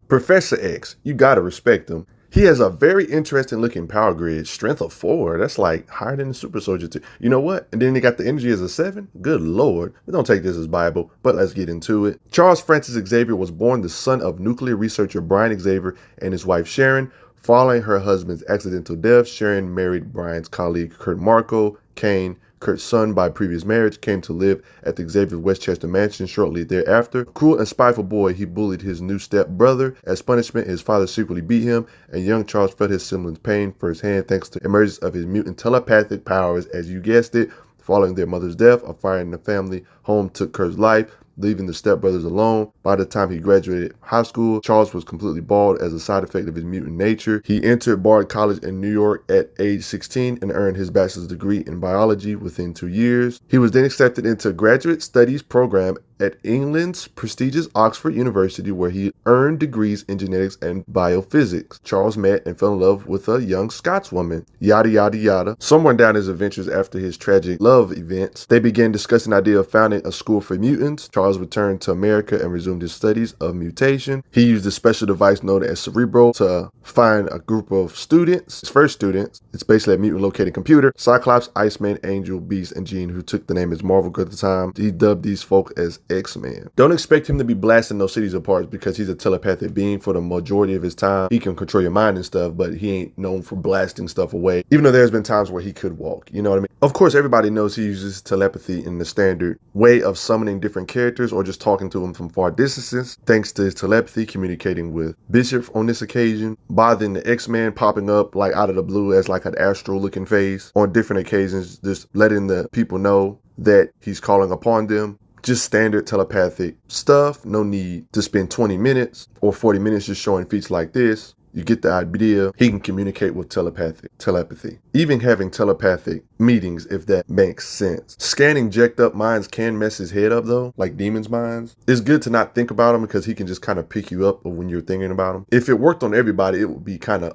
Professor X, you gotta respect him. He has a very interesting looking power grid. Strength of 4. That's like higher than the Super Soldier 2. You know what? And then he got the energy as a 7. Good lord. We don't take this as Bible, but let's get into it. Charles Francis Xavier was born the son of nuclear researcher Brian Xavier and his wife Sharon. Following her husband's accidental death, Sharon married Brian's colleague Kurt Marco. Kane, Kurt's son by previous marriage, came to live at the Xavier Westchester mansion shortly thereafter. Cruel and spiteful boy, he bullied his new stepbrother. As punishment, his father secretly beat him, and young Charles felt his siblings' pain firsthand thanks to the emergence of his mutant telepathic powers. As you guessed it, following their mother's death, a fire in the family home took Kurt's life, leaving the stepbrothers alone. By the time he graduated high school, Charles was completely bald as a side effect of his mutant nature. He entered Bard College in New York at age 16 and earned his bachelor's degree in biology within 2 years. He was then accepted into a graduate studies program at England's prestigious Oxford University, where he earned degrees in genetics and biophysics. Charles met and fell in love with a young Scotswoman. Yada yada yada. Somewhere down his adventures after his tragic love events, they began discussing the idea of founding a school for mutants. Charles returned to America and resumed his studies of mutation. He used a special device known as Cerebro to find a group of students, his first students. It's basically a mutant locating computer. Cyclops, Iceman, Angel, Beast, and Jean, who took the name as Marvel at the time. He dubbed these folk as X-Man. Don't expect him to be blasting those cities apart because he's a telepathic being for the majority of his time. He can control your mind and stuff, but he ain't known for blasting stuff away, even though there's been times where he could walk. You know what I mean? Of course, everybody knows he uses telepathy in the standard way of summoning different characters or just talking to them from far distances. Thanks to his telepathy, communicating with Bishop on this occasion, bothering the X-Man popping up like out of the blue as like an astral looking face on different occasions, just letting the people know that he's calling upon them. Just standard telepathic stuff. No need to spend 20 minutes or 40 minutes just showing feats like this. You get the idea. He can communicate with telepathy. Even having telepathic meetings, if that makes sense. Scanning jacked up minds can mess his head up though, like demons' minds. It's good to not think about him because he can just kind of pick you up when you're thinking about him. If it worked on everybody, he would be kind of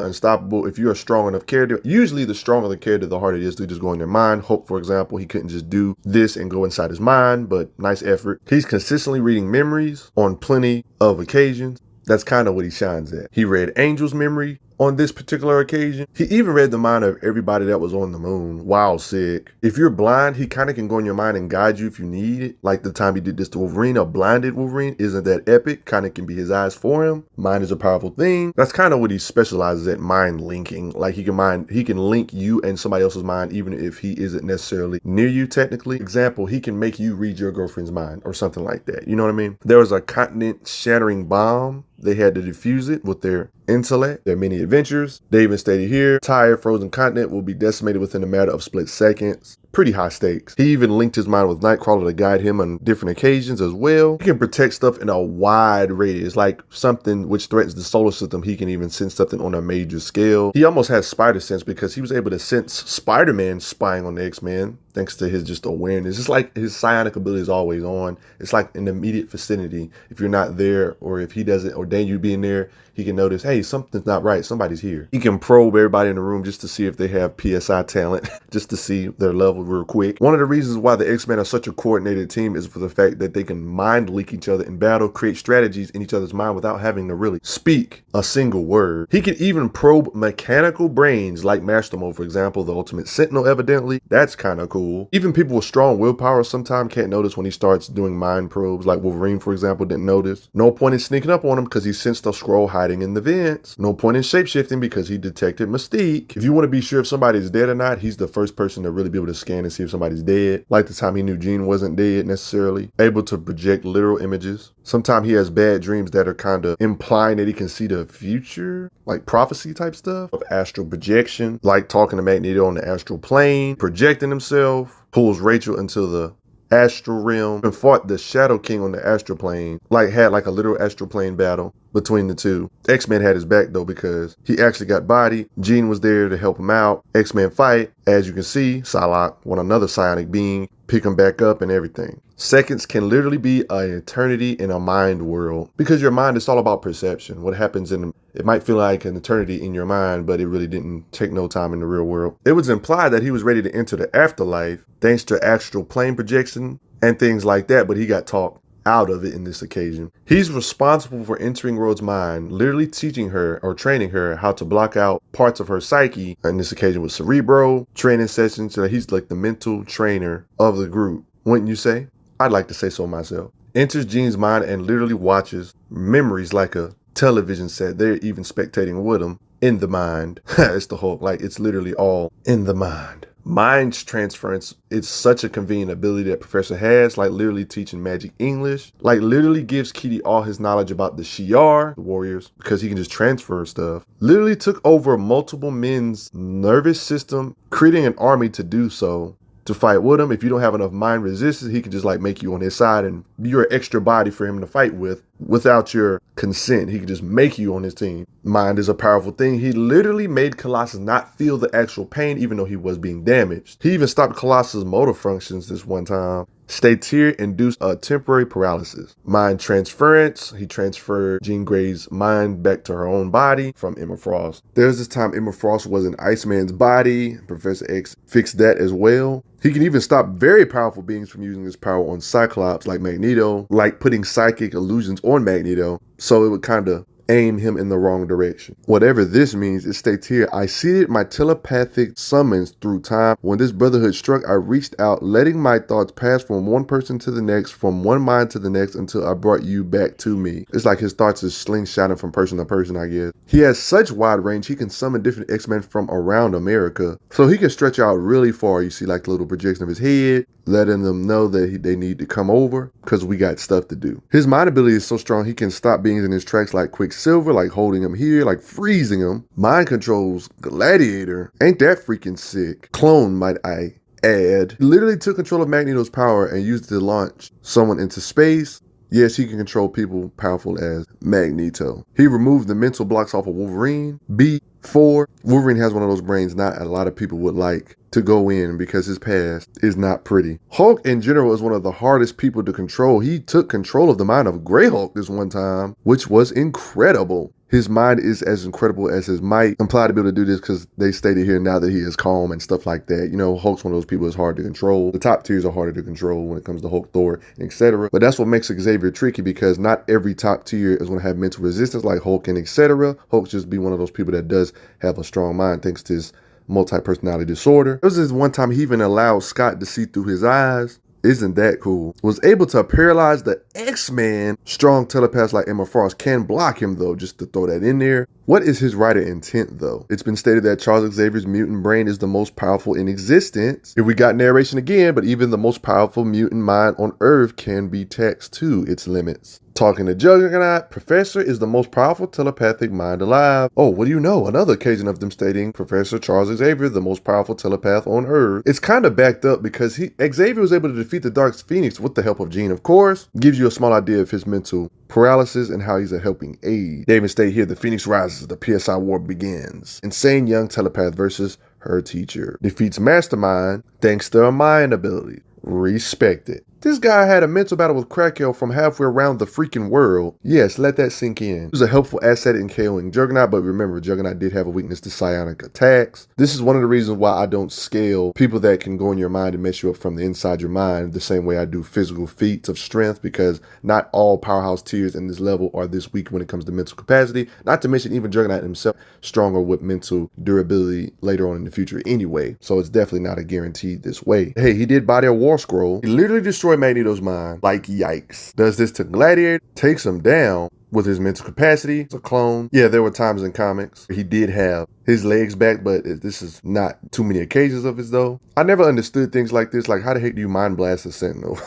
unstoppable. If you're a strong enough character, usually the stronger the character, the harder it is to just go in their mind. Hope, for example, he couldn't just do this and go inside his mind, but nice effort. He's consistently reading memories on plenty of occasions. That's kind of what he shines at. He read Angel's memory on this particular occasion. He even read the mind of everybody that was on the moon. Wow, sick. If you're blind, he kind of can go in your mind and guide you if you need it. Like the time he did this to Wolverine, a blinded Wolverine. Isn't that epic? Kind of can be his eyes for him. Mind is a powerful thing. That's kind of what he specializes at, mind linking. Like he can link you and somebody else's mind even if he isn't necessarily near you technically. Example, he can make you read your girlfriend's mind or something like that. You know what I mean? There was a continent shattering bomb. They had to defuse it with their intellect, their many adventures. They even stated here, entire frozen continent will be decimated within a matter of split seconds. Pretty high stakes. He even linked his mind with Nightcrawler to guide him on different occasions as well. He can protect stuff in a wide radius, like something which threatens the solar system. He can even sense something on a major scale. He almost has spider sense because he was able to sense Spider-Man spying on the X-Men thanks to his just awareness. It's like his psionic ability is always on. It's like in the immediate vicinity. If you're not there or if he doesn't ordain you being there, he can notice, hey, something's not right. Somebody's here. He can probe everybody in the room just to see if they have PSI talent, just to see their level real quick. One of the reasons why the X-Men are such a coordinated team is for the fact that they can mind leak each other in battle, create strategies in each other's mind without having to really speak a single word. He can even probe mechanical brains like Master Mode, for example, the Ultimate Sentinel, evidently. That's kind of cool. Even people with strong willpower sometimes can't notice when he starts doing mind probes, like Wolverine, for example, didn't notice. No point in sneaking up on him because he sensed a scroll hiding in the vents. No point in shapeshifting because he detected Mystique. If you want to be sure if somebody's dead or not, he's the first person to really be able to scan and see if somebody's dead. Like the time he knew Jean wasn't dead necessarily. Able to project literal images. Sometimes he has bad dreams that are kind of implying that he can see the future, like prophecy type stuff of astral projection, like talking to Magneto on the astral plane, projecting himself, pulls Rachel into the astral realm and fought the Shadow King on the astral plane, had a literal astral plane battle between the two. X-Men had his back though because he actually got bodied. Jean was there to help him out. X-Men fight. As you can see, Psylocke, another psionic being, pick him back up and everything. Seconds can literally be an eternity in a mind world because your mind is all about perception. What happens it might feel like an eternity in your mind, but it really didn't take no time in the real world. It was implied that he was ready to enter the afterlife thanks to astral plane projection and things like that, but he got talked out of it in this occasion. He's responsible for entering Rhodes' mind, literally teaching her or training her how to block out parts of her psyche, in this occasion with Cerebro, training sessions, so that he's like the mental trainer of the group. Wouldn't you say? I'd like to say so myself. Enters Jean's mind and literally watches memories like a television set. They're even spectating with him in the mind. It's the Hulk, like it's literally all in the mind. Mind transference, it's such a convenient ability that Professor has, like literally teaching magic English, like literally gives Kitty all his knowledge about the Shi'ar, the warriors, because he can just transfer stuff. Literally took over multiple men's nervous system, creating an army to do so. To fight with him. If you don't have enough mind resistance, he can just like make you on his side and you're an extra body for him to fight with without your consent. He can just make you on his team. Mind is a powerful thing. He literally made Colossus not feel the actual pain even though he was being damaged. He even stopped Colossus' motor functions this one time. States here induced a temporary paralysis. Mind transference. He transferred Jean Grey's mind back to her own body from Emma Frost. There's this time Emma Frost was in Iceman's body. Professor X fixed that as well. He can even stop very powerful beings from using this power on Cyclops like Magneto, like putting psychic illusions on Magneto, so it would kind of aim him in the wrong direction. Whatever this means, it states here, I seeded my telepathic summons through time. When this brotherhood struck, I reached out, letting my thoughts pass from one person to the next, from one mind to the next, until I brought you back to me. It's like his thoughts is slingshotting from person to person, I guess. He has such wide range, he can summon different X-Men from around America. So he can stretch out really far. You see like the little projection of his head, letting them know that they need to come over because we got stuff to do. His mind ability is so strong, he can stop beings in his tracks like Quicksilver, like holding him here, like freezing him. Mind controls Gladiator. Ain't that freaking sick? Clone, might I add. He literally took control of Magneto's power and used it to launch someone into space. Yes, he can control people powerful as Magneto. He removed the mental blocks off of Wolverine. B4. Wolverine has one of those brains not a lot of people would like to go in because his past is not pretty. Hulk in general is one of the hardest people to control. He took control of the mind of Grey Hulk this one time, which was incredible. His mind is as incredible as his might. Implied to be able to do this because they stated here now that he is calm and stuff like that. You know, Hulk's one of those people that's hard to control. The top tiers are harder to control when it comes to Hulk, Thor, etc. But that's what makes Xavier tricky because not every top tier is going to have mental resistance like Hulk and etc. Hulk just be one of those people that does have a strong mind thanks to his multi-personality disorder. There was this one time he even allowed Scott to see through his eyes. Isn't that cool? Was able to paralyze the X-Man. Strong telepaths like Emma Frost can block him though, just to throw that in there. What is his writer intent though? It's been stated that Charles Xavier's mutant brain is the most powerful in existence. Here we got narration again, but even the most powerful mutant mind on Earth can be taxed to its limits. Talking to Juggernaut, Professor is the most powerful telepathic mind alive. Oh, what do you know? Another occasion of them stating Professor Charles Xavier, the most powerful telepath on Earth. It's kind of backed up because Xavier was able to defeat the Dark Phoenix with the help of Jean, of course. Gives you a small idea of his mental paralysis and how he's a helping aid. They even state here, the Phoenix rises, the PSI war begins. Insane young telepath versus her teacher. Defeats Mastermind thanks to her mind ability. Respect it. This guy had a mental battle with Krakow from halfway around the freaking world. Yes, let that sink in. He was a helpful asset in KOing Juggernaut, but remember, Juggernaut did have a weakness to psionic attacks. This is one of the reasons why I don't scale people that can go in your mind and mess you up from the inside your mind the same way I do physical feats of strength, because not all powerhouse tiers in this level are this weak when it comes to mental capacity. Not to mention even Juggernaut himself stronger with mental durability later on in the future anyway. So it's definitely not a guarantee this way. Hey, he did body a war scroll. He literally destroyed Magneto's mind. Like, yikes. Does this to Gladiator, takes him down with his mental capacity. It's a clone. Yeah, there were times in comics he did have his legs back, but this is not too many occasions of his though. I never understood things like this. Like, how the heck do you mind blast a Sentinel?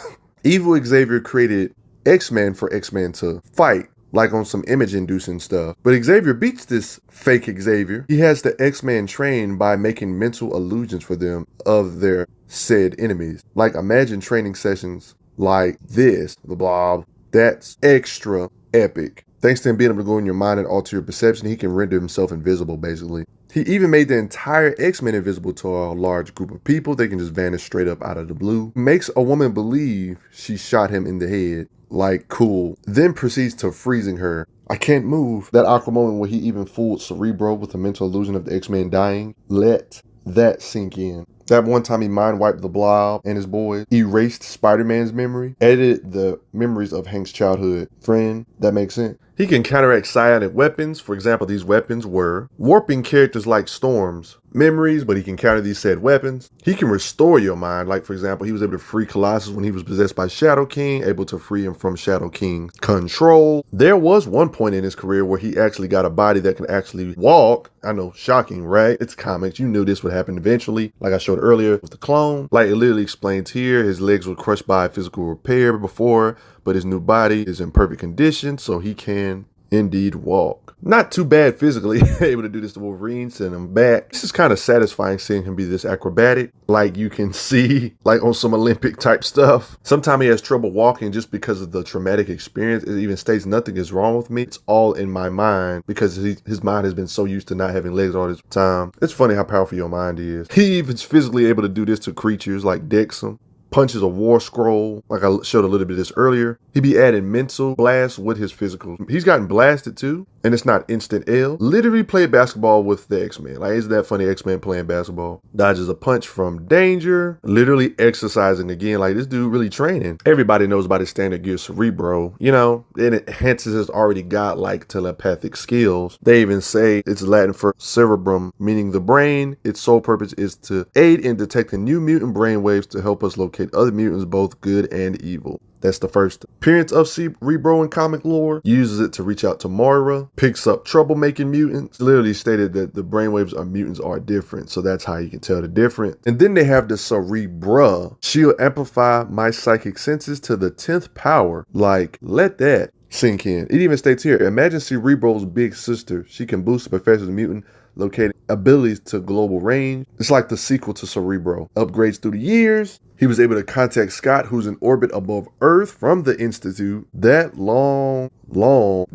Evil Xavier created X-Men for X-Men to fight, like on some image-inducing stuff. But Xavier beats this fake Xavier. He has the X-Men trained by making mental illusions for them of their said enemies. Like, imagine training sessions like this, the blob. That's extra epic. Thanks to him being able to go in your mind and alter your perception, he can render himself invisible, basically. He even made the entire X-Men invisible to a large group of people. They can just vanish straight up out of the blue. Makes a woman believe she shot him in the head. Like, cool. Then proceeds to freezing her. I can't move. That awkward moment where he even fooled Cerebro with the mental illusion of the X-Men dying. Let that sink in. That one time he mind wiped the Blob and his boys, erased Spider-Man's memory, edited the memories of Hank's childhood friend. That makes sense. He can counteract psionic weapons. For example, these weapons were warping characters like Storm's memories, but he can counter these said weapons. He can restore your mind. Like, for example, he was able to free Colossus when he was possessed by Shadow King, able to free him from Shadow King's control. There was one point in his career where he actually got a body that can actually walk. I know, shocking, right? It's comics. You knew this would happen eventually. Like I showed earlier with the clone. Like it literally explains here, his legs were crushed by physical repair before, but his new body is in perfect condition, so he can indeed walk. Not too bad physically, able to do this to Wolverine, send him back. This is kind of satisfying seeing him be this acrobatic. Like you can see, like on some Olympic type stuff. Sometimes he has trouble walking just because of the traumatic experience. It even states nothing is wrong with me. It's all in my mind because his mind has been so used to not having legs all this time. It's funny how powerful your mind is. He even's physically able to do this to creatures like Dexum. Punches a war scroll, like I showed a little bit of this earlier. He be adding mental blasts with his physical. He's gotten blasted too, and it's not instant L. Literally played basketball with the X-Men. Like, isn't that funny? X-Men playing basketball. Dodges a punch from danger. Literally exercising again. Like, this dude really training. Everybody knows about his standard gear Cerebro. You know, it enhances his already got like telepathic skills. They even say it's Latin for cerebrum, meaning the brain. Its sole purpose is to aid in detecting new mutant brainwaves to help us locate other mutants, both good and evil. That's the first appearance of Cerebro in comic lore. Uses it to reach out to Moira. Picks up troublemaking mutants. Literally stated that the brainwaves of mutants are different. So that's how you can tell the difference. And then they have the Cerebro. She'll amplify my psychic senses to the 10th power. Like, let that sink in. It even states here, imagine Cerebro's big sister. She can boost the Professor's mutant locating abilities to global range. It's like the sequel to Cerebro. Upgrades through the years. He was able to contact Scott, who's in orbit above Earth from the Institute. That long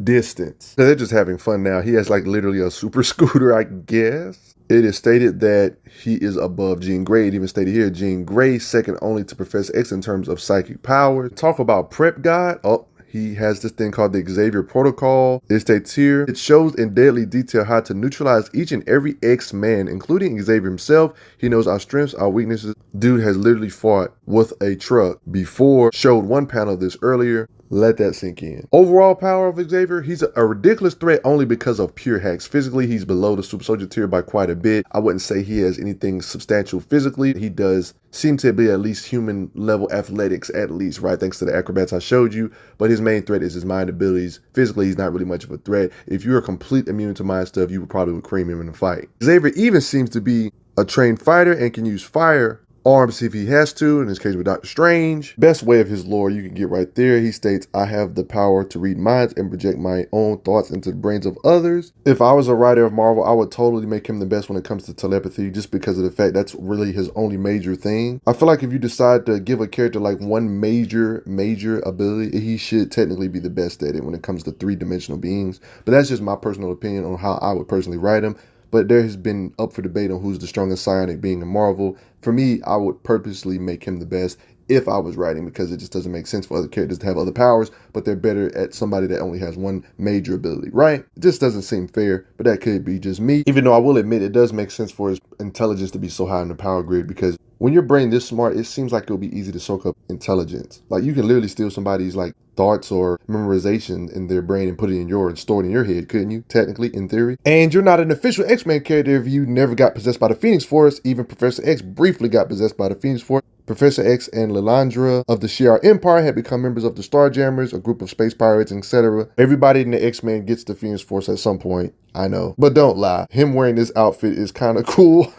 distance. They're just having fun now. He has like literally a super scooter, I guess. It is stated that he is above Jean Grey. It even stated here, Jean Grey, second only to Professor X in terms of psychic power. Talk about prep god. Oh, he has this thing called the Xavier protocol. It states here, it shows in deadly detail how to neutralize each and every X-Man, including Xavier himself. He knows our strengths, our weaknesses. Dude has literally fought with a truck before. Showed one panel of this earlier. Let that sink in. Overall power of Xavier, he's a ridiculous threat only because of pure hacks. Physically, he's below the super soldier tier by quite a bit. I wouldn't say he has anything substantial physically. He does seem to be at least human level athletics, at least, right? Thanks to the acrobats I showed you. But his main threat is his mind abilities. Physically, he's not really much of a threat. If you're a complete immune to mind stuff, you would probably cream him in a fight. Xavier even seems to be a trained fighter and can use fire arms if he has to, in this case with Doctor Strange. Best way of his lore you can get right there. He states, I have the power to read minds and project my own thoughts into the brains of others. If I was a writer of Marvel, I would totally make him the best when it comes to telepathy, just because of the fact that's really his only major thing. I feel like if you decide to give a character like one major ability, he should technically be the best at it when it comes to three-dimensional beings. But that's just my personal opinion on how I would personally write him. But there has been up for debate on who's the strongest psionic being in Marvel. For me, I would purposely make him the best if I was writing, because it just doesn't make sense for other characters to have other powers, but they're better at somebody that only has one major ability, right? It just doesn't seem fair, but that could be just me. Even though I will admit it does make sense for his intelligence to be so high in the power grid, because when your brain this smart, it seems like it'll be easy to soak up intelligence. Like you can literally steal somebody's like thoughts or memorization in their brain and put it in and store it in your head, couldn't you? Technically, in theory. And you're not an official X-Men character if you never got possessed by the Phoenix Force. Even Professor X briefly got possessed by the Phoenix Force. Professor X and Lilandra of the Shi'ar Empire had become members of the Starjammers, a group of space pirates, etc. Everybody in the X-Men gets the Phoenix Force at some point, I know. But don't lie, him wearing this outfit is kind of cool.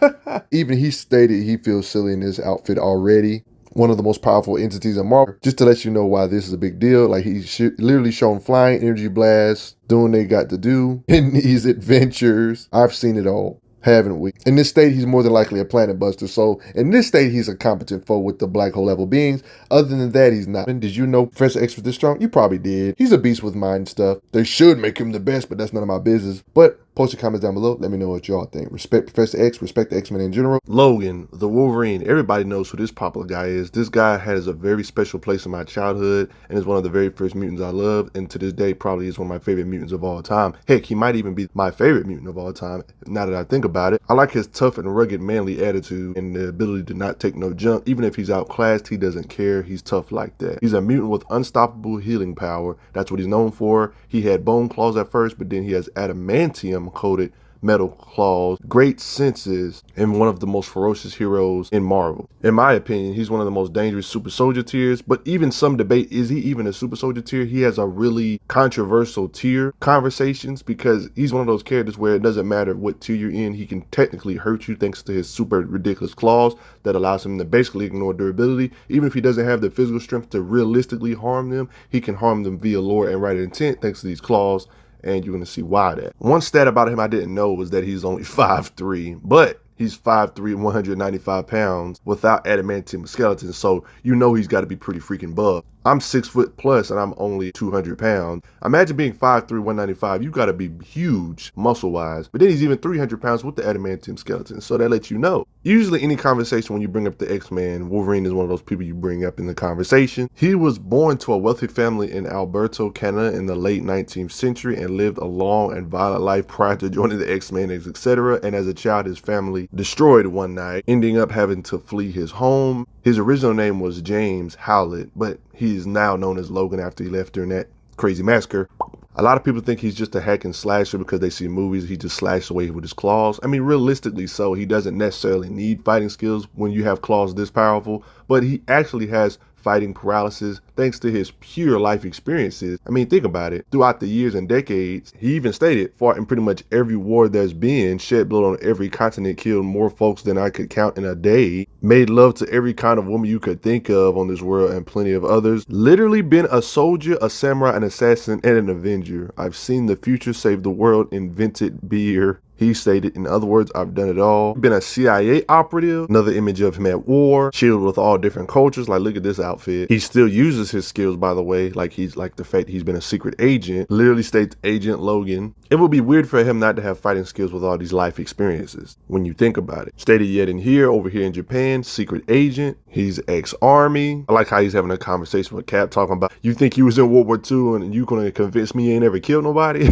Even he stated he feels silly in this outfit already. One of the most powerful entities in Marvel. Just to let you know why this is a big deal, like he's literally shown flying, energy blasts, doing what they got to do in these adventures. I've seen it all. Haven't we? In this state, he's more than likely a planet buster. So in this state, he's a competent foe with the black hole level beings. Other than that, he's not. And did you know Professor X was this strong? You probably did. He's a beast with mind stuff. They should make him the best, but that's none of my business. But Post your comments down below. Let me know what y'all think. Respect Professor X, respect the X-Men in general. Logan, the Wolverine, everybody knows who this popular guy is. This guy has a very special place in my childhood and is one of the very first mutants I loved, and to this day probably is one of my favorite mutants of all time. Heck, he might even be my favorite mutant of all time, now that I think about it. I like his tough and rugged manly attitude and the ability to not take no junk. Even if he's outclassed, he doesn't care. He's tough like that. He's a mutant with unstoppable healing power. That's what he's known for. He had bone claws at first, but then he has adamantium coated metal claws, great senses, and one of the most ferocious heroes in Marvel. In my opinion, he's one of the most dangerous super soldier tiers, but even some debate, is he even a super soldier tier? He has a really controversial tier conversations because he's one of those characters where it doesn't matter what tier you're in, he can technically hurt you thanks to his super ridiculous claws that allows him to basically ignore durability. Even if he doesn't have the physical strength to realistically harm them, he can harm them via lore and right intent thanks to these claws. And you're going to see why that. One stat about him I didn't know was that he's only 5'3", but he's 5'3", 195 pounds without adamantium skeleton, so you know he's got to be pretty freaking buff. I'm 6 foot plus and I'm only 200 pounds. Imagine being 5'3", 195. You got to be huge muscle wise. But then he's even 300 pounds with the adamantium skeleton. So that lets you know. Usually any conversation when you bring up the X-Men, Wolverine is one of those people you bring up in the conversation. He was born to a wealthy family in Alberta, Canada in the late 19th century and lived a long and violent life prior to joining the X-Men, etc. And as a child, his family destroyed one night, ending up having to flee his home. His original name was James Howlett, but he is now known as Logan after he left during that crazy massacre. A lot of people think he's just a hack and slasher because they see movies, he just slashes away with his claws. I mean, realistically so, he doesn't necessarily need fighting skills when you have claws this powerful, but he actually has fighting paralysis thanks to his pure life experiences. I mean, think about it. Throughout the years and decades, he even stated, fought in pretty much every war there's been, shed blood on every continent, killed more folks than I could count in a day, made love to every kind of woman you could think of on this world and plenty of others. Literally been a soldier, a samurai, an assassin, and an avenger. I've seen the future, saved the world, invented beer. He stated, in other words, I've done it all. Been a CIA operative. Another image of him at war, shielded with all different cultures. Like, look at this outfit. He still uses his skills, by the way. Like, he's like the fact he's been a secret agent. Literally states Agent Logan. It would be weird for him not to have fighting skills with all these life experiences when you think about it. Stated yet in here, over here in Japan, secret agent. He's ex-army. I like how he's having a conversation with Cap talking about, you think you was in World War II and you gonna convince me you ain't ever killed nobody?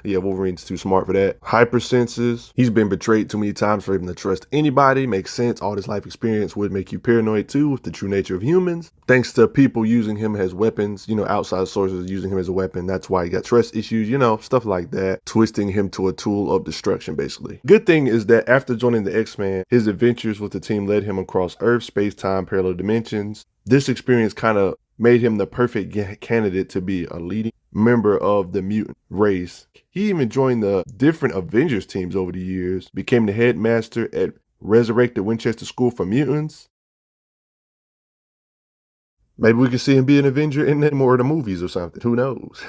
Yeah, Wolverine's too smart for that. Hypersenses. He's been betrayed too many times for him to trust anybody. Makes sense. All this life experience would make you paranoid too with the true nature of humans. Thanks to people using him as weapons, you know, outside sources using him as a weapon. That's why he got trust issues, you know, stuff like that. Twisting him to a tool of destruction, basically. Good thing is that after joining the X-Men, his adventures with the team led him across Earth, space, time, parallel dimensions. This experience kind of made him the perfect candidate to be a leading member of the mutant race. He even joined the different Avengers teams over the years, became the headmaster at Resurrected Winchester School for Mutants. Maybe we could see him be an Avenger in more of the movies or something. Who knows?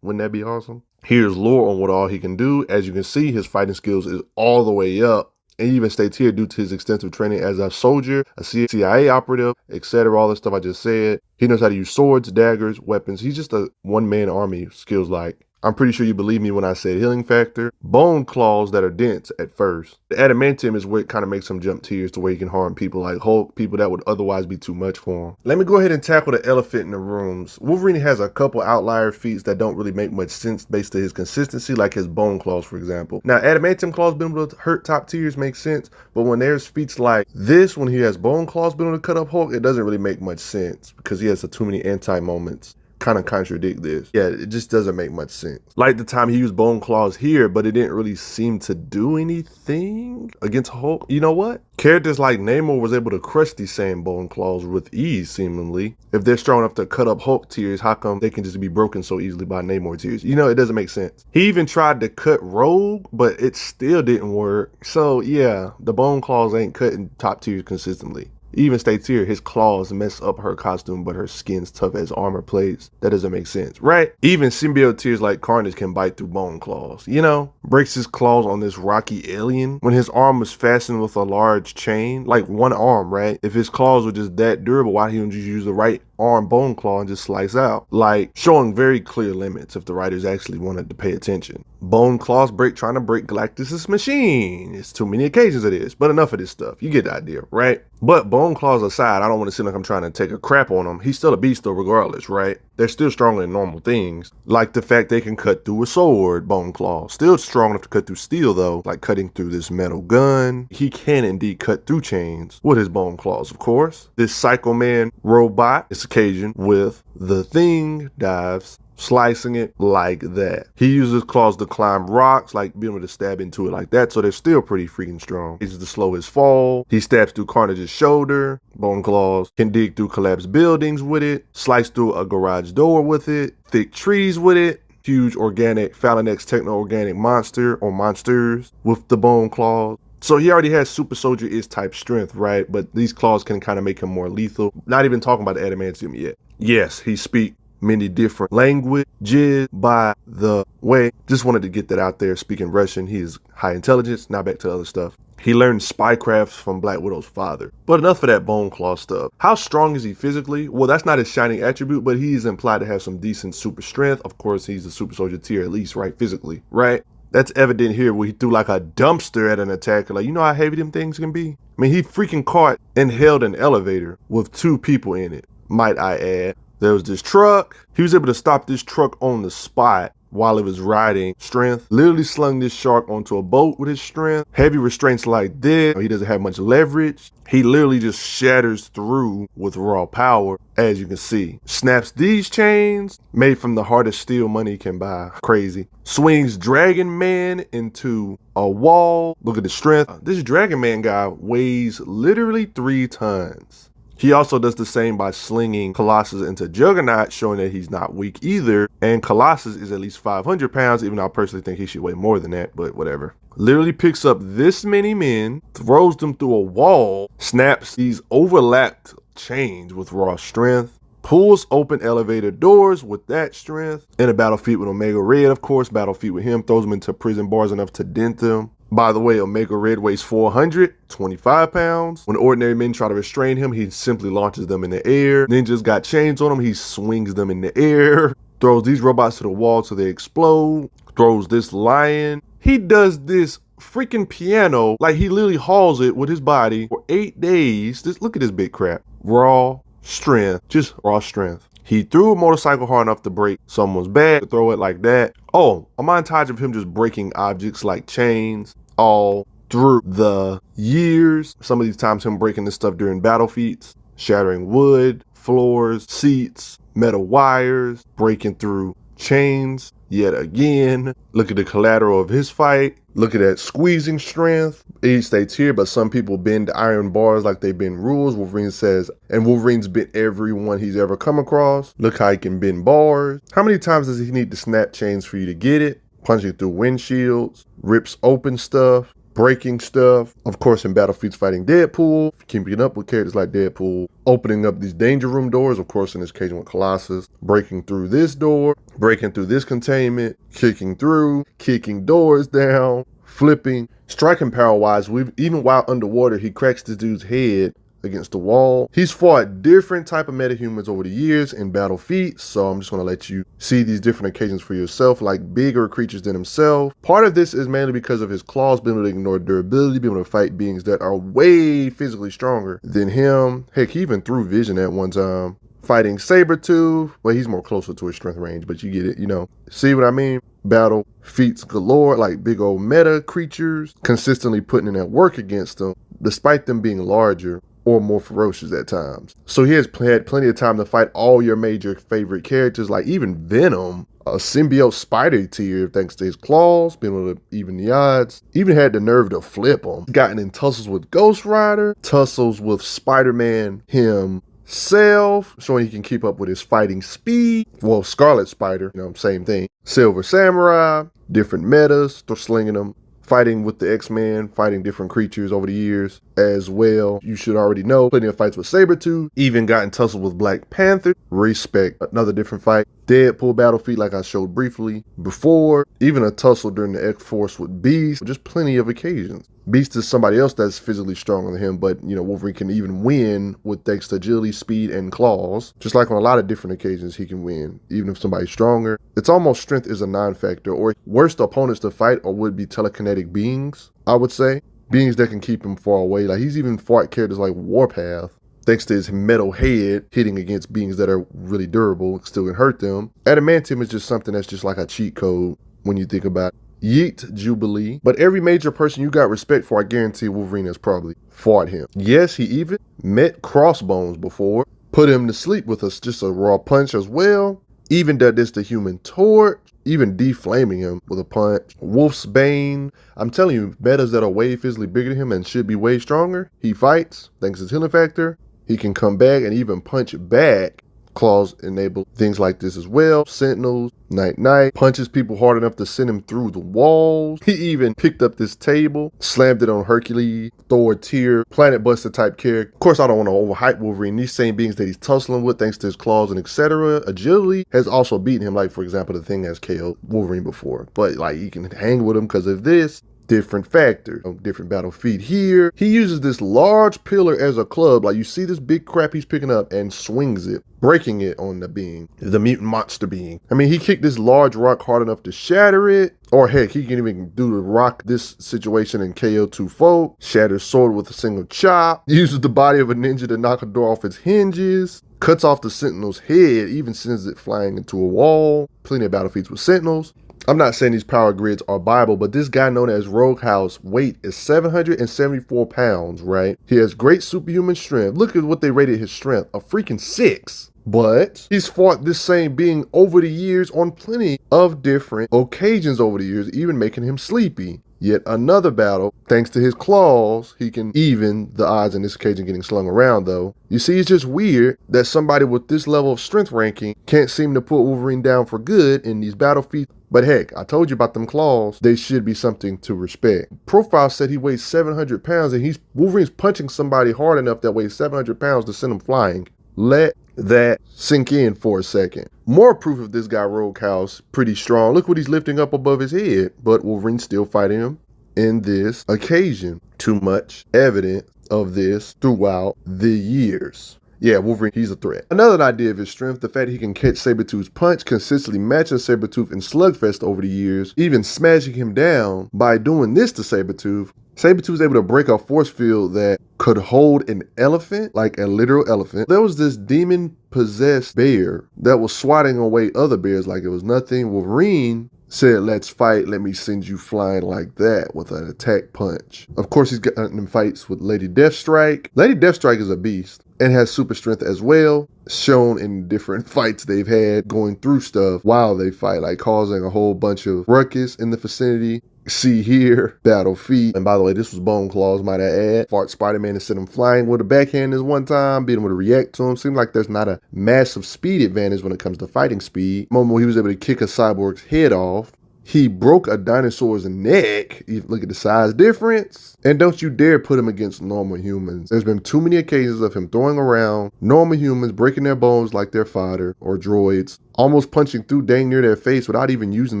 Wouldn't that be awesome? Here's lore on what all he can do. As you can see, his fighting skills is all the way up. And he even states here, due to his extensive training as a soldier, a CIA operative, etc., all the stuff I just said, he knows how to use swords, daggers, weapons. He's just a one-man army skills like. I'm pretty sure you believe me when I said healing factor. Bone claws that are dense at first. The adamantium is what kind of makes him jump tiers to where he can harm people like Hulk, people that would otherwise be too much for him. Let me go ahead and tackle the elephant in the rooms. Wolverine has a couple outlier feats that don't really make much sense based on his consistency, like his bone claws, for example. Now, adamantium claws being able to hurt top tiers makes sense, but when there's feats like this, when he has bone claws being able to cut up Hulk, it doesn't really make much sense because he has too many anti-moments. Kind of contradict this. Yeah, it just doesn't make much sense. Like the time he used bone claws here, but it didn't really seem to do anything against Hulk. You know what? Characters like Namor was able to crush these same bone claws with ease, seemingly. If they're strong enough to cut up Hulk tiers, how come they can just be broken so easily by Namor tiers? You know, it doesn't make sense. He even tried to cut Rogue, but it still didn't work. So yeah, the bone claws ain't cutting top tiers consistently. It even states here, his claws mess up her costume, but her skin's tough as armor plates. That doesn't make sense, right? Even symbiote tiers like Carnage can bite through bone claws, you know? Breaks his claws on this rocky alien when his arm was fastened with a large chain, like one arm, right? If his claws were just that durable, why he don't just use the right arm bone claw and just slice out? Like, showing very clear limits if the writers actually wanted to pay attention. Bone claws trying to break Galactus' machine. It's too many occasions of this, but enough of this stuff. You get the idea, right? But bone claws aside, I don't want to seem like I'm trying to take a crap on him. He's still a beast though regardless, right? They're still stronger than normal things. Like the fact they can cut through a sword, bone claws. Still strong enough to cut through steel though, like cutting through this metal gun. He can indeed cut through chains with his bone claws, of course. This Psycho Man robot is occasioned with the Thing dives, slicing it like that. He uses claws to climb rocks, like being able to stab into it like that, so they're still pretty freaking strong. He uses to slow his fall. He stabs through Carnage's shoulder. Bone claws can dig through collapsed buildings with it, slice through a garage door with it, thick trees with it. Huge organic Phalanx techno-organic monster or monsters with the bone claws. So he already has super soldier-ish type strength, right? But these claws can kind of make him more lethal. Not even talking about the adamantium yet. Yes, he speaks many different languages, by the way. Just wanted to get that out there. Speaking Russian, he is high intelligence. Now back to other stuff. He learned spycraft from Black Widow's father. But enough of that bone claw stuff. How strong is he physically? Well, that's not his shining attribute, but he's implied to have some decent super strength. Of course, he's a super soldier tier at least, right? Physically, right? That's evident here where he threw like a dumpster at an attacker. Like, you know how heavy them things can be? I mean, he freaking caught and held an elevator with 2 people in it, might I add. There was this truck. He was able to stop this truck on the spot while it was riding strength. Literally slung this shark onto a boat with his strength. Heavy restraints like this. He doesn't have much leverage. He literally just shatters through with raw power, as you can see. Snaps these chains, made from the hardest steel money can buy. Crazy. Swings Dragon Man into a wall. Look at the strength. This Dragon Man guy weighs literally 3 tons. He also does the same by slinging Colossus into Juggernaut, showing that he's not weak either. And Colossus is at least 500 pounds, even though I personally think he should weigh more than that, but whatever. Literally picks up this many men, throws them through a wall, snaps these overlapped chains with raw strength, pulls open elevator doors with that strength. In a battle feat with Omega Red, of course, battle feat with him, throws them into prison bars enough to dent them. By the way, Omega Red weighs 425 pounds. When ordinary men try to restrain him, he simply launches them in the air. Ninjas got chains on him, he swings them in the air. Throws these robots to the wall so they explode. Throws this lion. He does this freaking piano, like he literally hauls it with his body for 8 days. Just look at this big crap. Raw strength, just raw strength. He threw a motorcycle hard enough to break someone's back, to throw it like that. Oh, a montage of him just breaking objects like chains all through the years. Some of these times him breaking this stuff during battle feats, shattering wood, floors, seats, metal wires, breaking through chains yet again. Look at the collateral of his fight. Look at that squeezing strength. He states here, but some people bend iron bars like they bend rules. Wolverine says, and Wolverine's bent everyone he's ever come across. Look how he can bend bars. How many times does he need to snap chains for you to get it? Punching through windshields, rips open stuff, breaking stuff. Of course, in battle feats fighting Deadpool, keeping up with characters like Deadpool, opening up these danger room doors, of course, in this occasion with Colossus, breaking through this door, breaking through this containment, kicking through, kicking doors down, flipping. Striking power-wise, even while underwater, he cracks this dude's head against the wall. He's fought different type of metahumans over the years in battle feats, so I'm just going to let you see these different occasions for yourself, like bigger creatures than himself. Part of this is mainly because of his claws, being able to ignore durability, being able to fight beings that are way physically stronger than him. Heck, he even threw Vision at one time. Fighting Sabretooth, well, he's more closer to his strength range, but you get it, you know. See what I mean? Battle feats galore, like big old meta creatures, consistently putting in that work against them, despite them being larger or more ferocious at times. So he has had plenty of time to fight all your major favorite characters, like even Venom, a symbiote spider tier, thanks to his claws, being able to even the odds. Even had the nerve to flip him. Gotten in tussles with Ghost Rider, tussles with Spider-Man himself, showing he can keep up with his fighting speed. Well, Scarlet Spider, you know, same thing. Silver Samurai, different metas, they're slinging them. fighting with the X-Men, fighting different creatures over the years as well. You should already know, plenty of fights with Sabretooth, even got in tussle with Black Panther. Respect, another different fight. Deadpool battle feat like I showed briefly before, even a tussle during the X-Force with Beast, just plenty of occasions. Beast is somebody else that's physically stronger than him, but Wolverine can even win with thanks to agility, speed, and claws. Just like on a lot of different occasions he can win, even if somebody's stronger. It's almost strength is a non-factor, or worst opponents to fight or would be telekinetic beings, I would say. Beings that can keep him far away. Like he's even fought characters like Warpath, thanks to his metal head hitting against beings that are really durable, still can hurt them. Adamantium is just something that's just like a cheat code when you think about it. Yeet Jubilee. But every major person you got respect for, I guarantee Wolverine has probably fought him. Yes, he even met Crossbones before, put him to sleep with just a raw punch as well. Even did this to Human Torch, even deflaming him with a punch. Wolf's Bane. I'm telling you, metas that are way physically bigger than him and should be way stronger, he fights, thanks to his healing factor. He can come back and even punch back. Claws enable things like this as well. Sentinels, Night, punches people hard enough to send him through the walls. He even picked up this table, slammed it on Hercules, Thor tier, Planet Buster type character. Of course, I don't want to overhype Wolverine. These same beings that he's tussling with, thanks to his claws and etc. Agility has also beaten him. Like, for example, the Thing has KO'd Wolverine before. But, like, you can hang with him because of this. Different factor, different battle feat here. He uses this large pillar as a club. Like you see this big crap he's picking up and swings it, breaking it on the being, the mutant monster being. I mean, he kicked this large rock hard enough to shatter it. Or heck, he can even do the rock this situation and KO 2 folk. Shatters sword with a single chop. Uses the body of a ninja to knock a door off its hinges. Cuts off the Sentinel's head, even sends it flying into a wall. Plenty of battle feats with Sentinels. I'm not saying these power grids are Bible, but this guy known as Roguehouse weight is 774 pounds, right? He has great superhuman strength. Look at what they rated his strength, a freaking 6. But he's fought this same being over the years on plenty of different occasions over the years, even making him sleepy. Yet another battle, thanks to his claws, he can even the odds in this occasion getting slung around though. You see, it's just weird that somebody with this level of strength ranking can't seem to put Wolverine down for good in these battle feats. But heck, I told you about them claws. They should be something to respect. Profile said he weighs 700 pounds and Wolverine's punching somebody hard enough that weighs 700 pounds to send him flying. Let that sink in for a second. More proof of this guy Roguehouse pretty strong. Look what he's lifting up above his head, but Wolverine's still fighting him in this occasion. Too much evidence of this throughout the years. Yeah, Wolverine, he's a threat. Another idea of his strength, the fact he can catch Sabretooth's punch, consistently matching Sabretooth in Slugfest over the years, even smashing him down by doing this to Sabretooth. Sabretooth's able to break a force field that could hold an elephant, like a literal elephant. There was this demon-possessed bear that was swatting away other bears like it was nothing. Wolverine said, let's fight, let me send you flying like that with an attack punch. Of course, he's gotten in fights with Lady Deathstrike. Lady Deathstrike is a beast and has super strength as well, shown in different fights they've had, going through stuff while they fight, like causing a whole bunch of ruckus in the vicinity. See here, battle feat. And by the way, this was Bone Claws, might I add. Fought Spider-Man and sent him flying with a backhand this one time, beat him with a react to him. Seems like there's not a massive speed advantage when it comes to fighting speed. Moment where he was able to kick a cyborg's head off. He broke a dinosaur's neck. Look at the size difference. And don't you dare put him against normal humans. There's been too many occasions of him throwing around normal humans, breaking their bones like they're fodder or droids, almost punching through dang near their face without even using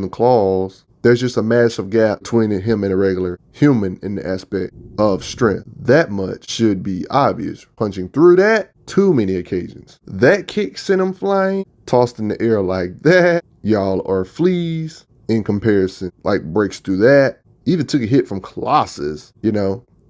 the claws. There's just a massive gap between him and a regular human in the aspect of strength. That much should be obvious. Punching through that, too many occasions. That kick sent him flying, tossed in the air like that. Y'all are fleas in comparison, like breaks through that. Even took a hit from Colossus,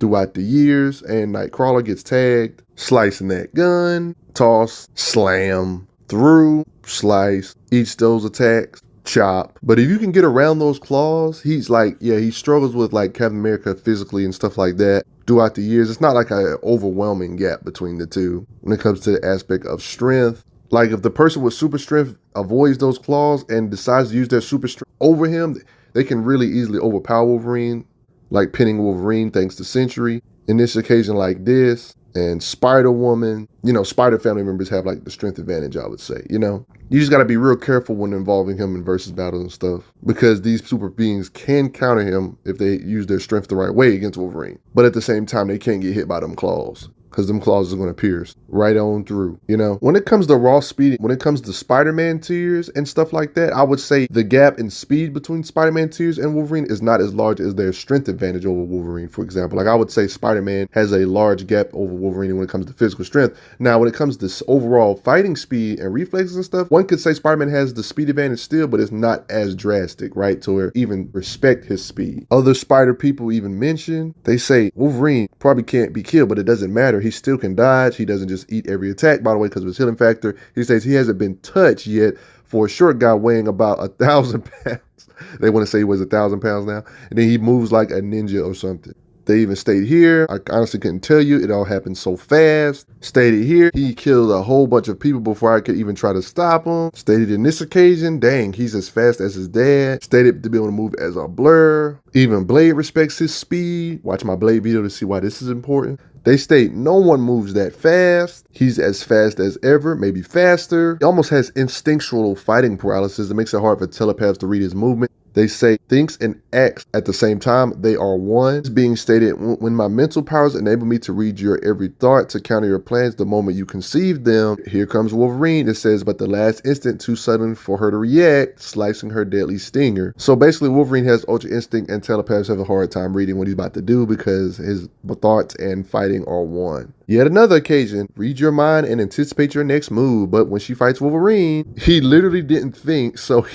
throughout the years. And Nightcrawler gets tagged, slicing that gun, toss, slam, through, slice, each those attacks. Chop. But if you can get around those claws, he's like, yeah, he struggles with like Captain America physically and stuff like that throughout the years. It's not like an overwhelming gap between the two when it comes to the aspect of strength. Like if the person with super strength avoids those claws and decides to use their super strength over him, they can really easily overpower Wolverine, like pinning Wolverine thanks to Sentry. In this occasion like this, and Spider-Woman. You know, Spider family members have like the strength advantage, I would say, you know. You just got to be real careful when involving him in versus battles and stuff, because these super beings can counter him if they use their strength the right way against Wolverine. But at the same time, they can't get hit by them claws, because them claws are going to pierce right on through, you know? When it comes to raw speed, when it comes to Spider-Man tiers and stuff like that, I would say the gap in speed between Spider-Man tiers and Wolverine is not as large as their strength advantage over Wolverine, for example. Like, I would say Spider-Man has a large gap over Wolverine when it comes to physical strength. Now, when it comes to overall fighting speed and reflexes and stuff, one could say Spider-Man has the speed advantage still, but it's not as drastic, right? To where even respect his speed. Other Spider people even mention, they say Wolverine probably can't be killed, but it doesn't matter. He still can dodge. He doesn't just eat every attack, by the way, because of his healing factor. He says he hasn't been touched yet for a short guy weighing about 1,000 pounds. They want to say he weighs 1,000 pounds now. And then he moves like a ninja or something. They even stated here, I honestly couldn't tell you, it all happened so fast. Stated here, he killed a whole bunch of people before I could even try to stop him. Stated in this occasion, dang, he's as fast as his dad. Stated to be able to move as a blur. Even Blade respects his speed. Watch my Blade video to see why this is important. They state no one moves that fast. He's as fast as ever, maybe faster. He almost has instinctual fighting paralysis that makes it hard for telepaths to read his movement. They say thinks and acts at the same time. They are one. It's being stated, when my mental powers enable me to read your every thought, to counter your plans the moment you conceive them. Here comes Wolverine. It says, but the last instant too sudden for her to react, slicing her deadly stinger. So basically Wolverine has ultra instinct, and telepaths have a hard time reading what he's about to do because his thoughts and fighting are one. Yet another occasion, read your mind and anticipate your next move. But when she fights Wolverine, he literally didn't think, so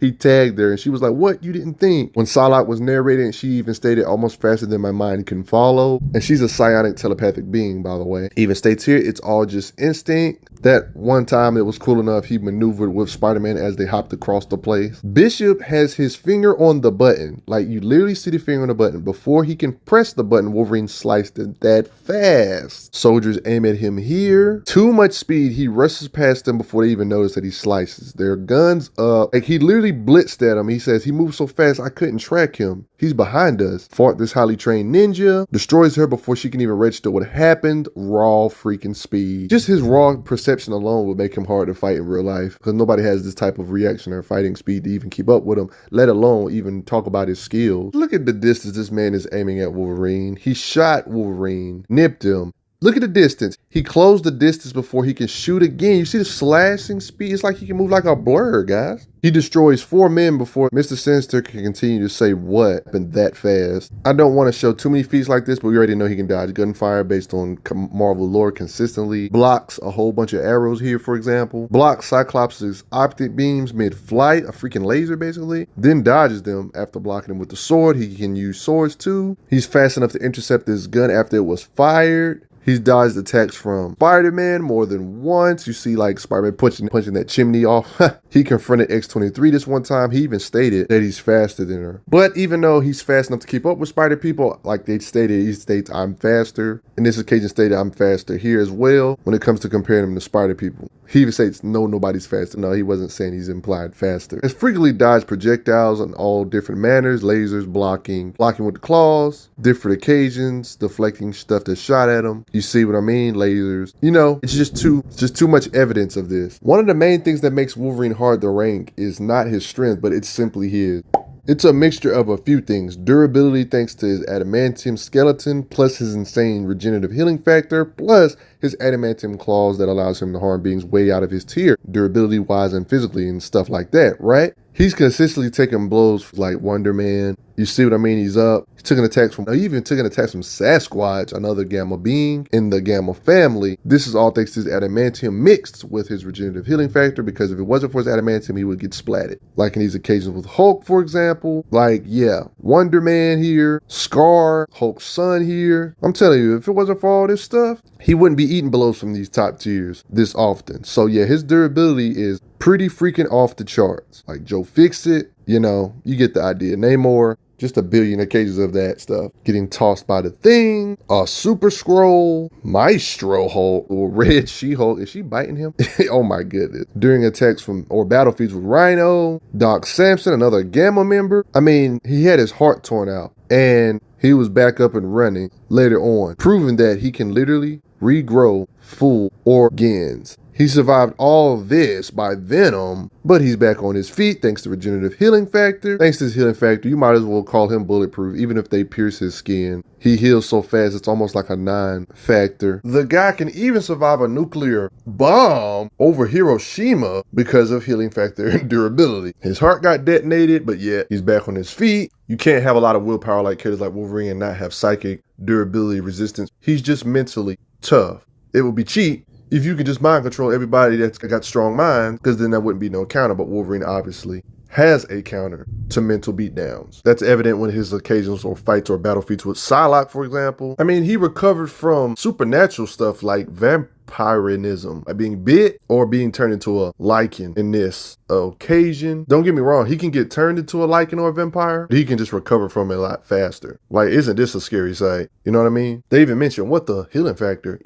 he tagged her, and she was like, what, you didn't think? When Psylocke was narrating, she even stated almost faster than my mind can follow. And she's a psionic telepathic being, by the way. Even states here, it's all just instinct. That one time it was cool enough, he maneuvered with Spider-Man as they hopped across the place. Bishop has his finger on the button. Like, you literally see the finger on the button. Before he can press the button, Wolverine sliced it that fast. Soldiers aim at him here. Too much speed, he rushes past them before they even notice that he slices. Their guns up. Like, he literally blitzed at him. He says, he moved so fast I couldn't track him. He's behind us. Fought this highly trained ninja. Destroys her before she can even register what happened. Raw freaking speed. Just his raw perception alone would make him hard to fight in real life, because nobody has this type of reaction or fighting speed to even keep up with him, let alone even talk about his skills. Look at the distance this man is aiming at Wolverine. He shot Wolverine, nipped him. Look at the distance. He closed the distance before he can shoot again. You see the slashing speed? It's like he can move like a blur, guys. He destroys 4 men before Mr. Sinister can continue to say what happened that fast. I don't want to show too many feats like this, but we already know he can dodge gunfire based on Marvel lore consistently. Blocks a whole bunch of arrows here, for example. Blocks Cyclops' optic beams mid-flight, a freaking laser basically. Then dodges them after blocking them with the sword. He can use swords too. He's fast enough to intercept this gun after it was fired. He's dodged attacks from Spider-Man more than once. You see like Spider-Man punching that chimney off. He confronted X-23 this one time. He even stated that he's faster than her. But even though he's fast enough to keep up with Spider people, like they stated, he states, I'm faster. In this occasion stated, I'm faster here as well when it comes to comparing him to Spider people. He even states, no, nobody's faster. No, he wasn't saying he's implied faster. Has frequently dodged projectiles in all different manners, lasers, blocking with the claws, different occasions, deflecting stuff that's shot at him. You see what I mean? Lasers. You know, it's just too much evidence of this. One of the main things that makes Wolverine hard to rank is not his strength, but it's simply his. It's a mixture of a few things. Durability thanks to his adamantium skeleton, plus his insane regenerative healing factor, plus his adamantium claws that allows him to harm beings way out of his tier, durability wise and physically and stuff like that, right? He's consistently taking blows like Wonder Man. You see what I mean? He's up. He took an attack from, he even took an attack from Sasquatch, another Gamma being in the Gamma family. This is all thanks to his adamantium mixed with his regenerative healing factor, because if it wasn't for his adamantium, he would get splatted. Like in these occasions with Hulk, for example. Like, yeah, Wonder Man here, Scar, Hulk's son here. I'm telling you, if it wasn't for all this stuff, he wouldn't be eating blows from these top tiers this often. So yeah, his durability is pretty freaking off the charts. Like Joe Fixit, you know, you get the idea. Namor, just a billion occasions of that stuff. Getting tossed by the Thing, a Super Scroll, Maestro Hulk, or Red She-Hulk. Is she biting him? Oh my goodness. During attacks from, or battlefields with Rhino, Doc Samson, another Gamma member. I mean, he had his heart torn out, and he was back up and running later on, proving that he can literally regrow full organs. He survived all this by venom, but he's back on his feet thanks to regenerative healing factor. Thanks to his healing factor, you might as well call him bulletproof, even if they pierce his skin. He heals so fast, it's almost like a 9 factor. The guy can even survive a nuclear bomb over Hiroshima because of healing factor and durability. His heart got detonated, but yet he's back on his feet. You can't have a lot of willpower like characters like Wolverine and not have psychic durability resistance. He's just mentally tough. It would be cheap if you could just mind control everybody that's got strong minds, because then that wouldn't be no counter, but Wolverine obviously has a counter to mental beatdowns. That's evident when his occasions or fights or battle feats with Psylocke, for example. I mean, he recovered from supernatural stuff like vampirism, like being bit or being turned into a lichen in this occasion. Don't get me wrong, he can get turned into a lichen or a vampire, but he can just recover from it a lot faster. Like, isn't this a scary sight? You know what I mean? They even mentioned what the healing factor,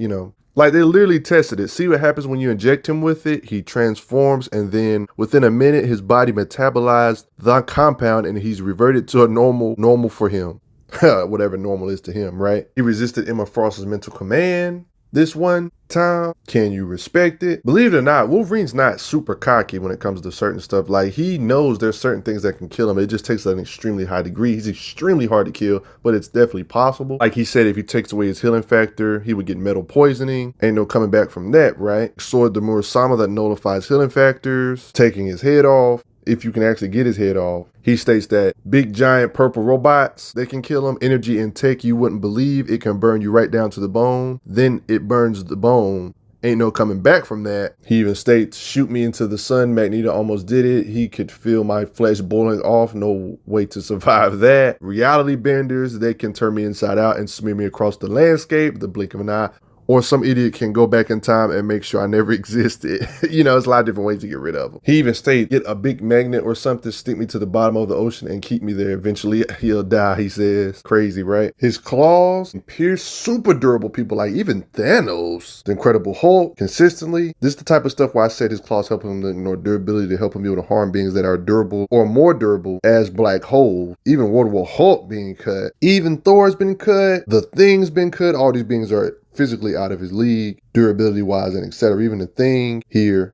like they literally tested it. See what happens when you inject him with it? He transforms, and then within a minute, his body metabolized the compound and he's reverted to a normal for him. Whatever normal is to him, right? He resisted Emma Frost's mental command this one time. Can you respect it? Believe it or not, Wolverine's not super cocky when it comes to certain stuff. Like, he knows there's certain things that can kill him. It just takes an extremely high degree. He's extremely hard to kill, but it's definitely possible. Like he said, if he takes away his healing factor, he would get metal poisoning. Ain't no coming back from that, right? Sword the Murasama that nullifies healing factors, taking his head off. If you can actually get his head off. He states that big giant purple robots, they can kill him. Energy and tech you wouldn't believe. It can burn you right down to the bone. Then it burns the bone. Ain't no coming back from that. He even states, shoot me into the sun. Magneto almost did it. He could feel my flesh boiling off. No way to survive that. Reality benders, they can turn me inside out and smear me across the landscape, the blink of an eye. Or some idiot can go back in time and make sure I never existed. It's a lot of different ways to get rid of him. He even stated, get a big magnet or something, stick me to the bottom of the ocean and keep me there. Eventually, he'll die, he says. Crazy, right? His claws pierce super durable people like even Thanos. The Incredible Hulk, consistently. This is the type of stuff where I said his claws help him to ignore durability to help him be able to harm beings that are durable or more durable as black holes. Even World War Hulk being cut. Even Thor's been cut. The Thing's been cut. All these beings are physically out of his league, durability wise, and etc. Even the Thing here.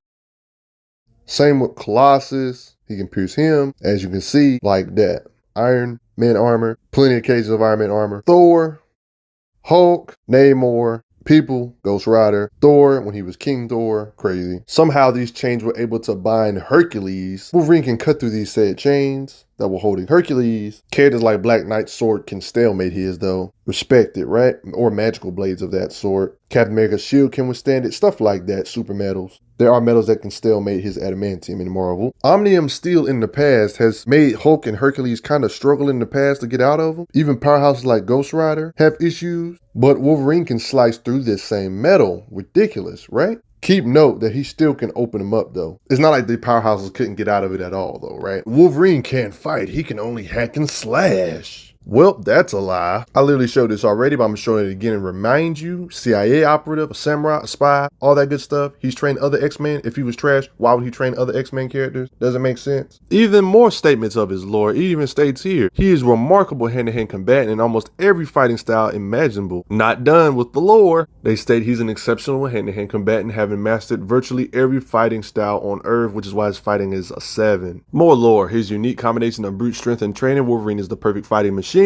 Same with Colossus. He can pierce him, as you can see, like that. Iron Man armor, plenty of cases of Iron Man armor. Thor, Hulk, Namor, people, Ghost Rider, Thor when he was King Thor, crazy. Somehow these chains were able to bind Hercules. Wolverine can cut through these said chains that were holding Hercules. Characters like Black Knight's sword can stalemate his though. Respect it, right? Or magical blades of that sort. Captain America's shield can withstand it. Stuff like that, super metals. There are metals that can stalemate his adamantium in Marvel. Omnium steel in the past has made Hulk and Hercules kind of struggle in the past to get out of them. Even powerhouses like Ghost Rider have issues, but Wolverine can slice through this same metal. Ridiculous, right? Keep note that he still can open them up though. It's not like the powerhouses couldn't get out of it at all though, right? Wolverine can't fight. He can only hack and slash. Well, that's a lie. I literally showed this already, but I'm showing it again and remind you, CIA operative, a samurai, a spy, all that good stuff. He's trained other X-Men. If he was trash, why would he train other X-Men characters? Doesn't make sense. Even more statements of his lore. He even states here, he is remarkable hand-to-hand combatant in almost every fighting style imaginable. Not done with the lore. They state he's an exceptional hand-to-hand combatant, having mastered virtually every fighting style on Earth, which is why his fighting is a 7. More lore. His unique combination of brute strength and training. Wolverine is the perfect fighting machine.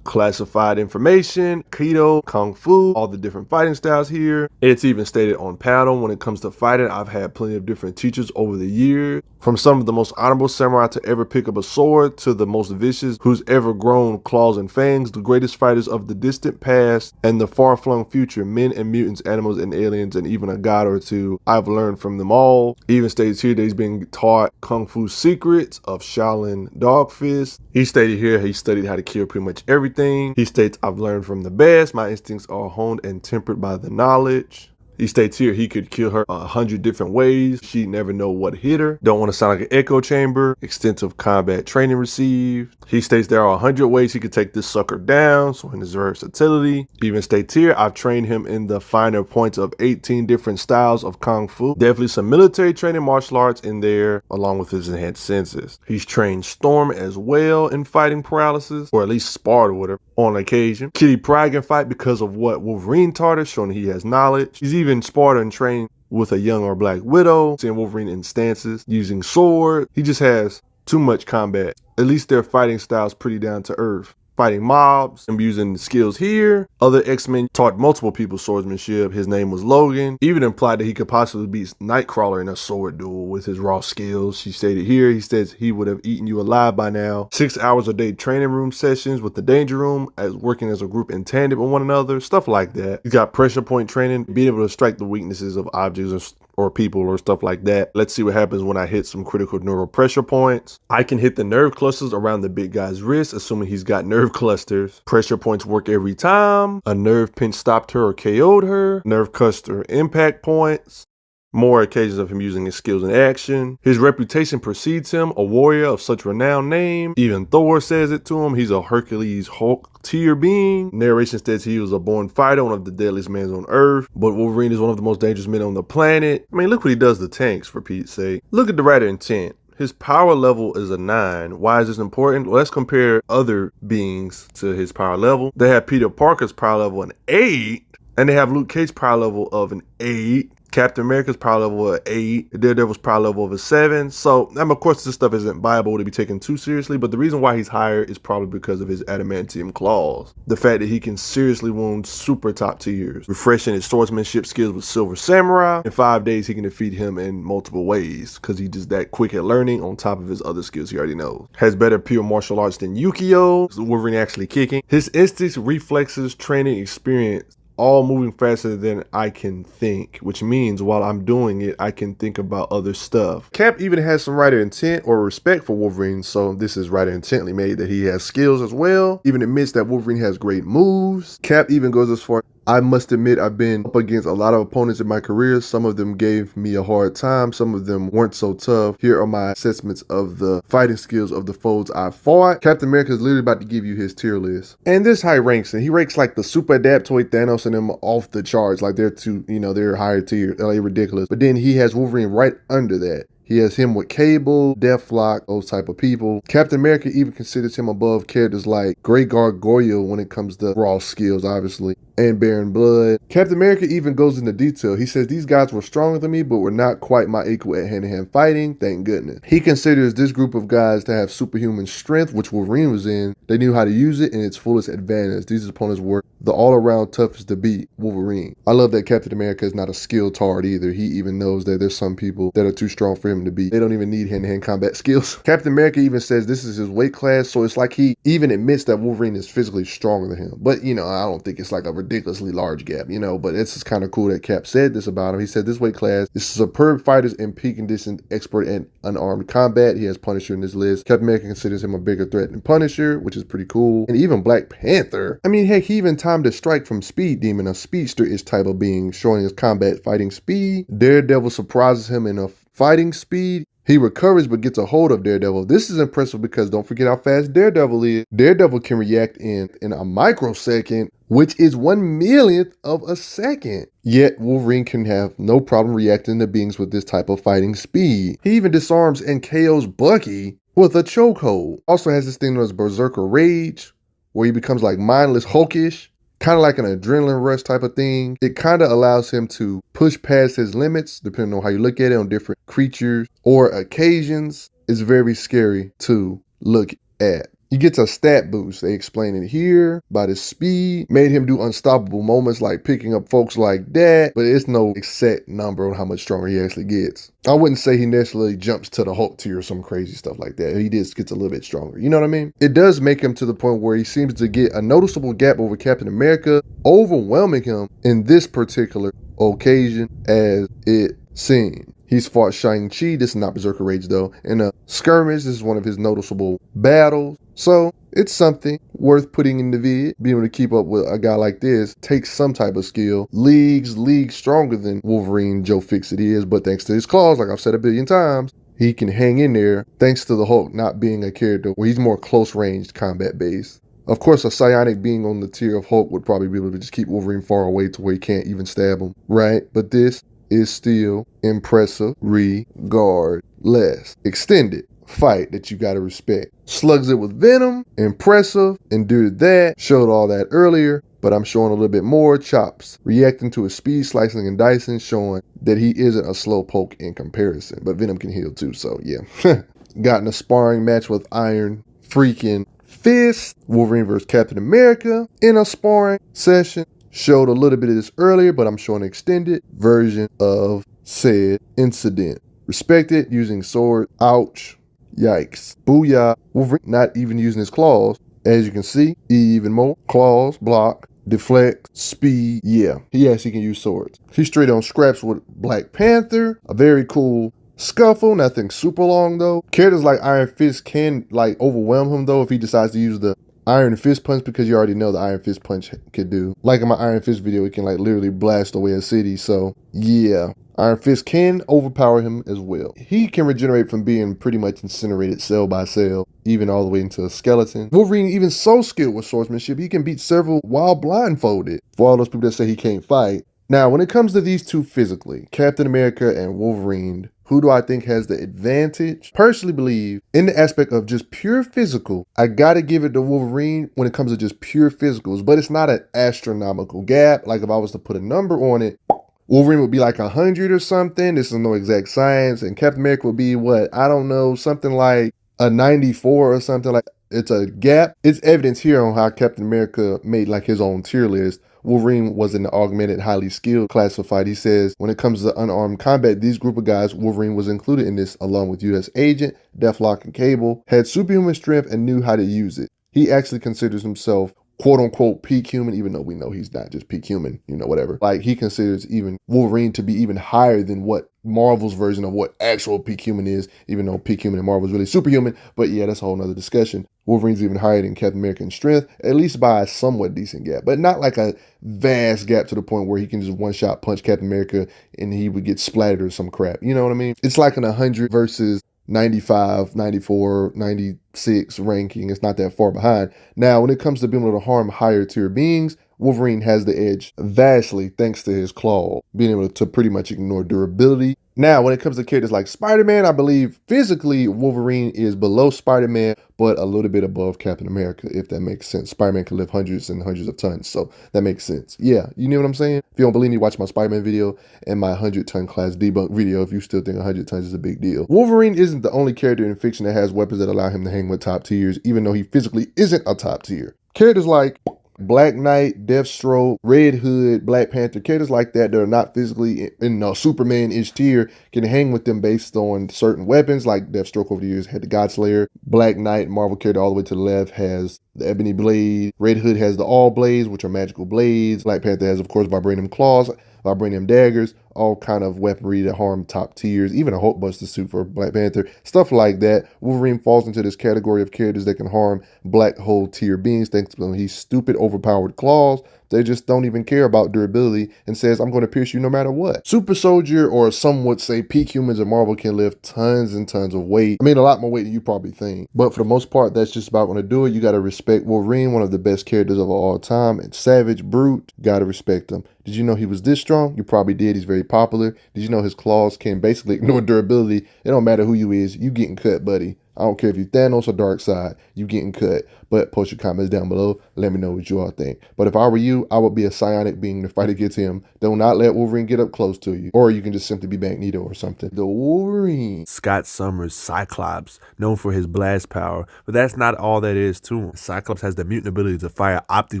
Classified information, Keto, Kung Fu, all the different fighting styles here. It's even stated on panel when it comes to fighting. I've had plenty of different teachers over the years, from some of the most honorable samurai to ever pick up a sword to the most vicious who's ever grown claws and fangs, the greatest fighters of the distant past and the far-flung future, men and mutants, animals and aliens, and even a god or two. I've learned from them all. He even states here that he's being taught Kung Fu secrets of Shaolin Dog Fist. He stated here he studied how to kill pretty much everything. He states, I've learned from the best. My instincts are honed and tempered by the knowledge. He states here he could kill her 100 different ways. She'd never know what hit her. Don't want to sound like an echo chamber. Extensive combat training received. He states there are 100 ways he could take this sucker down. So in his versatility, even states here, I've trained him in the finer points of 18 different styles of Kung Fu. Definitely some military training, martial arts in there, along with his enhanced senses. He's trained Storm as well in fighting paralysis, or at least sparred with her on occasion. Kitty Pryde can fight because of what Wolverine taught her, showing he has knowledge. He's even sparred and trained with a young or Black Widow, seeing Wolverine in stances, using sword. He just has too much combat. At least their fighting style's pretty down to earth. Fighting mobs and using skills here. Other X-Men taught multiple people swordsmanship. His name was Logan. Even implied that he could possibly beat Nightcrawler in a sword duel with his raw skills. She stated here, he says he would have eaten you alive by now. 6 hours a day training room sessions with the Danger Room, as working as a group in tandem with one another, stuff like that. He's got pressure point training, being able to strike the weaknesses of objects or people or stuff like that. Let's see what happens when I hit some critical neural pressure points. I can hit the nerve clusters around the big guy's wrist, assuming he's got nerve clusters. Pressure points work every time. A nerve pinch stopped her or KO'd her. Nerve cluster impact points. More occasions of him using his skills in action. His reputation precedes him, a warrior of such renowned name. Even Thor says it to him. He's a Hercules Hulk tier being. Narration states he was a born fighter, one of the deadliest men on Earth. But Wolverine is one of the most dangerous men on the planet. I mean, look what he does to tanks, for Pete's sake. Look at the writer intent. His power level is a 9. Why is this important? Well, let's compare other beings to his power level. They have Peter Parker's power level an 8, and they have Luke Cage's power level of an 8. Captain America's power level of 8, Daredevil's power level of a 7. So, of course, this stuff isn't viable to be taken too seriously, but the reason why he's higher is probably because of his adamantium claws. The fact that he can seriously wound super top tiers, refreshing his swordsmanship skills with Silver Samurai. In 5 days, he can defeat him in multiple ways, because he's just that quick at learning on top of his other skills he already knows. Has better pure martial arts than Yukio, Wolverine actually kicking. His instincts, reflexes, training, experience, all moving faster than I can think, which means while I'm doing it, I can think about other stuff. Cap even has some writer intent or respect for Wolverine, so this is writer intently made that he has skills as well. Even admits that Wolverine has great moves. Cap even goes as far, I must admit I've been up against a lot of opponents in my career. Some of them gave me a hard time. Some of them weren't so tough. Here are my assessments of the fighting skills of the foes I fought. Captain America is literally about to give you his tier list. And this high ranks, and he ranks like the Super Adaptoid Thanos and them off the charts. Like they're too, they're higher tier. They're ridiculous. But then he has Wolverine right under that. He has him with Cable, Deathlock, those type of people. Captain America even considers him above characters like Grey Gargoyle when it comes to raw skills, obviously, and Baron Blood. Captain America even goes into detail. He says, these guys were stronger than me, but were not quite my equal at hand-to-hand fighting, thank goodness. He considers this group of guys to have superhuman strength, which Wolverine was in. They knew how to use it in its fullest advantage. These opponents were the all-around toughest to beat, Wolverine. I love that Captain America is not a skill tard either. He even knows that there's some people that are too strong for him to beat. They don't even need hand-to-hand combat skills. Captain America even says this is his weight class, so it's like he even admits that Wolverine is physically stronger than him. But, I don't think it's like a ridiculously large gap, but it's just kind of cool that Cap said this about him. He said this weight class is superb fighters in peak condition, expert in unarmed combat. He has Punisher in this list. Captain America considers him a bigger threat than Punisher, which is pretty cool. And even Black Panther. I mean, heck, he even timed a strike from Speed Demon, a speedster-ish type of being, showing his combat fighting speed. Daredevil surprises him in a fighting speed. He recovers but gets a hold of Daredevil. This is impressive because don't forget how fast Daredevil is. Daredevil can react in a microsecond, which is 1/1,000,000th of a second. Yet Wolverine can have no problem reacting to beings with this type of fighting speed. He even disarms and KOs Bucky with a chokehold. Also has this thing known as Berserker Rage, where he becomes like mindless Hulkish, kind of like an adrenaline rush type of thing. It kind of allows him to push past his limits, depending on how you look at it, on different creatures or occasions. It's very scary to look at. He gets a stat boost. They explain it here about his speed. Made him do unstoppable moments like picking up folks like that, but it's no exact number on how much stronger he actually gets. I wouldn't say he necessarily jumps to the Hulk tier or some crazy stuff like that. He just gets a little bit stronger. You know what I mean? It does make him to the point where he seems to get a noticeable gap over Captain America, overwhelming him in this particular occasion as it seems. He's fought Shang-Chi, this is not Berserker Rage though, in a skirmish. This is one of his noticeable battles. So it's something worth putting in the vid. Being able to keep up with a guy like this takes some type of skill. Leagues stronger than Wolverine Joe Fixit is, but thanks to his claws, like I've said a billion times, he can hang in there thanks to the Hulk not being a character where he's more close range combat based. Of course, a psionic being on the tier of Hulk would probably be able to just keep Wolverine far away to where he can't even stab him, right? But this is still impressive regardless. Extended fight that you gotta respect. Slugs it with venom, impressive, endured that, showed all that earlier, but I'm showing a little bit more. Chops reacting to his speed, slicing and dicing, showing that he isn't a slow poke in comparison, but venom can heal too, so yeah. Got in a sparring match with Iron freaking Fist, Wolverine versus Captain America in a sparring session. Showed a little bit of this earlier, but I'm showing an extended version of said incident. Respected using sword. Ouch. Yikes. Booyah. Wolverine not even using his claws. As you can see, even more. Claws, block, deflect, speed. Yeah, he actually can use swords. He's straight on scraps with Black Panther. A very cool scuffle, nothing super long though. Characters like Iron Fist can like overwhelm him though if he decides to use the Iron Fist punch, because you already know the Iron Fist punch could do. Like in my Iron Fist video, it can like literally blast away a city. So yeah, Iron Fist can overpower him as well. He can regenerate from being pretty much incinerated cell by cell, even all the way into a skeleton. Wolverine even so skilled with swordsmanship, he can beat several while blindfolded. For all those people that say he can't fight. Now, when it comes to these two physically, Captain America and Wolverine, who do I think has the advantage? Personally believe in the aspect of just pure physical, I gotta give it to Wolverine when it comes to just pure physicals, but it's not an astronomical gap. Like if I was to put a number on it, Wolverine would be like 100 or something. This is no exact science. And Captain America would be what? I don't know, something like a 94 or something. Like it's a gap. It's evidence here on how Captain America made like his own tier list. Wolverine was in the augmented, highly skilled classified. He says, when it comes to unarmed combat, these group of guys, Wolverine was included in this along with U.S. Agent, Deathlock, and Cable, had superhuman strength and knew how to use it. He actually considers himself quote-unquote peak human, even though we know he's not just peak human, you know, whatever. Like, he considers even Wolverine to be even higher than what Marvel's version of what actual peak human is, even though peak human and Marvel is really superhuman. But yeah, that's a whole nother discussion. Wolverine's even higher than Captain America in strength, at least by a somewhat decent gap, but not like a vast gap to the point where he can just one-shot punch Captain America and he would get splattered or some crap. You know what I mean? It's like an 100 versus 95, 94, 96 ranking. It's not that far behind. Now, when it comes to being able to harm higher tier beings, Wolverine has the edge vastly thanks to his claw, being able to pretty much ignore durability. Now, when it comes to characters like Spider-Man, I believe physically Wolverine is below Spider-Man, but a little bit above Captain America, if that makes sense. Spider-Man can lift hundreds and hundreds of tons, so that makes sense. Yeah, you know what I'm saying? If you don't believe me, watch my Spider-Man video and my 100-ton class debunk video if you still think 100 tons is a big deal. Wolverine isn't the only character in fiction that has weapons that allow him to hang with top tiers, even though he physically isn't a top tier. Characters like Black Knight, Deathstroke, Red Hood, Black Panther, characters like that are not physically in Superman-ish tier can hang with them based on certain weapons. Like Deathstroke over the years had the Godslayer. Black Knight, Marvel character all the way to the left, has the Ebony Blade. Red Hood has the All Blades, which are magical blades. Black Panther has, of course, Vibranium Claws, Vibranium Daggers, all kind of weaponry that harm top tiers, even a Hulkbuster suit for Black Panther, stuff like that. Wolverine falls into this category of characters that can harm black hole tier beings thanks to his stupid overpowered claws. They just don't even care about durability and says, I'm going to pierce you no matter what. Super Soldier, or some would say peak humans in Marvel, can lift tons and tons of weight. I mean, a lot more weight than you probably think. But for the most part, that's just about going to do it. You got to respect Wolverine, one of the best characters of all time. And Savage, Brute, got to respect him. Did you know he was this strong? You probably did. He's very popular. Did you know his claws can basically ignore durability? It don't matter who you is. You getting cut, buddy. I don't care if you Thanos or Darkseid, you getting cut. But post your comments down below. Let me know what you all think. But if I were you, I would be a psionic being to fight against him. Do not let Wolverine get up close to you. Or you can just simply be Magneto or something. The Wolverine. Scott Summers' Cyclops, known for his blast power, but that's not all that is to him. Cyclops has the mutant ability to fire optic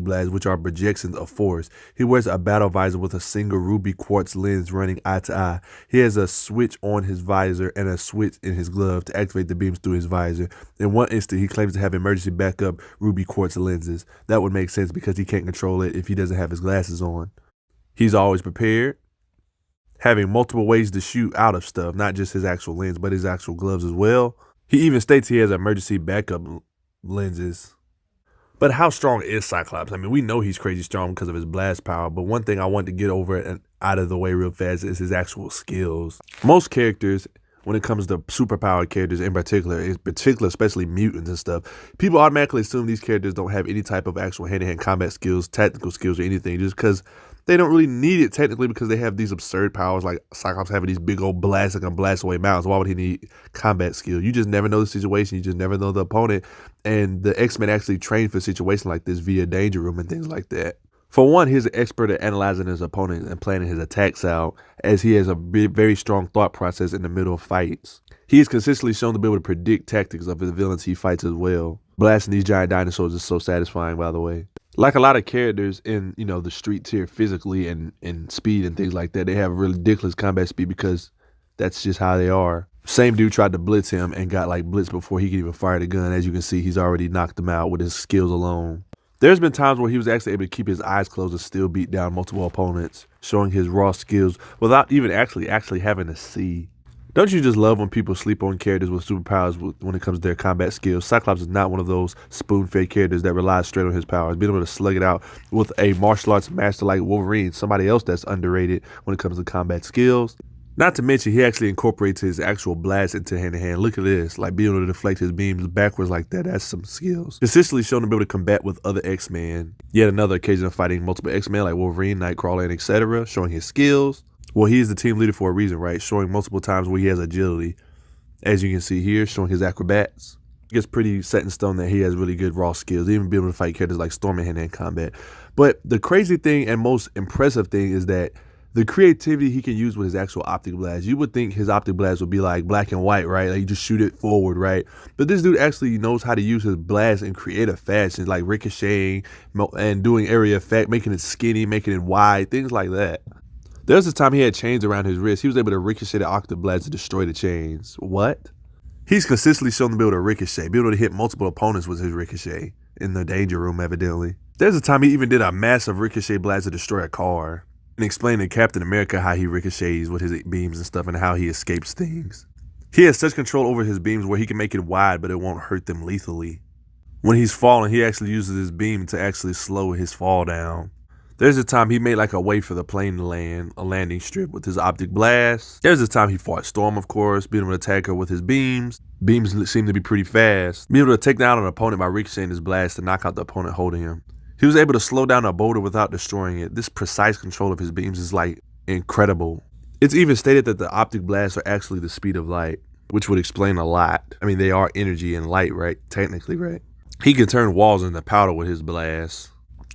blasts, which are projections of force. He wears a battle visor with a single ruby quartz lens running eye to eye. He has a switch on his visor and a switch in his glove to activate the beams through his visor. In one instant, he claims to have emergency backup ruby quartz lenses. That would make sense because he can't control it if he doesn't have his glasses on. He's always prepared. having multiple ways to shoot out of stuff, not just his actual lens, but his actual gloves as well. He even states he has emergency backup lenses. But how strong is Cyclops? I mean, we know he's crazy strong because of his blast power, but one thing I want to get over and out of the way real fast is his actual skills. Most characters, when it comes to superpowered characters in particular, especially mutants and stuff, people automatically assume these characters don't have any type of actual hand-to-hand combat skills, tactical skills, or anything, just because they don't really need it technically because they have these absurd powers like Cyclops having these big old blasts that can blast away mountains. Why would he need combat skill? You just never know the situation. You just never know the opponent. And the X-Men actually train for situations like this via Danger Room and things like that. For one, he's an expert at analyzing his opponent and planning his attacks out, as he has a very strong thought process in the middle of fights. He is consistently shown to be able to predict tactics of the villains he fights as well. Blasting these giant dinosaurs is so satisfying, by the way. Like a lot of characters in, the street tier physically and speed and things like that, they have ridiculous combat speed because that's just how they are. Same dude tried to blitz him and got blitzed before he could even fire the gun. As you can see, he's already knocked him out with his skills alone. There's been times where he was actually able to keep his eyes closed and still beat down multiple opponents, showing his raw skills without even actually having to see. Don't you just love when people sleep on characters with superpowers when it comes to their combat skills? Cyclops is not one of those spoon-fed characters that relies straight on his powers. Being able to slug it out with a martial arts master like Wolverine, somebody else that's underrated when it comes to combat skills. Not to mention, he actually incorporates his actual blast into hand-to-hand. Look at this, being able to deflect his beams backwards like that, that's some skills. Consistently shown to be able to combat with other X-Men. Yet another occasion of fighting multiple X-Men like Wolverine, Nightcrawler, and etc., showing his skills. Well, he is the team leader for a reason, right? Showing multiple times where he has agility. As you can see here, showing his acrobats. It gets pretty set in stone that he has really good raw skills, even being able to fight characters like Storm in hand-to-hand combat. But the crazy thing and most impressive thing is that the creativity he can use with his actual optic blast. You would think his optic blast would be like black and white, right? Like you just shoot it forward, right? But this dude actually knows how to use his blast in creative fashion, like ricocheting and doing area effect, making it skinny, making it wide, things like that. There was a time he had chains around his wrist. He was able to ricochet the octave blast to destroy the chains. What? He's consistently shown to be able to ricochet, be able to hit multiple opponents with his ricochet in the Danger Room, evidently. There's a time he even did a massive ricochet blast to destroy a car. And explain to Captain America how he ricochets with his beams and stuff and how he escapes things. He has such control over his beams where he can make it wide, but it won't hurt them lethally. When he's falling, he actually uses his beam to actually slow his fall down. There's a time he made a way for the plane to land, a landing strip with his optic blast. There's a time he fought Storm, of course, being able to attack her with his beams. Beams seem to be pretty fast. Being able to take down an opponent by ricocheting his blast to knock out the opponent holding him. He was able to slow down a boulder without destroying it. This precise control of his beams is incredible. It's even stated that the optic blasts are actually the speed of light, which would explain a lot. I mean, they are energy and light, right? Technically, right? He can turn walls into powder with his blast.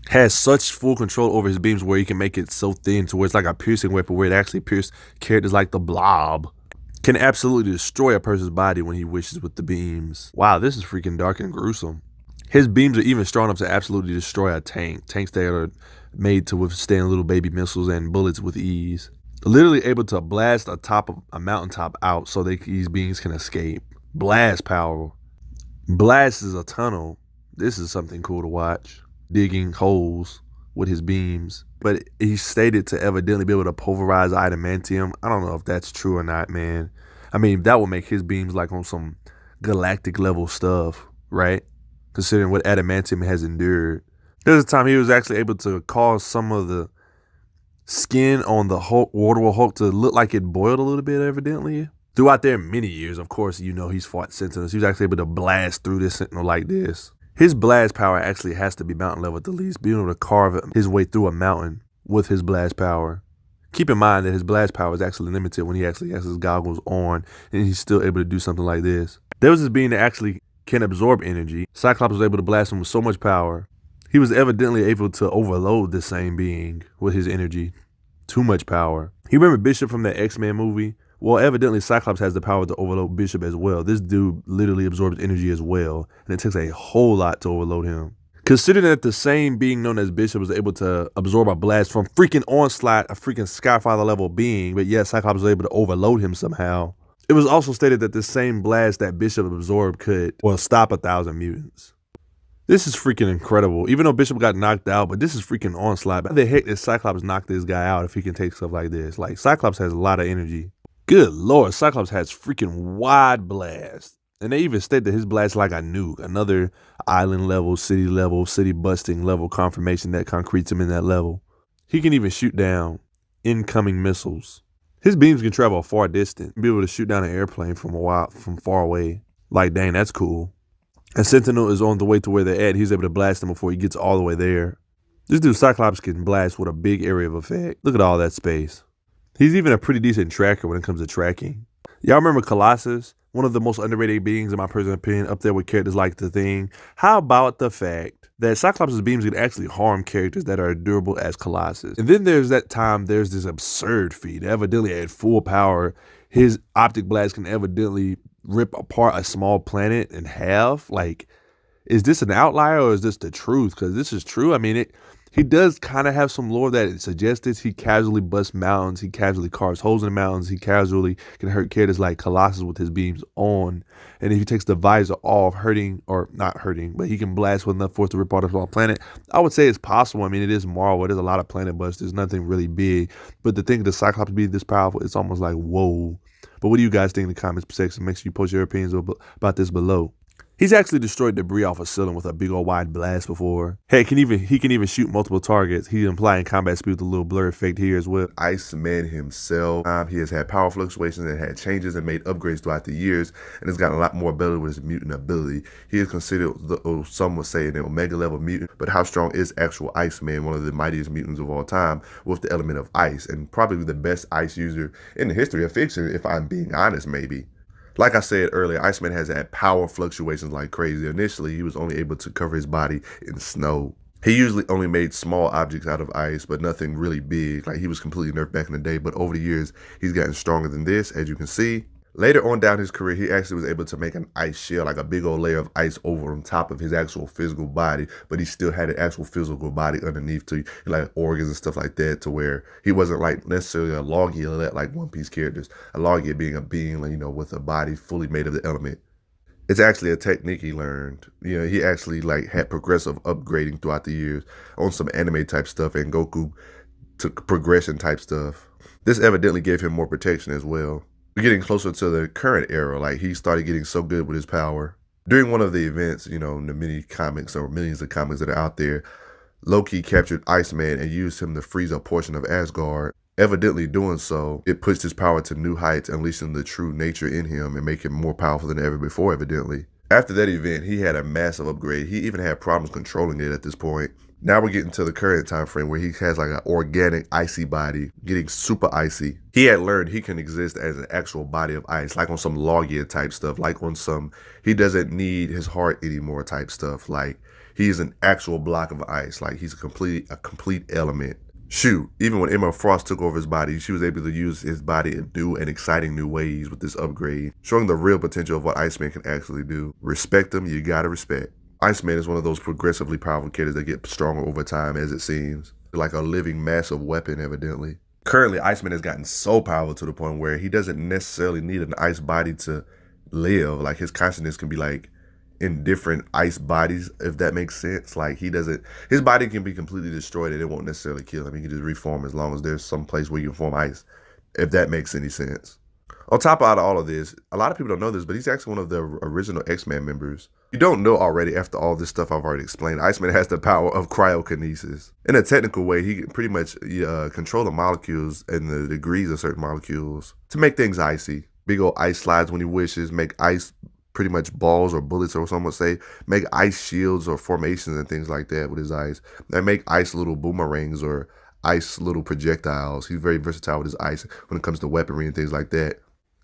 Has such full control over his beams where he can make it so thin to where it's like a piercing weapon where it actually pierces characters like the Blob. Can absolutely destroy a person's body when he wishes with the beams. Wow, this is freaking dark and gruesome. His beams are even strong enough to absolutely destroy a tank. Tanks that are made to withstand little baby missiles and bullets with ease. Literally able to blast a mountaintop out so these beings can escape. Blast power. Blast is a tunnel. This is something cool to watch. Digging holes with his beams. But he's stated to evidently be able to pulverize Adamantium. I don't know if that's true or not, man. I mean, that would make his beams on some galactic level stuff, right? Considering what Adamantium has endured. There's a time he was actually able to cause some of the skin on the Waterworld Hulk to look like it boiled a little bit, evidently. Throughout their many years, of course, he's fought Sentinels. He was actually able to blast through this Sentinel like this. His blast power actually has to be mountain level at the least, being able to carve his way through a mountain with his blast power. Keep in mind that his blast power is actually limited when he actually has his goggles on and he's still able to do something like this. There was this being that actually can absorb energy. Cyclops was able to blast him with so much power. He was evidently able to overload this same being with his energy. Too much power. You remember Bishop from that X-Men movie? Well, evidently Cyclops has the power to overload Bishop as well. This dude literally absorbs energy as well, and it takes a whole lot to overload him. Considering that the same being known as Bishop was able to absorb a blast from freaking Onslaught, a freaking Skyfather level being, but yet Cyclops was able to overload him somehow. It was also stated that the same blast that Bishop absorbed could, stop 1,000 mutants. This is freaking incredible. Even though Bishop got knocked out, but this is freaking onslaught. How the heck did Cyclops knock this guy out if he can take stuff like this? Like, Cyclops has a lot of energy. Good lord, Cyclops has freaking wide blast. And they even state that his blast is like a nuke, another island level, city busting level confirmation that concretes him in that level. He can even shoot down incoming missiles. His beams can travel a far distance, be able to shoot down an airplane from far away. Like, dang, that's cool. And Sentinel is on the way to where they're at. He's able to blast them before he gets all the way there. This dude Cyclops can blast with a big area of effect. Look at all that space. He's even a pretty decent tracker when it comes to tracking. Y'all remember Colossus? One of the most underrated beings in my personal opinion, up there with characters like The Thing. How about the fact that Cyclops' beams can actually harm characters that are durable as Colossus? And then there's this absurd feat. Evidently at full power, his optic blast can evidently rip apart a small planet in half. Like, is this an outlier or is this the truth? Because this is true. I mean, he does kind of have some lore that suggests this. He casually busts mountains. He casually carves holes in the mountains. He casually can hurt characters like Colossus with his beams on. And if he takes the visor off, hurting or not hurting, but he can blast with enough force to rip apart a small planet, I would say it's possible. I mean, it is Marvel. There's a lot of planet busts. There's nothing really big. But to think of the Cyclops being this powerful, it's almost like, whoa. But what do you guys think in the comments section? Make sure you post your opinions about this below. He's actually destroyed debris off a ceiling with a big old wide blast before. Hey, he can even shoot multiple targets. He's implying combat speed with a little blur effect here as well. Iceman himself, he has had power fluctuations and had changes and made upgrades throughout the years, and has gotten a lot more ability with his mutant ability. He is considered, some would say, an Omega level mutant, but how strong is actual Iceman, one of the mightiest mutants of all time, with the element of ice, and probably the best ice user in the history of fiction, if I'm being honest, maybe. Like I said earlier, Iceman has had power fluctuations like crazy. Initially, he was only able to cover his body in snow. He usually only made small objects out of ice, but nothing really big. Like, he was completely nerfed back in the day, but over the years, he's gotten stronger than this, as you can see. Later on down his career, he actually was able to make an ice shell, like a big old layer of ice over on top of his actual physical body, but he still had an actual physical body underneath to like organs and stuff like that, to where he wasn't like necessarily a Logia like One Piece characters. A Logia being a being, you know, with a body fully made of the element. It's actually a technique he learned. You know, he actually like had progressive upgrading throughout the years on some anime type stuff, and Goku took progression type stuff. This evidently gave him more protection as well. We're getting closer to the current era. Like, he started getting so good with his power. During one of the events, you know, in the many comics or millions of comics that are out there, Loki captured Iceman and used him to freeze a portion of Asgard. Evidently doing so, it pushed his power to new heights, unleashing the true nature in him and making him more powerful than ever before, evidently. After that event, he had a massive upgrade. He even had problems controlling it at this point. Now we're getting to the current time frame where he has like an organic icy body, getting super icy. He had learned he can exist as an actual body of ice, like on some Logia type stuff, like on some, he doesn't need his heart anymore type stuff. Like, he's an actual block of ice. Like, he's a complete element. Shoot, even when Emma Frost took over his body, she was able to use his body in new and exciting new ways with this upgrade, showing the real potential of what Iceman can actually do. Respect him, you gotta respect. Iceman is one of those progressively powerful characters that get stronger over time, as it seems. Like a living massive weapon, evidently. Currently, Iceman has gotten so powerful to the point where he doesn't necessarily need an ice body to live. Like, his consciousness can be like in different ice bodies, if that makes sense. Like, his body can be completely destroyed and it won't necessarily kill him. He can just reform as long as there's some place where you can form ice, if that makes any sense. On top of all of this, a lot of people don't know this, but he's actually one of the original X-Men members. You don't know already after all this stuff I've already explained. Iceman has the power of cryokinesis. In a technical way, he can pretty much control the molecules and the degrees of certain molecules to make things icy. Big old ice slides when he wishes, make ice pretty much balls or bullets, or some would say, make ice shields or formations and things like that with his ice. And make ice little boomerangs or ice little projectiles. He's very versatile with his ice when it comes to weaponry and things like that.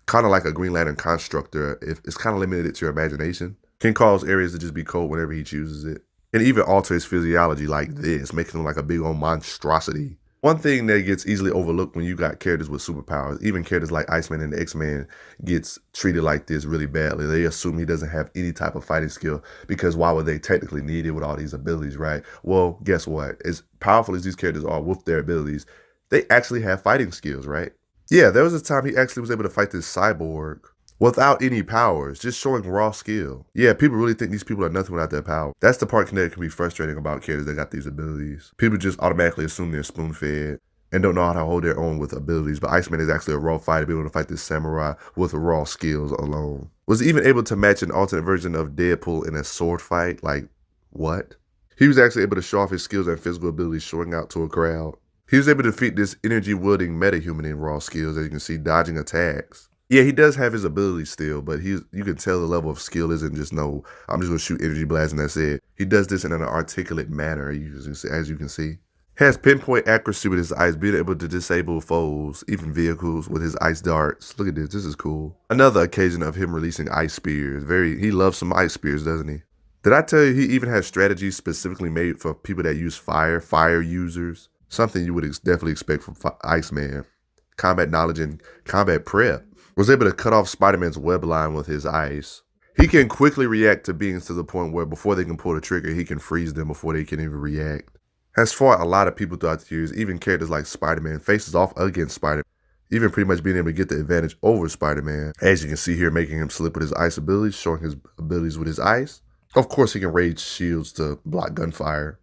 Kind of like a Green Lantern constructor. It's kind of limited to your imagination. Can cause areas to just be cold whenever he chooses it. And even alter his physiology like this, making him like a big old monstrosity. One thing that gets easily overlooked when you got characters with superpowers, even characters like Iceman and the X-Men, gets treated like this really badly. They assume he doesn't have any type of fighting skill, because why would they technically need it with all these abilities, right? Well, guess what? As powerful as these characters are with their abilities, they actually have fighting skills, right? Yeah, there was a time he actually was able to fight this cyborg without any powers, just showing raw skill. Yeah, people really think these people are nothing without their power. That's the part Kinetic can be frustrating about characters that got these abilities. People just automatically assume they're spoon-fed and don't know how to hold their own with abilities, but Iceman is actually a raw fighter, be able to fight this samurai with raw skills alone. Was even able to match an alternate version of Deadpool in a sword fight, like, what? He was actually able to show off his skills and physical abilities, showing out to a crowd. He was able to defeat this energy-wielding metahuman in raw skills, as you can see, dodging attacks. Yeah, he does have his abilities still, but you can tell the level of skill isn't just, no, I'm just going to shoot energy blasts and that's it. He does this in an articulate manner, as you can see. Has pinpoint accuracy with his ice, being able to disable foes, even vehicles, with his ice darts. Look at this is cool. Another occasion of him releasing ice spears. He loves some ice spears, doesn't he? Did I tell you he even has strategies specifically made for people that use fire users? Something you would definitely expect from Iceman. Combat knowledge and combat prep. Was able to cut off Spider-Man's web line with his ice. He can quickly react to beings to the point where before they can pull the trigger, he can freeze them before they can even react. Has fought a lot of people throughout the years, even characters like Spider-Man, faces off against Spider-Man, even pretty much being able to get the advantage over Spider-Man. As you can see here, making him slip with his ice abilities, showing his abilities with his ice. Of course, he can raise shields to block gunfire.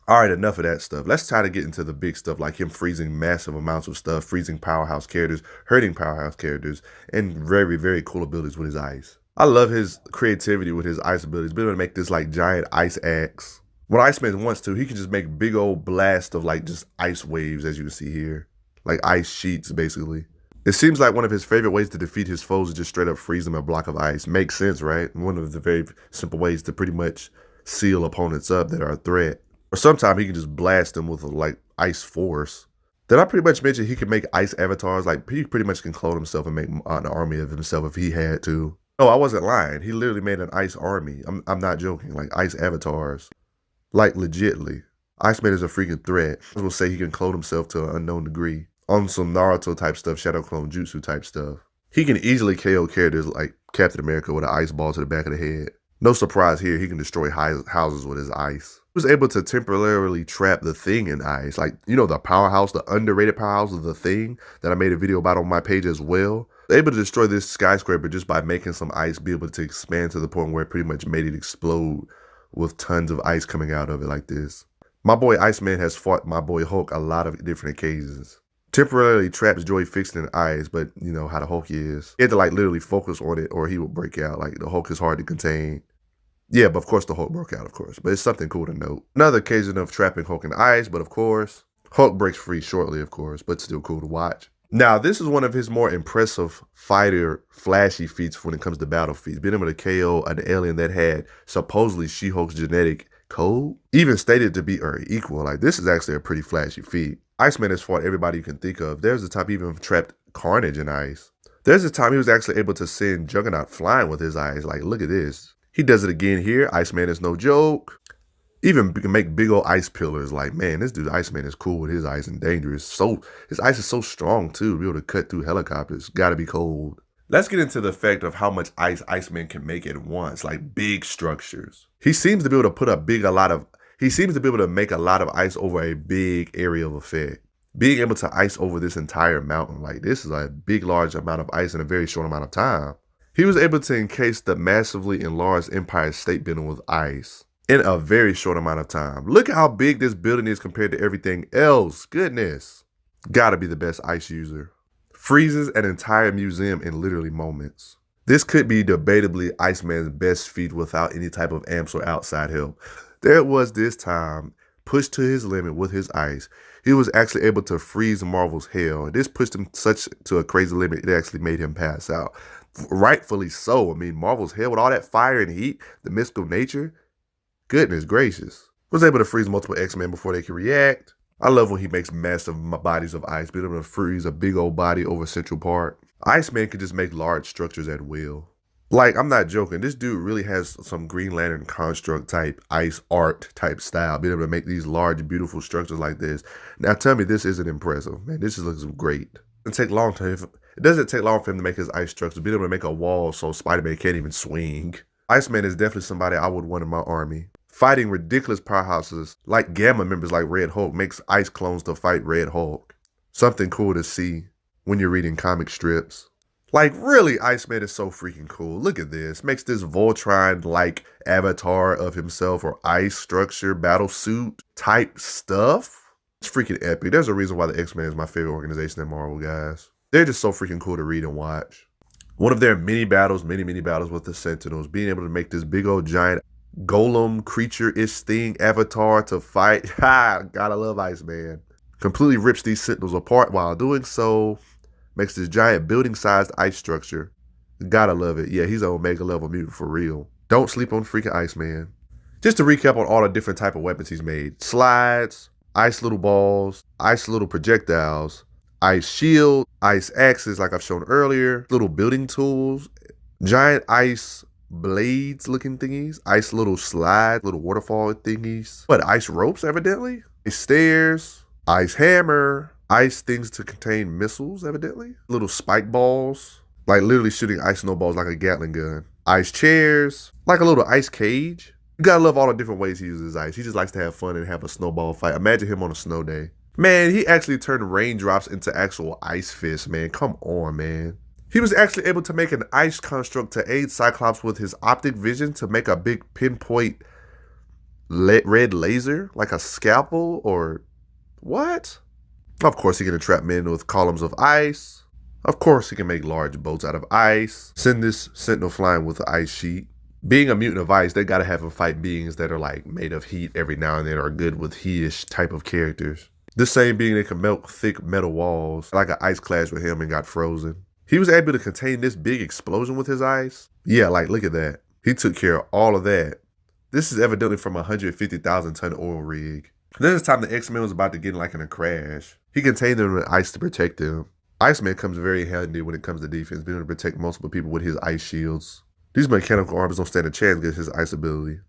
Alright, enough of that stuff. Let's try to get into the big stuff, like him freezing massive amounts of stuff, freezing powerhouse characters, hurting powerhouse characters, and very, very cool abilities with his ice. I love his creativity with his ice abilities, being able to make this like giant ice axe. When Iceman wants to, he can just make big old blasts of like just ice waves, as you can see here. Like ice sheets, basically. It seems like one of his favorite ways to defeat his foes is just straight up freeze them a block of ice. Makes sense, right? One of the very simple ways to pretty much seal opponents up that are a threat. Or sometimes he can just blast them with like ice force. Did I pretty much mention he can make ice avatars? Like he pretty much can clone himself and make an army of himself if he had to. No, I wasn't lying. He literally made an ice army. I'm not joking. Like ice avatars. Like legitly. Iceman is a freaking threat. I will say he can clone himself to an unknown degree. On some Naruto type stuff, Shadow Clone Jutsu type stuff. He can easily KO characters like Captain America with an ice ball to the back of the head. No surprise here, he can destroy houses with his ice. He was able to temporarily trap the Thing in ice. Like, you know, the powerhouse, the underrated powerhouse of the Thing that I made a video about on my page as well. Able to destroy this skyscraper just by making some ice be able to expand to the point where it pretty much made it explode with tons of ice coming out of it like this. My boy Iceman has fought my boy Hulk a lot of different occasions. Temporarily traps Joy fixed in ice, but you know how the Hulk is. He had to like literally focus on it or he would break out. Like the Hulk is hard to contain. Yeah, but of course the Hulk broke out, of course. But it's something cool to note. Another occasion of trapping Hulk in ice, but of course, Hulk breaks free shortly, of course, but still cool to watch. Now, this is one of his more impressive fighter flashy feats when it comes to battle feats. Being able to KO an alien that had supposedly She-Hulk's genetic code, even stated to be her equal. Like, this is actually a pretty flashy feat. Iceman has fought everybody you can think of. There's a time he even trapped Carnage in ice. There's a time he was actually able to send Juggernaut flying with his eyes. Like, look at this. He does it again here. Iceman is no joke. Even can make big old ice pillars. Like, man, this dude Iceman is cool with his ice and dangerous. So his ice is so strong too, to be able to cut through helicopters. Gotta be cold. Let's get into the effect of how much ice Iceman can make at once, like big structures. He seems to be able to put make a lot of ice over a big area of effect. Being able to ice over this entire mountain, like this is a big, large amount of ice in a very short amount of time. He was able to encase the massively enlarged Empire State Building with ice in a very short amount of time. Look at how big this building is compared to everything else. Goodness. Gotta be the best ice user. Freezes an entire museum in literally moments. This could be debatably Iceman's best feat without any type of amps or outside help. There was this time, pushed to his limit with his ice, he was actually able to freeze Marvel's hell. This pushed him to a crazy limit, it actually made him pass out. Rightfully so. I mean, Marvel's hell with all that fire and heat, the mystical nature, goodness gracious. Was able to freeze multiple X-Men before they could react. I love when he makes massive bodies of ice, being able to freeze a big old body over Central Park. Iceman can just make large structures at will. Like, I'm not joking. This dude really has some Green Lantern construct type, ice art type style, being able to make these large, beautiful structures like this. Now, tell me this isn't impressive, man. This just looks great. It doesn't take long for him to make his ice structures, being able to make a wall so Spider-Man can't even swing. Iceman is definitely somebody I would want in my army. Fighting ridiculous powerhouses like Gamma members like Red Hulk makes ice clones to fight Red Hulk. Something cool to see when you're reading comic strips. Like, really, Iceman is so freaking cool. Look at this. Makes this Voltron-like avatar of himself or ice structure, battle suit type stuff. It's freaking epic. There's a reason why the X-Men is my favorite organization in Marvel, guys. They're just so freaking cool to read and watch. One of their many battles with the Sentinels, being able to make this big old giant golem creature-ish thing avatar to fight. Ha! Gotta love Iceman. Completely rips these Sentinels apart while doing so. Makes this giant building-sized ice structure. Gotta love it. Yeah, he's an Omega level mutant for real. Don't sleep on freaking Iceman. Just to recap on all the different type of weapons he's made. Slides, ice little balls, ice little projectiles, ice shield, ice axes like I've shown earlier, little building tools, giant ice blades looking thingies, ice little slide, little waterfall thingies. What, ice ropes evidently? Ice stairs, ice hammer, ice things to contain missiles, evidently. Little spike balls, like literally shooting ice snowballs like a Gatling gun. Ice chairs, like a little ice cage. You gotta love all the different ways he uses ice. He just likes to have fun and have a snowball fight. Imagine him on a snow day. Man, he actually turned raindrops into actual ice fists, man. Come on, man. He was actually able to make an ice construct to aid Cyclops with his optic vision to make a big pinpoint red laser, like a scalpel or what? Of course, he can entrap men with columns of ice. Of course, he can make large boats out of ice. Send this Sentinel flying with an ice sheet. Being a mutant of ice, they gotta have him fight beings that are like made of heat every now and then, or good with heatish type of characters. This same being that can melt thick metal walls, like an ice clash with him and got frozen. He was able to contain this big explosion with his ice. Yeah, like look at that. He took care of all of that. This is evidently from a 150,000 ton oil rig. This time the X-Men was about to get in a crash. He contained them with ice to protect them. Iceman comes very handy when it comes to defense, being able to protect multiple people with his ice shields. These mechanical arms don't stand a chance against his ice ability.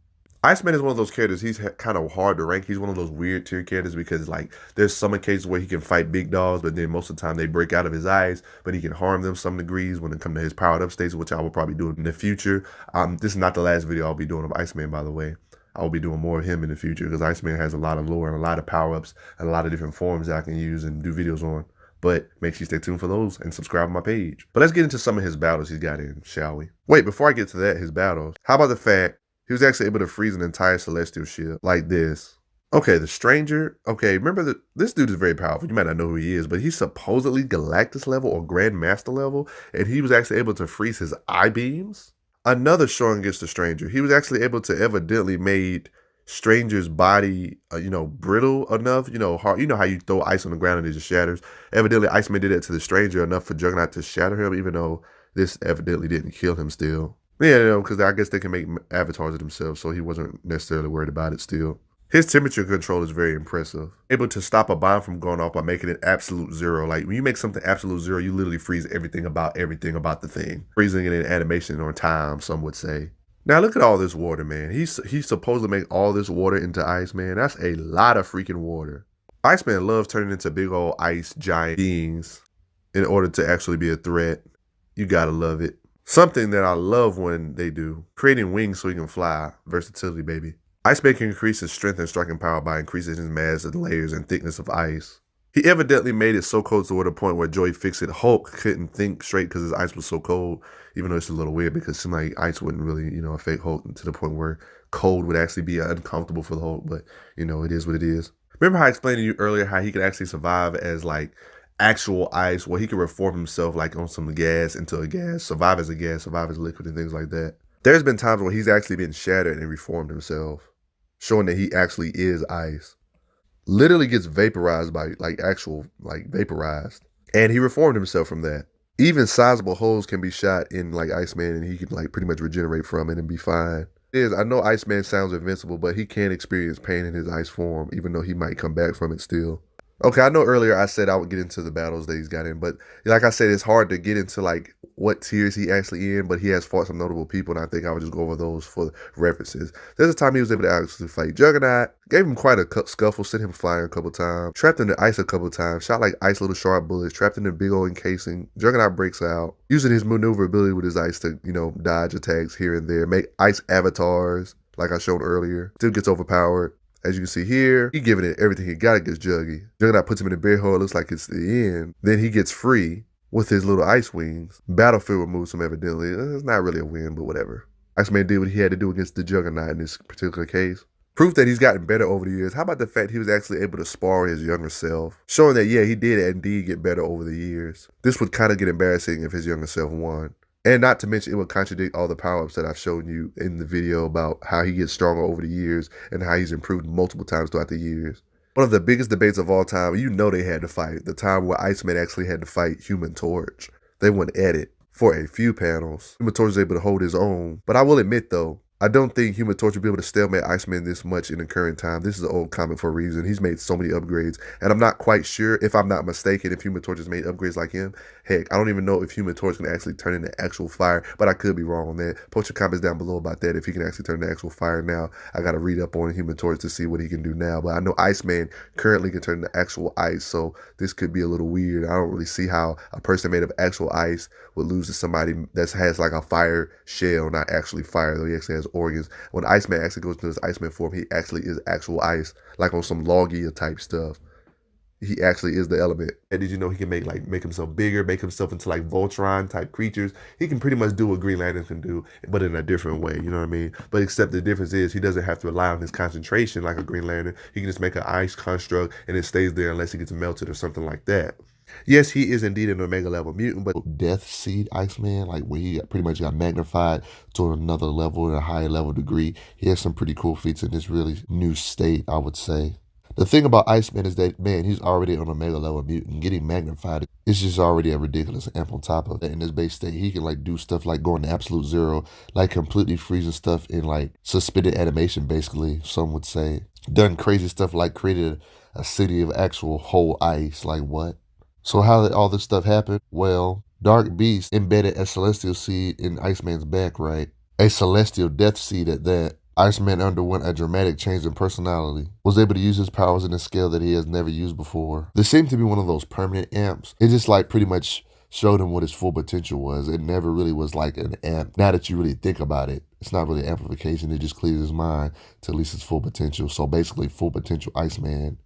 Iceman is one of those characters, he's kind of hard to rank. He's one of those weird tier characters because there's some occasions where he can fight big dogs, but then most of the time they break out of his ice, but he can harm them some degrees when it comes to his powered up states, which I will probably do in the future. This is not the last video I'll be doing of Iceman, by the way. I will be doing more of him in the future because Iceman has a lot of lore and a lot of power-ups and a lot of different forms that I can use and do videos on. But make sure you stay tuned for those and subscribe to my page. But let's get into some of his battles he's got in, shall we? Wait, before I get to that, his battles, how about the fact he was actually able to freeze an entire celestial ship like this? Okay, the Stranger. Okay, remember this dude is very powerful. You might not know who he is, but he's supposedly Galactus level or Grandmaster level, and he was actually able to freeze his I-beams. Another showing against the Stranger. He was actually able to evidently made Stranger's body, brittle enough, hard. You know how you throw ice on the ground and it just shatters. Evidently, Iceman did that to the Stranger enough for Juggernaut to shatter him, even though this evidently didn't kill him still. Yeah, because I guess they can make avatars of themselves, so he wasn't necessarily worried about it still. His temperature control is very impressive. Able to stop a bomb from going off by making it absolute zero. Like when you make something absolute zero, you literally freeze everything about the thing. Freezing it in animation or time, some would say. Now look at all this water, man. He's supposed to make all this water into ice, man. That's a lot of freaking water. Iceman loves turning into big old ice giant beings in order to actually be a threat. You gotta love it. Something that I love when they do. Creating wings so he can fly. Versatility, baby. Iceman can increase his strength and striking power by increasing his mass and layers and thickness of ice. He evidently made it so cold to the point where Joey Fixit Hulk couldn't think straight because his ice was so cold, even though it's a little weird because it seemed like ice wouldn't really, affect Hulk to the point where cold would actually be uncomfortable for the Hulk, but, it is what it is. Remember how I explained to you earlier how he could actually survive as, actual ice, where he could reform himself, on some gas into a gas, survive as a gas, survive as liquid and things like that. There's been times where he's actually been shattered and reformed himself, showing that he actually is ice. Literally gets vaporized by vaporized. And he reformed himself from that. Even sizable holes can be shot in Iceman and he can pretty much regenerate from it and be fine. I know Iceman sounds invincible, but he can experience pain in his ice form, even though he might come back from it still. Okay, I know earlier I said I would get into the battles that he's got in, but like I said, it's hard to get into what tiers he actually in, but he has fought some notable people, and I think I would just go over those for references. There's a time he was able to actually fight Juggernaut, gave him quite a scuffle, sent him flying a couple times, trapped in the ice a couple times, shot ice little sharp bullets, trapped in a big old encasing. Juggernaut breaks out, using his maneuverability with his ice to, dodge attacks here and there, make ice avatars, like I showed earlier. Still gets overpowered. As you can see here, he giving it everything he got against Juggy. Juggernaut puts him in a bear hole. It looks like it's the end. Then he gets free. with his little ice wings. Battlefield removes him evidently. It's not really a win, but whatever. Iceman did what he had to do against the Juggernaut in this particular case. Proof that he's gotten better over the years. How about the fact he was actually able to spar his younger self? Showing that, yeah, he did indeed get better over the years. This would kind of get embarrassing if his younger self won. And not to mention, it would contradict all the power-ups that I've shown you in the video about how he gets stronger over the years and how he's improved multiple times throughout the years. One of the biggest debates of all time, you know they had to fight, the time where Iceman actually had to fight Human Torch. They went at it for a few panels. Human Torch was able to hold his own. But I will admit, though, I don't think Human Torch will be able to stalemate Iceman this much in the current time. This is an old comic for a reason. He's made so many upgrades. And I'm not quite sure, if I'm not mistaken, if Human Torch has made upgrades like him. Heck, I don't even know if Human Torch can actually turn into actual fire, but I could be wrong on that. Post your comments down below about that, if he can actually turn into actual fire now. I got to read up on Human Torch to see what he can do now. But I know Iceman currently can turn into actual ice, so this could be a little weird. I don't really see how a person made of actual ice would lose to somebody that has like a fire shell, not actually fire, though he actually has organs. When Iceman actually goes into his Iceman form, he actually is actual ice, like on some Logia type stuff. He actually is the element. And did you know he can make himself bigger, make himself into like Voltron type creatures? He can pretty much do what Green Lantern can do, but in a different way, you know what I mean? But except the difference is he doesn't have to rely on his concentration like a Green Lantern. He can just make an ice construct and it stays there unless he gets melted or something like that. Yes, he is indeed an Omega level mutant, but Death Seed Iceman, like where he pretty much got magnified to another level at a higher level degree, he has some pretty cool feats in this really new state, I would say. The thing about Iceman is that, man, he's already an Omega level mutant. Getting magnified is just already a ridiculous amp on top of that. In his base state, he can like do stuff like going to absolute zero, like completely freezing stuff in like suspended animation, basically, some would say. Done crazy stuff like created a city of actual whole ice, like what? So how did all this stuff happen? Well, Dark Beast embedded a celestial seed in Iceman's back, right? A celestial death seed at that. Iceman underwent a dramatic change in personality, was able to use his powers in a scale that he has never used before. This seemed to be one of those permanent amps. It just like pretty much showed him what his full potential was. It never really was like an amp. Now that you really think about it, it's not really amplification. It just clears his mind to at least his full potential. So basically full potential Iceman.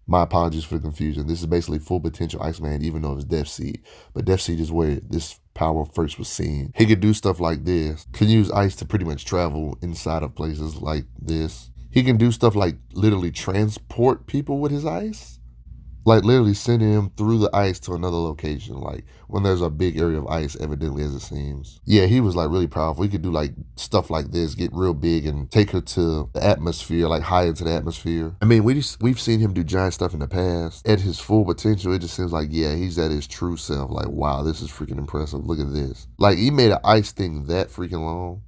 My apologies for the confusion. This is basically full potential Iceman, even though it's Death Seed. But Death Seed is where this power first was seen. He could do stuff like this. Can use ice to pretty much travel inside of places like this. He can do stuff like literally transport people with his ice. Like literally sending him through the ice to another location, like when there's a big area of ice, evidently, as it seems. Yeah, he was like really powerful. He could do like stuff like this, get real big and take her to the atmosphere, like high into the atmosphere. I mean, we've seen him do giant stuff in the past. At his full potential, it just seems like, yeah, he's at his true self. Like, wow, this is freaking impressive. Look at this. Like, he made an ice thing that freaking long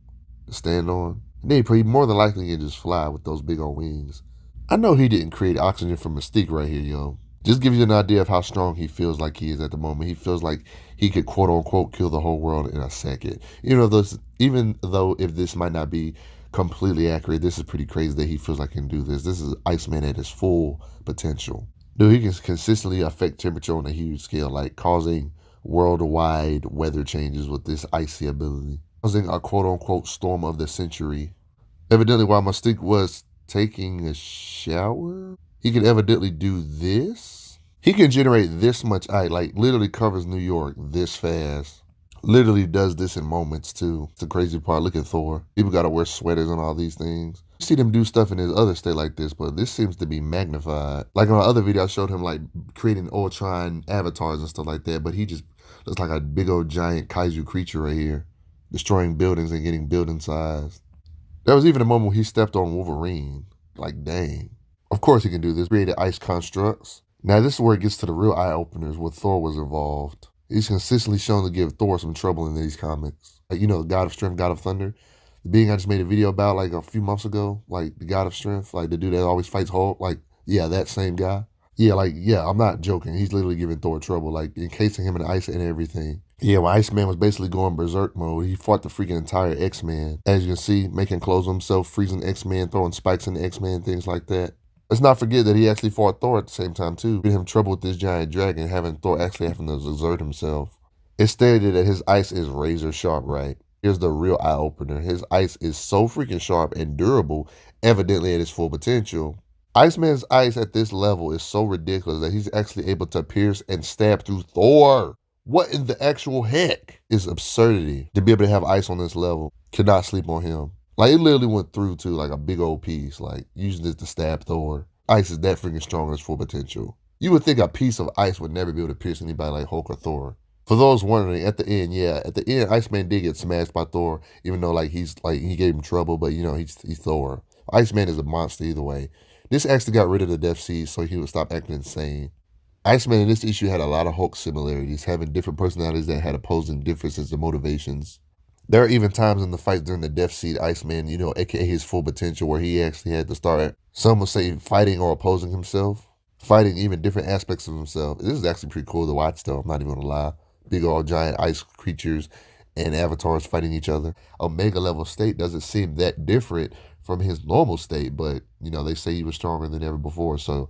to stand on. And then he more than likely can just fly with those big old wings. I know he didn't create oxygen from Mystique right here, yo. Just gives you an idea of how strong he feels like he is at the moment. He feels like he could, quote unquote, kill the whole world in a second. Even though if this might not be completely accurate, this is pretty crazy that he feels like he can do this. This is Iceman at his full potential. Dude, he can consistently affect temperature on a huge scale, like causing worldwide weather changes with this icy ability. Causing a, quote unquote, storm of the century. Evidently, while Mystique was taking a shower, he can evidently do this. He can generate this much ice, like literally covers New York this fast. Literally does this in moments too. It's the crazy part. Look at Thor. People gotta wear sweaters and all these things. You see them do stuff in his other state like this, but this seems to be magnified. Like in my other video, I showed him like creating Ultron avatars and stuff like that, but he just looks like a big old giant kaiju creature right here, destroying buildings and getting building sized. There was even a moment where he stepped on Wolverine. Like, dang. Of course he can do this. Created ice constructs. Now this is where it gets to the real eye-openers where Thor was involved. He's consistently shown to give Thor some trouble in these comics. Like, you know, the God of Strength, God of Thunder. The being I just made a video about like a few months ago. Like, the God of Strength. Like, the dude that always fights Hulk. Like, yeah, that same guy. Yeah, I'm not joking. He's literally giving Thor trouble. Like, encasing him in ice and everything. Yeah, when Iceman was basically going berserk mode, he fought the freaking entire X-Men. As you can see, making clothes of himself, freezing X-Men, throwing spikes in the X-Men, things like that. Let's not forget that he actually fought Thor at the same time too, giving him trouble with this giant dragon, having Thor actually having to exert himself. It stated that his ice is razor sharp, right? Here's the real eye-opener. His ice is so freaking sharp and durable, evidently at his full potential. Iceman's ice at this level is so ridiculous that he's actually able to pierce and stab through Thor What in the actual heck is absurdity to be able to have ice on this level? Cannot sleep on him. Like, it literally went through to like a big old piece, like using this to stab Thor. Ice is that freaking strong in its full potential. You would think a piece of ice would never be able to pierce anybody like Hulk or Thor. For those wondering, at the end, Iceman did get smashed by Thor, even though he gave him trouble, but he's Thor. Iceman is a monster either way. This actually got rid of the Death Seed so he would stop acting insane. Iceman in this issue had a lot of Hulk similarities, having different personalities that had opposing differences in motivations. There are even times in the fight during the Death Seed Iceman, aka his full potential, where he actually had to start, some would say, fighting or opposing himself, fighting even different aspects of himself. This is actually pretty cool to watch, though, I'm not even gonna lie. Big old giant ice creatures and avatars fighting each other. Omega level state doesn't seem that different from his normal state, but they say he was stronger than ever before, so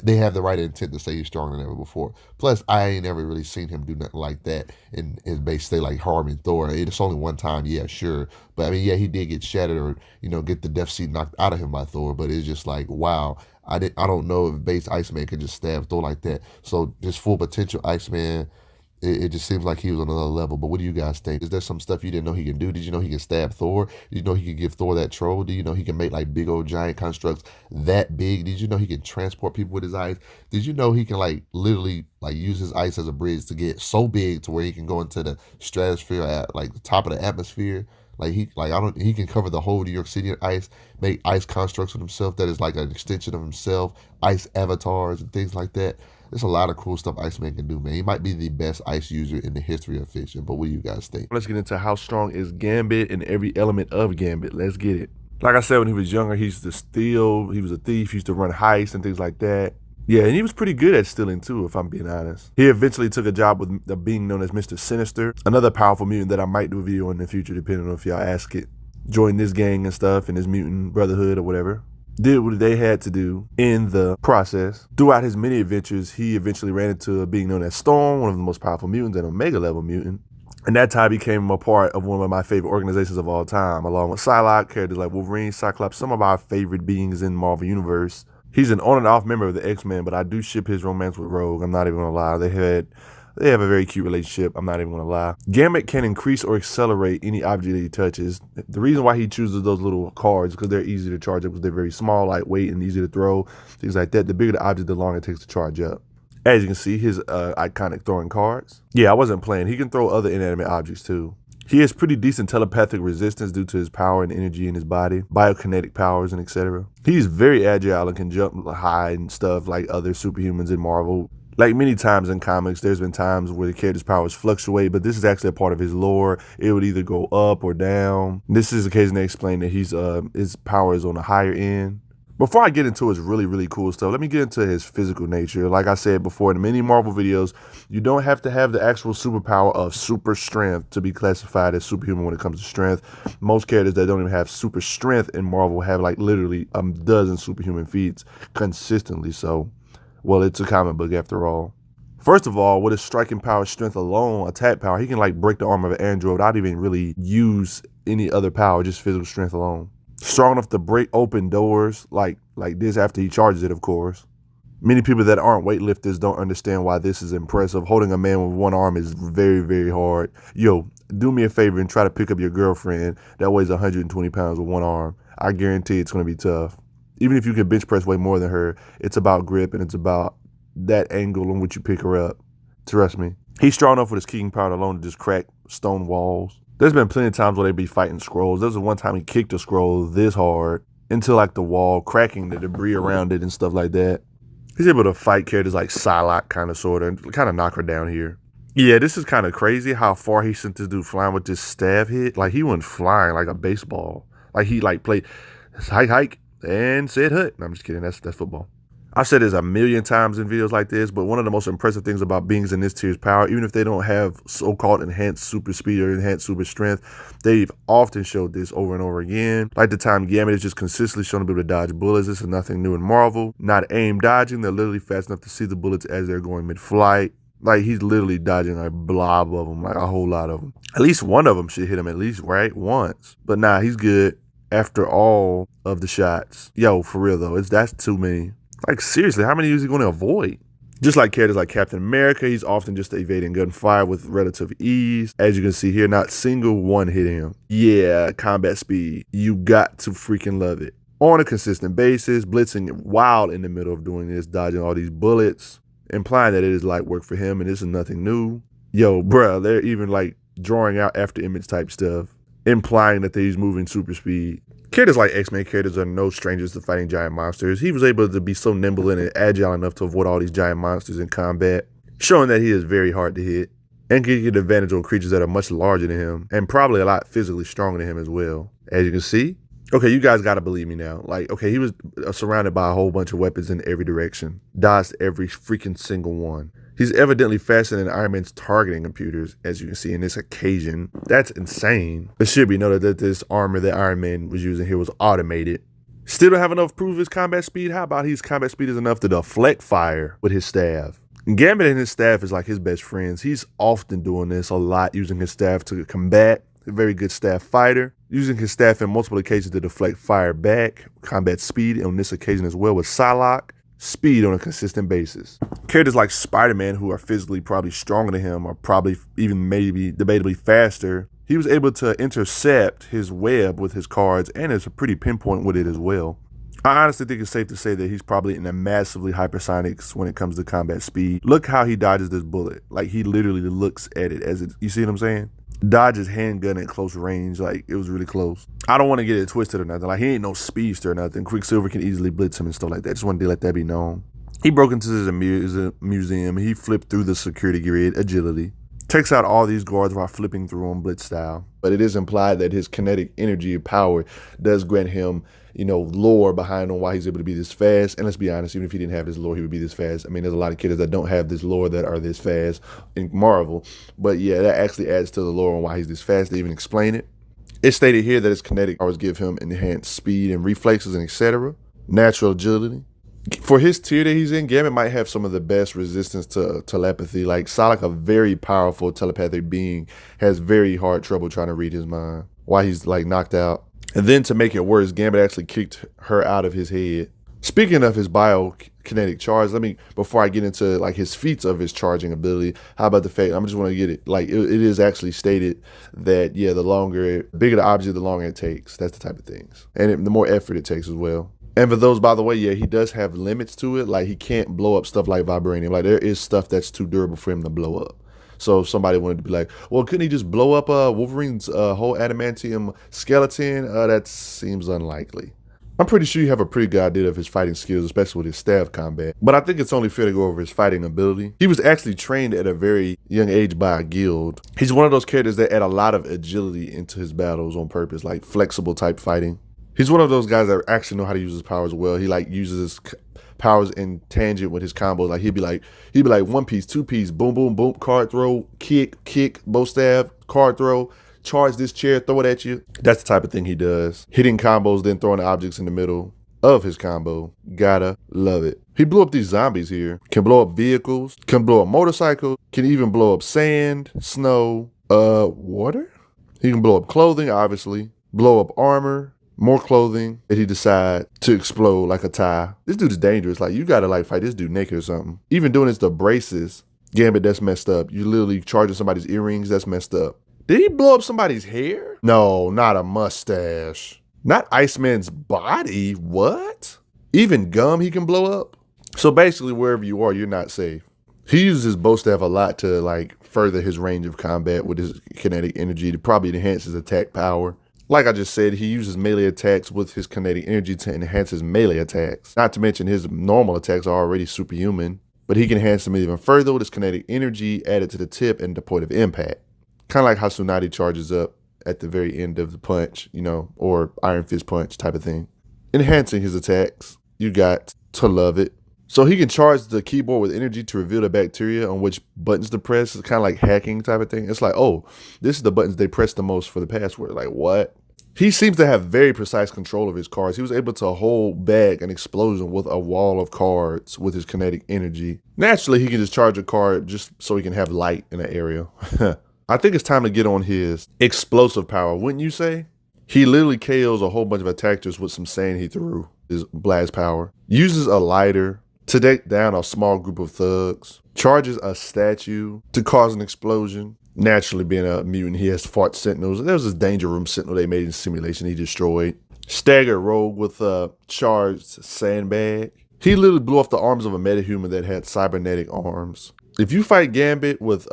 they have the right intent to say he's stronger than ever before. Plus, I ain't never really seen him do nothing like that in his base state, like harming Thor. It's only one time, yeah, sure, but I mean, yeah, he did get shattered or get the Death Seed knocked out of him by Thor, but it's just like, wow, I don't know if base Iceman could just stab Thor like that. So this full potential Iceman, it just seems like he was on another level. But what do you guys think? Is there some stuff you didn't know he can do? Did you know he can stab Thor? Did you know he could give Thor that troll? Did you know he can make like big old giant constructs that big? Did you know he can transport people with his ice? Did you know he can literally use his ice as a bridge to get so big to where he can go into the stratosphere at the top of the atmosphere? He can cover the whole New York City in ice, make ice constructs with himself that is like an extension of himself, ice avatars and things like that. There's a lot of cool stuff Iceman can do, man. He might be the best ice user in the history of fiction, but what do you guys think? Let's get into how strong is Gambit and every element of Gambit. Let's get it. Like I said, when he was younger, he used to steal, he was a thief, he used to run heists and things like that. Yeah, and he was pretty good at stealing too, if I'm being honest. He eventually took a job with the being known as Mr. Sinister, another powerful mutant that I might do a video in the future, depending on if y'all ask it. Joined this gang and stuff, and his mutant brotherhood or whatever. Did what they had to do in the process. Throughout his many adventures, he eventually ran into a being known as Storm, one of the most powerful mutants, an Omega level mutant. And that time became a part of one of my favorite organizations of all time, along with Psylocke, characters like Wolverine, Cyclops, some of our favorite beings in Marvel Universe. He's an on and off member of the X-Men, but I do ship his romance with Rogue. I'm not even gonna lie. They have a very cute relationship. I'm not even gonna lie. Gambit can increase or accelerate any object that he touches. The reason why he chooses those little cards is because they're easy to charge up because they're very small, lightweight, and easy to throw, things like that. The bigger the object, the longer it takes to charge up. As you can see, his iconic throwing cards. Yeah, I wasn't playing. He can throw other inanimate objects too. He has pretty decent telepathic resistance due to his power and energy in his body, biokinetic powers, and etc. He's very agile and can jump high and stuff like other superhumans in Marvel. Like many times in comics, there's been times where the character's powers fluctuate, but this is actually a part of his lore. It would either go up or down. This is occasionally explained that his power is on the higher end. Before I get into his really, really cool stuff, let me get into his physical nature. Like I said before in many Marvel videos, you don't have to have the actual superpower of super strength to be classified as superhuman when it comes to strength. Most characters that don't even have super strength in Marvel have literally a dozen superhuman feats consistently. So, well, it's a comic book after all. First of all, with his striking power, strength alone, attack power, he can break the armor of an android without even really use any other power, just physical strength alone. Strong enough to break open doors like this after he charges it, of course. Many people that aren't weightlifters don't understand why this is impressive. Holding a man with one arm is very, very hard. Yo, do me a favor and try to pick up your girlfriend that weighs 120 pounds with one arm. I guarantee it's going to be tough. Even if you can bench press way more than her, it's about grip and it's about that angle in which you pick her up. Trust me. He's strong enough with his kicking power alone to just crack stone walls. There's been plenty of times where they be fighting scrolls. There was one time he kicked a scroll this hard into the wall, cracking the debris around it and stuff like that. He's able to fight characters like Psylocke, kind of knock her down here. Yeah, this is kind of crazy how far he sent this dude flying with this staff hit. He went flying like a baseball. He played hike and said hut. No, I'm just kidding. That's football. I've said this a million times in videos like this, but one of the most impressive things about beings in this tier's power, even if they don't have so-called enhanced super speed or enhanced super strength, they've often showed this over and over again. Like the time Gambit is just consistently shown to be able to dodge bullets. This is nothing new in Marvel. Not aim dodging. They're literally fast enough to see the bullets as they're going mid-flight. He's literally dodging a blob of them, a whole lot of them. At least one of them should hit him at least, right? Once. But nah, he's good after all of the shots. Yo, for real though, that's too many. Seriously, how many is he going to avoid? Just like characters like Captain America, he's often just evading gunfire with relative ease. As you can see here, not single one hit him. Yeah, combat speed. You got to freaking love it. On a consistent basis, blitzing wild in the middle of doing this, dodging all these bullets, implying that it is light work for him and this is nothing new. Yo, bruh, they're even like drawing out after image type stuff, implying that he's moving super speed. Characters like X-Men characters are no strangers to fighting giant monsters. He was able to be so nimble and agile enough to avoid all these giant monsters in combat, showing that he is very hard to hit and can get advantage on creatures that are much larger than him and probably a lot physically stronger than him as well. As you can see, okay, you guys gotta believe me now. Like, okay, he was surrounded by a whole bunch of weapons in every direction, dodged every freaking single one. He's evidently faster than Iron Man's targeting computers, as you can see in this occasion. That's insane. It should be noted that this armor that Iron Man was using here was automated. Still don't have enough proof of his combat speed? How about his combat speed is enough to deflect fire with his staff? Gambit and his staff is like his best friends. He's often doing this a lot, using his staff to combat. A very good staff fighter. Using his staff in multiple occasions to deflect fire back. Combat speed on this occasion as well with Psylocke. Speed on a consistent basis. Characters like Spider-Man, who are physically probably stronger than him, or probably even maybe debatably faster, he was able to intercept his web with his cards and is a pretty pinpoint with it as well. I honestly think it's safe to say that he's probably in the massively hypersonics when it comes to combat speed. Look how he dodges this bullet. Like, he literally looks at it as it, you see what I'm saying? Dodges handgun at close range, like it was really close. I don't want to get it twisted or nothing. Like, he ain't no speedster or nothing. Quicksilver can easily blitz him and stuff like that. Just wanted to let that be known. He broke into his museum. He flipped through the security grid, agility. Takes out all these guards while flipping through them, blitz style. But it is implied that his kinetic energy power does grant him, lore behind on why he's able to be this fast. And let's be honest, even if he didn't have this lore, he would be this fast. I mean, there's a lot of characters that don't have this lore that are this fast in Marvel. But yeah, that actually adds to the lore on why he's this fast. They even explain it. It's stated here that his kinetic powers give him enhanced speed and reflexes and etc. Natural agility. For his tier that he's in, Gambit might have some of the best resistance to telepathy. Like, Psylocke, a very powerful telepathic being, has very hard trouble trying to read his mind while he's like knocked out. And then to make it worse, Gambit actually kicked her out of his head. Speaking of his biokinetic charge, before I get into like his feats of his charging ability, how about the fact, I just want to get it, like it is actually stated that, yeah, the bigger the object, the longer it takes. That's the type of things. And the more effort it takes as well. And for those, by the way, yeah, he does have limits to it. Like, he can't blow up stuff like vibranium. Like, there is stuff that's too durable for him to blow up. So if somebody wanted to be like, well, couldn't he just blow up Wolverine's whole adamantium skeleton? That seems unlikely. I'm pretty sure you have a pretty good idea of his fighting skills, especially with his staff combat. But I think it's only fair to go over his fighting ability. He was actually trained at a very young age by a guild. He's one of those characters that add a lot of agility into his battles on purpose, like flexible type fighting. He's one of those guys that actually know how to use his powers well. He like uses his powers in tangent with his combos. Like, he'd be like 1 piece, 2 piece, boom, boom, boom, card throw, kick, bow stab, card throw, charge this chair, throw it at you. That's the type of thing he does. Hitting combos, then throwing objects in the middle of his combo. Gotta love it. He blew up these zombies here. Can blow up vehicles, can blow up motorcycles, can even blow up sand, snow, water. He can blow up clothing, obviously, blow up armor. More clothing that he decide to explode like a tie. This dude is dangerous. Like, you gotta like fight this dude naked or something. Even doing this to braces, Gambit, that's messed up. You literally charging somebody's earrings, that's messed up. Did he blow up somebody's hair? No, not a mustache. Not Iceman's body. What? Even gum he can blow up? So basically, wherever you are, you're not safe. He uses his bow staff a lot to like further his range of combat with his kinetic energy to probably enhance his attack power. Like I just said, he uses melee attacks with his kinetic energy to enhance his melee attacks. Not to mention his normal attacks are already superhuman, but he can enhance them even further with his kinetic energy added to the tip and the point of impact. Kind of like how Tsunade charges up at the very end of the punch, or Iron Fist punch type of thing. Enhancing his attacks, you got to love it. So he can charge the keyboard with energy to reveal the bacteria on which buttons to press. It's kind of like hacking type of thing. It's like, oh, this is the buttons they press the most for the password. Like, what? He seems to have very precise control of his cards. He was able to hold back an explosion with a wall of cards with his kinetic energy. Naturally, he can just charge a card just so he can have light in an area. I think it's time to get on his explosive power, wouldn't you say? He literally KOs a whole bunch of attackers with some sand he threw. His blast power. Uses a lighter to take down a small group of thugs, charges a statue to cause an explosion. Naturally, being a mutant, he has fought sentinels. There was this danger room sentinel they made in simulation he destroyed. Staggered rogue with a charged sandbag. He literally blew off the arms of a metahuman that had cybernetic arms. If you fight Gambit with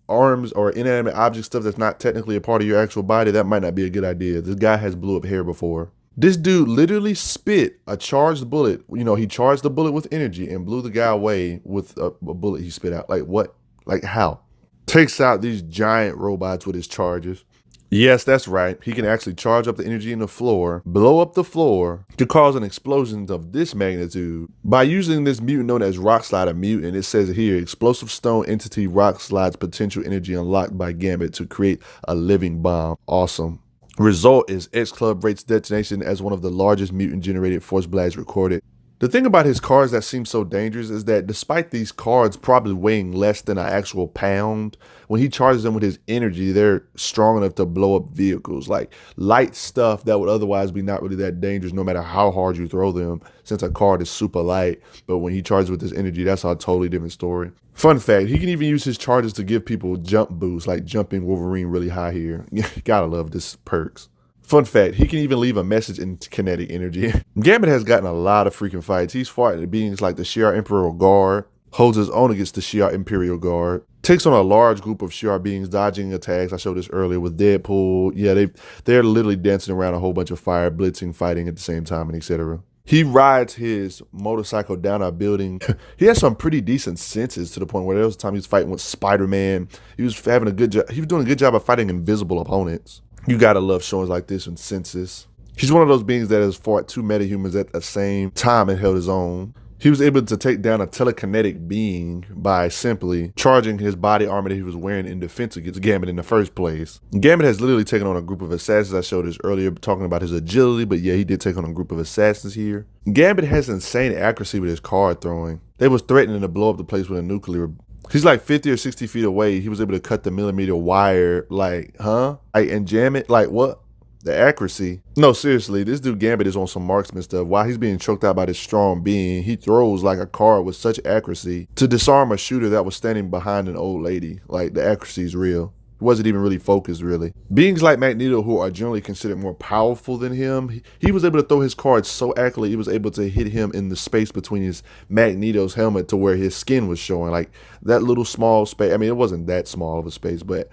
arms or inanimate object stuff that's not technically a part of your actual body, that might not be a good idea. This guy has blew up hair before. This dude literally spit a charged bullet. You know, he charged the bullet with energy and blew the guy away with a bullet he spit out. Like what? Like how? Takes out these giant robots with his charges. Yes, that's right. He can actually charge up the energy in the floor, blow up the floor to cause an explosion of this magnitude. By using this mutant known as Rock Slider mutant, it says here, explosive stone entity Rock Slide's potential energy unlocked by Gambit to create a living bomb. Awesome. Result is X Club rates detonation as one of the largest mutant generated force blasts recorded. The thing about his cards that seems so dangerous is that despite these cards probably weighing less than an actual pound, when he charges them with his energy, they're strong enough to blow up vehicles. Like light stuff that would otherwise be not really that dangerous no matter how hard you throw them, since a card is super light. But when he charges with his energy, that's a totally different story. Fun fact, he can even use his charges to give people jump boosts, like jumping Wolverine really high here. Gotta love this perks. Fun fact, he can even leave a message in kinetic energy. Gambit has gotten a lot of freaking fights. He's fought beings like the Shi'ar Imperial Guard, holds his own against the Shi'ar Imperial Guard, takes on a large group of Shi'ar beings dodging attacks. I showed this earlier with Deadpool. Yeah, they're literally dancing around a whole bunch of fire, blitzing, fighting at the same time, and etc. He rides his motorcycle down a building. He has some pretty decent senses to the point where there was a time he was fighting with Spider-Man. He was having a good job. He was doing a good job of fighting invisible opponents. You gotta love shows like this in Senses. He's one of those beings that has fought two metahumans at the same time and held his own. He was able to take down a telekinetic being by simply charging his body armor that he was wearing in defense against Gambit in the first place. Gambit has literally taken on a group of assassins. I showed this earlier talking about his agility, but yeah, he did take on a group of assassins here. Gambit has insane accuracy with his card throwing. They was threatening to blow up the place with a nuclear. He's like 50 or 60 feet away. He was able to cut the millimeter wire, like, huh? Like, and jam it? Like, what? The accuracy. No, seriously, this dude Gambit is on some marksman stuff. While he's being choked out by this strong being, he throws like a card with such accuracy to disarm a shooter that was standing behind an old lady. Like, the accuracy is real. He wasn't even really focused, really. Beings like Magneto, who are generally considered more powerful than him, he was able to throw his cards so accurately, he was able to hit him in the space between his Magneto's helmet to where his skin was showing. Like, that little small space. I mean, it wasn't that small of a space, but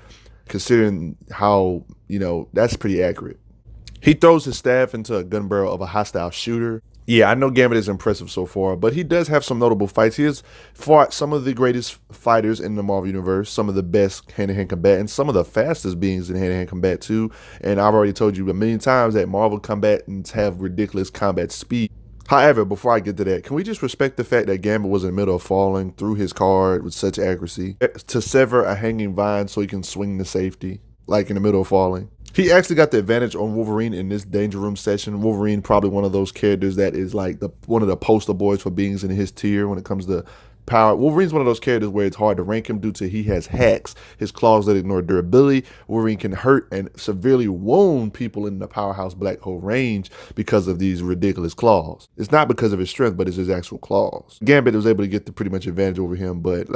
considering how, you know, that's pretty accurate. He throws his staff into a gun barrel of a hostile shooter. Yeah, I know Gambit is impressive so far, but he does have some notable fights. He has fought some of the greatest fighters in the Marvel Universe, some of the best hand-to-hand combatants, some of the fastest beings in hand-to-hand combat too. And I've already told you a million times that Marvel combatants have ridiculous combat speed. However, before I get to that, can we just respect the fact that Gambit was in the middle of falling through his card with such accuracy to sever a hanging vine so he can swing to safety, like in the middle of falling? He actually got the advantage on Wolverine in this Danger Room session. Wolverine probably one of those characters that is like one of the poster boys for beings in his tier when it comes to power. Wolverine's one of those characters where it's hard to rank him due to he has hacks. His claws that ignore durability. Wolverine can hurt and severely wound people in the powerhouse black hole range because of these ridiculous claws. It's not because of his strength, but it's his actual claws. Gambit was able to get the pretty much advantage over him, but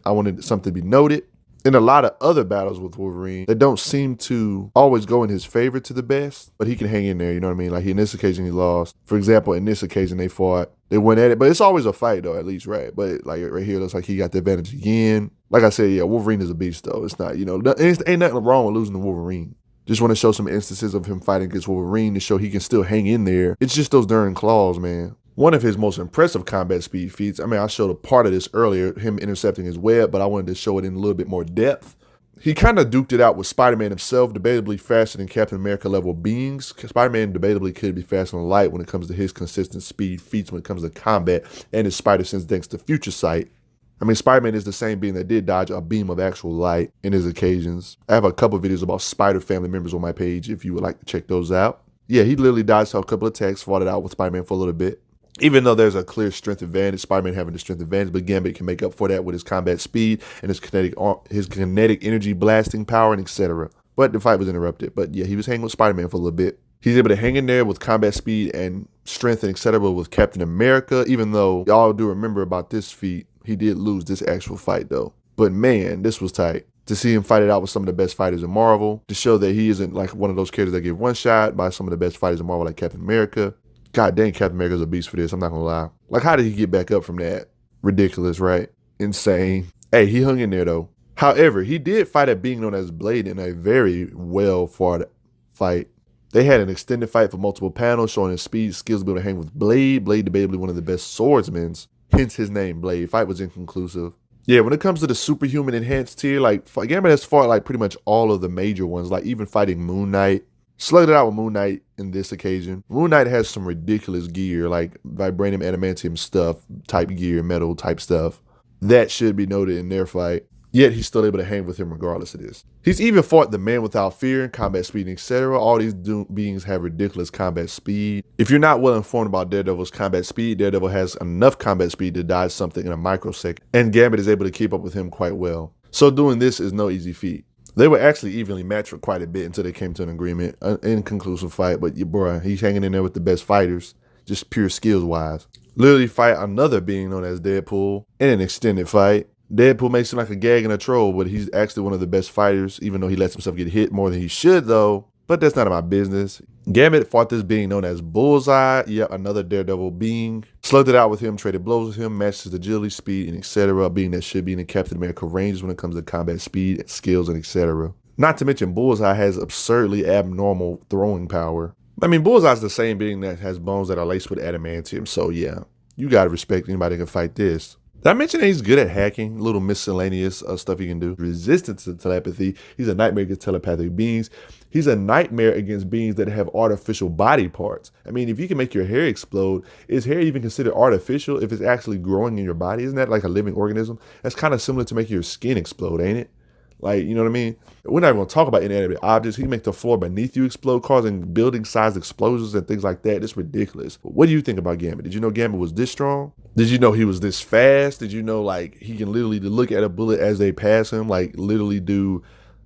I wanted something to be noted. In a lot of other battles with Wolverine that don't seem to always go in his favor to the best, but he can hang in there, you know what I mean? Like in this occasion he lost. For example, in this occasion they fought. They went at it, but it's always a fight though, at least, right? But like right here, it looks like he got the advantage again. Like I said, yeah, Wolverine is a beast though. It's not, you know, ain't nothing wrong with losing to Wolverine. Just want to show some instances of him fighting against Wolverine to show he can still hang in there. It's just those darn claws, man. One of his most impressive combat speed feats, I mean, I showed a part of this earlier, him intercepting his web, but I wanted to show it in a little bit more depth. He kind of duked it out with Spider-Man himself, debatably faster than Captain America level beings. Spider-Man debatably could be faster than light when it comes to his consistent speed feats when it comes to combat and his spider sense thanks to Future Sight. I mean, Spider-Man is the same being that did dodge a beam of actual light in his occasions. I have a couple videos about Spider family members on my page if you would like to check those out. Yeah, he literally dodged a couple of attacks, fought it out with Spider-Man for a little bit. Even though there's a clear strength advantage, Spider-Man having the strength advantage, but Gambit can make up for that with his combat speed and his kinetic energy blasting power and etc. But the fight was interrupted. But yeah, he was hanging with Spider-Man for a little bit. He's able to hang in there with combat speed and strength and etc. with Captain America, even though y'all do remember about this feat, he did lose this actual fight though. But man, this was tight. To see him fight it out with some of the best fighters in Marvel, to show that he isn't like one of those characters that get one shot by some of the best fighters in Marvel like Captain America. God dang, Captain America's a beast for this, I'm not gonna lie. Like, how did he get back up from that? Ridiculous, right? Insane. Hey, he hung in there though. However, he did fight a being known as Blade in a very well fought fight. They had an extended fight for multiple panels, showing his speed, skills to be able to hang with Blade. Blade debatably one of the best swordsmen, hence his name, Blade. Fight was inconclusive. Yeah, when it comes to the superhuman enhanced tier, like, Gambit has fought like pretty much all of the major ones, like even fighting Moon Knight. Slugged it out with Moon Knight in this occasion. Moon Knight has some ridiculous gear, like vibranium, adamantium stuff, type gear, metal type stuff. That should be noted in their fight. Yet he's still able to hang with him regardless of this. He's even fought the Man Without Fear, combat speed, etc. All these beings have ridiculous combat speed. If you're not well informed about Daredevil's combat speed, Daredevil has enough combat speed to dodge something in a microsecond, and Gambit is able to keep up with him quite well. So doing this is no easy feat. They were actually evenly matched for quite a bit until they came to an agreement. An inconclusive fight, but bruh, he's hanging in there with the best fighters, just pure skills wise. Literally fight another being known as Deadpool in an extended fight. Deadpool may seem like a gag and a troll, but he's actually one of the best fighters, even though he lets himself get hit more than he should though. But that's none of my business. Gambit fought this being known as Bullseye, yet another Daredevil being. Slugged it out with him, traded blows with him, matched his agility, speed, and etc. Being that should be in the Captain America ranges when it comes to combat speed, skills, and etc. Not to mention Bullseye has absurdly abnormal throwing power. I mean, Bullseye's the same being that has bones that are laced with adamantium, so yeah, you gotta respect anybody that can fight this. Did I mention that he's good at hacking? Little miscellaneous stuff he can do. Resistant to telepathy. He's a nightmare against telepathic beings. He's a nightmare against beings that have artificial body parts. I mean, if you can make your hair explode, is hair even considered artificial if it's actually growing in your body? Isn't that like a living organism? That's kind of similar to making your skin explode, ain't it? Like, you know what I mean? We're not even going to talk about inanimate objects. He can make the floor beneath you explode, causing building-sized explosions and things like that. It's ridiculous. What do you think about Gambit? Did you know Gambit was this strong? Did you know he was this fast? Did you know, like, he can literally look at a bullet as they pass him, like, literally do,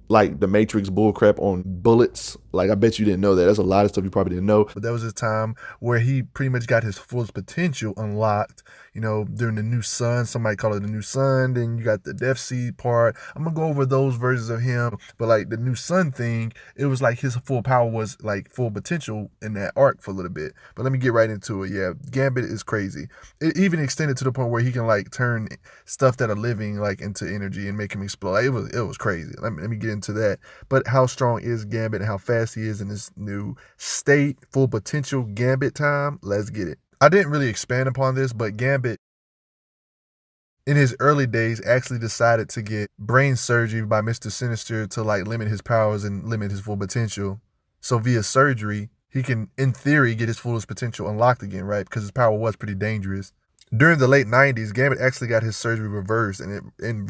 like, the Matrix bullcrap on bullets? Like, I bet you didn't know that. That's a lot of stuff you probably didn't know. But that was his time where he pretty much got his fullest potential unlocked, you know, during the New Sun. Somebody call it the New Sun. Then you got the Death Seed part. I'm going to go over those versions of him. But, like, the New Sun thing, it was like his full power was, like, full potential in that arc for a little bit. But let me get right into it. Yeah, Gambit is crazy. It even extended to the point where he can, like, turn stuff that are living, like, into energy and make him explode. Like, it was crazy. Let me get into that. But how strong is Gambit and how fast he is in this new state, full potential Gambit time? Let's get it. I didn't really expand upon this, but Gambit in his early days actually decided to get brain surgery by Mr. Sinister to like limit his powers and limit his full potential. So via surgery, he can, in theory, get his fullest potential unlocked again, right? Because his power was pretty dangerous. During the late 90s, Gambit actually got his surgery reversed and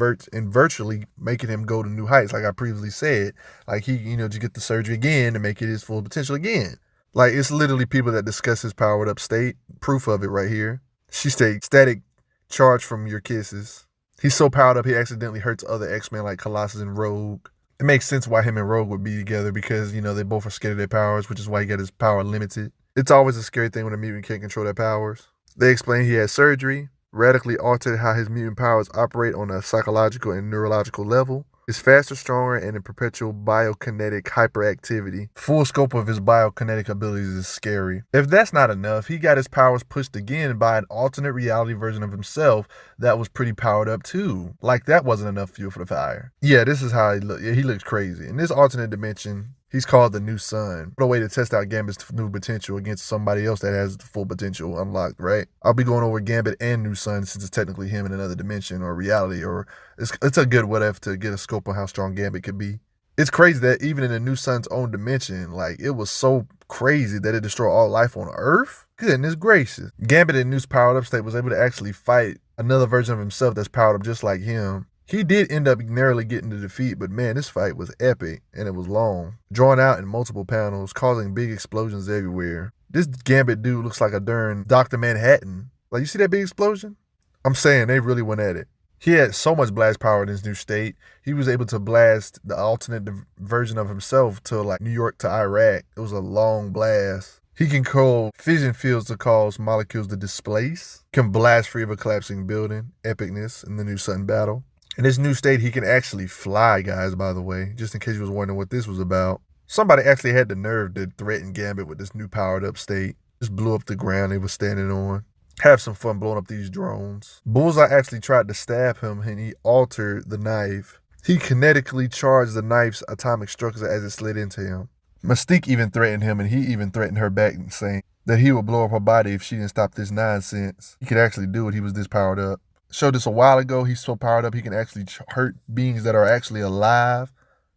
virtually making him go to new heights, like I previously said. Like he, you know, just get the surgery again to make it his full potential again. Like it's literally people that discuss his powered up state. Proof of it right here. She states, static charge from your kisses. He's so powered up he accidentally hurts other X-Men like Colossus and Rogue. It makes sense why him and Rogue would be together because, you know, they both are scared of their powers, which is why he got his power limited. It's always a scary thing when a mutant can't control their powers. They explain he had surgery, radically altered how his mutant powers operate on a psychological and neurological level. Is faster, stronger, and in perpetual biokinetic hyperactivity. Full scope of his biokinetic abilities is scary. If that's not enough, he got his powers pushed again by an alternate reality version of himself that was pretty powered up too. Like that wasn't enough fuel for the fire. Yeah, this is how he looks. Yeah, he looks crazy. In this alternate dimension, he's called the New Sun. What a way to test out Gambit's new potential against somebody else that has the full potential unlocked, right? I'll be going over Gambit and New Sun since it's technically him in another dimension or reality, or it's a good what if to get a scope on how strong Gambit could be. It's crazy that even in the New Sun's own dimension, like it was so crazy that it destroyed all life on Earth. Goodness gracious. Gambit in New's powered up state was able to actually fight another version of himself that's powered up just like him. He did end up narrowly getting the defeat, but man, this fight was epic, and it was long. Drawn out in multiple panels, causing big explosions everywhere. This Gambit dude looks like a darn Dr. Manhattan. Like, you see that big explosion? I'm saying, they really went at it. He had so much blast power in his new state, he was able to blast the alternate version of himself to, like, New York to Iraq. It was a long blast. He can control fission fields to cause molecules to displace, can blast free of a collapsing building, epicness in the new sun battle. In this new state, he can actually fly, guys, by the way, just in case you was wondering what this was about. Somebody actually had the nerve to threaten Gambit with this new powered up state. Just blew up the ground they were standing on. Have some fun blowing up these drones. Bullseye actually tried to stab him and he altered the knife. He kinetically charged the knife's atomic structure as it slid into him. Mystique even threatened him and he even threatened her back, saying that he would blow up her body if she didn't stop this nonsense. He could actually do it. He was this powered up. Showed this a while ago. He's so powered up he can actually hurt beings that are actually alive,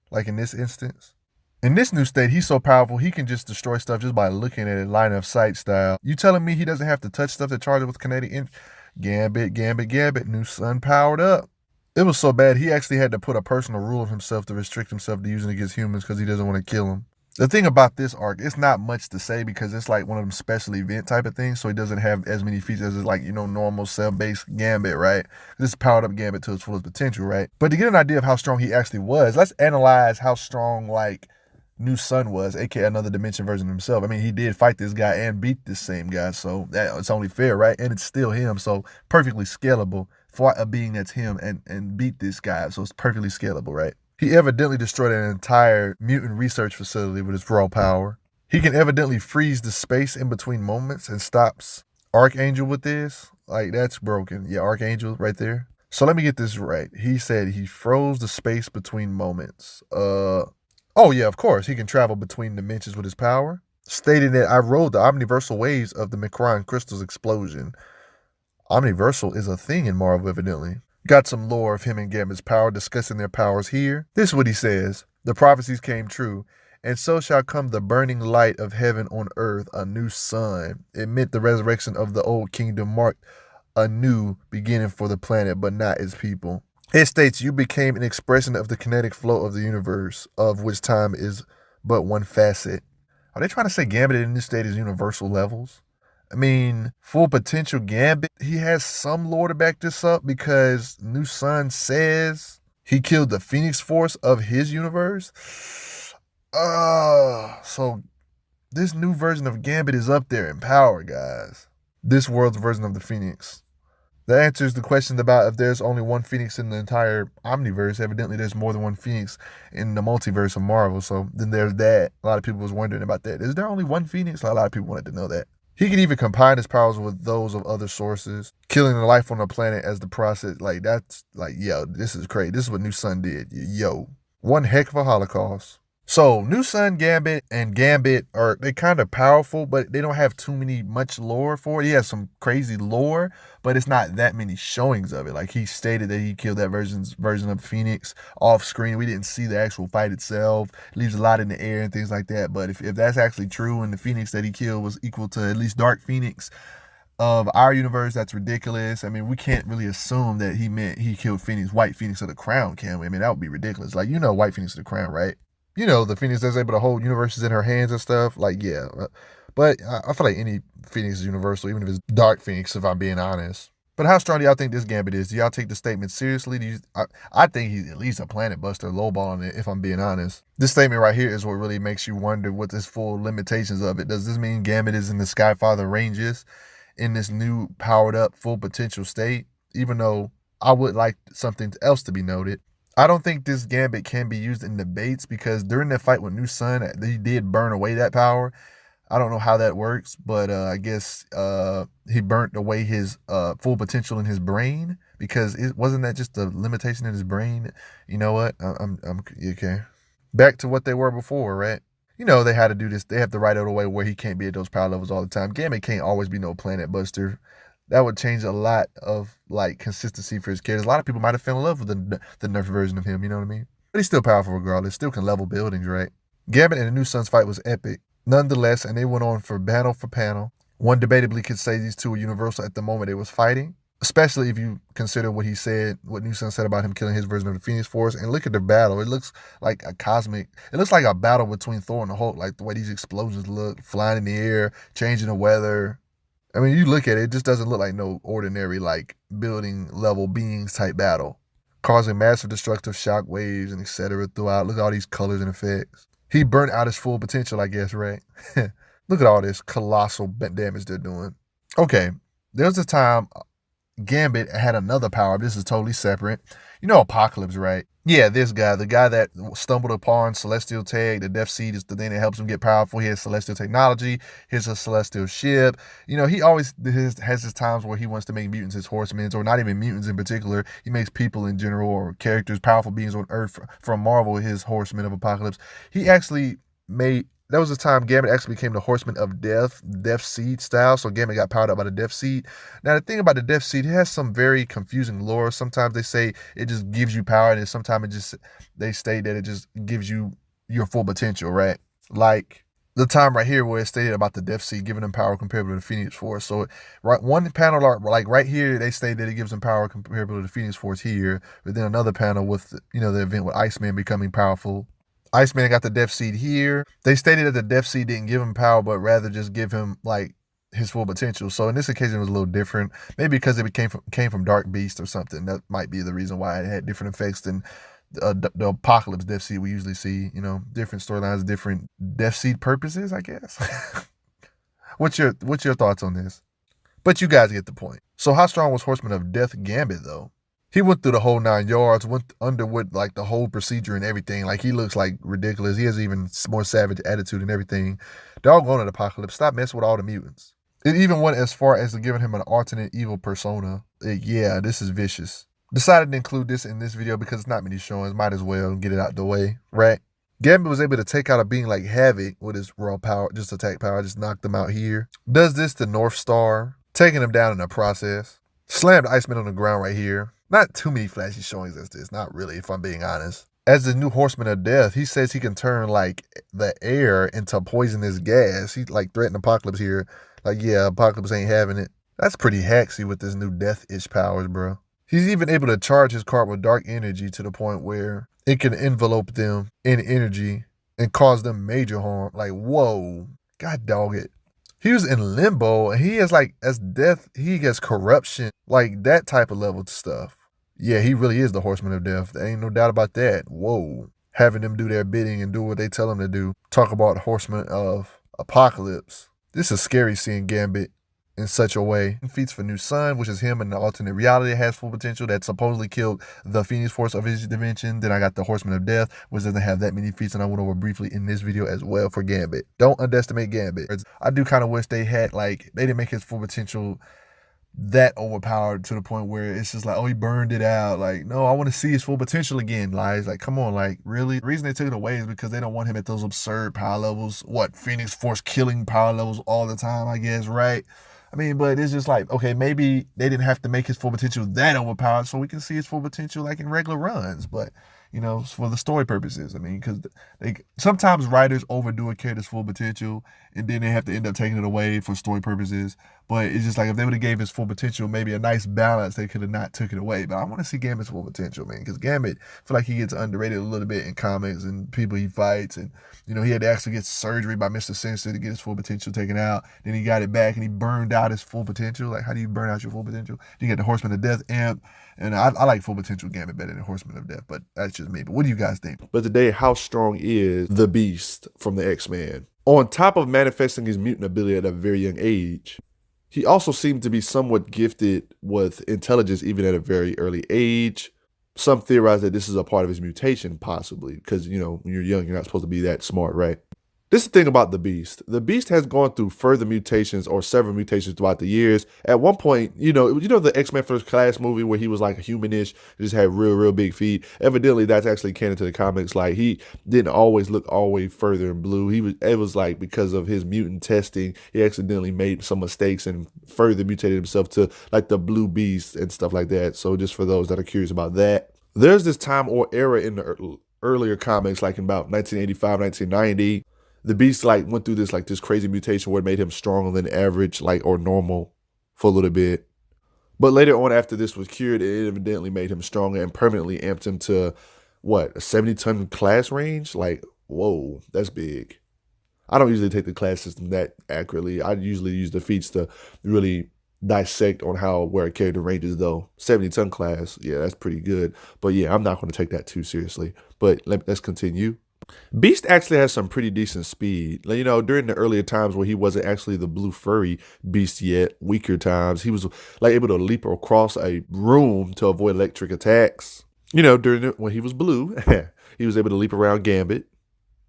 like in this instance. In this new state, he's so powerful he can just destroy stuff just by looking at it, line of sight style. You telling me he doesn't have to touch stuff to charge it with kinetic Gambit, new sun powered up. It was so bad he actually had to put a personal rule on himself to restrict himself to using it against humans because he doesn't want to kill them. The thing about this arc, it's not much to say because it's like one of them special event type of things, so he doesn't have as many features as like, normal cell-based Gambit, right? This is powered up Gambit to its fullest potential, right? But to get an idea of how strong he actually was, let's analyze how strong, like, New Sun was, aka another dimension version of himself. I mean, he did fight this guy and beat this same guy, so it's only fair, right? And it's still him, so perfectly scalable for a being that's him and beat this guy, so it's perfectly scalable, right? He evidently destroyed an entire mutant research facility with his raw power. He can evidently freeze the space in between moments and stops Archangel with this. Like, that's broken. Yeah, Archangel right there. So let me get this right. He said he froze the space between moments. Oh yeah, of course. He can travel between dimensions with his power. Stating that I rode the omniversal waves of the Micron crystal's explosion. Omniversal is a thing in Marvel, evidently. Got some lore of him and Gambit's power, discussing their powers here. This is what he says. The prophecies came true, and so shall come the burning light of heaven on earth, a new sun. It meant the resurrection of the old kingdom marked a new beginning for the planet, but not its people. It states, you became an expression of the kinetic flow of the universe, of which time is but one facet. Are they trying to say Gambit in this state is universal levels? I mean, full potential Gambit, he has some lore to back this up because New Sun says he killed the Phoenix Force of his universe. So this new version of Gambit is up there in power, guys. This world's version of the Phoenix. That answers the question about if there's only one Phoenix in the entire Omniverse. Evidently, there's more than one Phoenix in the multiverse of Marvel. So then there's that. A lot of people was wondering about that. Is there only one Phoenix? A lot of people wanted to know that. He can even combine his powers with those of other sources, killing the life on the planet as the process. Like, that's like, yo, this is crazy. This is what New Sun did. Yo, one heck of a holocaust. So New Sun, Gambit, and Gambit they kind of powerful, but they don't have much lore for it. He has some crazy lore, but it's not that many showings of it. Like, he stated that he killed that version of Phoenix off screen. We didn't see the actual fight itself. It leaves a lot in the air and things like that. But if that's actually true and the Phoenix that he killed was equal to at least Dark Phoenix of our universe, that's ridiculous. I mean, we can't really assume that he meant he killed White Phoenix of the Crown, can we? I mean, that would be ridiculous. Like, White Phoenix of the Crown, right? The Phoenix that's able to hold universes in her hands and stuff. Like, yeah. But I feel like any Phoenix is universal, even if it's Dark Phoenix, if I'm being honest. But how strong do y'all think this Gambit is? Do y'all take the statement seriously? I think he's at least a planet buster, lowballing it, if I'm being honest. This statement right here is what really makes you wonder what this full limitations of it. Does this mean Gambit is in the Skyfather ranges in this new powered up full potential state? Even though I would like something else to be noted. I don't think this Gambit can be used in debates because during that fight with New Sun, he did burn away that power. I don't know how that works, but I guess he burnt away his full potential in his brain because it wasn't that just a limitation in his brain. You know what? I'm okay. Back to what they were before, right? They had to do this. They have to write it away where he can't be at those power levels all the time. Gambit can't always be no planet buster. That would change a lot of consistency for his characters. A lot of people might have fell in love with the nerf version of him, you know what I mean? But he's still powerful regardless. Still can level buildings, right? Gambit and the New Sun's fight was epic. Nonetheless, and they went on for panel. One debatably could say these two were universal at the moment they was fighting, especially if you consider what New Sun said about him killing his version of the Phoenix Force. And look at the battle. It looks like it looks like a battle between Thor and the Hulk, like the way these explosions look, flying in the air, changing the weather. I mean, you look at it, it just doesn't look like no ordinary, building level beings type battle. Causing massive destructive shock waves and etc. throughout. Look at all these colors and effects. He burnt out his full potential, I guess, right? Look at all this colossal damage they're doing. Okay, there's a time Gambit had another power. This is totally separate. You know Apocalypse, right? Yeah, this guy, the guy that stumbled upon Celestial Tech, the Death Seed is the thing that helps him get powerful. He has Celestial Technology. Here's a Celestial Ship. You know, he always has his times where he wants to make mutants his horsemen, or not even mutants in particular. He makes people in general or characters, powerful beings on Earth from Marvel, his horsemen of Apocalypse. He actually made that was the time Gambit actually became the Horseman of Death, Death Seed style. So Gambit got powered up by the Death Seed. Now the thing about the Death Seed, it has some very confusing lore. Sometimes they say it just gives you power, and sometimes they state that it just gives you your full potential, right? Like the time right here where it stated about the Death Seed giving them power comparable to the Phoenix Force. So right one panel art, like right here, they say that it gives them power comparable to the Phoenix Force here, but then another panel with the event with Iceman becoming powerful. Iceman got the Death Seed here. They stated that the Death Seed didn't give him power, but rather just give him like his full potential. So in this occasion, it was a little different. Maybe because it came from Dark Beast or something. That might be the reason why it had different effects than the Apocalypse Death Seed we usually see. You know, different storylines, different Death Seed purposes, I guess. What's your thoughts on this? But you guys get the point. So how strong was Horseman of Death Gambit though? He went through the whole 9 yards, went under with like the whole procedure and everything. Like he looks like ridiculous. He has even more savage attitude and everything. Doggone it, Apocalypse. Stop messing with all the mutants. It even went as far as to giving him an alternate evil persona. Yeah, this is vicious. Decided to include this in this video because it's not many showings. Might as well get it out the way, right? Gambit was able to take out a being like Havoc with his raw power, just attack power, just knocked him out here. Does this to North Star, taking him down in the process. Slammed Iceman on the ground right here. Not too many flashy showings as this, not really, if I'm being honest. As the new Horseman of Death, he says he can turn like the air into poisonous gas. He like threatened Apocalypse here. Like, yeah, Apocalypse ain't having it. That's pretty hacksy with this new death-ish powers, bro. He's even able to charge his card with dark energy to the point where it can envelope them in energy and cause them major harm. Like, whoa, god dog it. He was in limbo, and he has like, as death, he has corruption, like that type of level stuff. Yeah, he really is the Horseman of Death. There ain't no doubt about that. Whoa. Having them do their bidding and do what they tell them to do. Talk about Horseman of Apocalypse. This is scary seeing Gambit in such a way. Feats for New Sun, which is him in the alternate reality that has full potential, that supposedly killed the Phoenix Force of his dimension. Then I got the Horseman of Death, which doesn't have that many feats, and I went over briefly in this video as well for Gambit. Don't underestimate Gambit. I do kind of wish they had, like, they didn't make his full potential that overpowered to the point where it's just like, oh, he burned it out. Like, no, I want to see his full potential again. Lies, like, come on, like, really? The reason they took it away is because they don't want him at those absurd power levels. What, Phoenix Force killing power levels all the time, I guess, right? I mean, but it's just like, okay, maybe they didn't have to make his full potential that overpowered so we can see his full potential like in regular runs. But, you know, for the story purposes, I mean, because they sometimes writers overdo a character's full potential and then they have to end up taking it away for story purposes. But it's just like, if they would have gave his full potential maybe a nice balance, they could have not took it away. But I want to see Gambit's full potential, man, because Gambit, I feel like he gets underrated a little bit in comics and people he fights. And, you know, he had to actually get surgery by Mr. Sinister to get his full potential taken out. Then he got it back and he burned out his full potential. Like, how do you burn out your full potential? You get the Horseman of Death amp. And I like full potential Gambit better than Horseman of Death, but that's just me. But what do you guys think? But today, how strong is the Beast from the X-Men? On top of manifesting his mutant ability at a very young age, he also seemed to be somewhat gifted with intelligence even at a very early age. Some theorize that this is a part of his mutation, possibly, because, you know, when you're young, you're not supposed to be that smart, right? This is the thing about the Beast. The Beast has gone through further mutations or several mutations throughout the years. At one point, you know the X-Men First Class movie where he was like a humanish, just had real big feet. Evidently, that's actually canon to the comics. Like, he didn't always look all the way further in blue. It was like because of his mutant testing, he accidentally made some mistakes and further mutated himself to like the Blue Beast and stuff like that. So just for those that are curious about that, there's this time or era in the earlier comics, like in about 1985, 1990. The Beast like went through this crazy mutation where it made him stronger than average, like, or normal for a little bit. But later on, after this was cured, it evidently made him stronger and permanently amped him to what, a 70-ton class range? Like, whoa, that's big. I don't usually take the class system that accurately. I usually use the feats to really dissect on where a character ranges though. 70-ton class, yeah, that's pretty good. But yeah, I'm not going to take that too seriously. But let's continue. Beast actually has some pretty decent speed. Like, you know, during the earlier times where he wasn't actually the blue furry beast yet, weaker times, he was like able to leap across a room to avoid electric attacks. You know, when he was blue, he was able to leap around Gambit,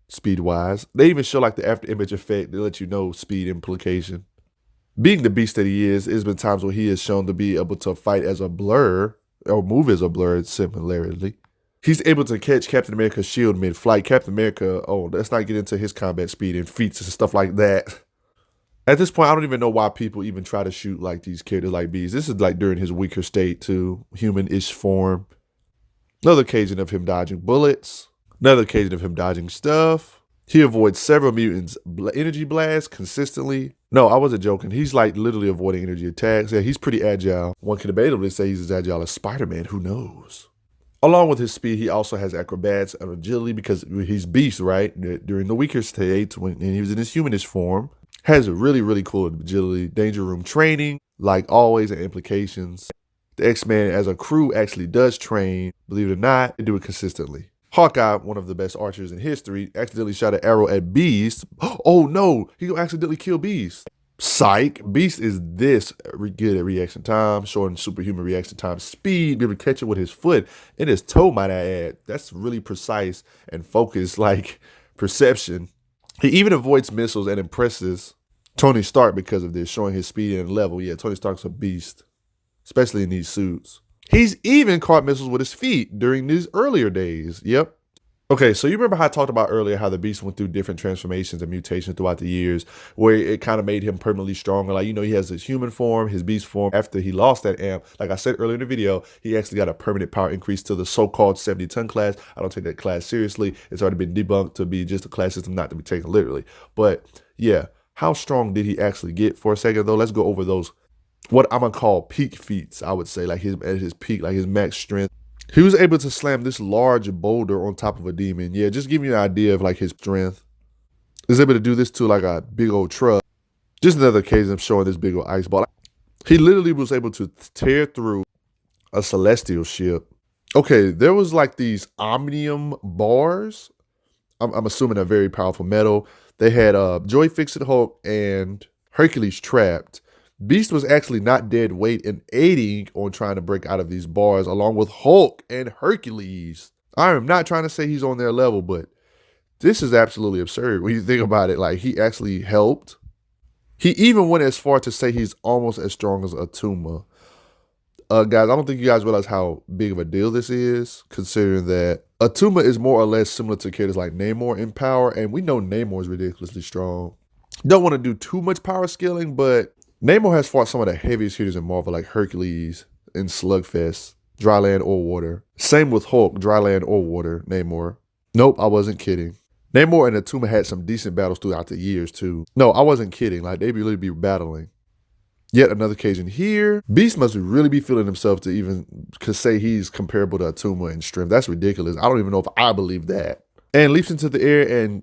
speed-wise. They even show like the after image effect to let you know speed implication. Being the beast that he is, there's been times where he is shown to be able to fight as a blur or move as a blur similarly. He's able to catch Captain America's shield mid-flight. Captain America, oh, let's not get into his combat speed and feats and stuff like that. At this point, I don't even know why people even try to shoot like these characters like Beast. This is like during his weaker state too, human-ish form. Another occasion of him dodging bullets. Another occasion of him dodging stuff. He avoids several mutants' energy blasts consistently. No, I wasn't joking. He's like literally avoiding energy attacks. Yeah, he's pretty agile. One can debatably say he's as agile as Spider-Man. Who knows? Along with his speed, he also has acrobats and agility because he's Beast, right? During the weaker states, when he was in his humanish form, has a really, really cool agility, danger room training, like always, and implications. The X-Men as a crew actually does train, believe it or not, they do it consistently. Hawkeye, one of the best archers in history, accidentally shot an arrow at Beast. Oh no, he gonna accidentally kill Beast. Psych. Beast is this good at reaction time, showing superhuman reaction time speed, be able to catch it with his foot and his toe, might I add. That's really precise and focused, like perception. He even avoids missiles and impresses Tony Stark because of this, showing his speed and level. Yeah, Tony Stark's a beast, especially in these suits. He's even caught missiles with his feet during these earlier days. Yep. Okay, so you remember how I talked about earlier how the Beast went through different transformations and mutations throughout the years where it kind of made him permanently stronger. Like, you know, he has his human form, his beast form. After he lost that amp, like I said earlier in the video, he actually got a permanent power increase to the so-called 70-ton class. I don't take that class seriously. It's already been debunked to be just a class system, not to be taken literally. But yeah, how strong did he actually get? For a second though, let's go over those, what I'm gonna call peak feats, I would say, like at his peak, like his max strength. He was able to slam this large boulder on top of a demon. Yeah, just give you an idea of like his strength. He was able to do this to like a big old truck. Just another occasion of showing this big old ice ball. He literally was able to tear through a celestial ship. Okay, there was like these omnium bars. I'm assuming a very powerful metal. They had Joy Fixit Hulk and Hercules trapped. Beast was actually not dead weight and aiding on trying to break out of these bars along with Hulk and Hercules. I am not trying to say he's on their level, but this is absolutely absurd when you think about it. Like, he actually helped. He even went as far to say he's almost as strong as Atuma. Guys, I don't think you guys realize how big of a deal this is, considering that Atuma is more or less similar to characters like Namor in power, and we know Namor is ridiculously strong. Don't want to do too much power scaling, but Namor has fought some of the heaviest hitters in Marvel, like Hercules and Slugfest, dry land or water. Same with Hulk, dry land or water, Namor. Nope, I wasn't kidding. Namor and Atuma had some decent battles throughout the years too. No, I wasn't kidding. Like, they really be battling. Yet another occasion here. Beast must really be feeling himself to even say he's comparable to Atuma in strength. That's ridiculous. I don't even know if I believe that. And leaps into the air and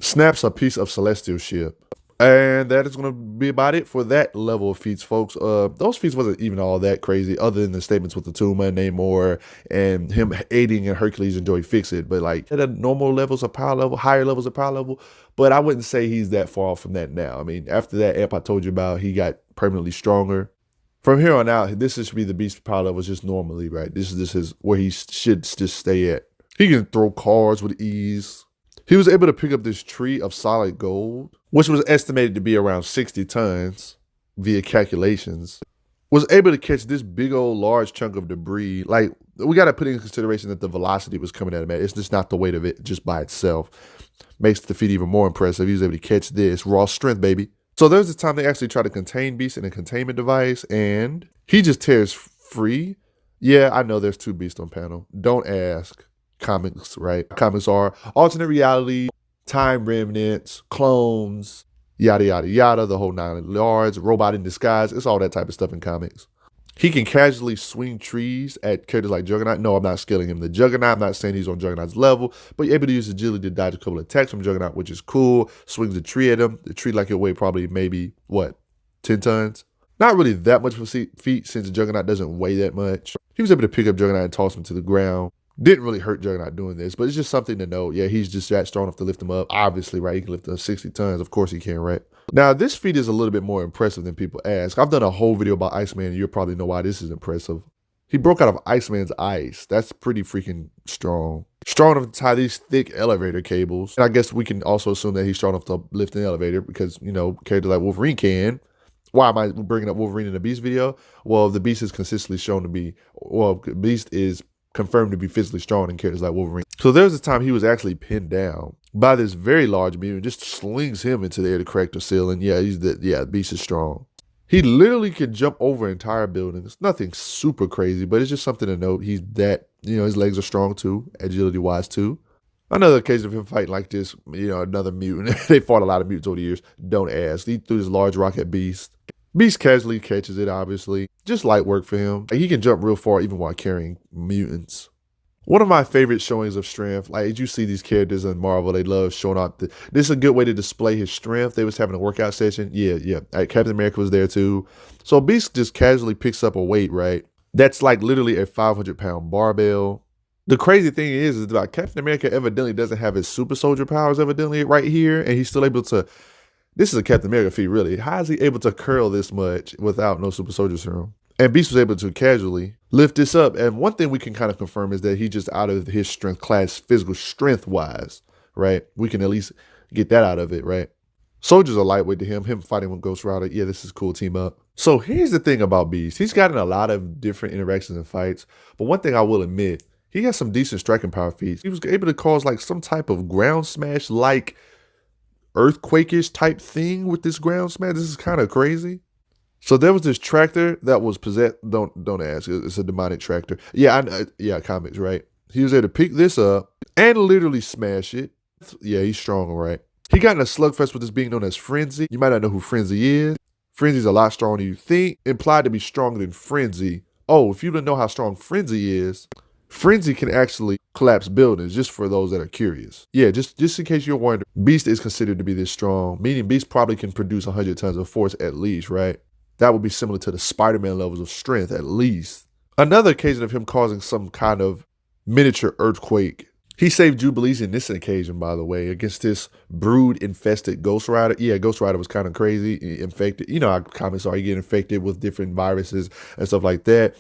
snaps a piece of celestial ship. And that is going to be about it for that level of feats, folks. Those feats wasn't even all that crazy, other than the statements with Atuma and Namor and him aiding in Hercules and Joy Fixit. But like at a normal levels of power level, higher levels of power level. But I wouldn't say he's that far off from that now. I mean, after that amp I told you about, he got permanently stronger. From here on out, this should be the beast power levels just normally, right? This is where he should just stay at. He can throw cards with ease. He was able to pick up this tree of solid gold, which was estimated to be around 60 tons via calculations. Was able to catch this big old large chunk of debris. Like, we got to put in consideration that the velocity was coming at him at. It's just not the weight of it just by itself. Makes the feat even more impressive. He was able to catch this. Raw strength, baby. So there's a time they actually try to contain Beast in a containment device, and he just tears free. Yeah, I know there's two Beasts on panel. Don't ask. Comics, right? Comics are alternate reality, time remnants, clones, yada, yada, yada, the whole 9 yards, robot in disguise. It's all that type of stuff in comics. He can casually swing trees at characters like Juggernaut. No, I'm not scaling him. The Juggernaut, I'm not saying he's on Juggernaut's level, but you're able to use agility to dodge a couple of attacks from Juggernaut, which is cool. Swings a tree at him. The tree like it weigh probably maybe, 10 tons? Not really that much of a feat since the Juggernaut doesn't weigh that much. He was able to pick up Juggernaut and toss him to the ground. Didn't really hurt Juggernaut doing this, but it's just something to know. Yeah, he's just that strong enough to lift him up. Obviously, right? He can lift up 60 tons. Of course he can, right? Now, this feat is a little bit more impressive than people ask. I've done a whole video about Iceman, and you'll probably know why this is impressive. He broke out of Iceman's ice. That's pretty freaking strong. Strong enough to tie these thick elevator cables. And I guess we can also assume that he's strong enough to lift an elevator because, you know, characters like Wolverine can. Why am I bringing up Wolverine in the Beast video? Well, the Beast is consistently shown to be, well, Beast is confirmed to be physically strong in characters like Wolverine. So there was a time he was actually pinned down by this very large mutant, just slings him into the air to crack the ceiling. Yeah, Beast is strong. He literally can jump over entire buildings. Nothing super crazy, but it's just something to note. He's that, you know, his legs are strong too, agility-wise too. Another occasion of him fighting like this, you know, another mutant. They fought a lot of mutants over the years. Don't ask. He threw this large rock at Beast. Beast casually catches it, obviously. Just light work for him. He can jump real far even while carrying mutants. One of my favorite showings of strength, like as you see these characters in Marvel, they love showing off. This is a good way to display his strength. They was having a workout session. Yeah. Captain America was there too. So Beast just casually picks up a weight, right? That's like literally a 500-pound barbell. The crazy thing is that Captain America evidently doesn't have his super soldier powers evidently right here. And he's still able to, this is a Captain America feat really. How is he able to curl this much without no super soldier serum? And Beast was able to casually lift this up. And one thing we can kind of confirm is that he's just out of his strength class, physical strength wise, right? We can at least get that out of it, right? Soldier's a lightweight to him. Him fighting with Ghost Rider, yeah, this is cool team up. So here's the thing about Beast. He's gotten a lot of different interactions and fights. But one thing I will admit, he has some decent striking power feats. He was able to cause like some type of ground smash, like earthquake-ish type thing with this ground smash. This is kind of crazy. So there was this tractor that was possessed. Don't ask. It's a demonic tractor. Yeah, comics, right? He was able to pick this up and literally smash it. Yeah, he's strong, right? He got in a slugfest with this being known as Frenzy. You might not know who Frenzy is. Frenzy's a lot stronger than you think. Implied to be stronger than Frenzy. Oh, if you don't know how strong Frenzy is, Frenzy can actually collapse buildings, just for those that are curious. Yeah, just in case you're wondering, Beast is considered to be this strong, meaning Beast probably can produce 100 tons of force at least, right? That would be similar to the Spider-Man levels of strength, at least. Another occasion of him causing some kind of miniature earthquake. He saved Jubilees in this occasion, by the way, against this brood-infested Ghost Rider. Yeah, Ghost Rider was kind of crazy, infected. You know how comics are, you get infected with different viruses and stuff like that.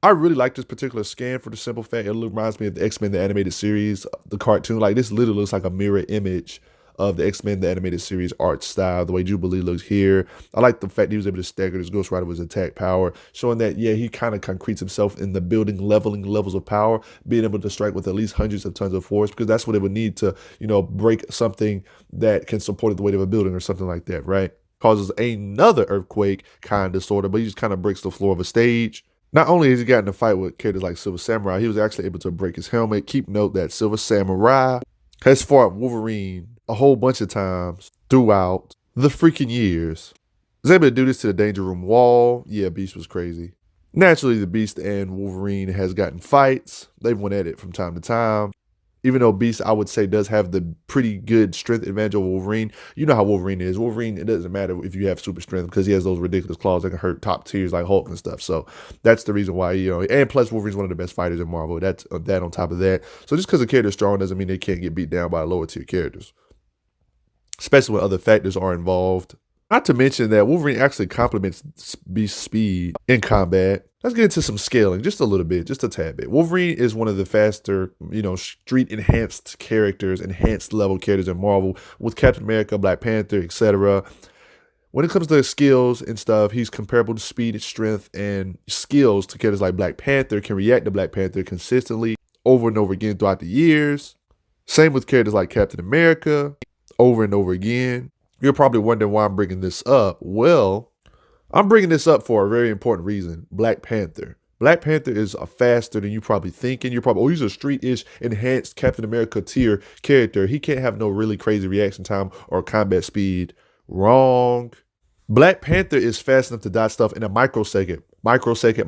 I really like this particular scan for the simple fact it reminds me of the X-Men, the animated series, the cartoon. Like, this literally looks like a mirror image of the X-Men, the animated series art style, the way Jubilee looks here. I like the fact he was able to stagger this Ghost Rider with his attack power, showing that, yeah, he kind of concretes himself in the building, leveling levels of power, being able to strike with at least hundreds of tons of force, because that's what it would need to, you know, break something that can support the weight of a building or something like that, right? Causes another earthquake, kind of, sort of, but he just kind of breaks the floor of a stage. Not only has he gotten in a fight with characters like Silver Samurai, he was actually able to break his helmet. Keep note that Silver Samurai has fought Wolverine a whole bunch of times throughout the freaking years. Was able to do this to the Danger Room wall. Yeah, Beast was crazy. Naturally, the Beast and Wolverine has gotten fights. They've went at it from time to time. Even though Beast, I would say, does have the pretty good strength advantage over Wolverine. You know how Wolverine is. Wolverine, it doesn't matter if you have super strength because he has those ridiculous claws that can hurt top tiers like Hulk and stuff. So that's the reason why, you know, and plus Wolverine's one of the best fighters in Marvel. That's that on top of that. So just because a character is strong doesn't mean they can't get beat down by lower tier characters, especially when other factors are involved. Not to mention that Wolverine actually complements Beast's speed in combat. Let's get into some scaling, just a little bit, just a tad bit. Wolverine is one of the faster, you know, street enhanced characters, enhanced level characters in Marvel, with Captain America, Black Panther, etc. When it comes to skills and stuff, he's comparable to speed and strength and skills to characters like Black Panther, can react to Black Panther consistently over and over again throughout the years. Same with characters like Captain America, over and over again. You're probably wondering why I'm bringing this up. Well, I'm bringing this up for a very important reason. Black Panther. Black Panther is a faster than you probably thinking. You're probably, oh, he's a street-ish, enhanced Captain America tier character. He can't have no really crazy reaction time or combat speed. Wrong. Black Panther is fast enough to dodge stuff in a microsecond. Microsecond.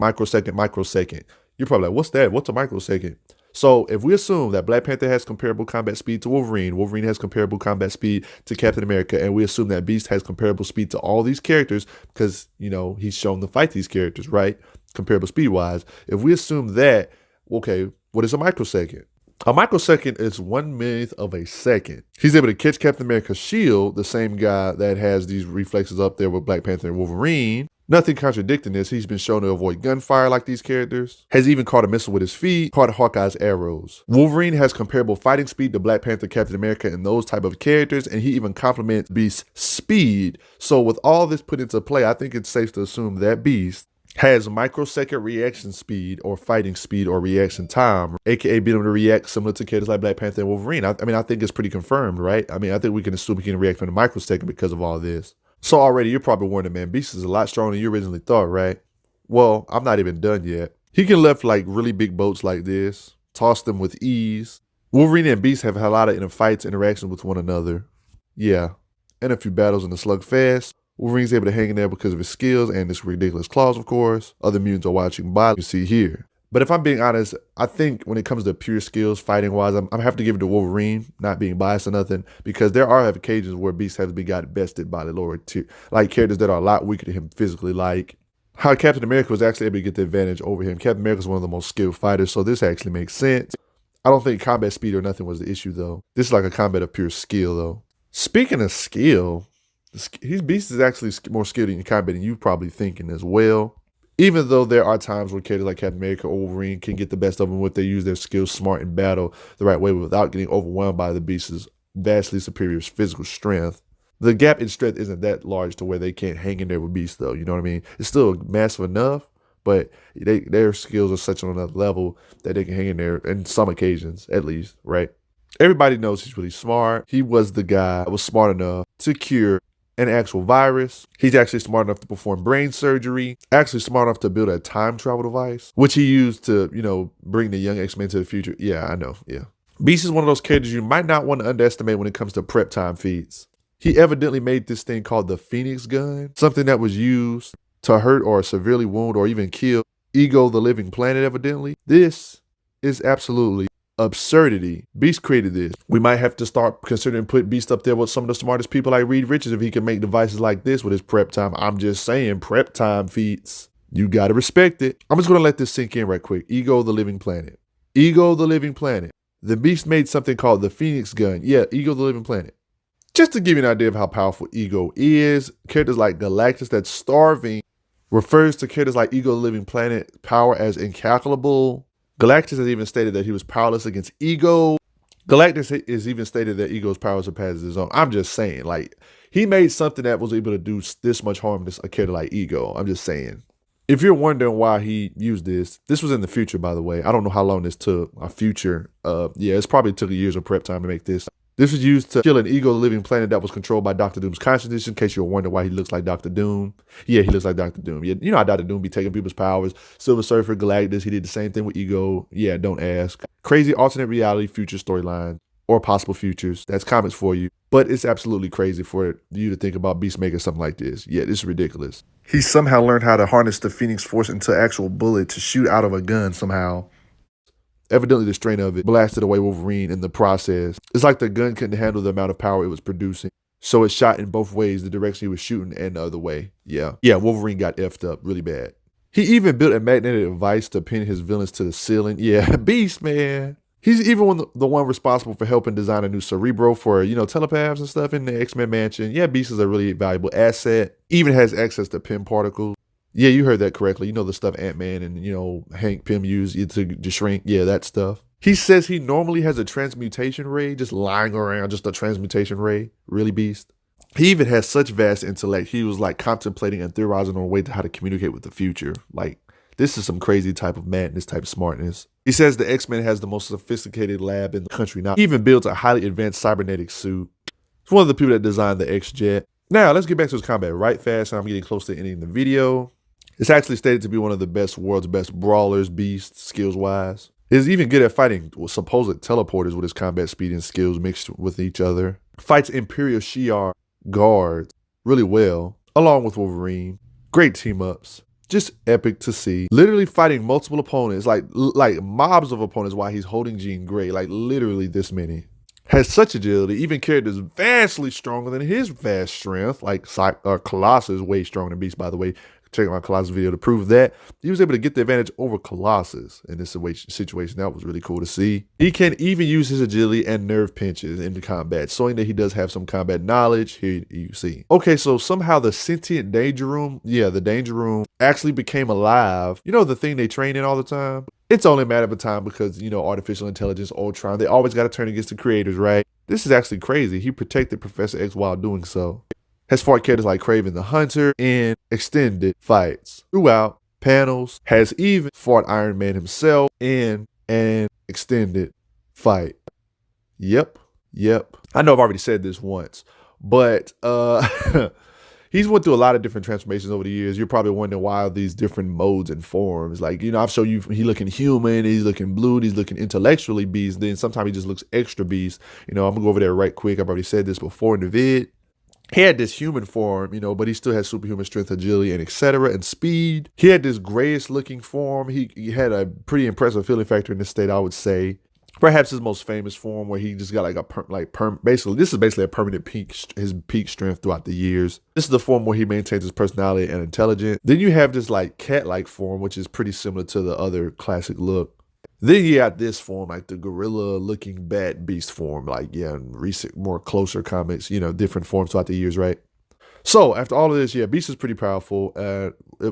You're probably like, what's that? What's a microsecond? So if we assume that Black Panther has comparable combat speed to Wolverine, Wolverine has comparable combat speed to Captain America, and we assume that Beast has comparable speed to all these characters because, you know, he's shown to fight these characters, right? Comparable speed-wise. If we assume that, okay, What is a microsecond? A microsecond is 1/1,000,000th of a second. He's able to catch Captain America's shield, the same guy that has these reflexes up there with Black Panther and Wolverine. Nothing contradicting this. He's been shown to avoid gunfire like these characters. Has even caught a missile with his feet, caught Hawkeye's arrows. Wolverine has comparable fighting speed to Black Panther, Captain America, and those type of characters, and he even complements Beast's speed. So with all this put into play, I think it's safe to assume that Beast has microsecond reaction speed or fighting speed or reaction time, aka being able to react similar to characters like Black Panther and Wolverine. I think it's pretty confirmed, right? I think we can assume he can react in a microsecond because of all this. So already you're probably wondering, man, Beast is a lot stronger than you originally thought, right? Well, I'm not even done yet. He can lift like really big boats like this, toss them with ease. Wolverine and Beast have had a lot of fights, interactions with one another. Yeah, and a few battles in the slugfest. Wolverine's able to hang in there because of his skills and his ridiculous claws, of course. Other mutants are watching by, you see here. But if I'm being honest, I think when it comes to pure skills, fighting-wise, I'm have to give it to Wolverine, not being biased or nothing, because there are occasions where Beast has been got bested by the lower tier, like characters that are a lot weaker than him physically, like how Captain America was actually able to get the advantage over him. Captain America is one of the most skilled fighters, so this actually makes sense. I don't think combat speed or nothing was the issue, though. This is like a combat of pure skill, though. Speaking of skill, Beast is actually more skilled in combat than you probably thinking as well. Even though there are times where characters like Captain America or Wolverine can get the best of them if they use their skills smart in battle the right way without getting overwhelmed by the Beast's vastly superior physical strength. The gap in strength isn't that large to where they can't hang in there with Beast, though. You know what I mean? It's still massive enough, but their skills are such on another level that they can hang in there in some occasions, at least, right? Everybody knows he's really smart. He was the guy that was smart enough to cure an actual virus. He's actually smart enough to perform brain surgery, actually smart enough to build a time travel device, which he used to, bring the young X-Men to the future. Yeah, I know, yeah. Beast is one of those characters you might not want to underestimate when it comes to prep time feats. He evidently made this thing called the Phoenix gun, something that was used to hurt or severely wound or even kill Ego the Living Planet, evidently. This is absolutely absurdity. Beast created this. We might have to start considering putting Beast up there with some of the smartest people like Reed Richards if he can make devices like this with his prep time. I'm just saying, prep time feats. You gotta respect it. I'm just gonna let this sink in right quick. Ego the Living Planet. Ego the Living Planet. The Beast made something called the Phoenix gun. Yeah, Ego the Living Planet. Just to give you an idea of how powerful Ego is, characters like Galactus that's starving refers to characters like Ego the Living Planet power as incalculable. Galactus has even stated that he was powerless against Ego. Galactus has even stated that Ego's power surpasses his own. I'm just saying, he made something that was able to do this much harm to a character like Ego. I'm just saying. If you're wondering why he used this was in the future, by the way. I don't know how long this took. A future. It's probably took years of prep time to make this. This was used to kill an Ego the Living Planet that was controlled by Dr. Doom's consciousness, in case you're wondering why he looks like Dr. Doom. Yeah, he looks like Dr. Doom. Yeah, you know how Dr. Doom be taking people's powers. Silver Surfer, Galactus, he did the same thing with Ego. Yeah, don't ask. Crazy alternate reality future storyline or possible futures. That's comics for you. But it's absolutely crazy for you to think about Beast making something like this. Yeah, this is ridiculous. He somehow learned how to harness the Phoenix Force into actual bullet to shoot out of a gun somehow. Evidently, the strain of it blasted away Wolverine in the process. It's like the gun couldn't handle the amount of power it was producing. So it shot in both ways, the direction he was shooting and the other way. Yeah, Wolverine got effed up really bad. He even built a magnetic device to pin his villains to the ceiling. Yeah, Beast, man. He's even the one responsible for helping design a new Cerebro for, telepaths and stuff in the X-Men mansion. Yeah, Beast is a really valuable asset. Even has access to Pym particles. Yeah, you heard that correctly. You know the stuff Ant-Man and, Hank Pym used to shrink. Yeah, that stuff. He says he normally has a transmutation ray just lying around, just a transmutation ray. Really, Beast? He even has such vast intellect, he was contemplating and theorizing on a way to how to communicate with the future. This is some crazy type of madness, type of smartness. He says the X-Men has the most sophisticated lab in the country now. He even builds a highly advanced cybernetic suit. He's one of the people that designed the X-Jet. Now, let's get back to his combat right fast, and I'm getting close to ending the video. It's actually stated to be one of the world's best brawlers, Beast, skills-wise. He's even good at fighting supposed teleporters with his combat speed and skills mixed with each other. Fights Imperial Shi'ar guards really well, along with Wolverine. Great team-ups. Just epic to see. Literally fighting multiple opponents, like mobs of opponents while he's holding Jean Grey, literally this many. Has such agility, even characters vastly stronger than his vast strength, like Colossus is way stronger than Beast, by the way. Check my Colossus video to prove that. He was able to get the advantage over Colossus in this situation. That was really cool to see. He can even use his agility and nerve pinches into combat, showing that he does have some combat knowledge. Here you see. Okay, so somehow the sentient danger room, the danger room actually became alive. You know, the thing they train in all the time? It's only a matter of time because, artificial intelligence, Ultron, they always got to turn against the creators, right? This is actually crazy. He protected Professor X while doing so. Has fought characters like Kraven the Hunter in extended fights throughout panels. Has even fought Iron Man himself in an extended fight. Yep. I know I've already said this once, but he's went through a lot of different transformations over the years. You're probably wondering why are these different modes and forms. Like, I've shown you he looking human, he's looking blue, he's looking intellectually beast. Then sometimes he just looks extra beast. I'm gonna go over there right quick. I've already said this before in the vid. He had this human form, but he still has superhuman strength, agility, and etc. and speed. He had this grayish looking form. He had a pretty impressive feeling factor in this state, I would say. Perhaps his most famous form, where he just got basically this is basically a permanent his peak strength throughout the years. This is the form where he maintains his personality and intelligence. Then you have this cat-like form, which is pretty similar to the other classic look. Then you got this form, like the gorilla-looking bat beast form, in recent, more closer comics, different forms throughout the years, right? So after all of this, Beast is pretty powerful.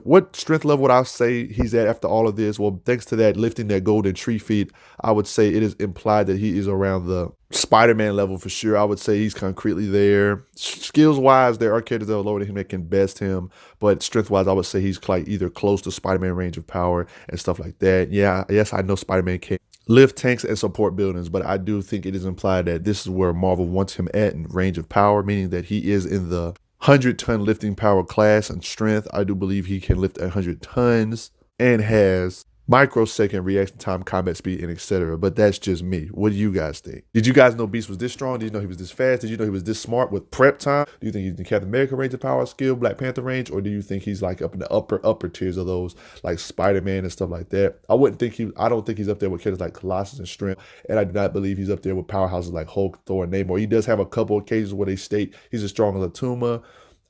What strength level would I say he's at after all of this? Well, thanks to that lifting that golden tree feat, I would say it is implied that he is around the Spider-Man level for sure. I would say he's concretely there. Skills-wise, there are characters that are lower than him that can best him, but strength-wise, I would say he's either close to Spider-Man range of power and stuff like that. Yes, I know Spider-Man can lift tanks and support buildings, but I do think it is implied that this is where Marvel wants him at in range of power, meaning that he is in the 100-ton lifting power class and strength. I do believe he can lift 100 tons and has microsecond reaction time, combat speed, and etc. But that's just me. What do you guys think? Did you guys know Beast was this strong? Did you know he was this fast? Did you know he was this smart with prep time? Do you think he's in Captain America range of power, skill, Black Panther range? Or do you think he's up in the upper tiers of those, like Spider-Man and stuff like that? I don't think he's up there with characters like Colossus and Strength, and I do not believe he's up there with powerhouses like Hulk, Thor, and Namor. He does have a couple occasions where they state he's as strong as a Tuma.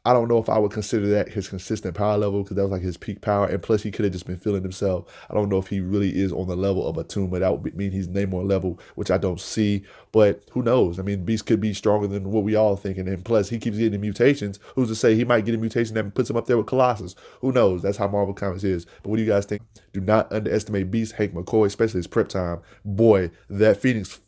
I don't know if I would consider that his consistent power level, because that was his peak power. And plus, he could have just been feeling himself. I don't know if he really is on the level of a Tuma. That would mean he's Namor level, which I don't see. But who knows? I mean, Beast could be stronger than what we all think. And plus, he keeps getting mutations. Who's to say he might get a mutation that puts him up there with Colossus? Who knows? That's how Marvel Comics is. But what do you guys think? Do not underestimate Beast, Hank McCoy, especially his prep time. Boy, that Phoenix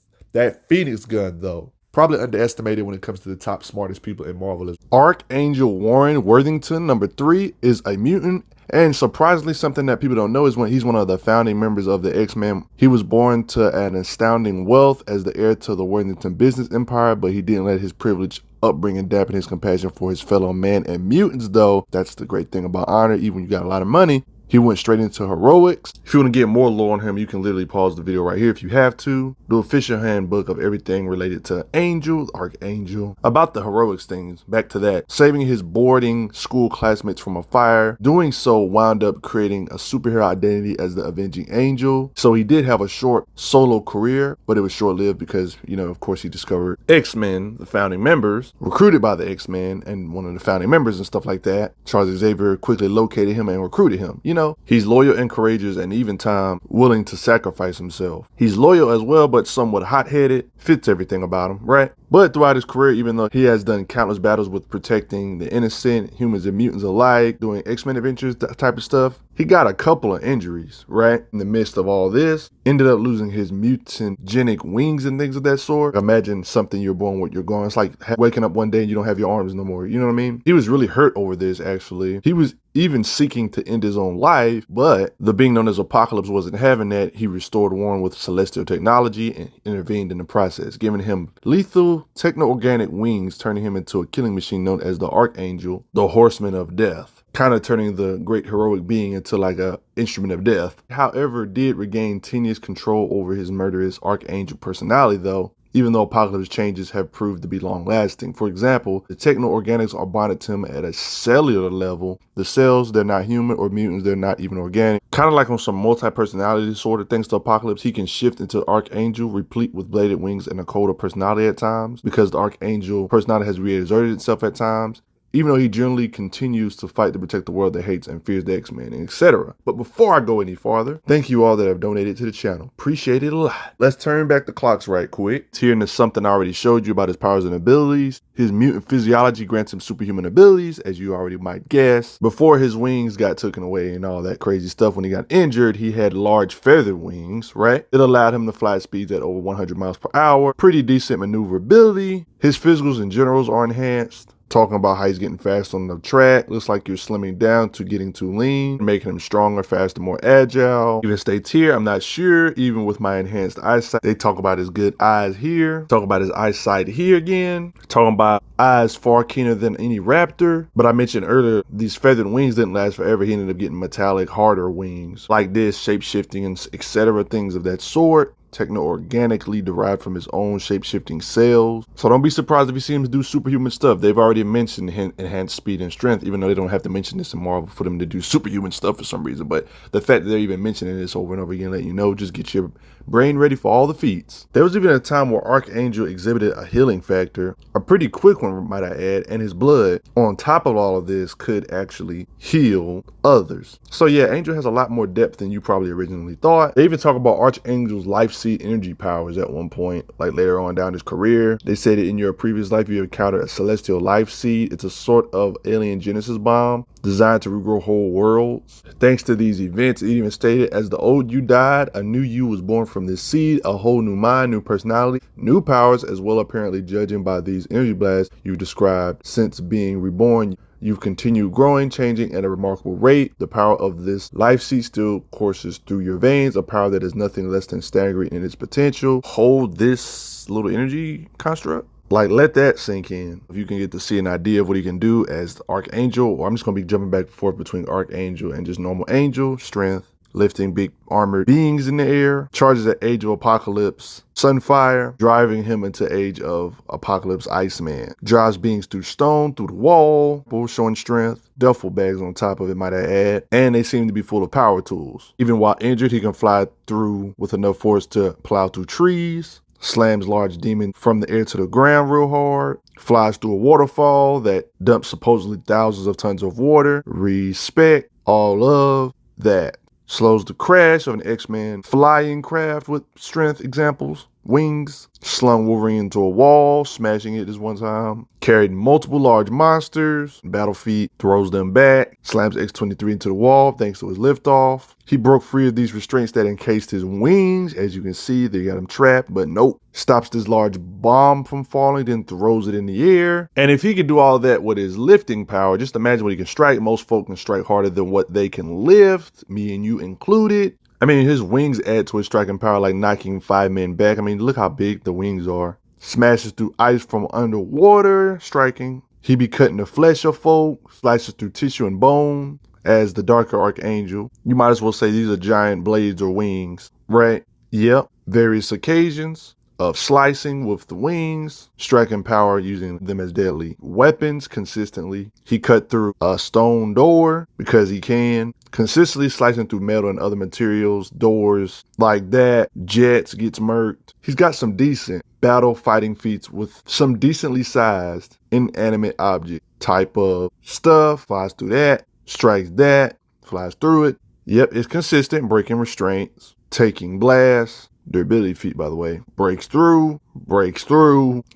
gun, though. Probably underestimated when it comes to the top smartest people in Marvel. Archangel Warren Worthington, number 3, is a mutant. And surprisingly, something that people don't know is when he's one of the founding members of the X-Men. He was born to an astounding wealth as the heir to the Worthington business empire, but he didn't let his privileged upbringing dampen his compassion for his fellow man and mutants, though. That's the great thing about honor. Even when you got a lot of money, he went straight into heroics. If you want to get more lore on him, you can literally pause the video right here if you have to. The official handbook of everything related to Archangel, about the heroics things. Back to that. Saving his boarding school classmates from a fire. Doing so wound up creating a superhero identity as the Avenging Angel. So he did have a short solo career, but it was short-lived because, of course, he discovered X-Men, the founding members, recruited by the X-Men and one of the founding members and stuff like that. Charles Xavier quickly located him and recruited him. He's loyal and courageous and even time willing to sacrifice himself. He's loyal as well, but somewhat hot-headed. Fits everything about him, right? But throughout his career, even though he has done countless battles with protecting the innocent, humans and mutants alike, doing X-Men adventures, that type of stuff, he got a couple of injuries, right? In the midst of all this, ended up losing his mutagenic wings and things of that sort. Imagine something you're born with, you're gone. It's like waking up one day and you don't have your arms no more. You know what I mean? He was really hurt over this, actually. He was even seeking to end his own life, but the being known as Apocalypse wasn't having that. He restored Warren with celestial technology and intervened in the process, giving him lethal techno-organic wings, turning him into a killing machine known as the Archangel, the Horseman of Death, kind of turning the great heroic being into like a instrument of death. However, did regain tenuous control over his murderous Archangel personality, though, even though Apocalypse changes have proved to be long-lasting. For example, the Techno-organics are bonded to him at a cellular level. The cells, they're not human, or mutants, they're not even organic. Kind of like on some multi-personality disorder. Thanks to Apocalypse, he can shift into Archangel, replete with bladed wings and a colder personality at times, because the Archangel personality has reasserted itself at times. even though he generally continues to fight to protect the world that hates and fears the X-Men, etc. But before I go any farther, thank you all that have donated to the channel. Appreciate it a lot. Let's turn back the clocks right quick. Here into something I already showed you about his powers and abilities. His mutant physiology grants him superhuman abilities, as you already might guess. Before his wings got taken away and all that crazy stuff, when he got injured, he had large feathered wings, right? It allowed him to fly at speeds at over 100 miles per hour. Pretty decent maneuverability. His physicals and generals are enhanced. Talking about how he's getting fast on the track. Looks like you're slimming down to getting too lean, making him stronger, faster, more agile. Even states here, I'm not sure, even with my enhanced eyesight. They talk about his good eyes here. Talk about his eyesight here again. Talking about eyes far keener than any raptor. But I mentioned earlier, these feathered wings didn't last forever. He ended up getting metallic, harder wings. Like this, shape-shifting, and etc. Things of that sort. Techno-organically derived from his own shape-shifting cells. So don't be surprised if you see him do superhuman stuff. They've already mentioned enhanced speed and strength, even though they don't have to mention this in Marvel for them to do superhuman stuff for some reason. But the fact that they're even mentioning this over and over again, let you know, just get your brain ready for all the feats. There was even a time where Archangel exhibited a healing factor, a pretty quick one might I add, and his blood, on top of all of this, could actually heal others. So yeah, Angel has a lot more depth than you probably originally thought. They even talk about Archangel's life seed energy powers at one point, like later on down his career. They said that in your previous life you encountered a celestial life seed. It's a sort of alien genesis bomb designed to regrow whole worlds. Thanks to these events, it even stated, as the old you died, a new you was born from this seed, a whole new mind, new personality, new powers as well. Apparently, judging by these energy blasts you've described, since being reborn, you've continued growing, changing at a remarkable rate. The power of this life seed still courses through your veins, a power that is nothing less than staggering in its potential. Hold this little energy construct. Like, let that sink in. If you can get to see an idea of what he can do as the Archangel, or I'm just going to be jumping back and forth between Archangel and just normal Angel, strength, lifting big armored beings in the air, charges at Age of Apocalypse, Sunfire, driving him into Age of Apocalypse Iceman, drives beings through stone, through the wall, showing strength, duffel bags on top of it, might I add, and they seem to be full of power tools. Even while injured, he can fly through with enough force to plow through trees, slams large demon from the air to the ground real hard, flies through a waterfall that dumps supposedly thousands of tons of water. Respect all of that. Slows the crash of an X-Men flying craft with strength examples. Wings. Slung Wolverine into a wall, smashing it this one time. Carried multiple large monsters. Battle feat, throws them back. Slams X-23 into the wall thanks to his liftoff. He broke free of these restraints that encased his wings. As you can see, they got him trapped, but nope. Stops this large bomb from falling, then throws it in the air. And if he could do all that with his lifting power, just imagine what he can strike. Most folk can strike harder than what they can lift, me and you included. I mean, his wings add to his striking power, like knocking 5 men back. I mean, look how big the wings are. Smashes through ice from underwater, striking. He be cutting the flesh of folk, slices through tissue and bone. As the darker Archangel, you might as well say these are giant blades or wings, right? Yep. Various occasions of slicing with the wings, striking power using them as deadly weapons consistently. He cut through a stone door because he can, consistently slicing through metal and other materials, doors like that. Jets gets murked. He's got some decent battle fighting feats with some decently sized inanimate object type of stuff. Flies through that, strikes that, flies through it. Yep, it's consistent, breaking restraints, taking blasts. Durability feat, by the way. Breaks through,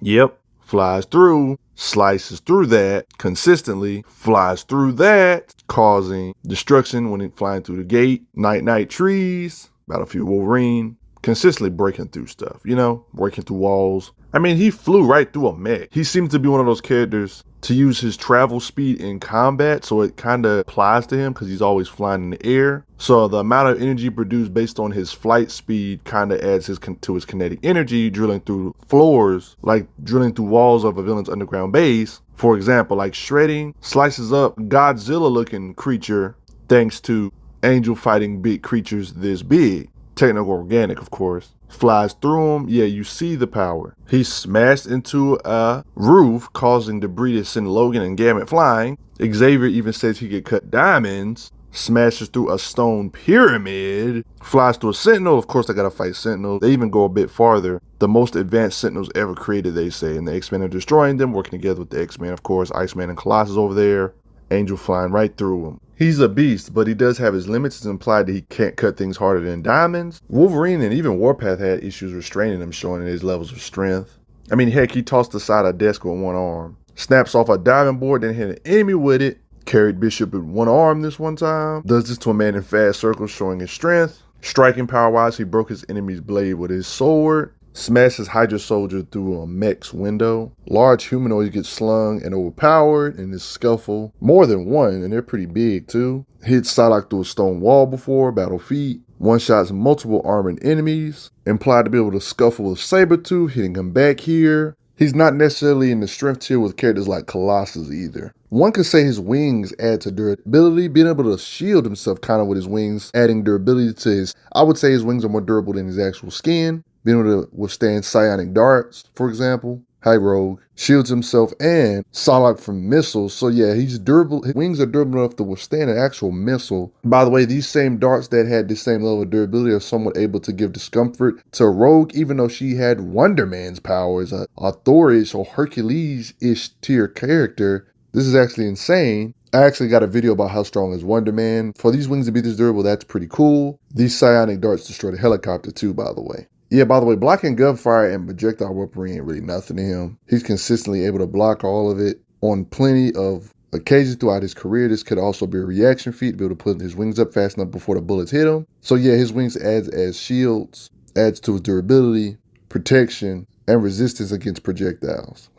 yep, flies through, slices through that, consistently, flies through that, causing destruction when it flying through the gate. Night trees, Battlefield Wolverine, consistently breaking through stuff, you know, breaking through walls. I mean, he flew right through a mech. He seems to be one of those characters to use his travel speed in combat, so it kind of applies to him because he's always flying in the air. So the amount of energy produced based on his flight speed kind of adds to his kinetic energy, drilling through floors, like drilling through walls of a villain's underground base. For example, like shredding, slices up Godzilla-looking creature thanks to Angel fighting big creatures this big. Techno-organic, of course. Flies through him. Yeah, you see the power. He smashed into a roof, causing debris to send Logan and Gambit flying. Xavier even says he could cut diamonds smashes through a stone pyramid, flies through a sentinel. Of course, they gotta fight sentinels. They even go a bit farther. The most advanced sentinels ever created, they say, and the X-Men are destroying them, working together with the X-Men, of course. Iceman and Colossus over there. Angel flying right through him. He's a beast, but he does have his limits. It's implied that he can't cut things harder than diamonds. Wolverine and even Warpath had issues restraining him, showing his levels of strength. I mean, heck, he tossed aside a desk with one arm. Snaps off a diving board, then hit an enemy with it. Carried Bishop with one arm this one time. Does this to a man in fast circles, showing his strength. Striking power-wise, he broke his enemy's blade with his sword. Smashes Hydra Soldier through a mech's window. Large humanoids get slung and overpowered in this scuffle. More than one, and they're pretty big too. Hit Psylocke through a stone wall before, battle feat. One-shots multiple armored enemies. Implied to be able to scuffle with Sabretooth, hitting him back here. He's not necessarily in the strength tier with characters like Colossus either. One could say his wings add to durability, being able to shield himself kind of with his wings, adding durability to his, I would say his wings are more durable than his actual skin. Being able to withstand psionic darts, for example. Hi, Rogue. Shields himself and Psylocke from missiles. So yeah, he's durable. His wings are durable enough to withstand an actual missile. By the way, these same darts that had the same level of durability are somewhat able to give discomfort to Rogue, even though she had Wonder Man's powers, a Thor-ish or Hercules-ish tier character. This is actually insane. I actually got a video about how strong is Wonder Man. For these wings to be this durable, that's pretty cool. These psionic darts destroy the helicopter too, by the way. Yeah, by the way, blocking gunfire and projectile weaponry ain't really nothing to him. He's consistently able to block all of it on plenty of occasions throughout his career. This could also be a reaction feat, be able to put his wings up fast enough before the bullets hit him. So yeah, his wings adds as shields, adds to his durability, protection, and resistance against projectiles.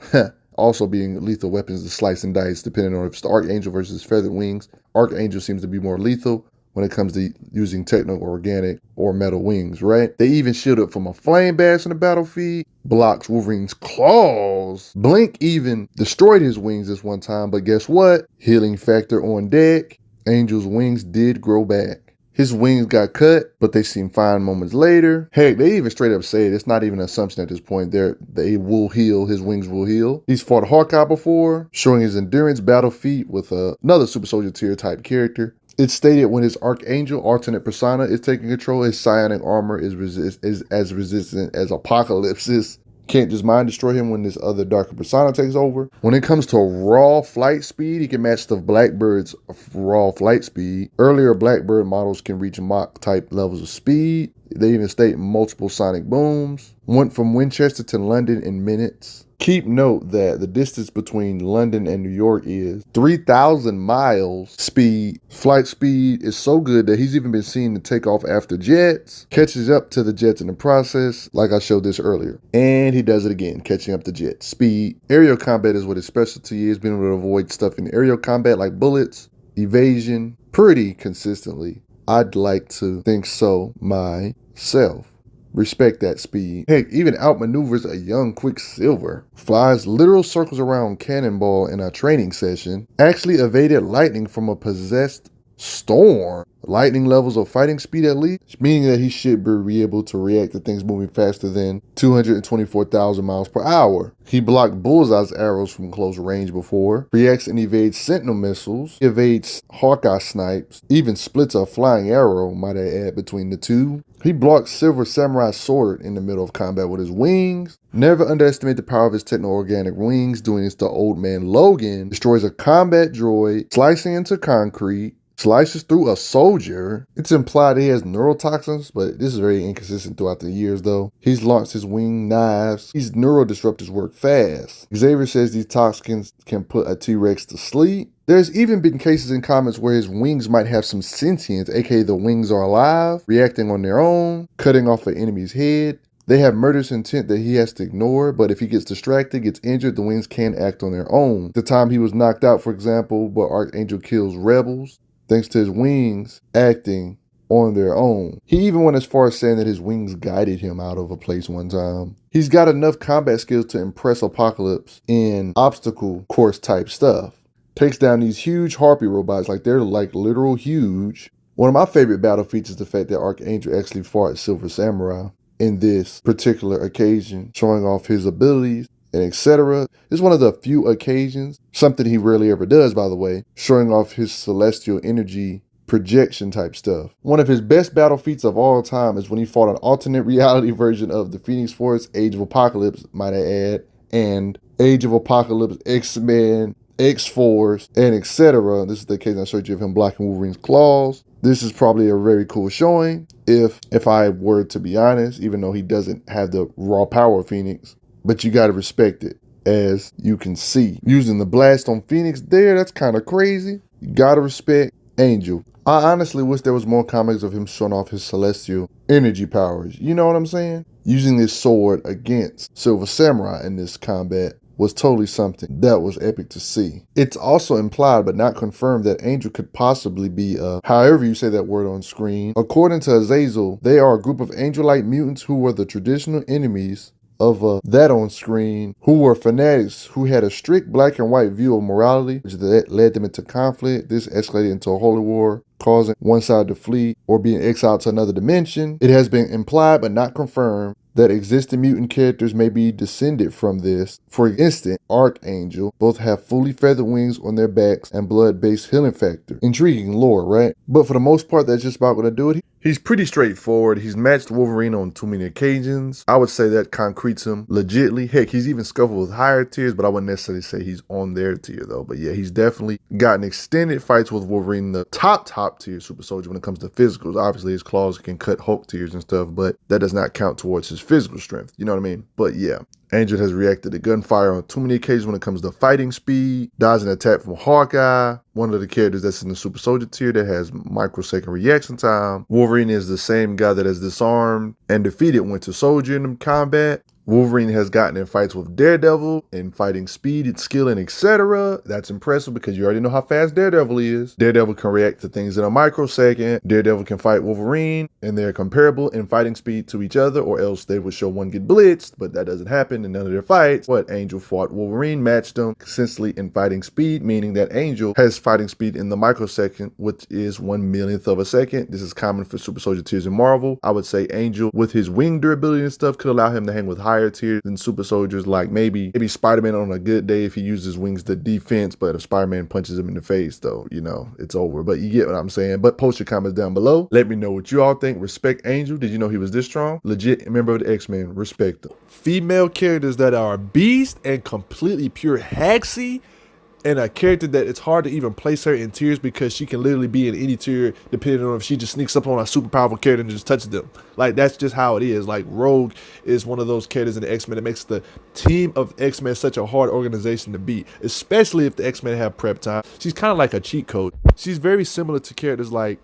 Also being lethal weapons to slice and dice, depending on if it's the Archangel versus feathered wings. Archangel seems to be more lethal when it comes to using techno-organic or metal wings, right? They even shielded from a flame bash in the battlefield, blocks Wolverine's claws. Blink even destroyed his wings this one time, but guess what? Healing factor on deck. Angel's wings did grow back. His wings got cut, but they seem fine moments later. Heck, they even straight up say it. It's not even an assumption at this point. They will heal. His wings will heal. He's fought Hawkeye before, showing his endurance battle feat with another super soldier tier type character. It's stated when his Archangel alternate persona is taking control, his psionic armor is as resistant as Apocalypse's. Can't just mind destroy him when this other darker persona takes over. When it comes to raw flight speed, he can match the Blackbird's raw flight speed. Earlier Blackbird models can reach Mach type levels of speed. They even state multiple sonic booms. Went from Winchester to London in minutes. Keep note that the distance between London and New York is 3,000 miles speed. Flight speed is so good that he's even been seen to take off after jets, catches up to the jets in the process, like I showed this earlier. And he does it again, catching up to jets. Speed. Aerial combat is what his specialty is, being able to avoid stuff in aerial combat like bullets, evasion, pretty consistently. I'd like to think so myself. Respect that speed. Heck, even outmaneuvers a young Quicksilver. Flies literal circles around Cannonball in a training session. Actually evaded lightning from a possessed storm. Lightning levels of fighting speed at least, meaning that he should be able to react to things moving faster than 224,000 miles per hour. He blocked Bullseye's arrows from close range before, reacts and evades Sentinel missiles, evades Hawkeye snipes, even splits a flying arrow, might I add, between the two. He blocked Silver Samurai's sword in the middle of combat with his wings. Never underestimate the power of his techno-organic wings. Doing this to Old Man Logan. Destroys a combat droid, slicing into concrete. Slices through a soldier. It's implied he has neurotoxins, but this is very inconsistent throughout the years though. He's launched his wing knives. These neurodisruptors work fast. Xavier says these toxins can put a T-Rex to sleep. There's even been cases in comics where his wings might have some sentience, aka the wings are alive, reacting on their own, cutting off an enemy's head. They have murderous intent that he has to ignore, but if he gets distracted, gets injured, the wings can act on their own. The time he was knocked out, for example, but Archangel kills rebels, thanks to his wings acting on their own. He even went as far as saying that his wings guided him out of a place one time. He's got enough combat skills to impress Apocalypse in obstacle course type stuff. Takes down these huge harpy robots, like they're like literal huge. One of my favorite battle feats is the fact that Archangel actually fought Silver Samurai in this particular occasion, showing off his abilities and etc. It's one of the few occasions, something he rarely ever does, by the way, showing off his celestial energy projection type stuff. One of his best battle feats of all time is when he fought an alternate reality version of the Phoenix Force, Age of Apocalypse, might I add, and Age of Apocalypse, X-Men, X-Force, and etc. This is the case I showed you of him blocking Wolverine's claws. This is probably a very cool showing, if I were to be honest, even though he doesn't have the raw power of Phoenix. But you gotta respect it, as you can see. Using the blast on Phoenix there, that's kind of crazy. You gotta respect Angel. I honestly wish there was more comics of him showing off his celestial energy powers. You know what I'm saying? Using this sword against Silver Samurai in this combat was totally something that was epic to see. It's also implied but not confirmed that Angel could possibly be however you say that word on screen. According to Azazel, they are a group of angel-like mutants who were the traditional enemies of that on screen, who were fanatics who had a strict black and white view of morality, which led them into conflict. This escalated into a holy war, causing one side to flee or being exiled to another dimension. It has been implied but not confirmed that existing mutant characters may be descended from this. For instance, Archangel both have fully feathered wings on their backs and blood-based healing factor. Intriguing lore, right? But for the most part, that's just about going to do it. He's pretty straightforward. He's matched Wolverine on too many occasions. I would say that concretes him legitly. Heck, he's even scuffled with higher tiers, but I wouldn't necessarily say he's on their tier though. But yeah, he's definitely gotten extended fights with Wolverine, the top tier super soldier when it comes to physicals. Obviously, his claws can cut Hulk tiers and stuff, but that does not count towards his physical strength. You know what I mean? But yeah. Angel has reacted to gunfire on too many occasions when it comes to fighting speed, dodging an attack from Hawkeye, one of the characters that's in the super soldier tier that has microsecond reaction time. Wolverine is the same guy that has disarmed and defeated Winter Soldier in combat. Wolverine has gotten in fights with Daredevil in fighting speed and skill and etc. That's impressive because you already know how fast Daredevil is. Daredevil can react to things in a microsecond. Daredevil can fight Wolverine and they're comparable in fighting speed to each other, or else they would show one get blitzed, but that doesn't happen in none of their fights. But Angel fought Wolverine, matched them consistently in fighting speed, meaning that Angel has fighting speed in the microsecond, which is 1/1,000,000th of a second. This is common for super soldier tiers in Marvel. I would say Angel, with his wing durability and stuff, could allow him to hang with higher tiers than super soldiers, like maybe Spider-Man on a good day if he uses wings to defense, but if Spider-Man punches him in the face though, you know, it's over. But you get what I'm saying. But post your comments down below. Let me know what you all think. Respect Angel. Did you know he was this strong? Legit member of the X-Men. Respect him. Female characters that are beast and completely pure Haxy, and a character that it's hard to even place her in tiers because she can literally be in any tier depending on if she just sneaks up on a super powerful character and just touches them. Like, that's just how it is. Like, Rogue is one of those characters in the X-Men that makes the team of X-Men such a hard organization to beat, especially if the X-Men have prep time. She's kind of like a cheat code. She's very similar to characters like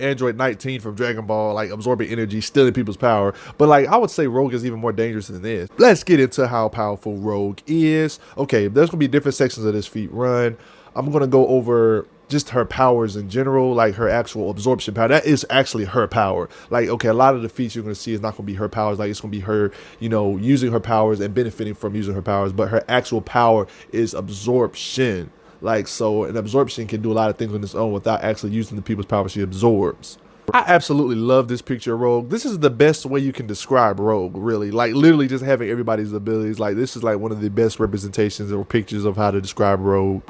Android 19 from Dragon Ball, like absorbing energy, stealing people's power. But like, I would say Rogue is even more dangerous than this. Let's get into how powerful Rogue is. Okay, there's gonna be different sections of this feat run. I'm gonna go over just her powers in general, like her actual absorption power. That is actually her power. Like, okay, a lot of the feats you're gonna see is not gonna be her powers. Like, it's gonna be her, you know, using her powers and benefiting from using her powers. But her actual power is absorption. Like, so an absorption can do a lot of things on its own without actually using the people's power she absorbs. I absolutely love this picture of Rogue. This is the best way you can describe Rogue, really. Like, literally just having everybody's abilities. Like, this is like one of the best representations or pictures of how to describe Rogue.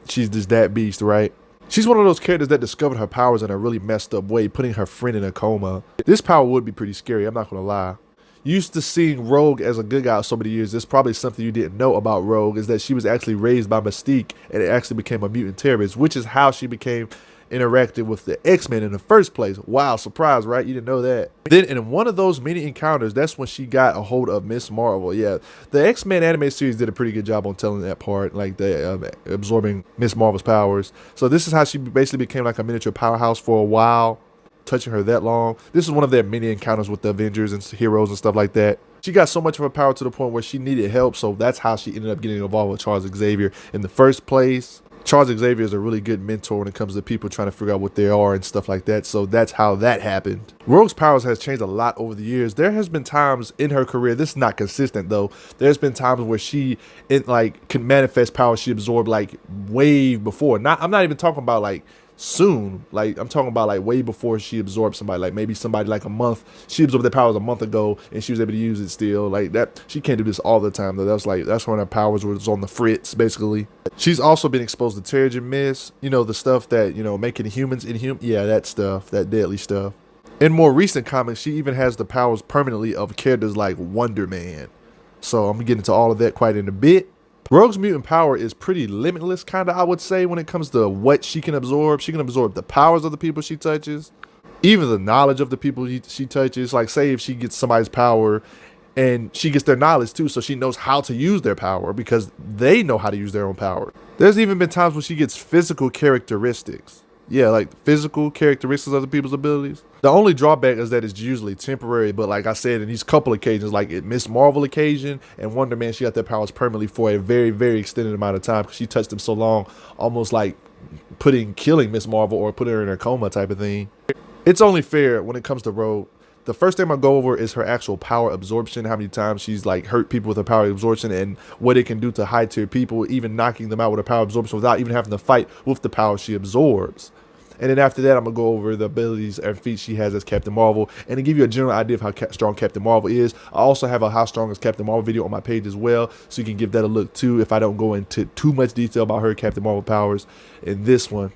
She's just that beast, right? She's one of those characters that discovered her powers in a really messed up way, putting her friend in a coma. This power would be pretty scary, I'm not gonna lie. Used to seeing Rogue as a good guy so many years, there's probably something you didn't know about Rogue, is that she was actually raised by Mystique and it actually became a mutant terrorist, which is how she became interacted with the X-Men in the first place. Wow, surprise, right? You didn't know that. Then in one of those many encounters, that's when she got a hold of Miss Marvel. Yeah, the X-Men anime series did a pretty good job on telling that part, like the absorbing Miss Marvel's powers. So this is how she basically became like a miniature powerhouse for a while, touching her that long. This is one of their many encounters with the Avengers and heroes and stuff like that. She got so much of her power to the point where she needed help, so that's how she ended up getting involved with Charles Xavier in the first place. Charles Xavier is a really good mentor when it comes to people trying to figure out what they are and stuff like that, so that's how that happened. Rogue's powers has changed a lot over the years. There has been times in her career, this is not consistent though, there's been times where she can manifest powers she absorbed like way before. I'm not even talking about like soon. Like, I'm talking about like way before she absorbed somebody. Like maybe somebody like a month. She absorbed their powers a month ago and she was able to use it still. Like that, she can't do this all the time though. That's when her powers was on the fritz, basically. She's also been exposed to Terrigen Mist, you know, the stuff that, you know, making humans inhuman. Yeah, that stuff, that deadly stuff. In more recent comics, she even has the powers permanently of characters like Wonder Man. So I'm gonna get into all of that quite in a bit. Rogue's mutant power is pretty limitless, kind of, I would say, when it comes to what she can absorb. She can absorb the powers of the people she touches, even the knowledge of the people she touches. Like, say if she gets somebody's power and she gets their knowledge too, so she knows how to use their power because they know how to use their own power. There's even been times when she gets physical characteristics. Yeah, like physical characteristics of the people's abilities. The only drawback is that it's usually temporary, but like I said, in these couple occasions, like at Miss Marvel occasion and Wonder Man, she got their powers permanently for a very, very extended amount of time because she touched them so long, almost like killing Miss Marvel or putting her in a coma type of thing. It's only fair when it comes to Rogue. The first thing I'm gonna go over is her actual power absorption, how many times she's like hurt people with her power absorption and what it can do to high tier people, even knocking them out with her power absorption without even having to fight with the power she absorbs. And then after that, I'm gonna go over the abilities and feats she has as Captain Marvel and to give you a general idea of how strong Captain Marvel is. I also have a how strong is Captain Marvel video on my page as well, so you can give that a look too if I don't go into too much detail about her Captain Marvel powers in this one.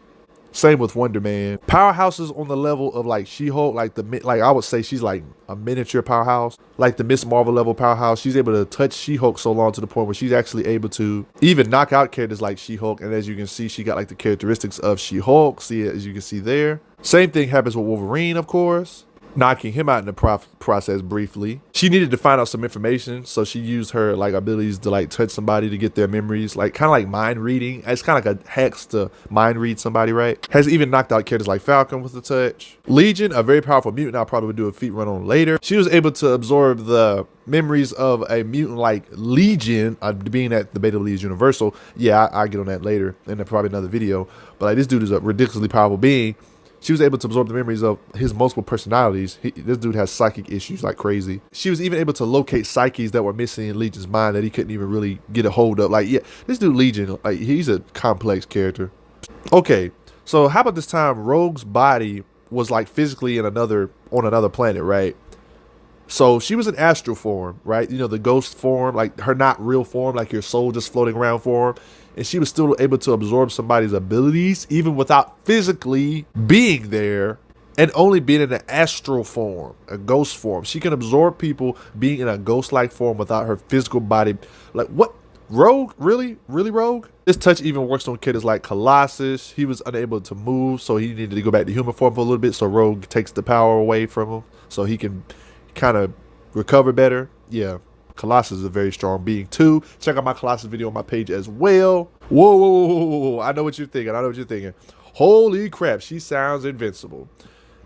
Same with Wonder Man. Powerhouses on the level of like She-Hulk, like I would say she's like a miniature powerhouse, like the Miss Marvel level powerhouse. She's able to touch She-Hulk so long to the point where she's actually able to even knock out characters like She-Hulk. And as you can see, she got like the characteristics of She-Hulk. See it, as you can see there. Same thing happens with Wolverine, of course, knocking him out in the process briefly. She needed to find out some information, so she used her like abilities to like touch somebody to get their memories, like kind of like mind reading. It's kind of like a hex to mind read somebody, right? Has even knocked out characters like Falcon with the touch. Legion, a very powerful mutant I'll probably do a feat run on later. She was able to absorb the memories of a mutant like Legion, being at the Beta League's Universal. Yeah, I'll get on that later in probably another video. But like this dude is a ridiculously powerful being. She was able to absorb the memories of his multiple personalities. This dude has psychic issues like crazy. She was even able to locate psyches that were missing in Legion's mind that he couldn't even really get a hold of. Like, yeah, this dude Legion, like he's a complex character. Okay, so how about this time Rogue's body was like physically on another planet, right? So she was in astral form, right? You know, the ghost form, like her not real form, like your soul just floating around form. And she was still able to absorb somebody's abilities even without physically being there and only being in an astral form, a ghost form. She can absorb people being in a ghost-like form without her physical body. Like, what? Rogue? Really? Really, Rogue? This touch even works on characters like Colossus. He was unable to move, so he needed to go back to human form for a little bit, so Rogue takes the power away from him so he can kind of recover better. Yeah. Colossus is a very strong being too. Check out my Colossus video on my page as well. Whoa, whoa, whoa, whoa, whoa. I know what you're thinking. Holy crap, she sounds invincible.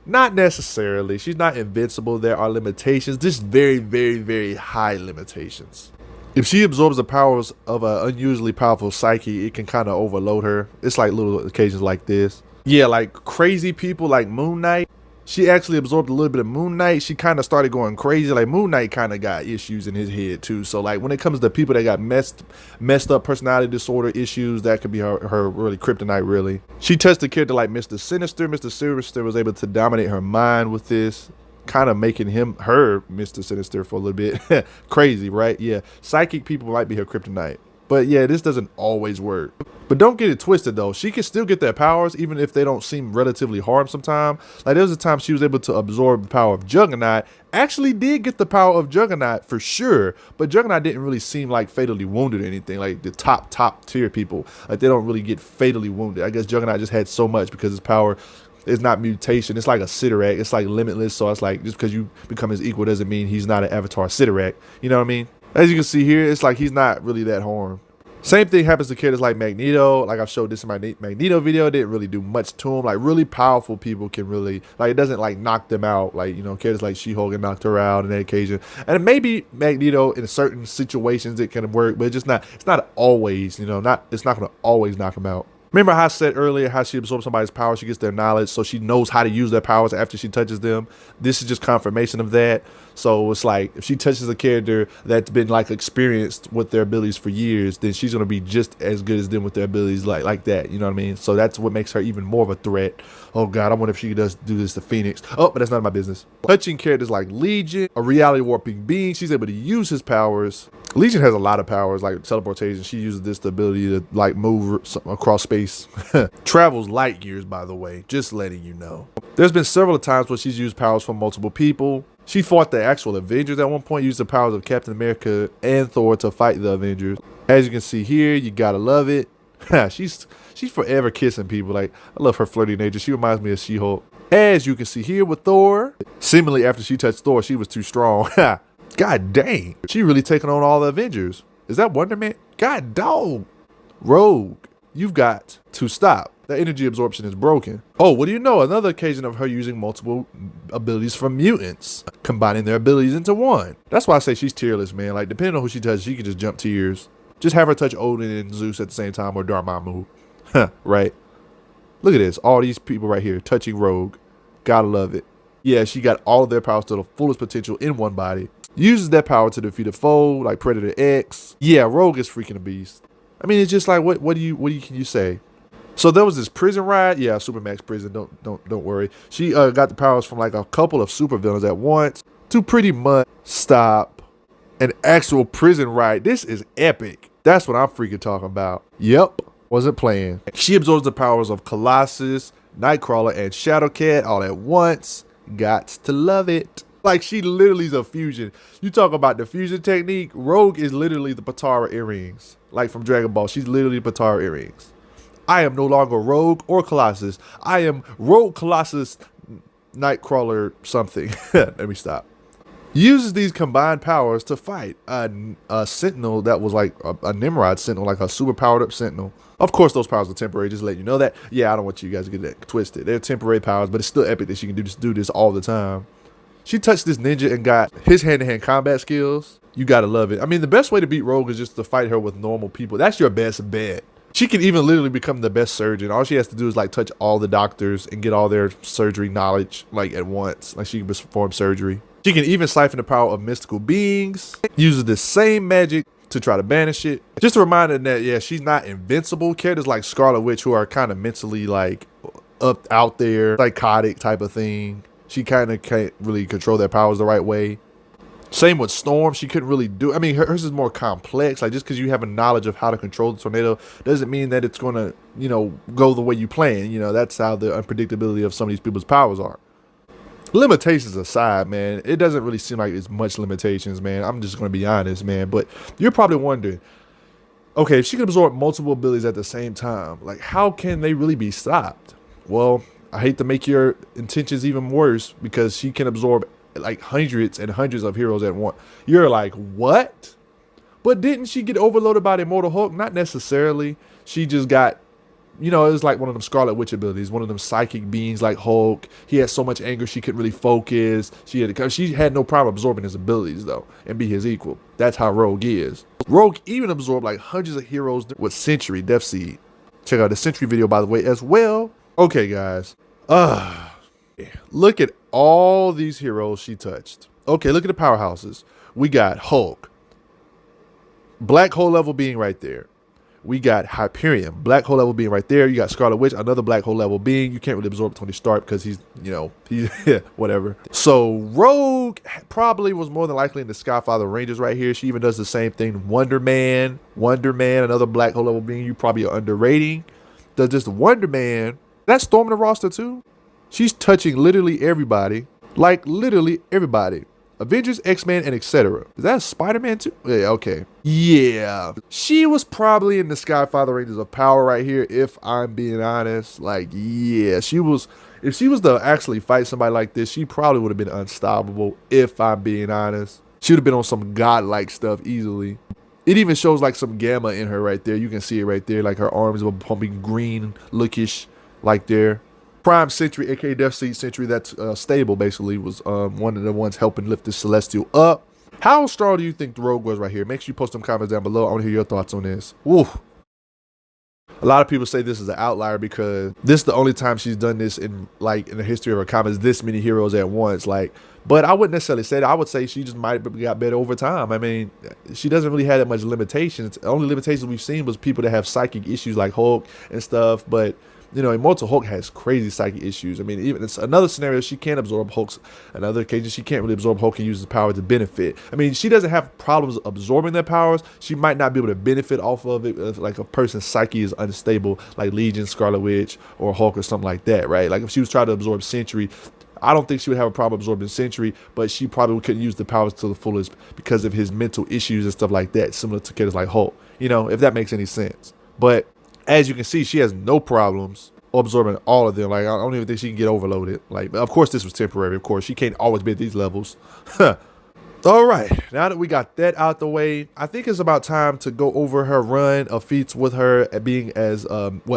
Not necessarily. She's not invincible. There are limitations. Just very, very, very high limitations. If she absorbs the powers of an unusually powerful psyche, it can kind of overload her. It's like little occasions like this. Yeah, like crazy people like Moon Knight. She actually absorbed a little bit of Moon Knight. She kind of started going crazy. Like Moon Knight kind of got issues in his head too. So like when it comes to people that got messed up personality disorder issues, that could be her really kryptonite really. She touched a character like Mr. Sinister. Mr. Sinister was able to dominate her mind with this, kind of making her Mr. Sinister for a little bit. Crazy, right? Yeah. Psychic people might be her kryptonite. But yeah, this doesn't always work. But don't get it twisted though. She can still get their powers even if they don't seem relatively harmed sometimes. Like there was a time she was able to absorb the power of Juggernaut. Actually did get the power of Juggernaut for sure. But Juggernaut didn't really seem like fatally wounded or anything. Like the top tier people, like they don't really get fatally wounded. I guess Juggernaut just had so much because his power is not mutation. It's like a Sidorak. It's like limitless. So it's like just because you become his equal doesn't mean he's not an avatar Sidorak. You know what I mean? As you can see here, it's like he's not really that harmed. Same thing happens to characters like Magneto. Like I've showed this in my Magneto video. It didn't really do much to him. Like really powerful people can really, like it doesn't like knock them out. Like, you know, characters like She-Hulk knocked her out on that occasion. And maybe Magneto in certain situations it can work, but it's not always, you know, it's not going to always knock him out. Remember how I said earlier how she absorbs somebody's power, she gets their knowledge, so she knows how to use their powers after she touches them. This is just confirmation of that. So it's like if she touches a character that's been like experienced with their abilities for years, then she's gonna be just as good as them with their abilities like that. You know what I mean? So that's what makes her even more of a threat. Oh god, I wonder if she does do this to Phoenix. Oh, but that's none of my business. Touching characters like Legion, a reality warping being, she's able to use his powers. Legion has a lot of powers like teleportation. She uses this ability to like move across space. Travels light years, by the way, just letting you know. There's been several times where she's used powers from multiple people. She fought the actual Avengers at one point, used the powers of Captain America and Thor to fight the Avengers. As you can see here, you gotta love it. She's forever kissing people. Like, I love her flirty nature. She reminds me of She-Hulk. As you can see here with Thor, seemingly after she touched Thor, she was too strong. God dang. She really taking on all the Avengers. Is that Wonder Man? God dog. Rogue, you've got to stop. That energy absorption is broken. Oh, what do you know? Another occasion of her using multiple abilities from mutants, combining their abilities into one. That's why I say she's tierless, man. Like, depending on who she touches, she can just jump tiers. Just have her touch Odin and Zeus at the same time, or Dormammu. Right? Look at this. All these people right here touching Rogue. Gotta love it. Yeah, she got all of their powers to the fullest potential in one body. Uses that power to defeat a foe, like Predator X. Yeah, Rogue is freaking a beast. I mean, it's just like, what can you say? So there was this prison ride. Yeah, Supermax prison. Don't worry. She got the powers from like a couple of supervillains at once to pretty much stop an actual prison ride. This is epic. That's what I'm freaking talking about. Yep, wasn't playing. She absorbs the powers of Colossus, Nightcrawler, and Shadowcat all at once. Gots to love it. Like, she literally is a fusion. You talk about the fusion technique. Rogue is literally the Patara earrings. Like from Dragon Ball, she's literally Patara earrings. I am no longer Rogue or Colossus. I am Rogue, Colossus, Nightcrawler something. Let me stop. Uses these combined powers to fight a Sentinel that was like a Nimrod Sentinel, like a super powered up Sentinel. Of course, those powers are temporary, just to let you know that. Yeah, I don't want you guys to get that twisted. They're temporary powers, but it's still epic that she can do this all the time. She touched this ninja and got his hand-to-hand combat skills. You gotta love it. I mean, the best way to beat Rogue is just to fight her with normal people. That's your best bet. She can even literally become the best surgeon. All she has to do is like touch all the doctors and get all their surgery knowledge like at once. Like, she can perform surgery. She can even siphon the power of mystical beings. Uses the same magic to try to banish it. Just a reminder that, yeah, she's not invincible. Characters like Scarlet Witch, who are kind of mentally like out there, psychotic type of thing. She kind of can't really control their powers the right way. Same with Storm. She couldn't really do. I mean, hers is more complex. Like, just because you have a knowledge of how to control the tornado doesn't mean that it's going to, you know, go the way you plan. You know, that's how the unpredictability of some of these people's powers are. Limitations aside, man, it doesn't really seem like it's much limitations, man. I'm just going to be honest, man. But you're probably wondering, okay, if she can absorb multiple abilities at the same time, like, how can they really be stopped? Well, I hate to make your intentions even worse, because she can absorb like hundreds and hundreds of heroes at once. You're like, what? But didn't she get overloaded by the Immortal Hulk? Not necessarily. She just got, you know, it was like one of them Scarlet Witch abilities, one of them psychic beings like Hulk. He had so much anger she couldn't really focus. She had no problem absorbing his abilities though and be his equal. That's how Rogue is. Rogue even absorbed like hundreds of heroes with Sentry, Death Seed. Check out the Sentry video, by the way, as well. Okay, guys. Look at all these heroes she touched. Okay, look at the powerhouses. We got Hulk, black hole level being right there. We got Hyperion, black hole level being right there. You got Scarlet Witch, another black hole level being. You can't really absorb Tony Stark because he's, you know, he's whatever. So Rogue probably was more than likely in the Skyfather Rangers right here. She even does the same thing. Wonder Man, another black hole level being you probably are underrating. Does just Wonder Man. That's Storm in the roster too. She's touching literally everybody. Like, literally everybody. Avengers, X-Men, and etc. Is that Spider-Man too? Yeah, okay. Yeah. She was probably in the Skyfather Rangers of Power right here, if I'm being honest. Like, yeah. She was, if she was to actually fight somebody like this, she probably would have been unstoppable, if I'm being honest. She would have been on some godlike stuff easily. It even shows like some gamma in her right there. You can see it right there. Like, her arms were pumping green, lookish, like there. Prime Sentry, aka Death Seed Sentry, that's stable basically, was one of the ones helping lift this Celestial up. How strong do you think the Rogue was right here? Make sure you post some comments down below. I want to hear your thoughts on this. Woo. A lot of people say this is an outlier because this is the only time she's done this in the history of her comics, this many heroes at once. But I wouldn't necessarily say that. I would say she just might have got better over time. I mean, she doesn't really have that much limitations. The only limitations we've seen was people that have psychic issues like Hulk and stuff. But, Immortal Hulk has crazy psychic issues. I mean, even it's another scenario, she can't absorb Hulk's. On other occasions, she can't really absorb Hulk and use his power to benefit. I mean, she doesn't have problems absorbing their powers. She might not be able to benefit off of it if, like, a person's psyche is unstable, like Legion, Scarlet Witch, or Hulk or something like that, right? Like, if she was trying to absorb Sentry, I don't think she would have a problem absorbing Sentry, but she probably couldn't use the powers to the fullest because of his mental issues and stuff like that, similar to characters like Hulk, if that makes any sense. But as you can see, she has no problems absorbing all of them. Like, I don't even think she can get overloaded. Like, of course, this was temporary. Of course, she can't always be at these levels. All right, now that we got that out the way, I think it's about time to go over her run of feats with her being as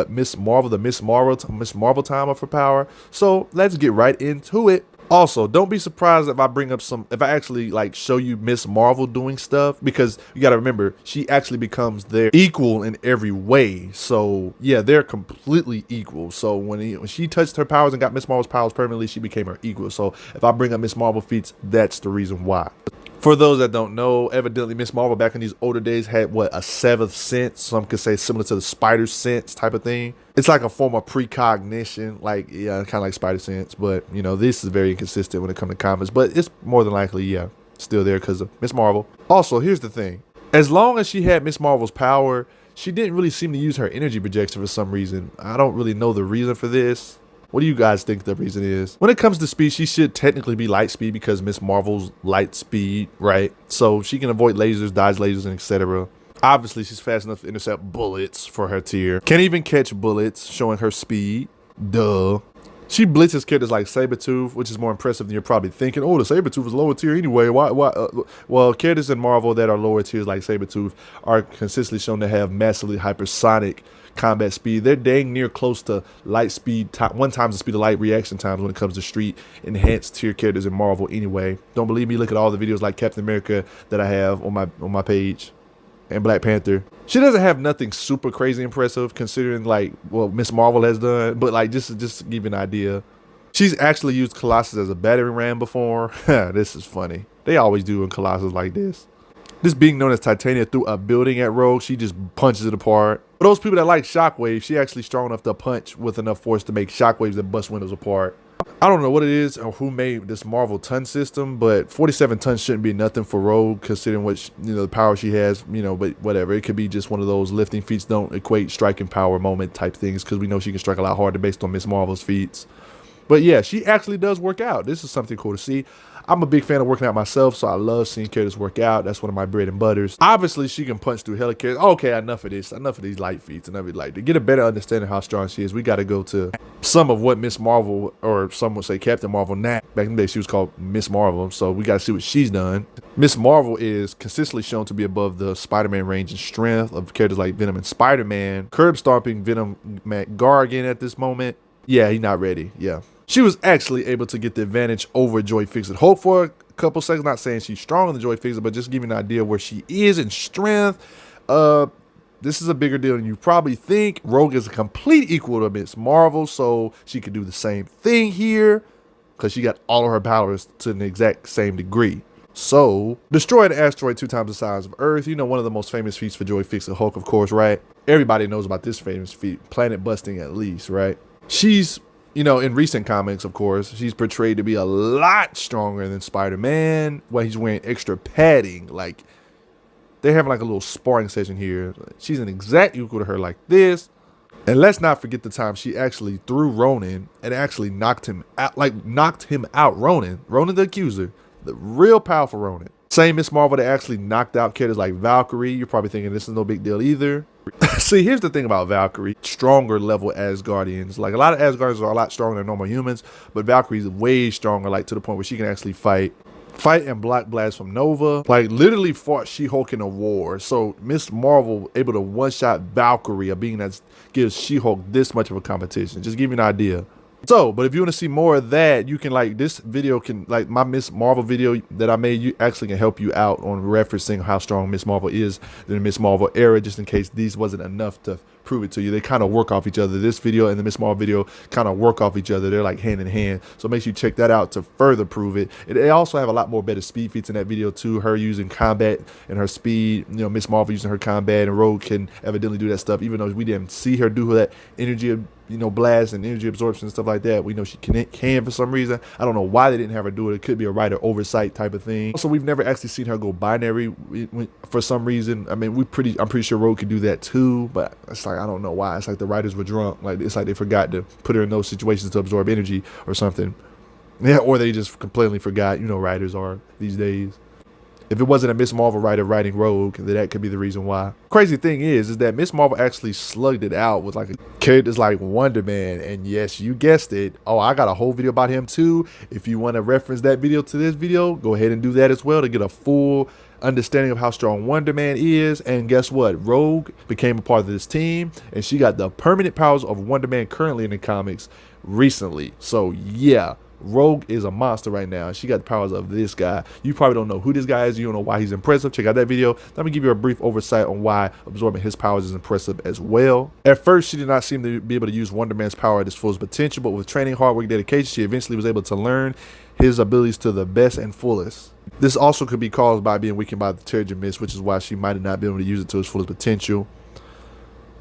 Miss Marvel, the Miss Marvel time of her power. So let's get right into it. Also, don't be surprised if I bring up if I actually show you Miss Marvel doing stuff, because you got to remember, she actually becomes their equal in every way. So yeah, they're completely equal. So when she touched her powers and got Miss Marvel's powers permanently, she became her equal. So if I bring up Miss Marvel feats, that's the reason why. For those that don't know, evidently Miss Marvel back in these older days had a seventh sense. Some could say similar to the spider sense type of thing. It's like a form of precognition, kind of like spider sense. But this is very inconsistent when it comes to comics. But it's more than likely, still there because of Miss Marvel. Also, here's the thing: as long as she had Miss Marvel's power, she didn't really seem to use her energy projection for some reason. I don't really know the reason for this. What do you guys think the reason is? When it comes to speed, she should technically be light speed because Miss Marvel's light speed, right? So she can avoid lasers, dodge lasers, and etc. Obviously, she's fast enough to intercept bullets for her tier. Can't even catch bullets, showing her speed. Duh. She blitzes characters like Sabretooth, which is more impressive than you're probably thinking. Oh, the Sabretooth is lower tier anyway. Why? Well, characters in Marvel that are lower tiers like Sabretooth are consistently shown to have massively hypersonic combat speed. They're dang near close to light speed, 1 times the speed of light reaction times when it comes to street enhanced tier characters in Marvel anyway. Don't believe me? Look at all the videos like Captain America that I have on my page, and Black Panther. She doesn't have nothing super crazy impressive considering what Miss Marvel has done, but just to give you an idea, she's actually used Colossus as a battering ram before. This is funny. They always do in Colossus like this. This being known as Titania threw a building at Rogue. She just punches it apart. For those people that like shockwaves, she actually strong enough to punch with enough force to make shockwaves that bust windows apart. I don't know what it is or who made this Marvel ton system, but 47 tons shouldn't be nothing for Rogue considering what the power she has, but whatever. It could be just one of those lifting feats don't equate striking power moment type things, because we know she can strike a lot harder based on Miss Marvel's feats. But yeah, she actually does work out. This is something cool to see. I'm a big fan of working out myself, so I love seeing characters work out. That's one of my bread and butters. Obviously, she can punch through hella characters. Okay, enough of this. Enough of these light feats. Enough of it. To get a better understanding of how strong she is, we got to go to some of what Miss Marvel, or some would say Captain Marvel, back in the day she was called Miss Marvel, so we got to see what she's done. Miss Marvel is consistently shown to be above the Spider-Man range and strength of characters like Venom and Spider-Man. Curb stomping Venom Gargan at this moment. Yeah, he's not ready. Yeah. She was actually able to get the advantage over Joy Fixit Hulk for a couple seconds. Not saying she's stronger than Joy Fixit, but just giving an idea where she is in strength. This is a bigger deal than you probably think. Rogue is a complete equal to Miss Marvel, so she could do the same thing here because she got all of her powers to an exact same degree. So, destroy an asteroid 2 times the size of Earth. One of the most famous feats for Joy Fixit Hulk, of course, right? Everybody knows about this famous feat, planet busting at least, right? She's in recent comics, of course, she's portrayed to be a lot stronger than Spider-Man, while he's wearing extra padding. They're having a little sparring session here. She's an exact equal to her like this. And let's not forget the time she actually threw Ronan and actually knocked him out, Ronan the Accuser, the real powerful Ronan. Same Miss Marvel that actually knocked out characters like Valkyrie. You're probably thinking this is no big deal either. See, here's the thing about Valkyrie. Stronger level Asgardians. A lot of Asgardians are a lot stronger than normal humans, but Valkyrie's way stronger, to the point where she can actually fight and block blasts from Nova. Literally fought She-Hulk in a war. So Miss Marvel able to one-shot Valkyrie, a being that gives She-Hulk this much of a competition. Just give you an idea. So, but if you want to see more of that, you can this video can my Miss Marvel video that I made, you actually can help you out on referencing how strong Miss Marvel is in the Miss Marvel era, just in case these wasn't enough to prove it to you. They kind of work off each other. This video and the Miss Marvel video kind of work off each other. They're like hand in hand. So make sure you check that out to further prove it. And they also have a lot more better speed feats in that video too. Her using combat and her speed, you know, Miss Marvel using her combat, and Rogue can evidently do that stuff, even though we didn't see her do that energy, you know, blast and energy absorption and stuff like that. We know she can for some reason. I don't know why they didn't have her do it. It could be a writer oversight type of thing. Also, we've never actually seen her go binary for some reason. I mean, I'm pretty sure Rogue could do that too, but it's like, I don't know why. It's like the writers were drunk. Like, it's like they forgot to put her in those situations to absorb energy or something. Yeah, or they just completely forgot. You know, writers are these days. If it wasn't a Miss Marvel writer writing Rogue, then that could be the reason why. Crazy thing is that Miss Marvel actually slugged it out with like characters like Wonder Man. And yes, you guessed it. Oh, I got a whole video about him too. If you want to reference that video to this video, go ahead and do that as well to get a full understanding of how strong Wonder Man is. And guess what? Rogue became a part of this team, and she got the permanent powers of Wonder Man currently in the comics recently. So yeah, Rogue is a monster right now. She got the powers of this guy. You probably don't know who this guy is. You don't know why he's impressive. Check out that video. Let me give you a brief oversight on why absorbing his powers is impressive as well. At first, she did not seem to be able to use Wonder Man's power at its fullest potential, but with training, hard work, dedication, she eventually was able to learn his abilities to the best and fullest. This also could be caused by being weakened by the Terrigen Mist, which is why she might have not been able to use it to its fullest potential.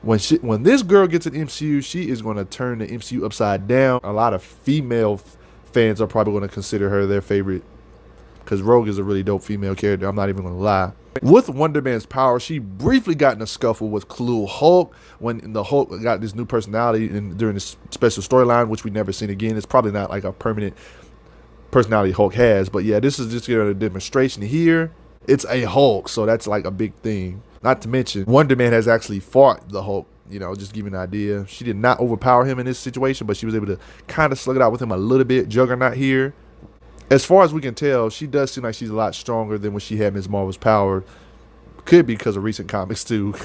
When this girl gets an MCU, she is going to turn the MCU upside down. A lot of female fans are probably going to consider her their favorite, because Rogue is a really dope female character. I'm not even going to lie. With Wonder Man's power, she briefly got in a scuffle with Clue Hulk when the Hulk got this new personality during this special storyline, which we never seen again. It's probably not like a permanent personality Hulk has, but yeah, this is just a demonstration here. It's a Hulk, so that's like a big thing. Not to mention, Wonder Man has actually fought the Hulk. You know, just give you an idea. She did not overpower him in this situation, but she was able to kind of slug it out with him a little bit. Juggernaut here. As far as we can tell, she does seem like she's a lot stronger than when she had Ms. Marvel's power. Could be because of recent comics too.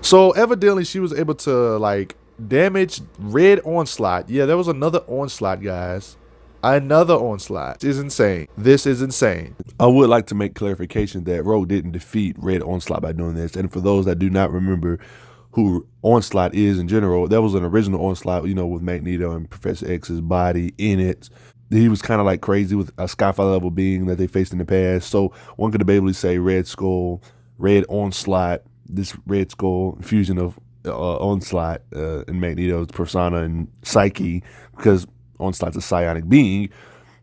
So evidently she was able to like damage Red Onslaught. Yeah, there was another Onslaught, guys. Another Onslaught. This is insane. This is insane. I would like to make clarification that Rogue didn't defeat Red Onslaught by doing this. And for those that do not remember who Onslaught is in general, that was an original Onslaught, you know, with Magneto and Professor X's body in it. He was kind of like crazy with a Skyfire level being that they faced in the past. So one could debatably say Red Skull, Red Onslaught, this Red Skull fusion of Onslaught and Magneto's persona and psyche, because Onslaught's a psionic being,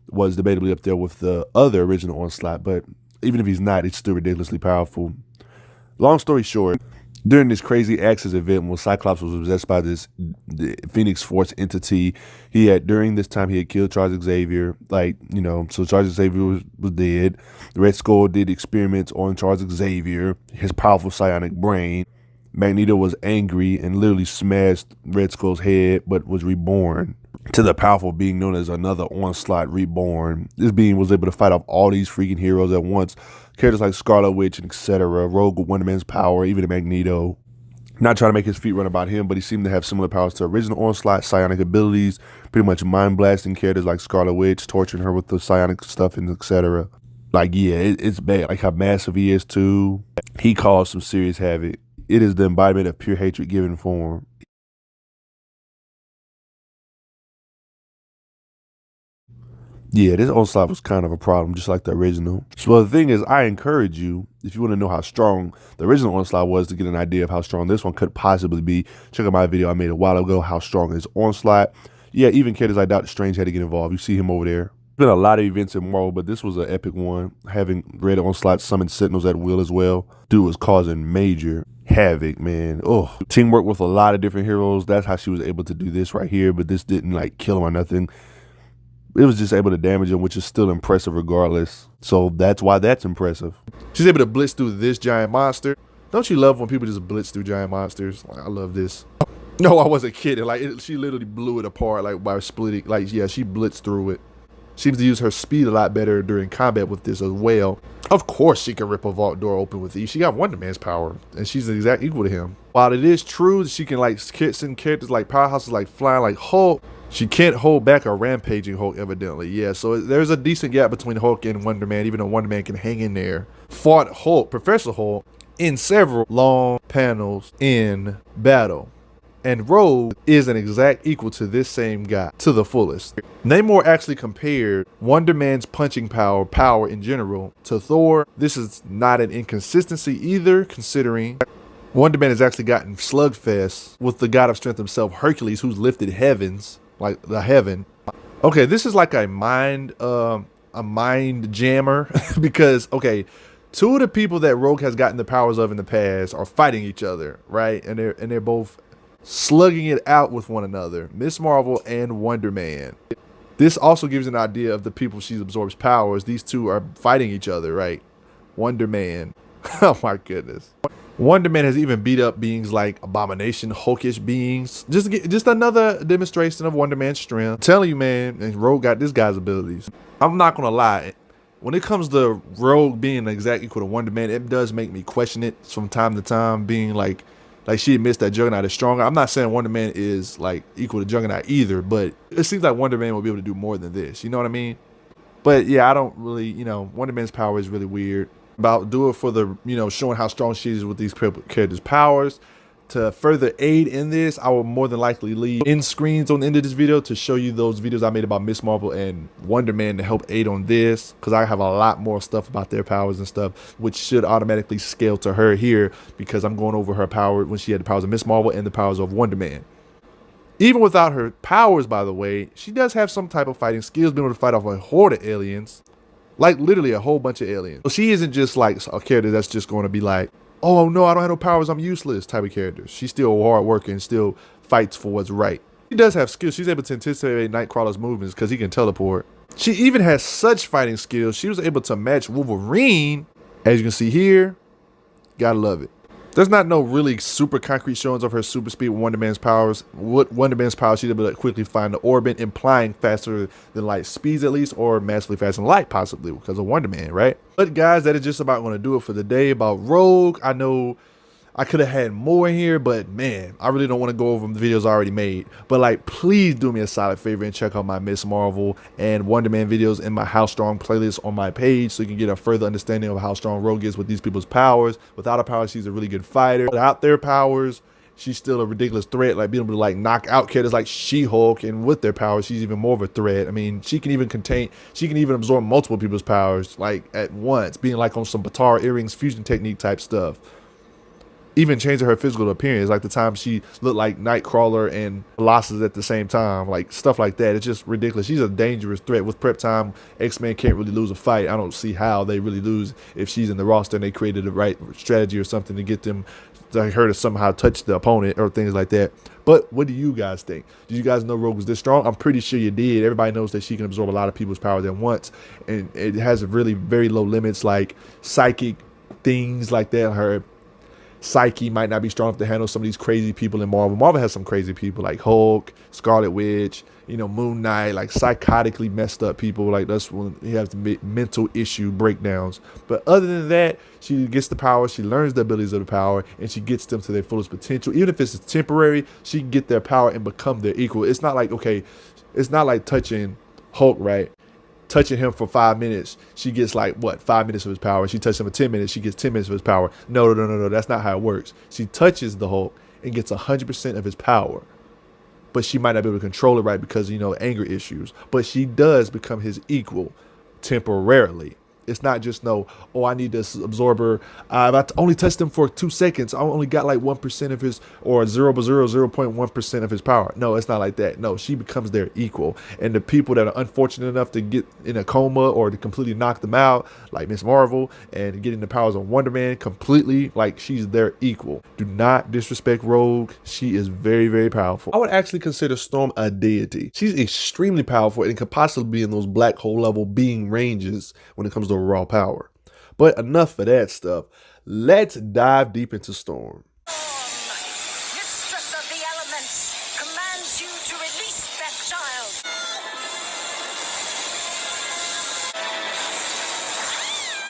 was debatably up there with the other original Onslaught. But even if he's not, it's still ridiculously powerful. Long story short, during this crazy Axis event when Cyclops was possessed by the Phoenix Force entity, during this time he had killed Charles Xavier, like, you know, so Charles Xavier was dead. The Red Skull did experiments on Charles Xavier, his powerful psionic brain. Magneto was angry and literally smashed Red Skull's head, but was reborn to the powerful being known as another Onslaught reborn. This being was able to fight off all these freaking heroes at once. Characters like Scarlet Witch and etc. Rogue with Wonder Man's power, even Magneto. Not trying to make his feet run about him, but he seemed to have similar powers to original Onslaught, psionic abilities, pretty much mind blasting characters like Scarlet Witch, torturing her with the psionic stuff and etc. Like, yeah, it's bad. Like how massive he is too. He caused some serious havoc. It is the embodiment of pure hatred given form. Yeah, this Onslaught was kind of a problem, just like the original. So the thing is, I encourage you, if you want to know how strong the original Onslaught was, to get an idea of how strong this one could possibly be, check out my video I made a while ago, how strong is Onslaught. Yeah, even characters like Doctor Strange had to get involved. You see him over there. There's been a lot of events in Marvel, but this was an epic one. Having Red Onslaught summon Sentinels at will as well. Dude was causing major havoc, man. Oh, teamwork with a lot of different heroes. That's how she was able to do this right here, but this didn't like kill him or nothing. It was just able to damage him, which is still impressive regardless. So that's why that's impressive. She's able to blitz through this giant monster. Don't you love when people just blitz through giant monsters? Like, I love this. No, I wasn't kidding. Like, she literally blew it apart, like, by splitting. Like, yeah, she blitzed through it. Seems to use her speed a lot better during combat with this as well. Of course she can rip a vault door open with ease. She got Wonder Man's power, and she's the exact equal to him. While it is true that she can, like, send characters like powerhouses like flying like Hulk, she can't hold back a rampaging Hulk, evidently. Yeah, so there's a decent gap between Hulk and Wonder Man, even though Wonder Man can hang in there. Fought Hulk, Professor Hulk, in several long panels in battle. And Rogue is an exact equal to this same guy to the fullest. Namor actually compared Wonder Man's punching power in general, to Thor. This is not an inconsistency either, considering Wonder Man has actually gotten slugfest with the god of strength himself, Hercules, who's lifted heavens, like the heaven. Okay, this is like a mind jammer because, okay, two of the people that Rogue has gotten the powers of in the past are fighting each other, right? And they're both slugging it out with one another, Miss Marvel and Wonder Man. This also gives an idea of the people she absorbs powers. These two are fighting each other, right? Wonder Man. Oh my goodness. Wonder Man has even beat up beings like Abomination, Hulkish beings. Just another demonstration of Wonder Man's strength. I'm telling you, man, and Rogue got this guy's abilities. I'm not gonna lie. When it comes to Rogue being an exact equal to Wonder Man, it does make me question it from time to time, being like she admits that Juggernaut is stronger. I'm not saying Wonder Man is like equal to Juggernaut either, but it seems like Wonder Man will be able to do more than this. You know what I mean? But yeah, I don't really, Wonder Man's power is really weird. About do it for the, showing how strong she is with these characters' powers. To further aid in this, I will more than likely leave end screens on the end of this video to show you those videos I made about Miss Marvel and Wonder Man to help aid on this, because I have a lot more stuff about their powers and stuff, which should automatically scale to her here, because I'm going over her power when she had the powers of Miss Marvel and the powers of Wonder Man. Even without her powers, by the way, she does have some type of fighting skills, being able to fight off a horde of aliens, like literally a whole bunch of aliens. So she isn't just like a character that's just going to be like, oh no, I don't have no powers, I'm useless type of character. She's still hard working, still fights for what's right. She does have skills. She's able to anticipate Nightcrawler's movements because he can teleport. She even has such fighting skills. She was able to match Wolverine, as you can see here. Gotta love it. There's not no really super concrete showings of her super speed with Wonder Man's powers. With Wonder Man's powers, she's able to quickly find the orbit, implying faster than light speeds at least, or massively faster than light possibly because of Wonder Man, right? But guys, that is just about going to do it for the day about Rogue. I know I could have had more here, but man, I really don't want to go over the videos I already made. But like, please do me a solid favor and check out my Miss Marvel and Wonder Man videos in my How Strong playlist on my page, so you can get a further understanding of how strong Rogue is with these people's powers. Without her powers, she's a really good fighter. Without their powers, she's still a ridiculous threat, like being able to like knock out characters like She-Hulk, and with their powers, she's even more of a threat. I mean, she can even absorb multiple people's powers like at once, being like on some Batara earrings fusion technique type stuff. Even changing her physical appearance, like the time she looked like Nightcrawler and Colossus at the same time, like stuff like that. It's just ridiculous. She's a dangerous threat. With prep time, X-Men can't really lose a fight. I don't see how they really lose if she's in the roster and they created the right strategy or something to get them, like her to somehow touch the opponent or things like that. But what do you guys think? Did you guys know Rogue was this strong? I'm pretty sure you did. Everybody knows that she can absorb a lot of people's powers at once, and it has really very low limits, like psychic things like that. Her psyche might not be strong enough to handle some of these crazy people in Marvel. Marvel has some crazy people like Hulk, Scarlet Witch, Moon Knight, like psychotically messed up people. Like that's when he has the mental issue breakdowns. But other than that, she gets the power, she learns the abilities of the power, and she gets them to their fullest potential. Even if it's temporary, she can get their power and become their equal. It's not like, okay, it's not like touching Hulk, right? Touching him for 5 minutes, she gets like what, 5 minutes of his power. She touches him for 10 minutes, she gets 10 minutes of his power. No, that's not how it works. She touches the Hulk and gets 100% of his power, but she might not be able to control it right because anger issues. But she does become his equal temporarily. It's not just I need this absorber. I only touched him for 2 seconds. I only got like 1% of his, or 0.1% of his power. No, it's not like that. No, she becomes their equal. And the people that are unfortunate enough to get in a coma or to completely knock them out, like Miss Marvel, and getting the powers of Wonder Man completely, like she's their equal. Do not disrespect Rogue. She is very, very powerful. I would actually consider Storm a deity. She's extremely powerful and could possibly be in those black hole level being ranges when it comes to raw power. But enough of that stuff. Let's dive deep into Storm. Mistress of the elements commands you to release that child.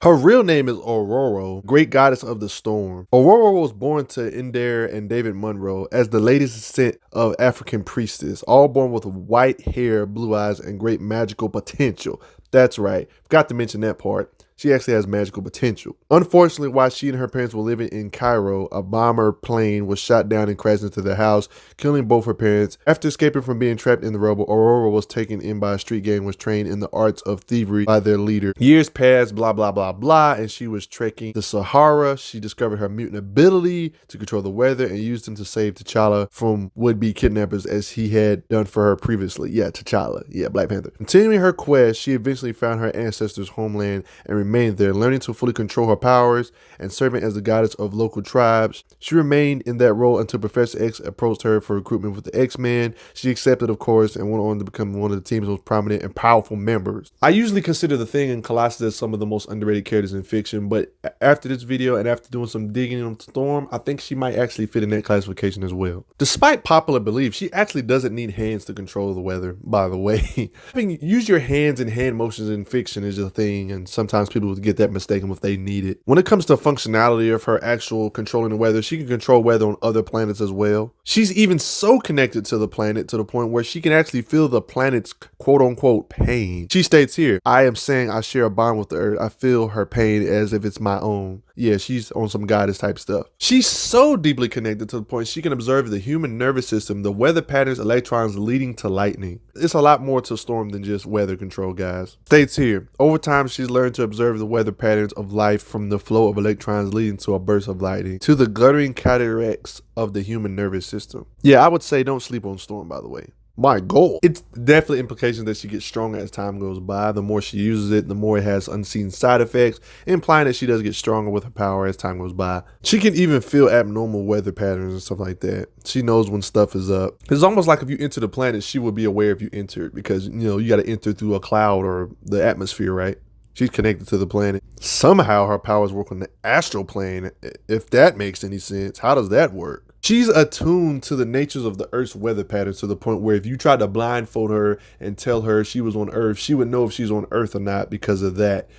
Her real name is Aurora, great goddess of the storm. Aurora was born to Indare and David Monroe as the latest descent of African priestess, all born with white hair, blue eyes, and great magical potential. That's right, forgot to mention that part. she actually has magical potential. Unfortunately, while she and her parents were living in Cairo, a bomber plane was shot down and crashed into their house, killing both her parents. After escaping from being trapped in the rubble, Aurora was taken in by a street gang and was trained in the arts of thievery by their leader. Years passed, blah, blah, blah, blah, and she was trekking the Sahara. She discovered her mutant ability to control the weather and used them to save T'Challa from would-be kidnappers as he had done for her previously. Yeah, T'Challa. Yeah, Black Panther. Continuing her quest, she eventually found her ancestors' homeland and remained there, learning to fully control her powers and serving as the goddess of local tribes. She remained in that role until Professor X approached her for recruitment with the X-Men. She accepted, of course, and went on to become one of the team's most prominent and powerful members. I usually consider the Thing and Colossus as some of the most underrated characters in fiction, but after this video and after doing some digging on Storm, I think she might actually fit in that classification as well. Despite popular belief, she actually doesn't need hands to control the weather, by the way. Use your hands and hand motions in fiction is a thing, and sometimes people would get that mistaken if they need it. When it comes to functionality of her actual controlling the weather, she can control weather on other planets as well. She's even so connected to the planet to the point where she can actually feel the planet's quote-unquote pain. She states here, I am saying I share a bond with the earth. I feel her pain as if it's my own. Yeah, she's on some goddess type stuff. She's so deeply connected to the point she can observe the human nervous system, the weather patterns, electrons leading to lightning. It's a lot more to Storm than just weather control, guys. States here, over time she's learned to observe the weather patterns of life from the flow of electrons leading to a burst of lightning to the guttering cataracts of the human nervous system. Yeah, I would say don't sleep on Storm, by the way. My goal. It's definitely implications that she gets stronger as time goes by. The more she uses it, the more it has unseen side effects, implying that she does get stronger with her power as time goes by. She can even feel abnormal weather patterns and stuff like that. She knows when stuff is up. It's almost like if you enter the planet, she would be aware if you entered because, you know, you got to enter through a cloud or the atmosphere, right? She's connected to the planet. Somehow her powers work on the astral plane. If that makes any sense, how does that work? She's attuned to the natures of the Earth's weather patterns to the point where if you tried to blindfold her and tell her she was on Earth, she would know if she's on Earth or not because of that.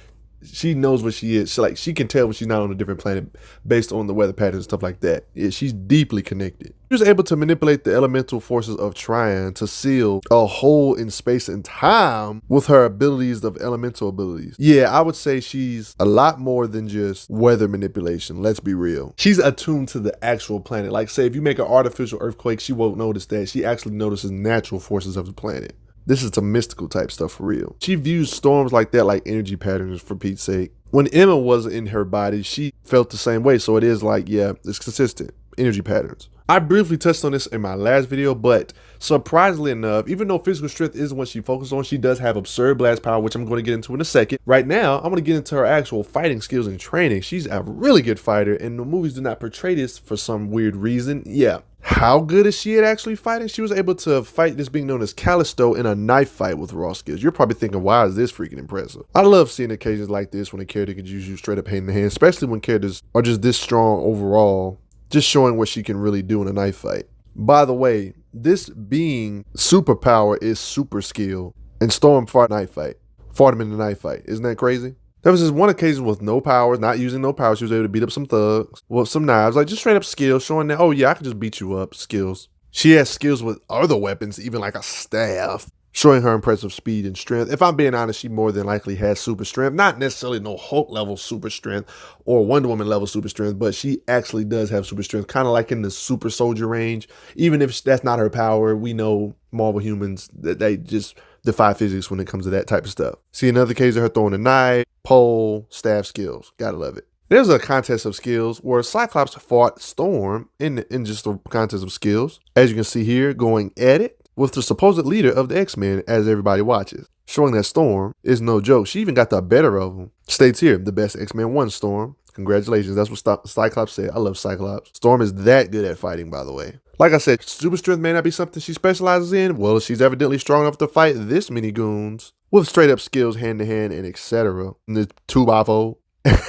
She knows what she is. She can tell when she's not on a different planet based on the weather patterns and stuff like that. Yeah, she's deeply connected. She was able to manipulate the elemental forces of Tryon to seal a hole in space and time with her abilities of elemental abilities. Yeah, I would say she's a lot more than just weather manipulation. Let's be real. She's attuned to the actual planet. Like, say, if you make an artificial earthquake, she won't notice that. She actually notices natural forces of the planet. This is some mystical type stuff for real. She views storms like that like energy patterns, for Pete's sake. When Emma was in her body, she felt the same way. So it is like, yeah, it's consistent. Energy patterns. I briefly touched on this in my last video, but surprisingly enough, even though physical strength isn't what she focused on, she does have absurd blast power, which I'm going to get into in a second. Right now, I'm going to get into her actual fighting skills and training. She's a really good fighter, and the movies do not portray this for some weird reason. Yeah. How good is she at actually fighting? She was able to fight this being known as Callisto in a knife fight with raw skills. You're probably thinking, why is this freaking impressive? I love seeing occasions like this when a character can use you straight up hand in the hand, especially when characters are just this strong overall, just showing what she can really do in a knife fight. By the way, this being superpower is super skill, and Storm fought knife fight. Fought him in the knife fight. Isn't that crazy? There was this one occasion with no powers, not using no powers. She was able to beat up some thugs with some knives, like just straight up skills, showing that, oh yeah, I can just beat you up, skills. She has skills with other weapons, even like a staff, showing her impressive speed and strength. If I'm being honest, she more than likely has super strength. Not necessarily no Hulk level super strength or Wonder Woman level super strength, but she actually does have super strength, kind of like in the super soldier range. Even if that's not her power, we know Marvel humans, that they just defy physics when it comes to that type of stuff. See another case of her throwing a knife, pole, staff skills. Gotta love it. There's a contest of skills where Cyclops fought Storm in just a contest of skills. As you can see here, going at it with the supposed leader of the X-Men as everybody watches, showing that Storm is no joke. She even got the better of him. States here, the best X-Men won, Storm. Congratulations. That's what Cyclops said. I love Cyclops. Storm is that good at fighting, by the way. Like I said, super strength may not be something she specializes in. Well, she's evidently strong enough to fight this many goons with straight up skills hand to hand and etc. In the 2x4,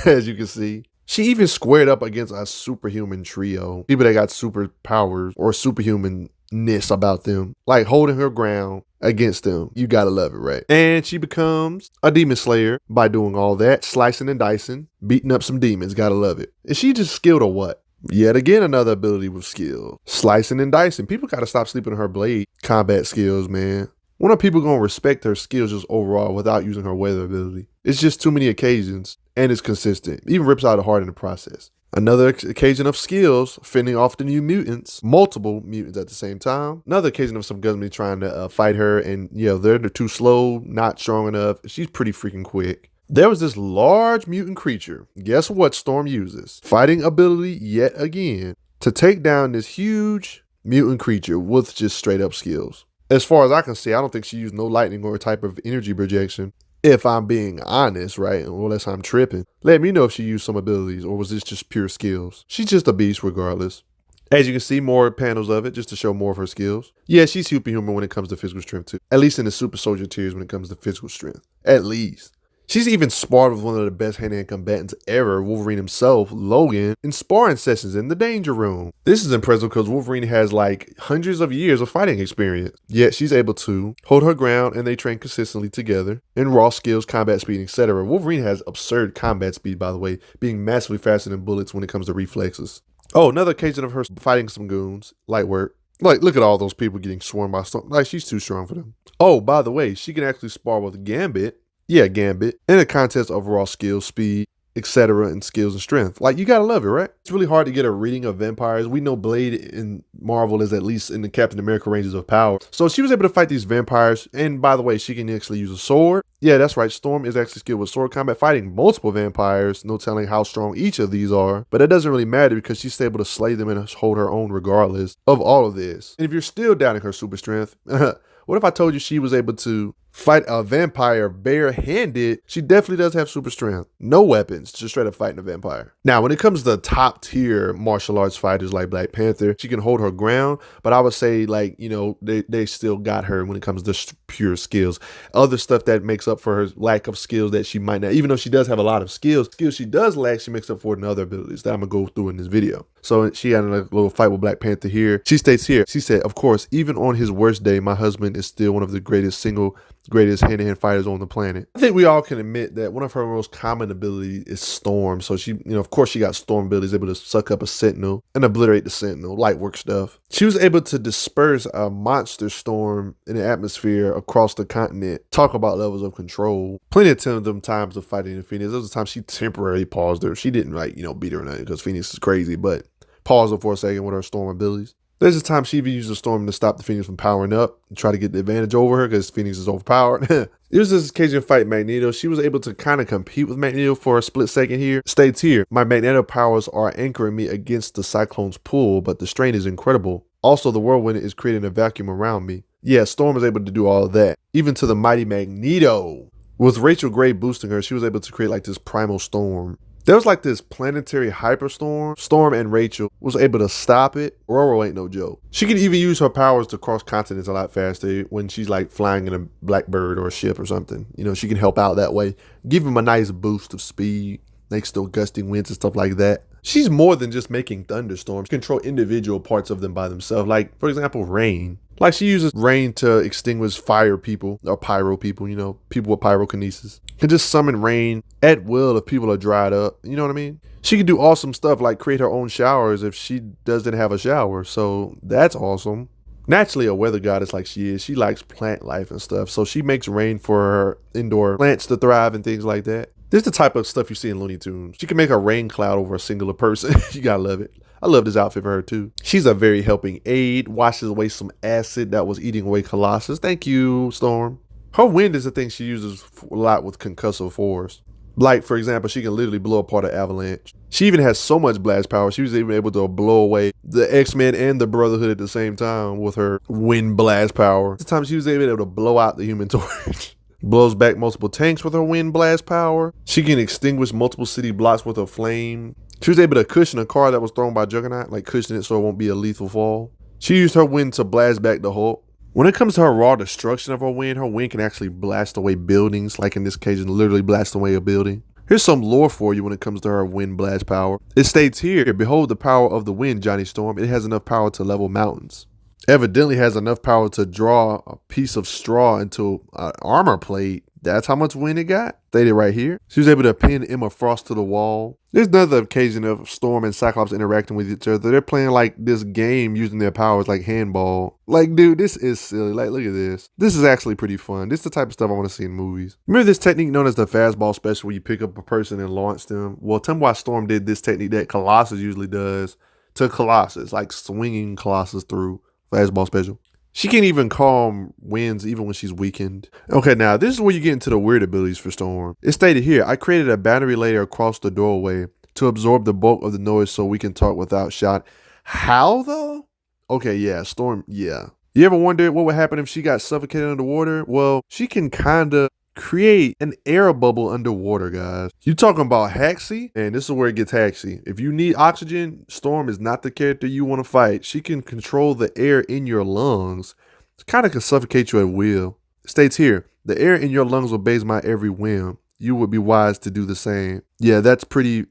as you can see. She even squared up against a superhuman trio. People that got superpowers or superhumanness about them. Like holding her ground against them. You gotta love it, right? And she becomes a demon slayer by doing all that. Slicing and dicing. Beating up some demons. Gotta love it. Is she just skilled or what? Yet again, another ability with skill. Slicing and dicing. People gotta stop sleeping on her blade combat skills, man. When are people gonna respect her skills just overall without using her weather ability? It's just too many occasions, and it's consistent. Even rips out a heart in the process. Another occasion of skills, fending off the new mutants, multiple mutants at the same time. Another occasion of some Gundam trying to fight her, and they're too slow, not strong enough. She's pretty freaking quick. There was this large mutant creature. Guess what Storm uses? Fighting ability yet again to take down this huge mutant creature with just straight up skills. As far as I can see, I don't think she used no lightning or type of energy projection. If I'm being honest, right? Unless I'm tripping. Let me know if she used some abilities or was this just pure skills. She's just a beast regardless. As you can see, more panels of it just to show more of her skills. Yeah, she's superhuman when it comes to physical strength too. At least in the super soldier tiers when it comes to physical strength. At least. She's even sparred with one of the best hand-to-hand combatants ever, Wolverine himself, Logan, in sparring sessions in the Danger Room. This is impressive because Wolverine has like hundreds of years of fighting experience. Yet she's able to hold her ground and they train consistently together in raw skills, combat speed, etc. Wolverine has absurd combat speed, by the way, being massively faster than bullets when it comes to reflexes. Oh, another occasion of her fighting some goons, light work. Like, look at all those people getting swarmed by Storm. Like, she's too strong for them. Oh, by the way, she can actually spar with Gambit. Yeah, Gambit. In a contest of raw skills, speed, etc. and skills and strength. Like, you gotta love it, right? It's really hard to get a reading of vampires. We know Blade in Marvel is at least in the Captain America ranges of power. So she was able to fight these vampires. And by the way, she can actually use a sword. Yeah, that's right. Storm is actually skilled with sword combat, fighting multiple vampires. No telling how strong each of these are. But that doesn't really matter because she's able to slay them and hold her own regardless of all of this. And if you're still doubting her super strength, what if I told you she was able to fight a vampire barehanded? She definitely does have super strength. No weapons, just straight up fighting a vampire. Now, when it comes to top tier martial arts fighters like Black Panther, she can hold her ground, but I would say like, they still got her when it comes to pure skills. Other stuff that makes up for her lack of skills that she might not, even though she does have a lot of skills she does lack, she makes up for it in other abilities that I'm gonna go through in this video. So she had a little fight with Black Panther here. She states here, she said, of course, even on his worst day, my husband is still one of the greatest hand-to-hand fighters on the planet. I think we all can admit that one of her most common abilities is Storm. So she, of course she got Storm abilities, able to suck up a Sentinel and obliterate the Sentinel, light work stuff. She was able to disperse a monster storm in the atmosphere across the continent. Talk about levels of control. Plenty of them times of fighting the Phoenix. There was a time she temporarily paused her. She didn't beat her or nothing because Phoenix is crazy, but paused her for a second with her Storm abilities. There's a time she even used a storm to stop the Phoenix from powering up and try to get the advantage over her because Phoenix is overpowered. It was this occasion fight Magneto. She was able to kind of compete with Magneto for a split second here. States here, my Magneto powers are anchoring me against the Cyclone's pull, but the strain is incredible. Also, the whirlwind is creating a vacuum around me. Yeah, Storm is able to do all of that. Even to the mighty Magneto. With Rachel Gray boosting her, she was able to create like this primal storm. There was like this planetary hyperstorm. Storm and Rachel was able to stop it. Roro ain't no joke. She can even use her powers to cross continents a lot faster when she's like flying in a blackbird or a ship or something. She can help out that way. Give him a nice boost of speed. Next to gusting winds and stuff like that. She's more than just making thunderstorms. Control individual parts of them by themselves. Like, for example, rain. Like, she uses rain to extinguish fire people or pyro people, people with pyrokinesis. Can just summon rain at will if people are dried up. You know what I mean? She can do awesome stuff like create her own showers if she doesn't have a shower. So that's awesome. Naturally, a weather goddess like she is, she likes plant life and stuff. So she makes rain for her indoor plants to thrive and things like that. This is the type of stuff you see in Looney Tunes. She can make a rain cloud over a singular person. You gotta love it. I love this outfit for her too. She's a very helping aid. Washes away some acid that was eating away Colossus. Thank you, Storm. Her wind is the thing she uses a lot with concussive force. Like, for example, she can literally blow apart an avalanche. She even has so much blast power, she was even able to blow away the X-Men and the Brotherhood at the same time with her wind blast power. Sometimes she was able to blow out the Human Torch. Blows back multiple tanks with her wind blast power. She can extinguish multiple city blocks with her flame. She was able to cushion a car that was thrown by Juggernaut, like cushion it so it won't be a lethal fall. She used her wind to blast back the Hulk. When it comes to her raw destruction of her wind can actually blast away buildings, like in this occasion, literally blast away a building. Here's some lore for you when it comes to her wind blast power. It states here, behold the power of the wind, Johnny Storm. It has enough power to level mountains. Evidently has enough power to draw a piece of straw into an armor plate. That's how much wind it got. Stated right here. She was able to pin Emma Frost to the wall. There's another occasion of Storm and Cyclops interacting with each other. They're playing like this game using their powers like handball. Like, dude, this is silly. Like, look at this. This is actually pretty fun. This is the type of stuff I want to see in movies. Remember this technique known as the fastball special where you pick up a person and launch them? Well, tell me why Storm did this technique that Colossus usually does to Colossus, like swinging Colossus through fastball special. She can't even calm winds even when she's weakened. Okay, now this is where you get into the weird abilities for Storm. It's stated here, I created a battery layer across the doorway to absorb the bulk of the noise so we can talk without shout. How though? Okay, yeah, Storm, yeah. You ever wonder what would happen if she got suffocated underwater? Well, she can kinda create an air bubble underwater, guys. You talking about haxy? And this is where it gets haxy. If you need oxygen, Storm is not the character you want to fight. She can control the air in your lungs. It kind of can suffocate you at will. It states here, the air in your lungs obeys my every whim. You would be wise to do the same. Yeah, that's pretty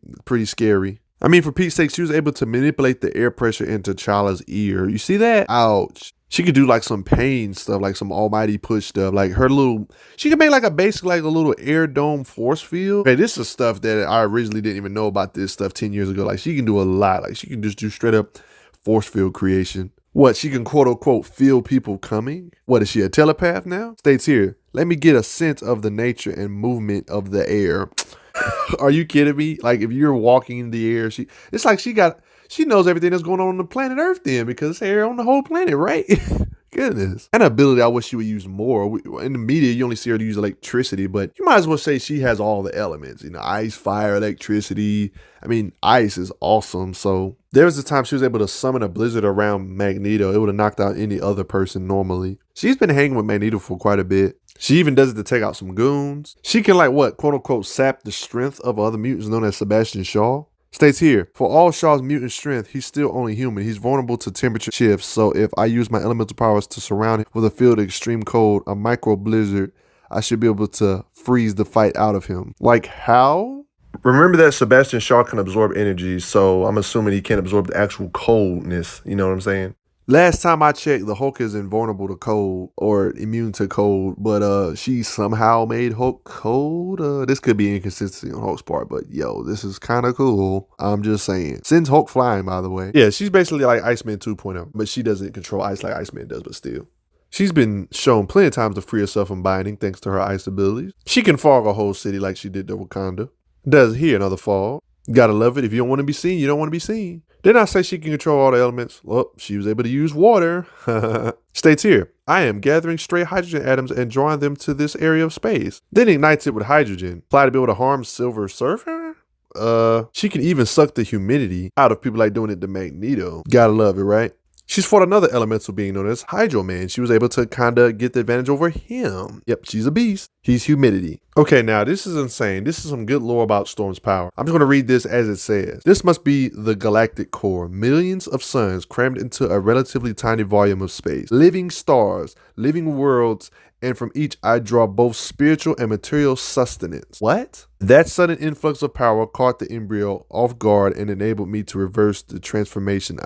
scary. I mean, for Pete's sake, she was able to manipulate the air pressure into Chala's ear. You see that? Ouch. She could do like some pain stuff, like some almighty push stuff. Like she could make like a little air dome force field. Okay, this is stuff that I originally didn't even know about this stuff 10 years ago. Like she can do a lot. Like she can just do straight up force field creation. What, she can quote unquote feel people coming? What, is she a telepath now? States here, let me get a sense of the nature and movement of the air. Are you kidding me? Like if you're walking in the air, it's like she knows everything that's going on the planet Earth then because it's air on the whole planet, right? Goodness. An ability I wish she would use more. In the media, you only see her use electricity, but you might as well say she has all the elements, ice, fire, electricity. I mean, ice is awesome. So there was a time she was able to summon a blizzard around Magneto. It would have knocked out any other person normally. She's been hanging with Magneto for quite a bit. She even does it to take out some goons. She can quote unquote, sap the strength of other mutants known as Sebastian Shaw. States here, for all Shaw's mutant strength, he's still only human. He's vulnerable to temperature shifts, so if I use my elemental powers to surround him with a field of extreme cold, a micro blizzard, I should be able to freeze the fight out of him. Like how? Remember that Sebastian Shaw can absorb energy, so I'm assuming he can't absorb the actual coldness. You know what I'm saying? Last time I checked, the Hulk is invulnerable to cold or immune to cold, but she somehow made Hulk cold. This could be inconsistency on Hulk's part, but yo, this is kind of cool. I'm just saying. Sends Hulk flying, by the way. Yeah, she's basically like Iceman 2.0, but she doesn't control ice like Iceman does, but still. She's been shown plenty of times to free herself from binding thanks to her ice abilities. She can fog a whole city like she did to Wakanda. Does here another fog. Gotta love it. If you don't want to be seen, you don't want to be seen. Didn't I say she can control all the elements? Well, she was able to use water. States here, I am gathering stray hydrogen atoms and drawing them to this area of space. Then ignites it with hydrogen. Apply to be able to harm Silver Surfer? She can even suck the humidity out of people like doing it to Magneto. Gotta love it, right? She's fought another elemental being known as Hydro Man. She was able to kind of get the advantage over him. Yep, she's a beast. He's humidity. Okay, now this is insane. This is some good lore about Storm's power. I'm just going to read this as it says. This must be the galactic core. Millions of suns crammed into a relatively tiny volume of space. Living stars, living worlds, and from each I draw both spiritual and material sustenance. What? That sudden influx of power caught the embryo off guard and enabled me to reverse the transformation.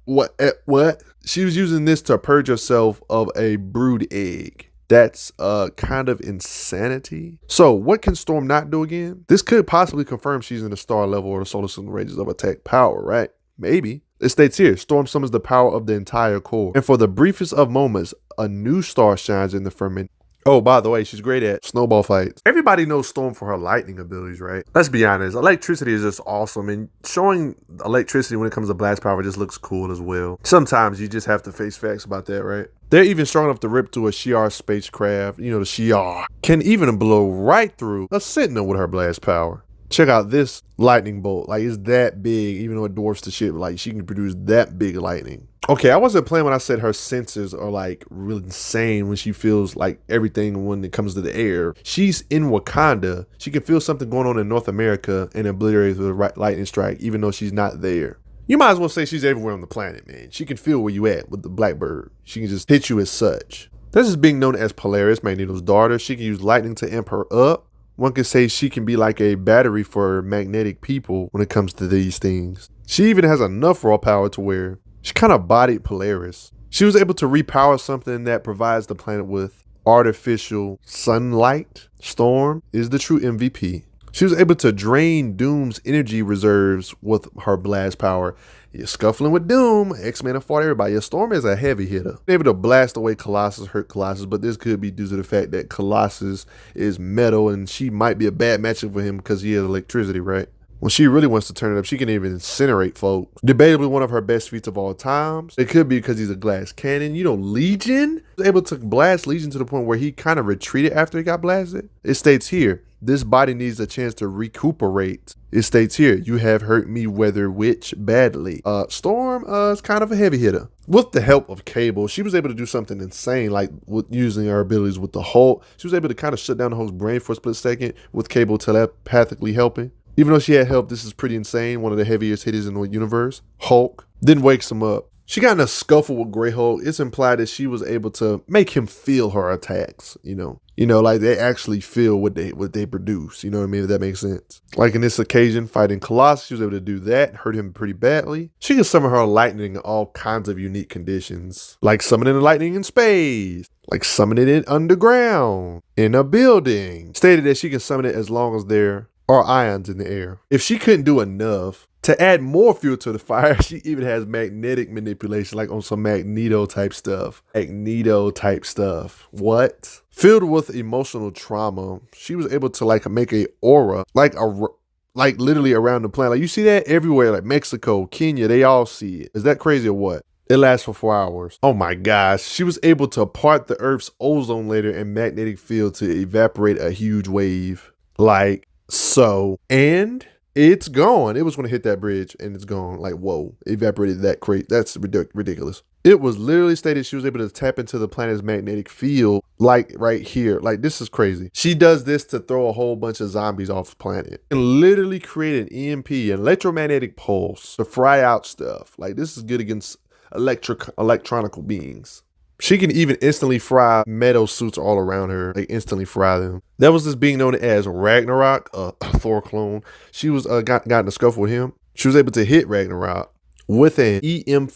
What? She was using this to purge herself of a brood egg. That's kind of insanity. So what can Storm not do again? This could possibly confirm she's in the star level or the solar system ranges of attack power, right? Maybe. It states here, Storm summons the power of the entire core. And for the briefest of moments, a new star shines in the firmament. Oh, by the way, she's great at snowball fights. Everybody knows Storm for her lightning abilities, right? Let's be honest, electricity is just awesome, and showing electricity when it comes to blast power just looks cool as well. Sometimes you just have to face facts about that, right? They're even strong enough to rip through a Shi'ar spacecraft. The Shi'ar can even blow right through a Sentinel with her blast power. Check out this lightning bolt. Like, it's that big, even though it dwarfs the ship. Like, she can produce that big lightning. Okay, I wasn't playing when I said her senses are, like, really insane when she feels, like, everything when it comes to the air. She's in Wakanda. She can feel something going on in North America and obliterate with a lightning strike, even though she's not there. You might as well say she's everywhere on the planet, man. She can feel where you at with the Blackbird. She can just hit you as such. This is being known as Polaris, Magneto's daughter. She can use lightning to amp her up. One could say she can be like a battery for magnetic people when it comes to these things. She even has enough raw power to where she kind of bodied Polaris. She was able to repower something that provides the planet with artificial sunlight. Storm is the true MVP. She was able to drain Doom's energy reserves with her blast power. You're scuffling with Doom. X-Men have fought everybody. Your Storm is a heavy hitter. Able to blast away Colossus, hurt Colossus, but this could be due to the fact that Colossus is metal and she might be a bad matchup for him because he has electricity, right? When she really wants to turn it up, she can even incinerate folks. Debatably one of her best feats of all times. It could be because he's a glass cannon. You know, Legion was able to blast Legion to the point where he kind of retreated after he got blasted. It states here, this body needs a chance to recuperate. It states here, you have hurt me, Weather Witch, badly. Storm is kind of a heavy hitter. With the help of Cable, she was able to do something insane, like with using her abilities with the Hulk. She was able to kind of shut down the Hulk's brain for a split second with Cable telepathically helping. Even though she had help, this is pretty insane. One of the heaviest hitters in the universe. Hulk then wakes him up. She got in a scuffle with Grey Hulk. It's implied that she was able to make him feel her attacks, you know, like they actually feel what they produce. You know what I mean? If that makes sense. Like in this occasion, fighting Colossus, she was able to do that, hurt him pretty badly. She can summon her lightning in all kinds of unique conditions, like summoning the lightning in space, like summoning it underground, in a building. Stated that she can summon it as long as there are ions in the air. If she couldn't do enough, to add more fuel to the fire, she even has magnetic manipulation, like on some Magneto type stuff. What? Filled with emotional trauma, she was able to like make a aura, like literally around the planet. Like you see that everywhere, like Mexico, Kenya, they all see it. Is that crazy or what? It lasts for 4 hours. Oh my gosh. She was able to part the Earth's ozone layer and magnetic field to evaporate a huge wave. Like so. And it's gone. It was going to hit that bridge and it's gone. Like, whoa, evaporated that crate. That's ridiculous. It was literally stated she was able to tap into the planet's magnetic field, like right here. Like, this is crazy. She does this to throw a whole bunch of zombies off the planet and literally create an EMP, an electromagnetic pulse, to fry out stuff. Like, this is good against electronical beings. She can even instantly fry metal suits all around her. Like instantly fry them. That was this being known as Ragnarok, a Thor clone. She was got in a scuffle with him. She was able to hit Ragnarok with an EM.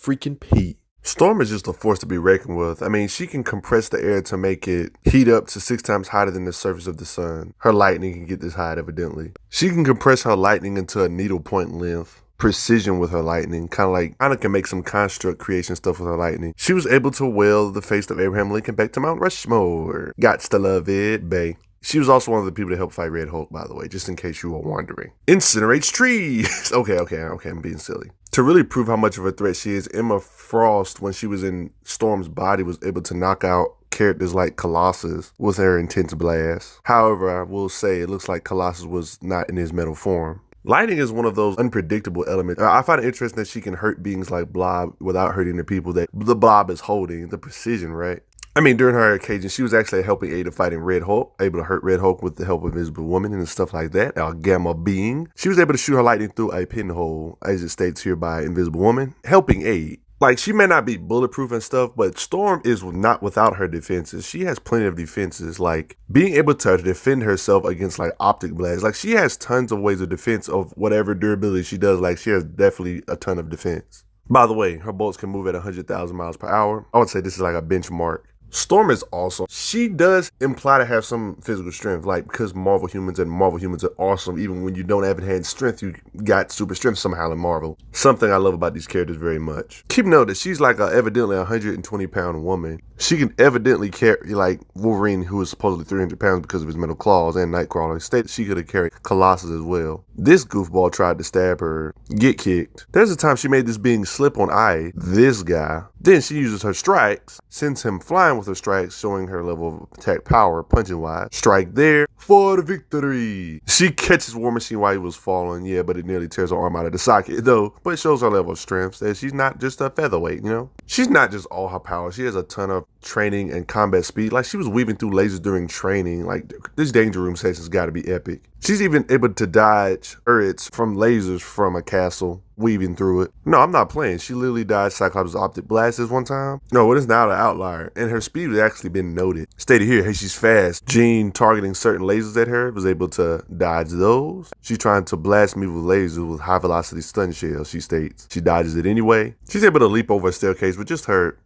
Storm is just a force to be reckoned with. I mean, she can compress the air to make it heat up to 6 times hotter than the surface of the sun. Her lightning can get this hot, evidently. She can compress her lightning into a needle point length. Precision with her lightning, kind of can make some construct creation stuff with her lightning. She was able to will the face of Abraham Lincoln back to Mount Rushmore. Gots to love it, bae. She was also one of the people to help fight Red Hulk, by the way, just in case you were wondering. Incinerates trees. Okay, I'm being silly. To really prove how much of a threat she is, Emma Frost, when she was in Storm's body, was able to knock out characters like Colossus with her intense blast. However, I will say it looks like Colossus was not in his metal form. Lightning is one of those unpredictable elements. I find it interesting that she can hurt beings like Blob without hurting the people that the Blob is holding. The precision, right? I mean, during her occasion, she was actually helping Ada fighting Red Hulk, able to hurt Red Hulk with the help of Invisible Woman and stuff like that, our Gamma being. She was able to shoot her lightning through a pinhole, as it states here by Invisible Woman, helping aid. Like, she may not be bulletproof and stuff, but Storm is not without her defenses. She has plenty of defenses, like being able to defend herself against like Optic blasts. Like, she has tons of ways of defense of whatever durability she does. Like, she has definitely a ton of defense. By the way, her bolts can move at 100,000 miles per hour. I would say this is like a benchmark. Storm is awesome. She does imply to have some physical strength, like because Marvel humans are awesome. Even when you don't have enhanced strength, you got super strength somehow in Marvel. Something I love about these characters very much. Keep note that she's like evidently a 120-pound woman. She can evidently carry like Wolverine, who is supposedly 300 pounds because of his metal claws, and Nightcrawler. Stated she could have carried Colossus as well. This goofball tried to stab her, get kicked. There's a time she made this being slip on ice. This guy. Then she uses her strikes, sends him flying with her strikes, showing her level of attack power, punching wise. Strike there for the victory. She catches War Machine while he was falling, yeah, but it nearly tears her arm out of the socket, though. But it shows her level of strength, that she's not just a featherweight, you know? She's not just all her power. She has a ton of training and combat speed. Like, she was weaving through lasers during training. Like, this danger room session's got to be epic. She's even able to dodge turrets from lasers from a castle, weaving through it. No, I'm not playing. She literally dodged Cyclops' optic blast this one time. No, it is now the outlier, and her speed has actually been noted. Stated here, hey, she's fast. Jean targeting certain lasers at her was able to dodge those. She's trying to blast me with lasers with high velocity stun shells, she states. She dodges it anyway. She's able to leap over a staircase with just her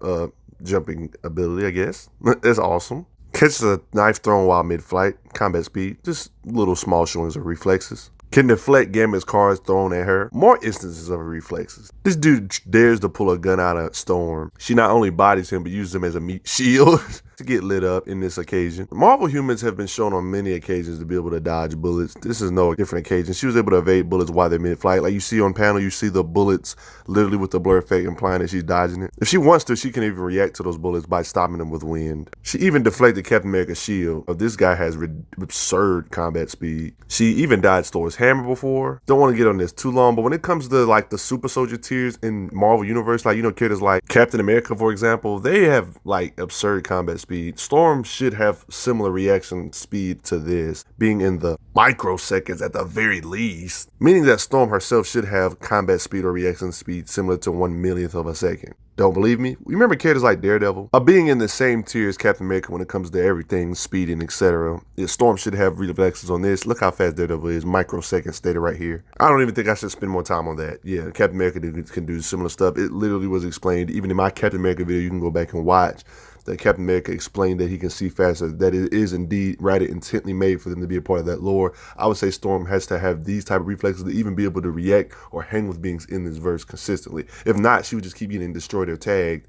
jumping ability, I guess. That's awesome. Catches a knife thrown while mid-flight, combat speed, just little small showings of reflexes. Can deflect Gambit's cards thrown at her. More instances of her reflexes. This dude dares to pull a gun out of Storm. She not only bodies him, but uses him as a meat shield to get lit up in this occasion. Marvel humans have been shown on many occasions to be able to dodge bullets. This is no different occasion. She was able to evade bullets while they're mid-flight. Like you see on panel, you see the bullets literally with the blur effect implying that she's dodging it. If she wants to, she can even react to those bullets by stopping them with wind. She even deflected Captain America's shield. Oh, this guy has absurd combat speed. She even dodged Thor's hammer before. Don't want to get on this too long, but when it comes to like the super soldier tiers in Marvel Universe, like, you know, characters like Captain America, for example, they have like absurd combat speed. Storm should have similar reaction speed to this, being in the microseconds at the very least, meaning that Storm herself should have combat speed or reaction speed similar to 1/1,000,000th of a second. Don't believe me? Remember characters like Daredevil? Being in the same tier as Captain America when it comes to everything, speeding, etc. Storm should have reflexes on this. Look how fast Daredevil is. Microseconds stated right here. I don't even think I should spend more time on that. Yeah, Captain America can do similar stuff. It literally was explained. Even in my Captain America video, you can go back and watch. That Captain America explained that he can see faster, that it is indeed intently made for them to be a part of that lore. I would say Storm has to have these type of reflexes to even be able to react or hang with beings in this verse consistently. If not, she would just keep getting destroyed or tagged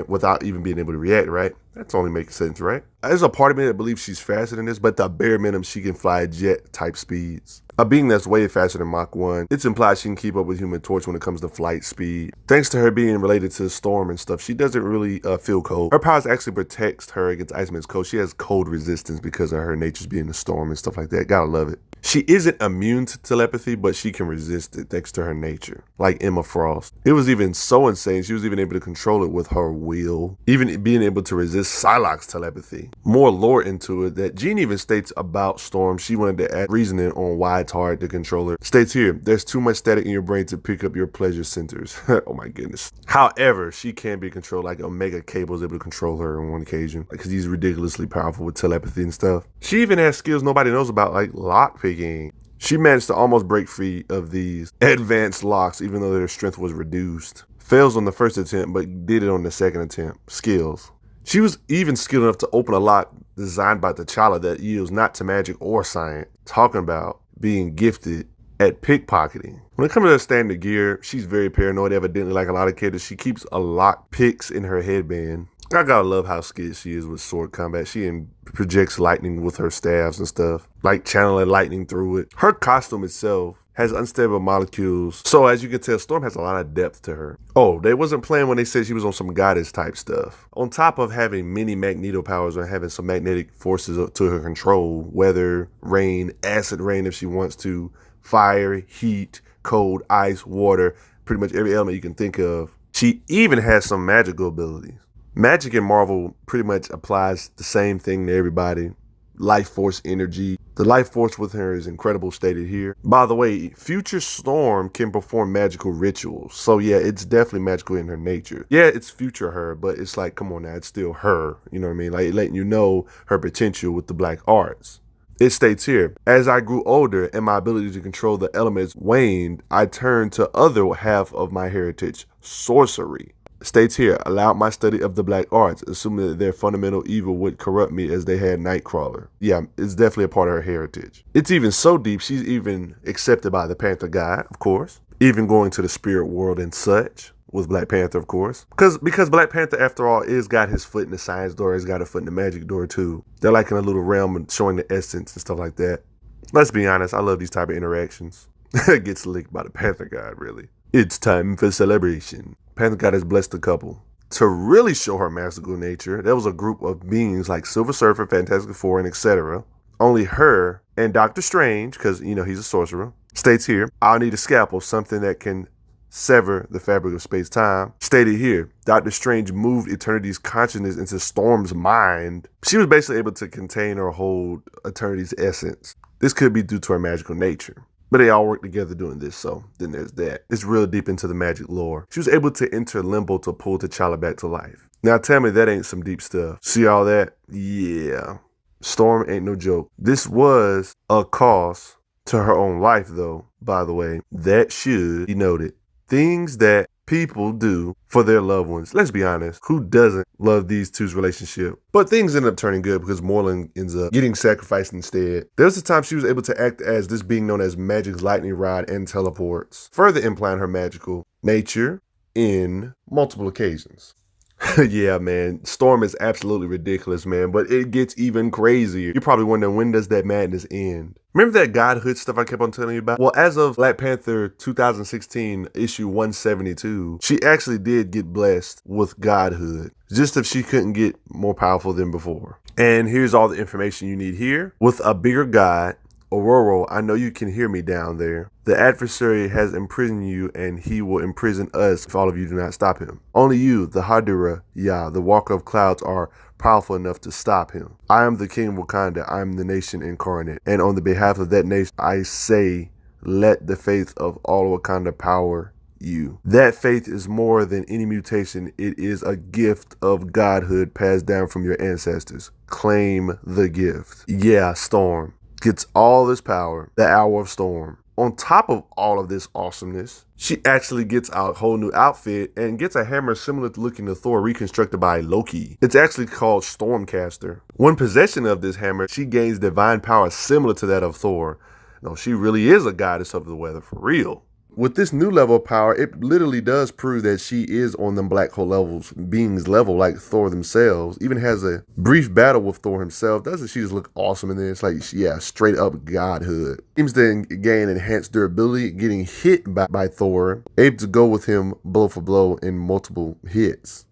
without even being able to react, right? That's only making sense, right? There's a part of me that believes she's faster than this, but the bare minimum, she can fly jet type speeds. A being that's way faster than Mach 1, it's implied she can keep up with Human Torch when it comes to flight speed. Thanks to her being related to Storm and stuff, she doesn't really feel cold. Her powers actually protects her against Iceman's cold. She has cold resistance because of her nature's being a storm and stuff like that. Gotta love it. She isn't immune to telepathy, but she can resist it thanks to her nature, like Emma Frost. It was even so insane, she was even able to control it with her will, even being able to resist Psylocke's telepathy. More lore into it that Jean even states about Storm. She wanted to add reasoning on why it's hard to control her. States here, there's too much static in your brain to pick up your pleasure centers. Oh my goodness. However, she can be controlled, like Omega Cable is able to control her on one occasion because he's ridiculously powerful with telepathy and stuff. She even has skills nobody knows about, like lockpicking. She managed to almost break free of these advanced locks even though their strength was reduced. Fails on the first attempt, but did it on the second attempt. Skills. She was even skilled enough to open a lock designed by T'Challa that yields not to magic or science. Talking about being gifted at pickpocketing. When it comes to her standard gear, she's very paranoid, evidently like a lot of characters. She keeps a lock picks in her headband. I gotta love how skilled she is with sword combat. She projects lightning with her staffs and stuff, like channeling lightning through it. Her costume itself has unstable molecules, so as you can tell, Storm has a lot of depth to her. Oh, they wasn't playing when they said she was on some goddess type stuff. On top of having many magneto powers or having some magnetic forces to her control, weather, rain, acid rain if she wants to, fire, heat, cold, ice, water, pretty much every element you can think of. She even has some magical abilities. Magic in Marvel pretty much applies the same thing to everybody. Life force energy. The life force with her is incredible, stated here. By the way, future Storm can perform magical rituals. So yeah, it's definitely magical in her nature. Yeah, it's future her, but it's like, come on now, it's still her. You know what I mean? Like letting you know her potential with the black arts. It states here, as I grew older and my ability to control the elements waned, I turned to other half of my heritage, sorcery. States here, allowed my study of the black arts, assuming that their fundamental evil would corrupt me as they had Nightcrawler. Yeah, it's definitely a part of her heritage. It's even so deep, she's even accepted by the Panther God, of course. Even going to the spirit world and such, with Black Panther, of course. Because Black Panther, after all, is got his foot in the science door, he's got a foot in the magic door too. They're like in a little realm and showing the essence and stuff like that. Let's be honest, I love these type of interactions. It gets licked by the Panther God, really. It's time for celebration. Panther God has blessed the couple. To really show her magical nature, there was a group of beings like Silver Surfer, Fantastic Four, and etc. Only her and Doctor Strange, because, you know, he's a sorcerer, states here, I'll need a scalpel, something that can sever the fabric of space-time. Stated here, Doctor Strange moved Eternity's consciousness into Storm's mind. She was basically able to contain or hold Eternity's essence. This could be due to her magical nature. But they all work together doing this, so then there's that. It's real deep into the magic lore. She was able to enter limbo to pull T'Challa back to life. Now tell me that ain't some deep stuff. See all that? Yeah. Storm ain't no joke. This was a cost to her own life, though, by the way. That should be noted. Things that people do for their loved ones. Let's be honest, who doesn't love these two's relationship? But things end up turning good because Moreland ends up getting sacrificed instead. There's a time she was able to act as this being known as Magic's lightning rod and teleports, further implying her magical nature in multiple occasions. Yeah, man, Storm is absolutely ridiculous, man, but it gets even crazier. You're probably wondering, when does that madness end? Remember that Godhood stuff I kept on telling you about? Well, as of Black Panther 2016, issue 172, she actually did get blessed with Godhood, just if she couldn't get more powerful than before. And here's all the information you need here. With a bigger god, Aurora, I know you can hear me down there. The adversary has imprisoned you, and he will imprison us if all of you do not stop him. Only you, the Hadura, the Walker of Clouds, are powerful enough to stop him. I am the King of Wakanda. I am the nation incarnate. And on the behalf of that nation, I say, let the faith of all Wakanda power you. That faith is more than any mutation. It is a gift of godhood passed down from your ancestors. Claim the gift. Yeah, Storm gets all this power, the Hour of Storm. On top of all of this awesomeness, she actually gets a whole new outfit and gets a hammer similar to looking to Thor, reconstructed by Loki. It's actually called Stormcaster. When possession of this hammer, she gains divine power similar to that of Thor. No, she really is a goddess of the weather, for real. With this new level of power, it literally does prove that she is on them black hole levels, beings level like Thor themselves. Even has a brief battle with Thor himself. Doesn't she just look awesome in this? Like, yeah, straight up godhood. Seems to gain enhanced durability, getting hit by Thor, able to go with him blow for blow in multiple hits,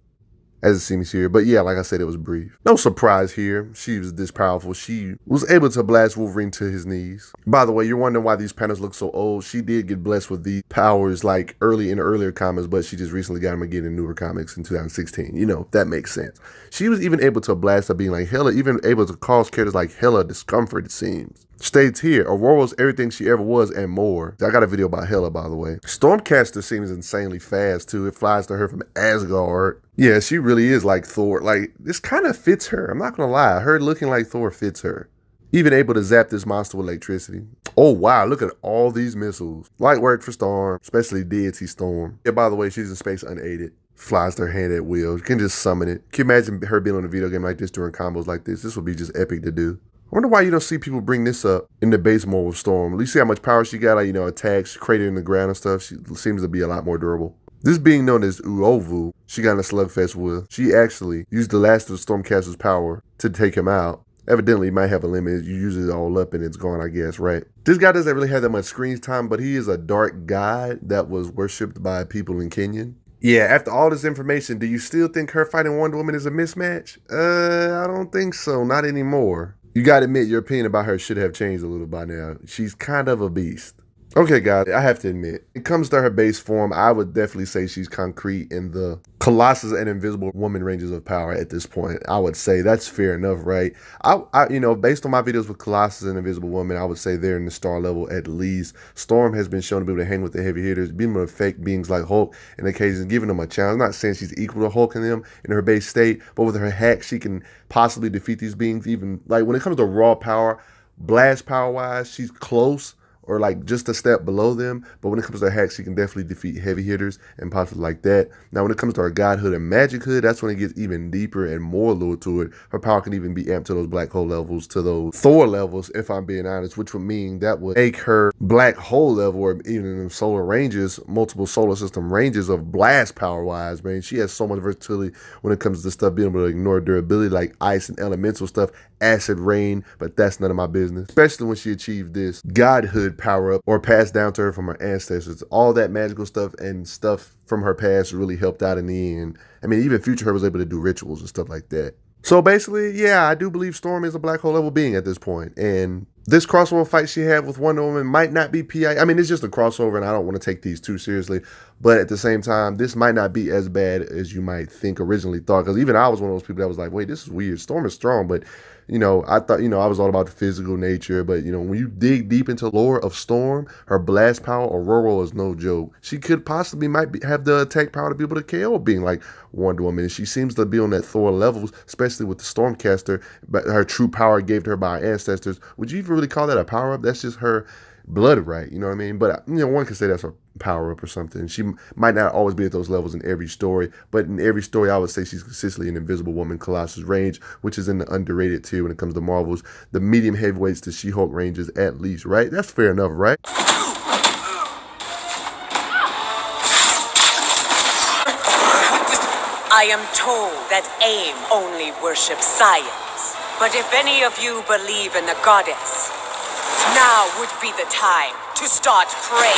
as it seems here. But yeah, like I said, it was brief. No surprise here. She was this powerful. She was able to blast Wolverine to his knees. By the way, you're wondering why these panels look so old. She did get blessed with these powers like earlier comics, but she just recently got them again in newer comics in 2016. You know, that makes sense. She was even able to blast a being like Hela, even able to cause characters like Hela discomfort, it seems. States here, Aurora's everything she ever was and more. I got a video about Hela, by the way. Stormcaster seems insanely fast, too. It flies to her from Asgard. Yeah, she really is like Thor. Like, this kind of fits her. I'm not going to lie. Her looking like Thor fits her. Even able to zap this monster with electricity. Oh, wow. Look at all these missiles. Light work for Storm, especially Deity Storm. Yeah, by the way, she's in space unaided. Flies her hand at will. You can just summon it. Can you imagine her being on a video game like this during combos like this? This would be just epic to do. I wonder why you don't see people bring this up in the base mode with Storm. At least see how much power she got, like, you know, attacks, crater in the ground and stuff. She seems to be a lot more durable. This being known as Uovu, she got in a slugfest with. She actually used the last of the Stormcaster's power to take him out. Evidently, he might have a limit. You use it all up and it's gone, I guess, right? This guy doesn't really have that much screen time, but he is a dark god that was worshipped by people in Kenyan. Yeah, after all this information, do you still think her fighting Wonder Woman is a mismatch? I don't think so. Not anymore. You gotta admit, your opinion about her should have changed a little by now. She's kind of a beast. Okay, guys, I have to admit, it comes to her base form, I would definitely say she's concrete in the Colossus and Invisible Woman ranges of power at this point. I would say that's fair enough, right? I you know, based on my videos with Colossus and Invisible Woman, I would say they're in the star level at least. Storm has been shown to be able to hang with the heavy hitters, being able to affect beings like Hulk in occasions, giving them a challenge. I'm not saying she's equal to Hulk in them in her base state, but with her hack, she can possibly defeat these beings. Even like when it comes to raw power, blast power wise, she's close, or like just a step below them. But when it comes to her hacks, she can definitely defeat heavy hitters and possibly like that. Now, when it comes to her godhood and magichood, that's when it gets even deeper and more lure to it. Her power can even be amped to those black hole levels, to those Thor levels, if I'm being honest, which would mean that would make her black hole level, or even in solar ranges, multiple solar system ranges of blast power wise, man. She has so much versatility when it comes to stuff being able to ignore durability like ice and elemental stuff, acid rain, but that's none of my business. Especially when she achieved this godhood power up or passed down to her from her ancestors. All that magical stuff and stuff from her past really helped out in the end. I mean, even future her was able to do rituals and stuff like that. So basically, yeah, I do believe Storm is a black hole level being at this point. And this crossover fight she had with Wonder Woman might not be PI. I mean, it's just a crossover and I don't want to take these too seriously. But at the same time, this might not be as bad as you might think originally thought. Because even I was one of those people that was like, wait, this is weird. Storm is strong, but you know, I thought, you know, I was all about the physical nature, but, you know, when you dig deep into the lore of Storm, her blast power, Aurora is no joke. She could possibly have the attack power to be able to KO being like Wonder Woman. And she seems to be on that Thor levels, especially with the Stormcaster, but her true power gave to her by her ancestors. Would you even really call that a power-up? That's just her blood right, you know what I mean? But, you know, one could say that's power up or something. She might not always be at those levels in every story, but in every story, I would say she's consistently an Invisible Woman Colossus range, which is in the underrated tier when it comes to Marvels. The medium heavyweights to She-Hulk ranges at least, right? That's fair enough, right? I am told that AIM only worships science. But if any of you believe in the goddess, now would be the time to start praying.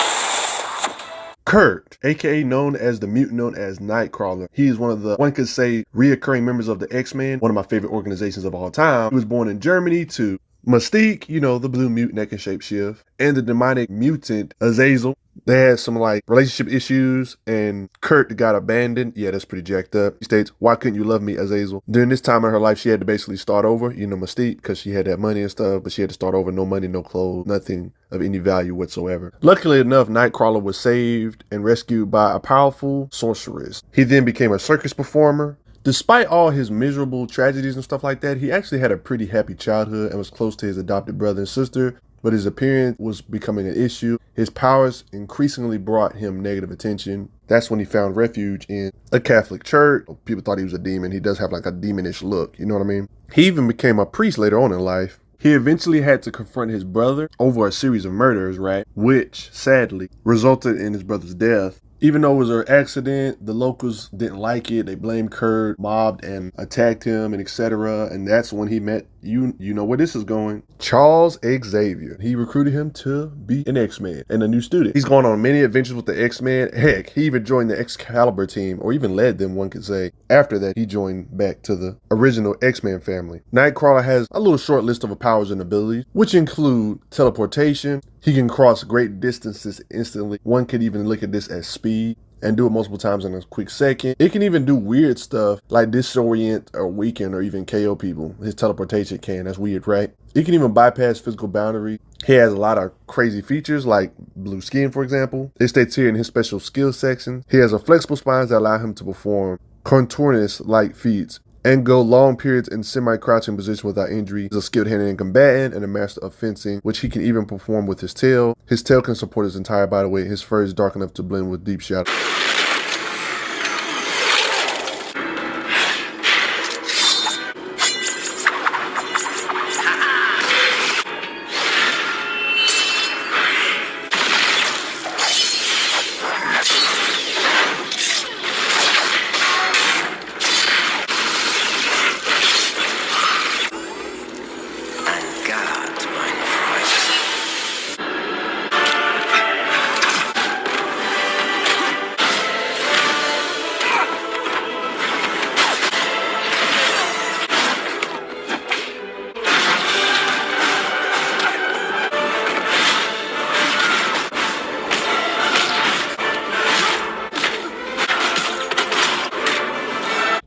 Kurt, aka known as the mutant known as Nightcrawler. He is one of the, one could say, reoccurring members of the X-Men, one of my favorite organizations of all time. He was born in Germany to Mystique, you know, the blue mutant that can shapeshift, and the demonic mutant Azazel. They had some like relationship issues, and Kurt got abandoned. Yeah, that's pretty jacked up. He states, "Why couldn't you love me, Azazel?" During this time in her life, she had to basically start over, you know, Mystique, because she had that money and stuff, but she had to start over, no money, no clothes, nothing of any value whatsoever. Luckily enough, Nightcrawler was saved and rescued by a powerful sorceress. He then became a circus performer. Despite all his miserable tragedies and stuff like that, he actually had a pretty happy childhood and was close to his adopted brother and sister, but his appearance was becoming an issue. His powers increasingly brought him negative attention. That's when he found refuge in a Catholic church. People thought he was a demon. He does have like a demonish look, you know what I mean? He even became a priest later on in life. He eventually had to confront his brother over a series of murders, right? Which, sadly, resulted in his brother's death. Even though it was an accident, the locals didn't like it. They blamed Kurt, mobbed and attacked him, and etc. And that's when he met, you know where this is going, Charles Xavier. He recruited him to be an X-Man and a new student. He's gone on many adventures with the X-Men. Heck, he even joined the Excalibur team, or even led them, one could say. After that, he joined back to the original X-Men family. Nightcrawler has a little short list of powers and abilities, which include teleportation. He can cross great distances instantly. One could even look at this as speed and do it multiple times in a quick second. It can even do weird stuff like disorient or weaken or even KO people. His teleportation can. That's weird, right? He can even bypass physical boundaries. He has a lot of crazy features like blue skin, for example. It states here in his special skills section. He has a flexible spines that allow him to perform contortionist-like feats and go long periods in semi-crouching position without injury. He's a skilled hand-to-hand combatant and a master of fencing, which he can even perform with his tail. His tail can support his entire body weight. His fur is dark enough to blend with deep shadow.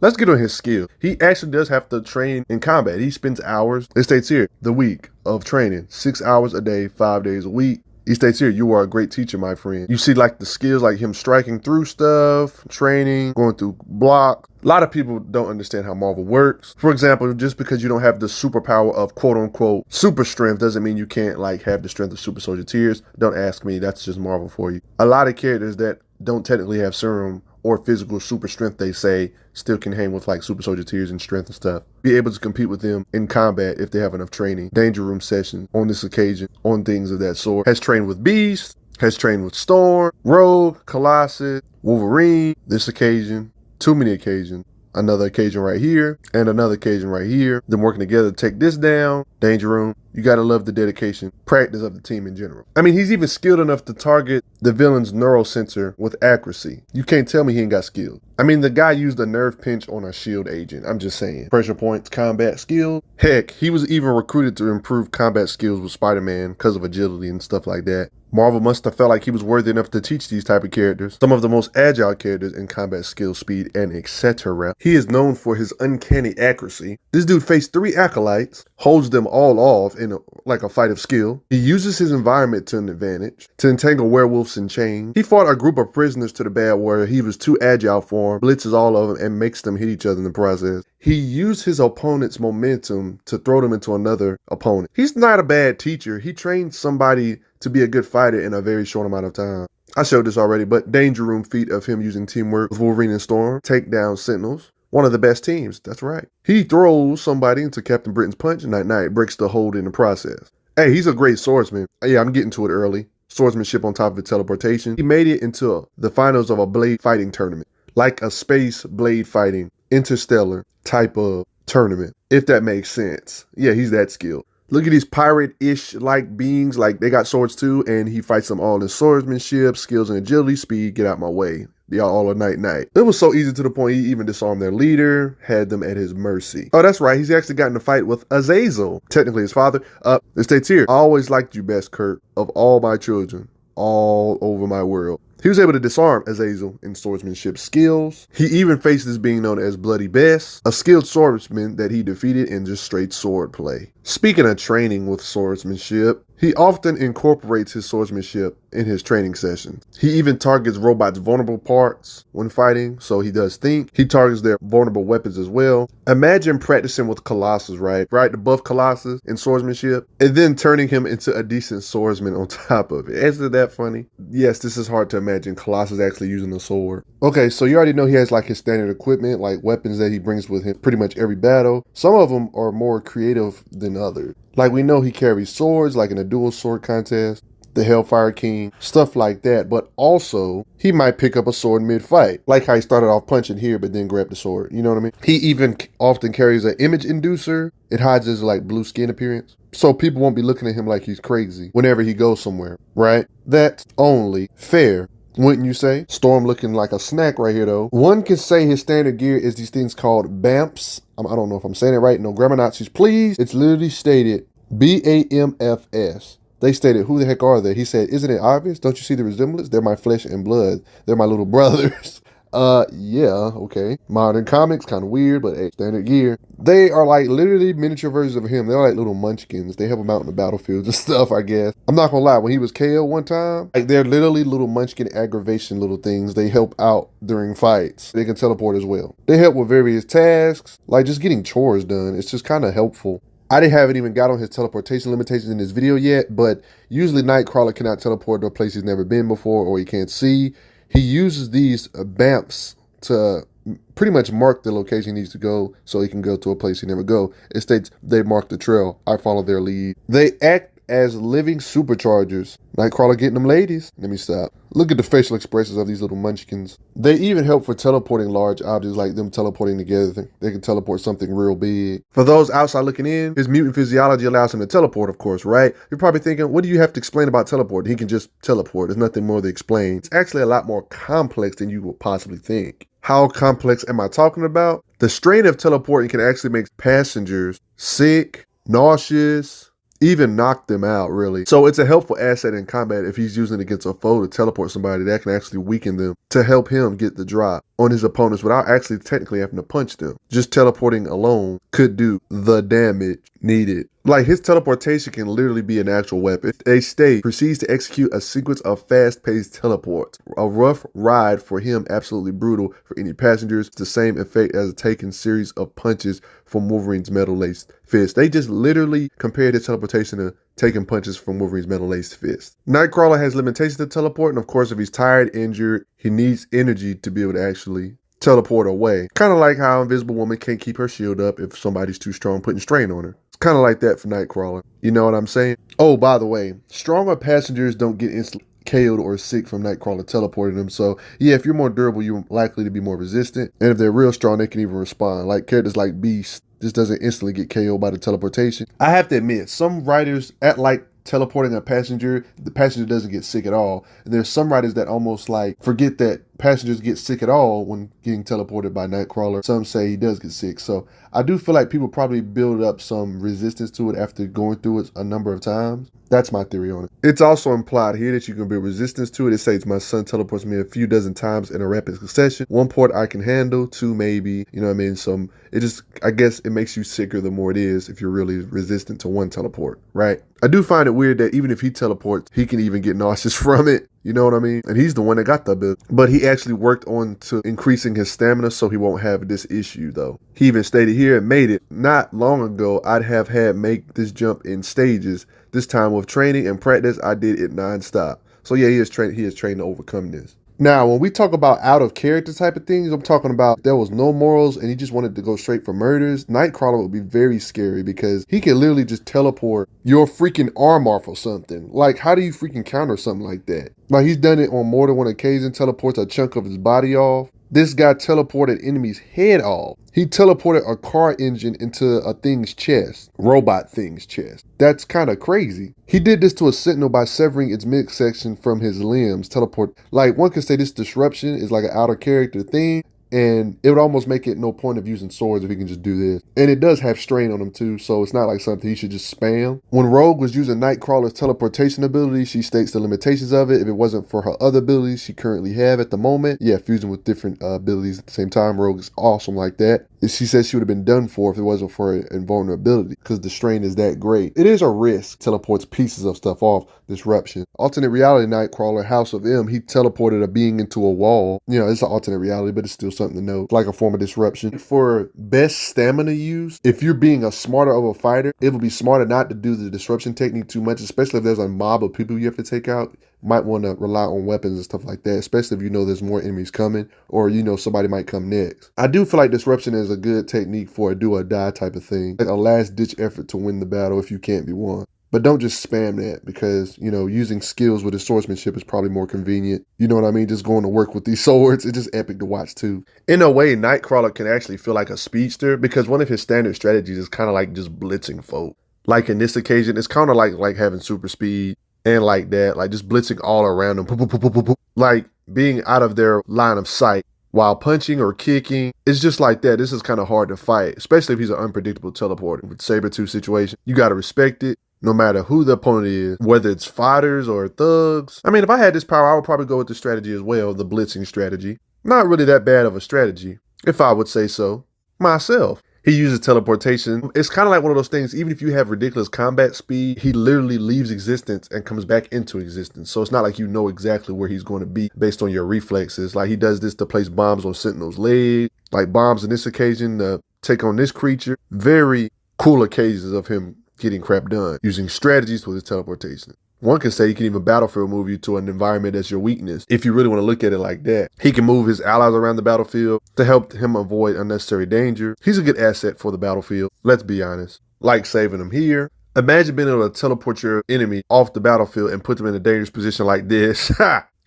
Let's get on his skill. He actually does have to train in combat. He spends hours, it states here, the week of training, 6 hours a day, 5 days a week. He states here, you are a great teacher, my friend. You see like the skills, like him striking through stuff, training, going through block. A lot of people don't understand how Marvel works. For example, just because you don't have the superpower of quote unquote super strength doesn't mean you can't like have the strength of super soldier tears. Don't ask me, that's just Marvel for you. A lot of characters that don't technically have serum or physical super strength, they say, still can hang with like super soldier tears and strength and stuff. Be able to compete with them in combat if they have enough training. Danger room sessions on this occasion, on things of that sort. Has trained with Beast, has trained with Storm, Rogue, Colossus, Wolverine, this occasion, too many occasions. Another occasion right here, and another occasion right here. Them working together to take this down. Danger room. You gotta love the dedication, practice of the team in general. I mean, he's even skilled enough to target the villain's neural sensor with accuracy. You can't tell me he ain't got skills. I mean, the guy used a nerve pinch on a shield agent. I'm just saying. Pressure points, combat skills. Heck, he was even recruited to improve combat skills with Spider-Man because of agility and stuff like that. Marvel must have felt like he was worthy enough to teach these type of characters, some of the most agile characters in combat skill, speed, and etc. He is known for his uncanny accuracy. This dude faced 3 acolytes, holds them all off in like a fight of skill. He uses his environment to an advantage, to entangle werewolves in chains. He fought a group of prisoners to the bad where he was too agile for him, blitzes all of them, and makes them hit each other in the process. He used his opponent's momentum to throw them into another opponent. He's not a bad teacher. He trained somebody to be a good fighter in a very short amount of time. I showed this already, but Danger Room feat of him using teamwork with Wolverine and Storm, take down Sentinels. One of the best teams, that's right. He throws somebody into Captain Britain's punch, and Night breaks the hold in the process. Hey, he's a great swordsman. Yeah, I'm getting to it early. Swordsmanship on top of the teleportation. He made it into the finals of a blade fighting tournament. Like a space blade fighting, interstellar type of tournament, if that makes sense. Yeah, he's that skilled. Look at these pirate-ish like beings, like they got swords too, and he fights them all in swordsmanship, skills and agility, speed, get out my way. Y'all all a night. It was so easy to the point he even disarmed their leader, had them at his mercy. Oh, that's right, he's actually gotten a fight with Azazel, technically his father. It states here, I always liked you best, Kurt, of all my children, all over my world. He was able to disarm Azazel in swordsmanship skills. He even faced this being known as Bloody Bess, a skilled swordsman that he defeated in just straight sword play. Speaking of training with swordsmanship, he often incorporates his swordsmanship in his training sessions. He even targets robots' vulnerable parts when fighting, so he does think. He targets their vulnerable weapons as well. Imagine practicing with Colossus, right? The buff Colossus in swordsmanship, and then turning him into a decent swordsman on top of it. Isn't that funny? Yes, this is hard to imagine Colossus actually using a sword. Okay, so you already know he has like his standard equipment, like weapons that he brings with him pretty much every battle. Some of them are more creative than others. Like we know he carries swords, like in a dual sword contest, the Hellfire King, stuff like that. But also, he might pick up a sword mid-fight, like how he started off punching here, but then grabbed the sword. You know what I mean? He even often carries an image inducer. It hides his like blue skin appearance, so people won't be looking at him like he's crazy whenever he goes somewhere, right? That's only fair, wouldn't you say? Storm looking like a snack right here, though. One can say his standard gear is these things called BAMFs. I don't know if I'm saying it right. No grammar Nazis, please. It's literally stated BAMFS. They stated, who the heck are they? He said, isn't it obvious? Don't you see the resemblance? They're my flesh and blood. They're my little brothers. Yeah, okay. Modern comics, kind of weird, but hey, standard gear. They are like literally miniature versions of him. They're like little munchkins. They help him out in the battlefields and stuff, I guess. I'm not gonna lie, when he was KO one time, like they're literally little munchkin aggravation little things. They help out during fights. They can teleport as well. They help with various tasks, like just getting chores done. It's just kind of helpful. I haven't even got on his teleportation limitations in this video yet, but usually Nightcrawler cannot teleport to a place he's never been before or he can't see. He uses these BAMFs to pretty much mark the location he needs to go so he can go to a place he never go. It states they mark the trail. I follow their lead. They act as living superchargers. Nightcrawler getting them ladies. Let me stop. Look at the facial expressions of these little munchkins. They even help for teleporting large objects, like them teleporting together. They can teleport something real big. For those outside looking in, his mutant physiology allows him to teleport, of course, right? You're probably thinking, what do you have to explain about teleport? He can just teleport. There's nothing more to explain. It's actually a lot more complex than you would possibly think. How complex am I talking about? The strain of teleporting can actually make passengers sick, nauseous, even knock them out, really. So it's a helpful asset in combat if he's using it against a foe to teleport somebody that can actually weaken them to help him get the drop on his opponents without actually technically having to punch them. Just teleporting alone could do the damage needed. Like his teleportation can literally be an actual weapon. A state proceeds to execute a sequence of fast-paced teleports. A rough ride for him, absolutely brutal for any passengers. It's the same effect as a taken series of punches from Wolverine's metal-laced fist. They just literally compared his teleportation to taking punches from Wolverine's metal-laced fist. Nightcrawler has limitations to teleport, and of course, if he's tired, injured, he needs energy to be able to actually teleport away. Kind of like how Invisible Woman can't keep her shield up if somebody's too strong, putting strain on her. It's kind of like that for Nightcrawler. You know what I'm saying? Oh, by the way, stronger passengers don't get instantly KO'd or sick from Nightcrawler teleporting them. So yeah, if you're more durable, you're likely to be more resistant. And if they're real strong, they can even respond. Like characters like Beast just doesn't instantly get KO'd by the teleportation. I have to admit, some writers act like teleporting a passenger, the passenger doesn't get sick at all. And there's some writers that almost like forget that passengers get sick at all when getting teleported by Nightcrawler. Some say he does get sick. So I do feel like people probably build up some resistance to it after going through it a number of times. That's my theory on it. It's also implied here that you can build resistance to it. It says my son teleports me a few dozen times in a rapid succession. One port I can handle, two maybe, you know what I mean? So it just, I guess it makes you sicker the more it is if you're really resistant to one teleport, right? I do find it weird that even if he teleports, he can even get nauseous from it. You know what I mean? And he's the one that got the ability. But he actually worked on to increasing his stamina so he won't have this issue though. He even stated here and made it. Not long ago, I'd have had make this jump in stages. This time with training and practice, I did it non-stop. So yeah, he is trained to overcome this. Now, when we talk about out of character type of things, I'm talking about if there was no morals and he just wanted to go straight for murders, Nightcrawler would be very scary because he can literally just teleport your freaking arm off or something. Like, how do you freaking counter something like that? Like, he's done it on more than one occasion, teleports a chunk of his body off. This guy teleported enemy's head off. He teleported a car engine into a thing's chest, robot thing's chest. That's kind of crazy. He did this to a sentinel by severing its midsection from his limbs. Teleport, like one could say this disruption is like an outer character thing, and it would almost make it no point of using swords if he can just do this. And it does have strain on him too, so it's not like something he should just spam. When Rogue was using Nightcrawler's teleportation ability, she states the limitations of it. If it wasn't for her other abilities she currently have at the moment, yeah, fusing with different abilities at the same time, Rogue is awesome like that. She says she would have been done for if it wasn't for her invulnerability, because the strain is that great. It is a risk. Teleports pieces of stuff off. Disruption. Alternate reality Nightcrawler, House of M, he teleported a being into a wall. You know, it's an alternate reality, but it's still something to know. It's like a form of disruption. For best stamina use, if you're being a smarter of a fighter, it would be smarter not to do the disruption technique too much, especially if there's a mob of people you have to take out. Might want to rely on weapons and stuff like that, especially if you know there's more enemies coming or you know somebody might come next. I do feel like disruption is a good technique for a do or die type of thing, like a last ditch effort to win the battle if you can't be won. But don't just spam that because, you know, using skills with his swordsmanship is probably more convenient. You know what I mean? Just going to work with these swords, it's just epic to watch too. In a way, Nightcrawler can actually feel like a speedster because one of his standard strategies is kind of like just blitzing folk. Like in this occasion, it's kind of like having super speed. And like that, like just blitzing all around them, like being out of their line of sight while punching or kicking. It's just like that. This is kind of hard to fight, especially if he's an unpredictable teleporter. With Saber-tooth situation, you got to respect it no matter who the opponent is, whether it's fighters or thugs. I mean, if I had this power, I would probably go with the strategy as well, the blitzing strategy. Not really that bad of a strategy, if I would say so myself. He uses teleportation. It's kind of like one of those things, even if you have ridiculous combat speed, he literally leaves existence and comes back into existence. So it's not like you know exactly where he's going to be based on your reflexes. Like he does this to place bombs on Sentinel's leg, like bombs in this occasion to take on this creature. Very cool occasions of him getting crap done, using strategies with his teleportation. One could say he can even battlefield move you to an environment that's your weakness. If you really want to look at it like that, he can move his allies around the battlefield to help him avoid unnecessary danger. He's a good asset for the battlefield. Let's be honest. Like saving him here. Imagine being able to teleport your enemy off the battlefield and put them in a dangerous position like this.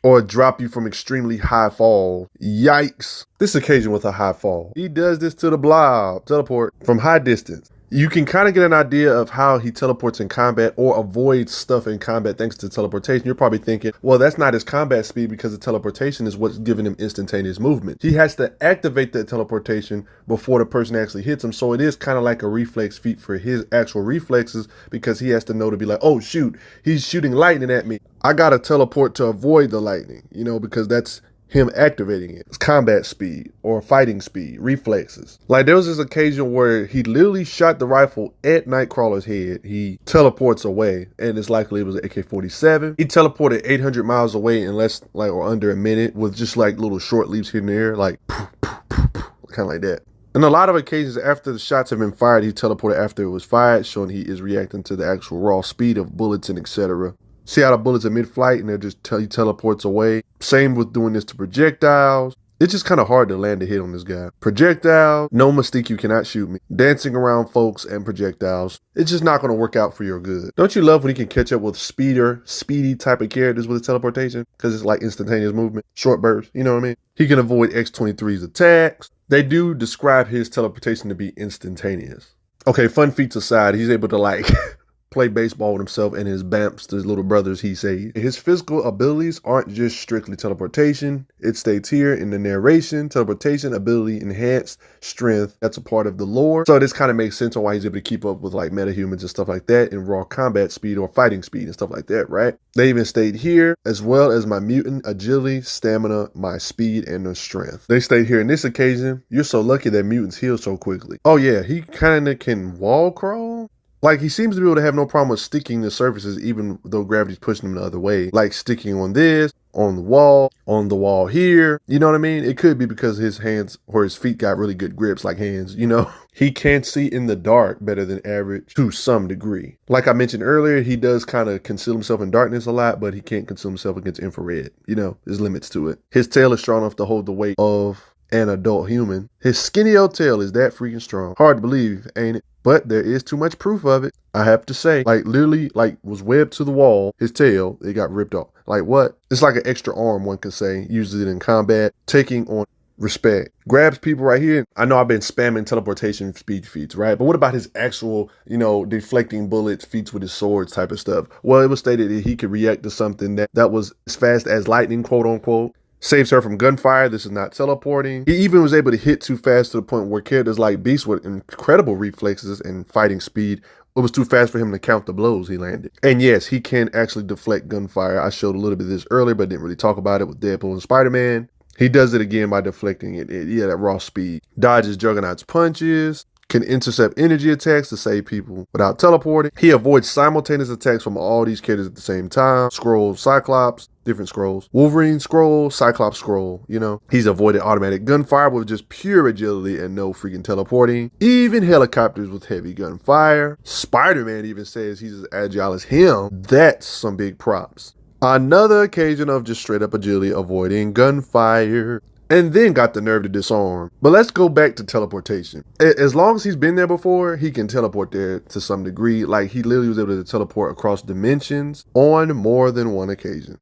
Or drop you from extremely high fall. Yikes. This occasion with a high fall. He does this to the blob. Teleport from high distance. You can kind of get an idea of how he teleports in combat or avoids stuff in combat thanks to teleportation. You're probably thinking, well, that's not his combat speed because the teleportation is what's giving him instantaneous movement. He has to activate that teleportation before the person actually hits him. So it is kind of like a reflex feat for his actual reflexes because he has to know to be like, oh, shoot, he's shooting lightning at me. I got to teleport to avoid the lightning, you know, because that's him activating it. It's combat speed or fighting speed, reflexes. Like there was this occasion where he literally shot the rifle at Nightcrawler's head. He teleports away and it's likely it was an AK-47. He teleported 800 miles away in less like or under a minute with just like little short leaps here and there, like kind of like that. In a lot of occasions after the shots have been fired, he teleported after it was fired, showing he is reacting to the actual raw speed of bullets and etc. See how the bullets are mid-flight and they're just he teleports away. Same with doing this to projectiles. It's just kind of hard to land a hit on this guy. Projectile, no mistake, you cannot shoot me. Dancing around folks and projectiles. It's just not going to work out for your good. Don't you love when he can catch up with speedy type of characters with his teleportation? Because it's like instantaneous movement, short bursts, you know what I mean? He can avoid X-23's attacks. They do describe his teleportation to be instantaneous. Okay, fun feats aside, he's able to like play baseball with himself and his bamps, his little brothers, he says. His physical abilities aren't just strictly teleportation. It states here in the narration, teleportation ability enhanced strength. That's a part of the lore. So this kind of makes sense on why he's able to keep up with like metahumans and stuff like that in raw combat speed or fighting speed and stuff like that, right? They even state here, as well as my mutant agility, stamina, my speed, and the strength. They state here in this occasion, you're so lucky that mutants heal so quickly. Oh yeah, he kind of can wall crawl. Like, he seems to be able to have no problem with sticking to surfaces, even though gravity's pushing him the other way. Like, sticking on this, on the wall here. You know what I mean? It could be because his hands or his feet got really good grips, like hands, you know? He can see in the dark better than average to some degree. Like I mentioned earlier, he does kind of conceal himself in darkness a lot, but he can't conceal himself against infrared. You know, there's limits to it. His tail is strong enough to hold the weight of an adult human. His skinny old tail is that freaking strong. Hard to believe, ain't it? But there is too much proof of it. I have to say, like, literally, like, was webbed to the wall. His tail, it got ripped off. Like, what? It's like an extra arm, one could say. Uses it in combat, taking on respect. Grabs people right here. I know I've been spamming teleportation speed feats, right? But what about his actual, you know, deflecting bullets feats with his swords type of stuff? Well, it was stated that he could react to something that was as fast as lightning, quote unquote. Saves her from gunfire. This is not teleporting. He even was able to hit too fast to the point where characters like Beast with incredible reflexes and fighting speed, it was too fast for him to count the blows he landed. And yes, he can actually deflect gunfire. I showed a little bit of this earlier, but didn't really talk about it with Deadpool and Spider-Man. He does it again by deflecting it. Yeah, that raw speed. Dodges Juggernaut's punches. Can intercept energy attacks to save people without teleporting. He avoids simultaneous attacks from all these characters at the same time. Scroll, Cyclops, different scrolls. Wolverine scroll, Cyclops scroll, you know. He's avoided automatic gunfire with just pure agility and no freaking teleporting. Even helicopters with heavy gunfire. Spider-Man even says he's as agile as him. That's some big props. Another occasion of just straight up agility, avoiding gunfire. And then got the nerve to disarm. But let's go back to teleportation. As long as he's been there before, he can teleport there to some degree. Like, he literally was able to teleport across dimensions on more than one occasion.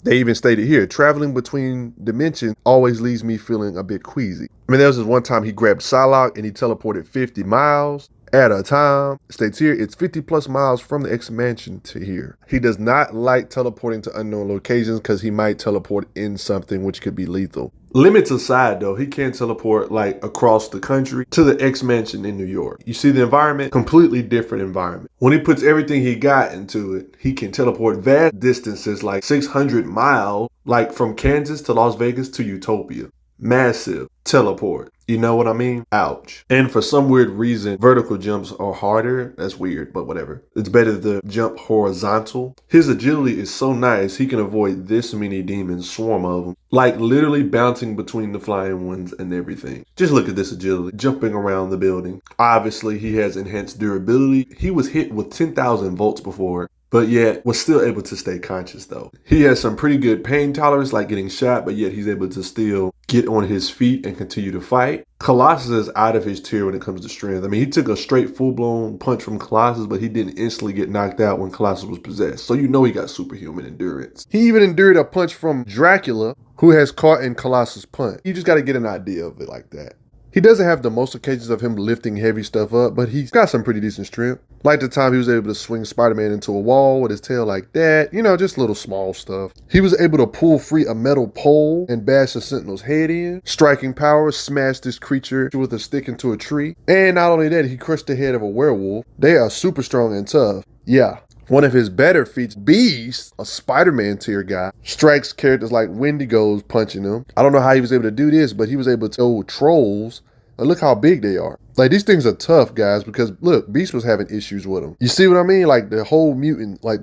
They even stated here, traveling between dimensions always leaves me feeling a bit queasy. I mean, there was this one time he grabbed Psylocke and he teleported 50 miles at a time. It states here, it's 50 plus miles from the X Mansion to here. He does not like teleporting to unknown locations because he might teleport in something which could be lethal. Limits aside though, he can teleport like across the country to the X Mansion in New York. You see the environment? Completely different environment. When he puts everything he got into it, he can teleport vast distances like 600 miles, like from Kansas to Las Vegas to Utopia. Massive teleport. You know what I mean? Ouch. And for some weird reason, vertical jumps are harder. That's weird, but whatever. It's better to jump horizontal. His agility is so nice, he can avoid this many demons, swarm of them. Like literally bouncing between the flying ones and everything. Just look at this agility, jumping around the building. Obviously, he has enhanced durability. He was hit with 10,000 volts before, but yet was still able to stay conscious though. He has some pretty good pain tolerance, like getting shot, but yet he's able to still get on his feet and continue to fight. Colossus is out of his tier when it comes to strength. I mean, he took a straight full-blown punch from Colossus, but he didn't instantly get knocked out when Colossus was possessed. So you know he got superhuman endurance. He even endured a punch from Dracula, who has caught in Colossus' punch. You just got to get an idea of it like that. He doesn't have the most occasions of him lifting heavy stuff up, but he's got some pretty decent strength. Like the time he was able to swing Spider-Man into a wall with his tail like that. You know, just little small stuff. He was able to pull free a metal pole and bash the Sentinel's head in. Striking power, smashed this creature with a stick into a tree. And not only that, he crushed the head of a werewolf. They are super strong and tough. Yeah. One of his better feats, Beast, a Spider-Man tier guy, strikes characters like Wendigos punching him. I don't know how he was able to do this, but he was able to throw trolls. And look how big they are. Like, these things are tough, guys, because look, Beast was having issues with them. You see what I mean? Like, the whole mutant, like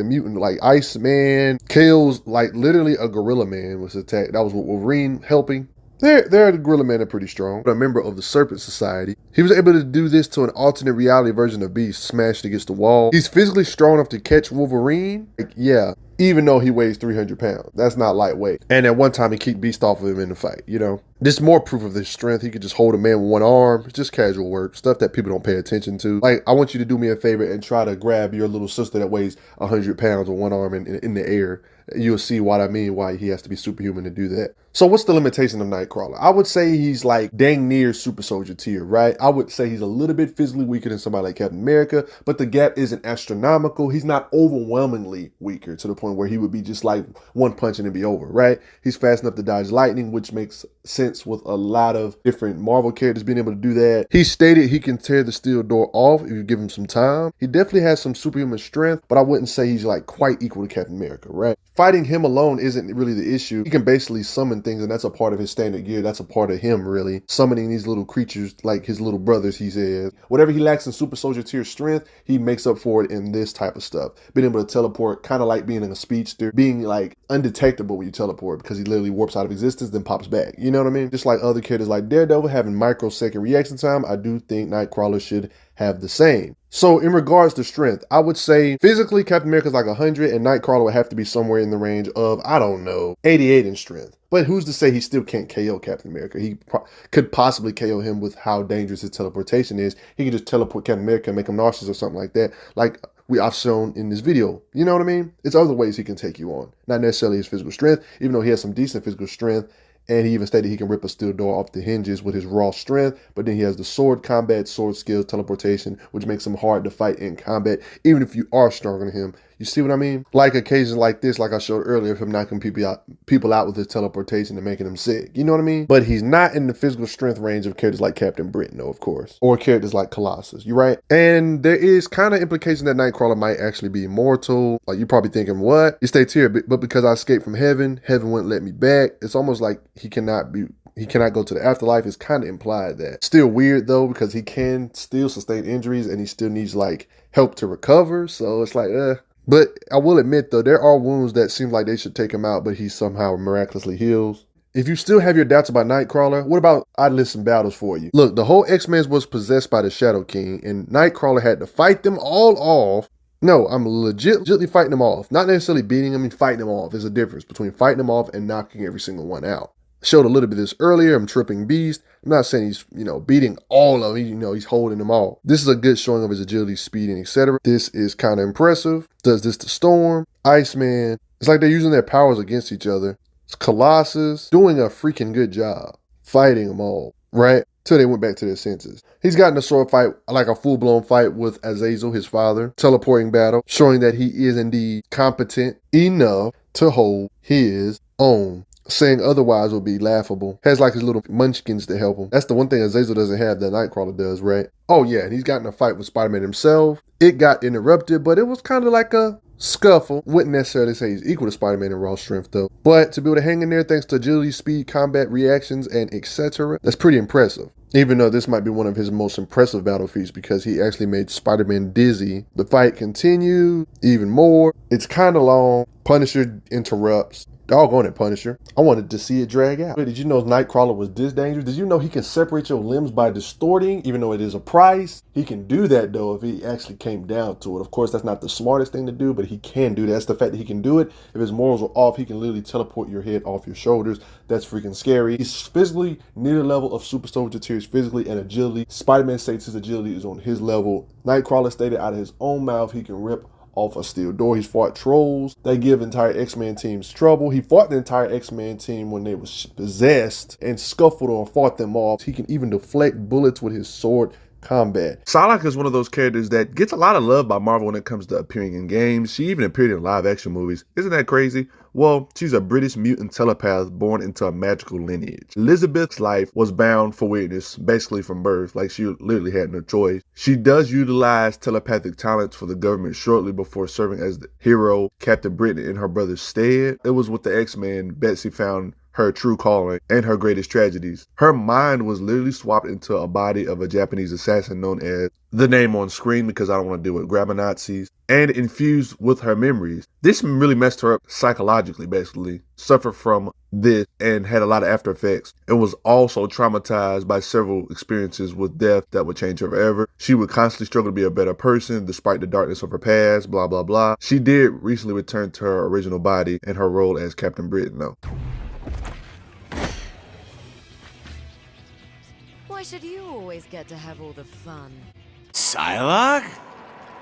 Iceman, Kale's, like, literally a gorilla man was attacked. That was with Wolverine helping. The Gorilla Man are pretty strong. A member of the Serpent Society. He was able to do this to an alternate reality version of Beast, smashed against the wall. He's physically strong enough to catch Wolverine. Like, yeah, even though he weighs 300 pounds. That's not lightweight. And at one time, he kicked Beast off of him in the fight, you know? This is more proof of his strength. He could just hold a man with one arm. It's just casual work, stuff that people don't pay attention to. Like, I want you to do me a favor and try to grab your little sister that weighs 100 pounds with one arm in the air. You'll see what I mean, why he has to be superhuman to do that. So what's the limitation of Nightcrawler? I would say he's like dang near super soldier tier, right? I would say he's a little bit physically weaker than somebody like Captain America, but the gap isn't astronomical. He's not overwhelmingly weaker to the point where he would be just like one punch and it'd be over, right? He's fast enough to dodge lightning, which makes sense with a lot of different Marvel characters being able to do that. He stated he can tear the steel door off if you give him some time. He definitely has some superhuman strength, but I wouldn't say he's like quite equal to Captain America, right? fighting him alone isn't really the issue. He can basically summon things, and that's a part of his standard gear. That's a part of him, really. Summoning these little creatures like his little brothers, he says. Whatever he lacks in super soldier tier strength, he makes up for it in this type of stuff. Being able to teleport, kind of like being in a speedster, being like undetectable when you teleport because he literally warps out of existence, then pops back. You know what I mean? Just like other characters like Daredevil having microsecond reaction time, I do think Nightcrawler should have the same. So in regards to strength, I would say physically Captain America's like 100 and Nightcrawler would have to be somewhere in the range of, I don't know, 88 in strength. But who's to say he still can't KO Captain America? He could possibly KO him with how dangerous his teleportation is. He could just teleport Captain America and make him nauseous or something like that. Like I've shown in this video. You know what I mean? It's other ways he can take you on. Not necessarily his physical strength, even though he has some decent physical strength. And he even stated he can rip a steel door off the hinges with his raw strength. But then he has the sword combat, sword skills, teleportation, which makes him hard to fight in combat, even if you are stronger than him. You see what I mean? Like occasions like this, like I showed earlier, of him knocking people out with his teleportation and making them sick. You know what I mean? But he's not in the physical strength range of characters like Captain Britain, though, of course. Or characters like Colossus. You right? And there is kind of implication that Nightcrawler might actually be immortal. Like you're probably thinking, what? He states here, but because I escaped from heaven, heaven wouldn't let me back. It's almost like he cannot go to the afterlife. It's kind of implied that. Still weird though, because he can still sustain injuries and he still needs like help to recover. So it's like, But I will admit though, there are wounds that seem like they should take him out, but he somehow miraculously heals. If you still have your doubts about Nightcrawler, what about I list some battles for you? Look, the whole X-Men was possessed by the Shadow King and Nightcrawler had to fight them all off. No, I'm legitimately fighting them off. Not necessarily beating them and fighting them off. There's a difference between fighting them off and knocking every single one out. Showed a little bit of this earlier. I'm tripping beast. I'm not saying he's, beating all of them. He's holding them all. This is a good showing of his agility, speed, and etc. This is kind of impressive. Does this to Storm, Iceman. It's like they're using their powers against each other. It's Colossus doing a freaking good job fighting them all, right? Till they went back to their senses. He's gotten a sword fight, like a full-blown fight with Azazel, his father, teleporting battle, showing that he is indeed competent enough to hold his own. Saying otherwise would be laughable. Has like his little munchkins to help him. That's the one thing Azazel doesn't have that Nightcrawler does, right? Oh yeah, and he's gotten a fight with Spider-Man himself. It got interrupted, but it was kind of like a scuffle. Wouldn't necessarily say he's equal to Spider-Man in raw strength though. But to be able to hang in there thanks to agility, speed, combat, reactions, and etc., that's pretty impressive. Even though this might be one of his most impressive battle feats because he actually made Spider-Man dizzy. The fight continued even more. It's kind of long. Punisher interrupts. Doggone it, Punisher. I wanted to see it drag out. Wait, did you know Nightcrawler was this dangerous? Did you know he can separate your limbs by distorting, even though it is a price? He can do that, though, if he actually came down to it. Of course, that's not the smartest thing to do, but he can do that. That's the fact that he can do it. If his morals are off, he can literally teleport your head off your shoulders. That's freaking scary. He's physically near the level of Super Soldier tiers, physically and agility. Spider-Man states his agility is on his level. Nightcrawler stated out of his own mouth he can rip off a steel door. He's fought trolls. They give entire X-Men teams trouble. He fought the entire X-Men team when they was possessed and scuffled or fought them off. He can even deflect bullets with his sword combat. Psylocke is one of those characters that gets a lot of love by Marvel when it comes to appearing in games. She even appeared in live action movies. Isn't that crazy? Well, she's a British mutant telepath born into a magical lineage. Elizabeth's life was bound for weirdness, basically from birth, like she literally had no choice. She does utilize telepathic talents for the government shortly before serving as the hero Captain Britain in her brother's stead. It was with the X-Men Betsy found her true calling and her greatest tragedies. Her mind was literally swapped into a body of a Japanese assassin known as the name on screen because I don't want to deal with grabber Nazis, and infused with her memories. This really messed her up psychologically, basically. Suffered from this and had a lot of after effects, and was also traumatized by several experiences with death that would change her forever. She would constantly struggle to be a better person despite the darkness of her past, blah, blah, blah. She did recently return to her original body and her role as Captain Britain, though. Why should you always get to have all the fun? Psylocke?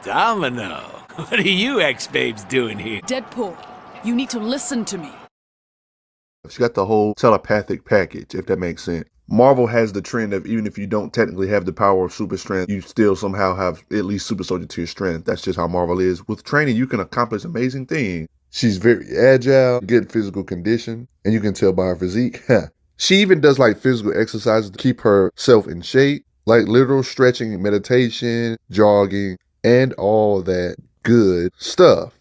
Domino? What are you ex-babes doing here? Deadpool, you need to listen to me. She got the whole telepathic package, if that makes sense. Marvel has the trend of even if you don't technically have the power of super strength, you still somehow have at least super soldier tier strength. That's just how Marvel is. With training, you can accomplish amazing things. She's very agile, good physical condition, and you can tell by her physique. She even does like physical exercises to keep herself in shape, like literal stretching, meditation, jogging, and all that good stuff.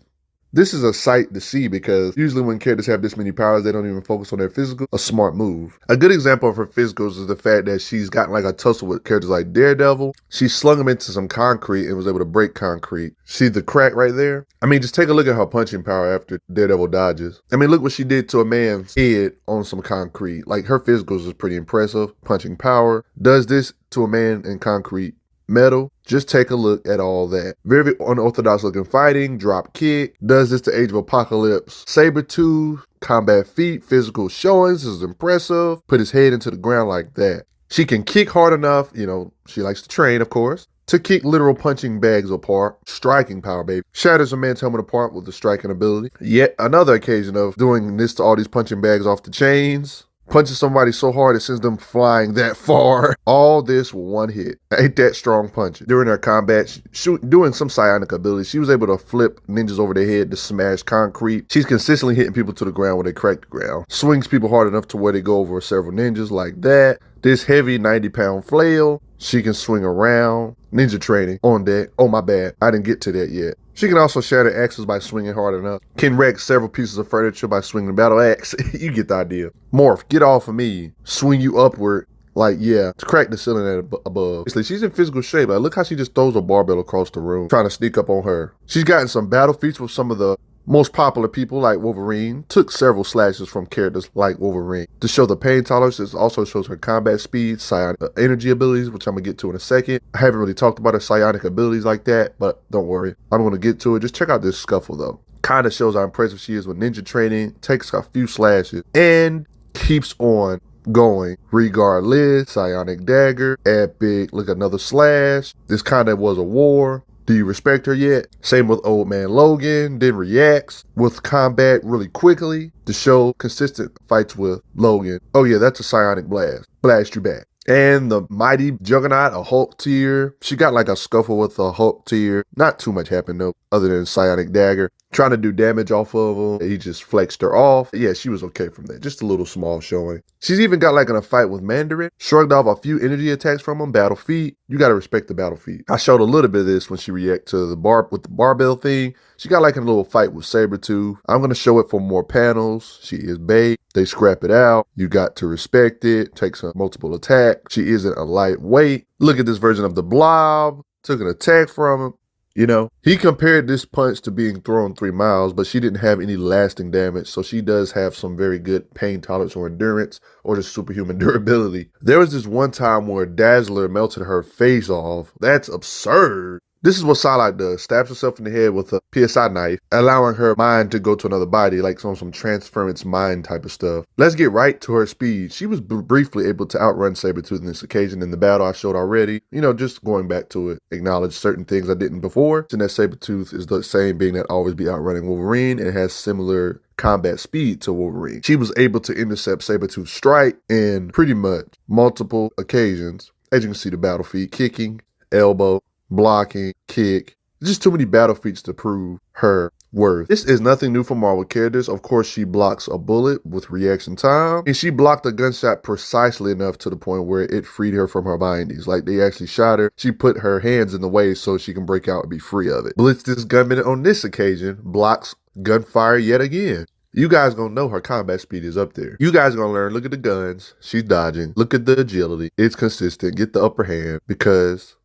This is a sight to see because usually when characters have this many powers, they don't even focus on their physical. A smart move. A good example of her physicals is the fact that she's gotten like a tussle with characters like Daredevil. She slung him into some concrete and was able to break concrete. See the crack right there? I mean, just take a look at her punching power after Daredevil dodges. I mean, look what she did to a man's head on some concrete. Like, her physicals is pretty impressive. Punching power. Does this to a man in concrete. Metal, just take a look at all that. Very unorthodox looking fighting, drop kick, does this to Age of Apocalypse. Sabretooth, combat feat, physical showings, this is impressive. Put his head into the ground like that. She can kick hard enough, you know, she likes to train, of course, to kick literal punching bags apart. Striking power, baby. Shatters a man's helmet apart with the striking ability. Yet another occasion of doing this to all these punching bags off the chains. Punching somebody so hard it sends them flying that far. All this with one hit. Ain't that strong punching. During her combat, doing some psionic ability, she was able to flip ninjas over their head to smash concrete. She's consistently hitting people to the ground when they crack the ground. Swings people hard enough to where they go over several ninjas like that. This heavy 90-pound flail, she can swing around. Ninja training on deck. Oh, my bad. I didn't get to that yet. She can also shatter axes by swinging hard enough. Can wreck several pieces of furniture by swinging a battle axe. You get the idea. Morph, get off of me. Swing you upward. Like, yeah, to crack the ceiling at above. She's in physical shape. Like, look how she just throws a barbell across the room, trying to sneak up on her. She's gotten some battle feats with some of the most popular people like Wolverine. Took several slashes from characters like Wolverine. To show the pain tolerance, it also shows her combat speed, psionic energy abilities, which I'm going to get to in a second. I haven't really talked about her psionic abilities like that, but don't worry. I'm going to get to it. Just check out this scuffle, though. Kind of shows how impressive she is with ninja training. Takes a few slashes and keeps on going. Regardless, psionic dagger, epic, look, another slash. This kind of was a war. Do you respect her yet? Same with Old Man Logan, then reacts with combat really quickly to show consistent fights with Logan. Oh yeah, that's a psionic blast. Blast you back. And the mighty Juggernaut, a Hulk tier. She got like a scuffle with a Hulk tier. Not too much happened though, other than psionic dagger. Trying to do damage off of him. He just flexed her off. Yeah, she was okay from that. Just a little small showing. She's even got like in a fight with Mandarin. Shrugged off a few energy attacks from him. Battle feat. You gotta respect the battle feat. I showed a little bit of this when she reacted to the barbell thing. She got like in a little fight with Sabretooth. I'm gonna show it for more panels. She is bait. They scrap it out. You got to respect it. Takes a multiple attack. She isn't a lightweight. Look at this version of the Blob. Took an attack from him. You know, he compared this punch to being thrown 3 miles, but she didn't have any lasting damage, so she does have some very good pain tolerance or endurance or just superhuman durability. There was this one time where Dazzler melted her face off. That's absurd. This is what Psylocke does. Stabs herself in the head with a PSI knife, allowing her mind to go to another body, like some transference mind type of stuff. Let's get right to her speed. She was briefly able to outrun Sabretooth in this occasion in the battle I showed already. You know, just going back to it, acknowledge certain things I didn't before. And that Sabretooth is the same being that always be outrunning Wolverine and has similar combat speed to Wolverine. She was able to intercept Sabretooth's strike in pretty much multiple occasions. As you can see, the battle feat, kicking, elbow, blocking, kick. Just too many battle feats to prove her worth. This is nothing new for Marvel characters. Of course, she blocks a bullet with reaction time, and she blocked a gunshot precisely enough to the point where it freed her from her bindings. Like, they actually shot her. She put her hands in the way so she can break out and be free of it. Blitz this gunman on this occasion blocks gunfire yet again. You guys gonna know her combat speed is up there. You guys gonna learn, look at the guns. She's dodging. Look at the agility. It's consistent. Get the upper hand because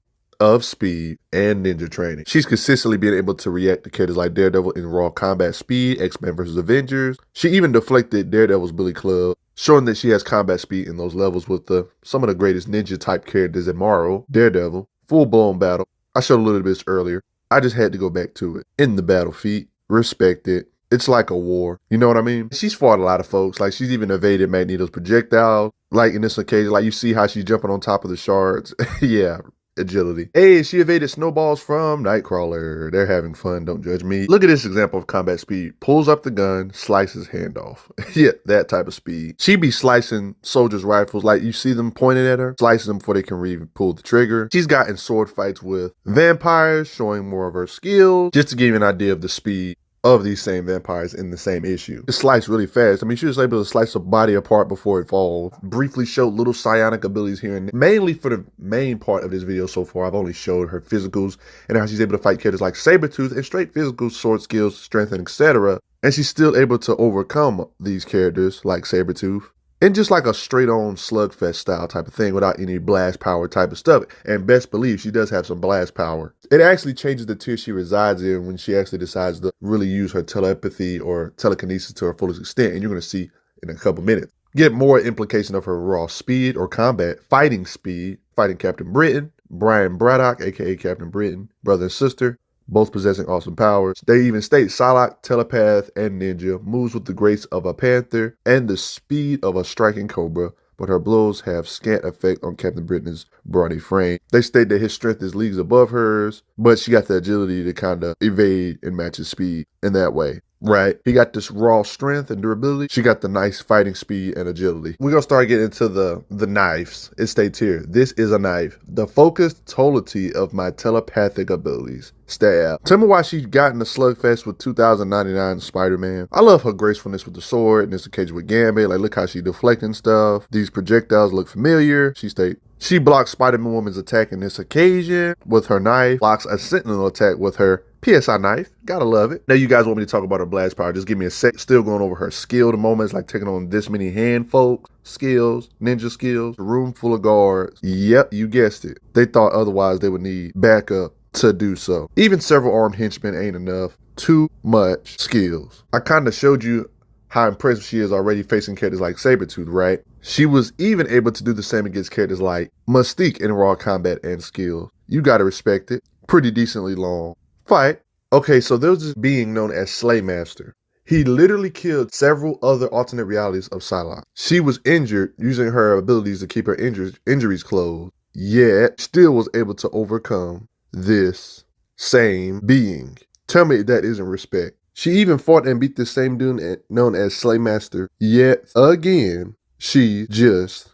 of speed and ninja training. She's consistently been able to react to characters like Daredevil in raw combat speed, X-Men vs. Avengers. She even deflected Daredevil's Billy Club, showing that she has combat speed in those levels with some of the greatest ninja type characters in Marvel. Daredevil, full-blown battle. I showed a little bit earlier. I just had to go back to it. In the battle feat, respect it. It's like a war. You know what I mean? She's fought a lot of folks. Like, she's even evaded Magneto's projectiles. Like, in this occasion, like, you see how she's jumping on top of the shards. Yeah. Agility. Hey, she evaded snowballs from Nightcrawler. They're having fun, don't judge me. Look at this example of combat speed. Pulls up the gun, slices hand off. Yeah, that type of speed. She be slicing soldiers' rifles, like you see them pointed at her, slices them before they can pull the trigger. She's gotten sword fights with vampires, showing more of her skills. Just to give you an idea of the speed of these same vampires in the same issue. It sliced really fast. I mean, she was able to slice a body apart before it falls. Briefly showed little psionic abilities here and there. Mainly for the main part of this video so far, I've only showed her physicals and how she's able to fight characters like Sabretooth and straight physical sword skills, strength, and etc. And she's still able to overcome these characters like Sabretooth. And just like a straight-on slugfest style type of thing without any blast power type of stuff. And best believe she does have some blast power. It actually changes the tier she resides in when she actually decides to really use her telepathy or telekinesis to her fullest extent. And you're going to see in a couple minutes. Get more implication of her raw speed or combat, fighting speed, fighting Captain Britain, Brian Braddock, aka Captain Britain, brother and sister, both possessing awesome powers. They even state Psylocke, telepath, and ninja, moves with the grace of a panther and the speed of a striking cobra, but her blows have scant effect on Captain Britain's brawny frame. They state that his strength is leagues above hers, but she got the agility to kind of evade and match his speed in that way. Right? He got this raw strength and durability. She got the nice fighting speed and agility. We're going to start getting into the knives. It states here, this is a knife. The focused totality of my telepathic abilities. Stab. Tell me why she got in the slugfest with 2099 Spider-Man. I love her gracefulness with the sword and this occasion with Gambit. Like, look how she deflecting stuff. These projectiles look familiar. She states, she blocks Spider-Man Woman's attack in this occasion with her knife. Blocks a Sentinel attack with her PSI knife. Gotta love it. Now you guys want me to talk about her blast power. Just give me a sec. Still going over her skill. The moments like taking on this many hand folks, skills, ninja skills, a room full of guards. Yep, you guessed it. They thought otherwise they would need backup to do so. Even several armed henchmen ain't enough. Too much skills. I kind of showed you how impressive she is already facing characters like Sabretooth, right? She was even able to do the same against characters like Mystique in raw combat and skills. You gotta respect it. Pretty decently long fight. Okay, so there was this being known as Slaymaster. He literally killed several other alternate realities of Psylocke. She was injured using her abilities to keep her injuries closed, yet still was able to overcome this same being. Tell me that isn't respect. She even fought and beat the same dude known as Slaymaster, yet again, she just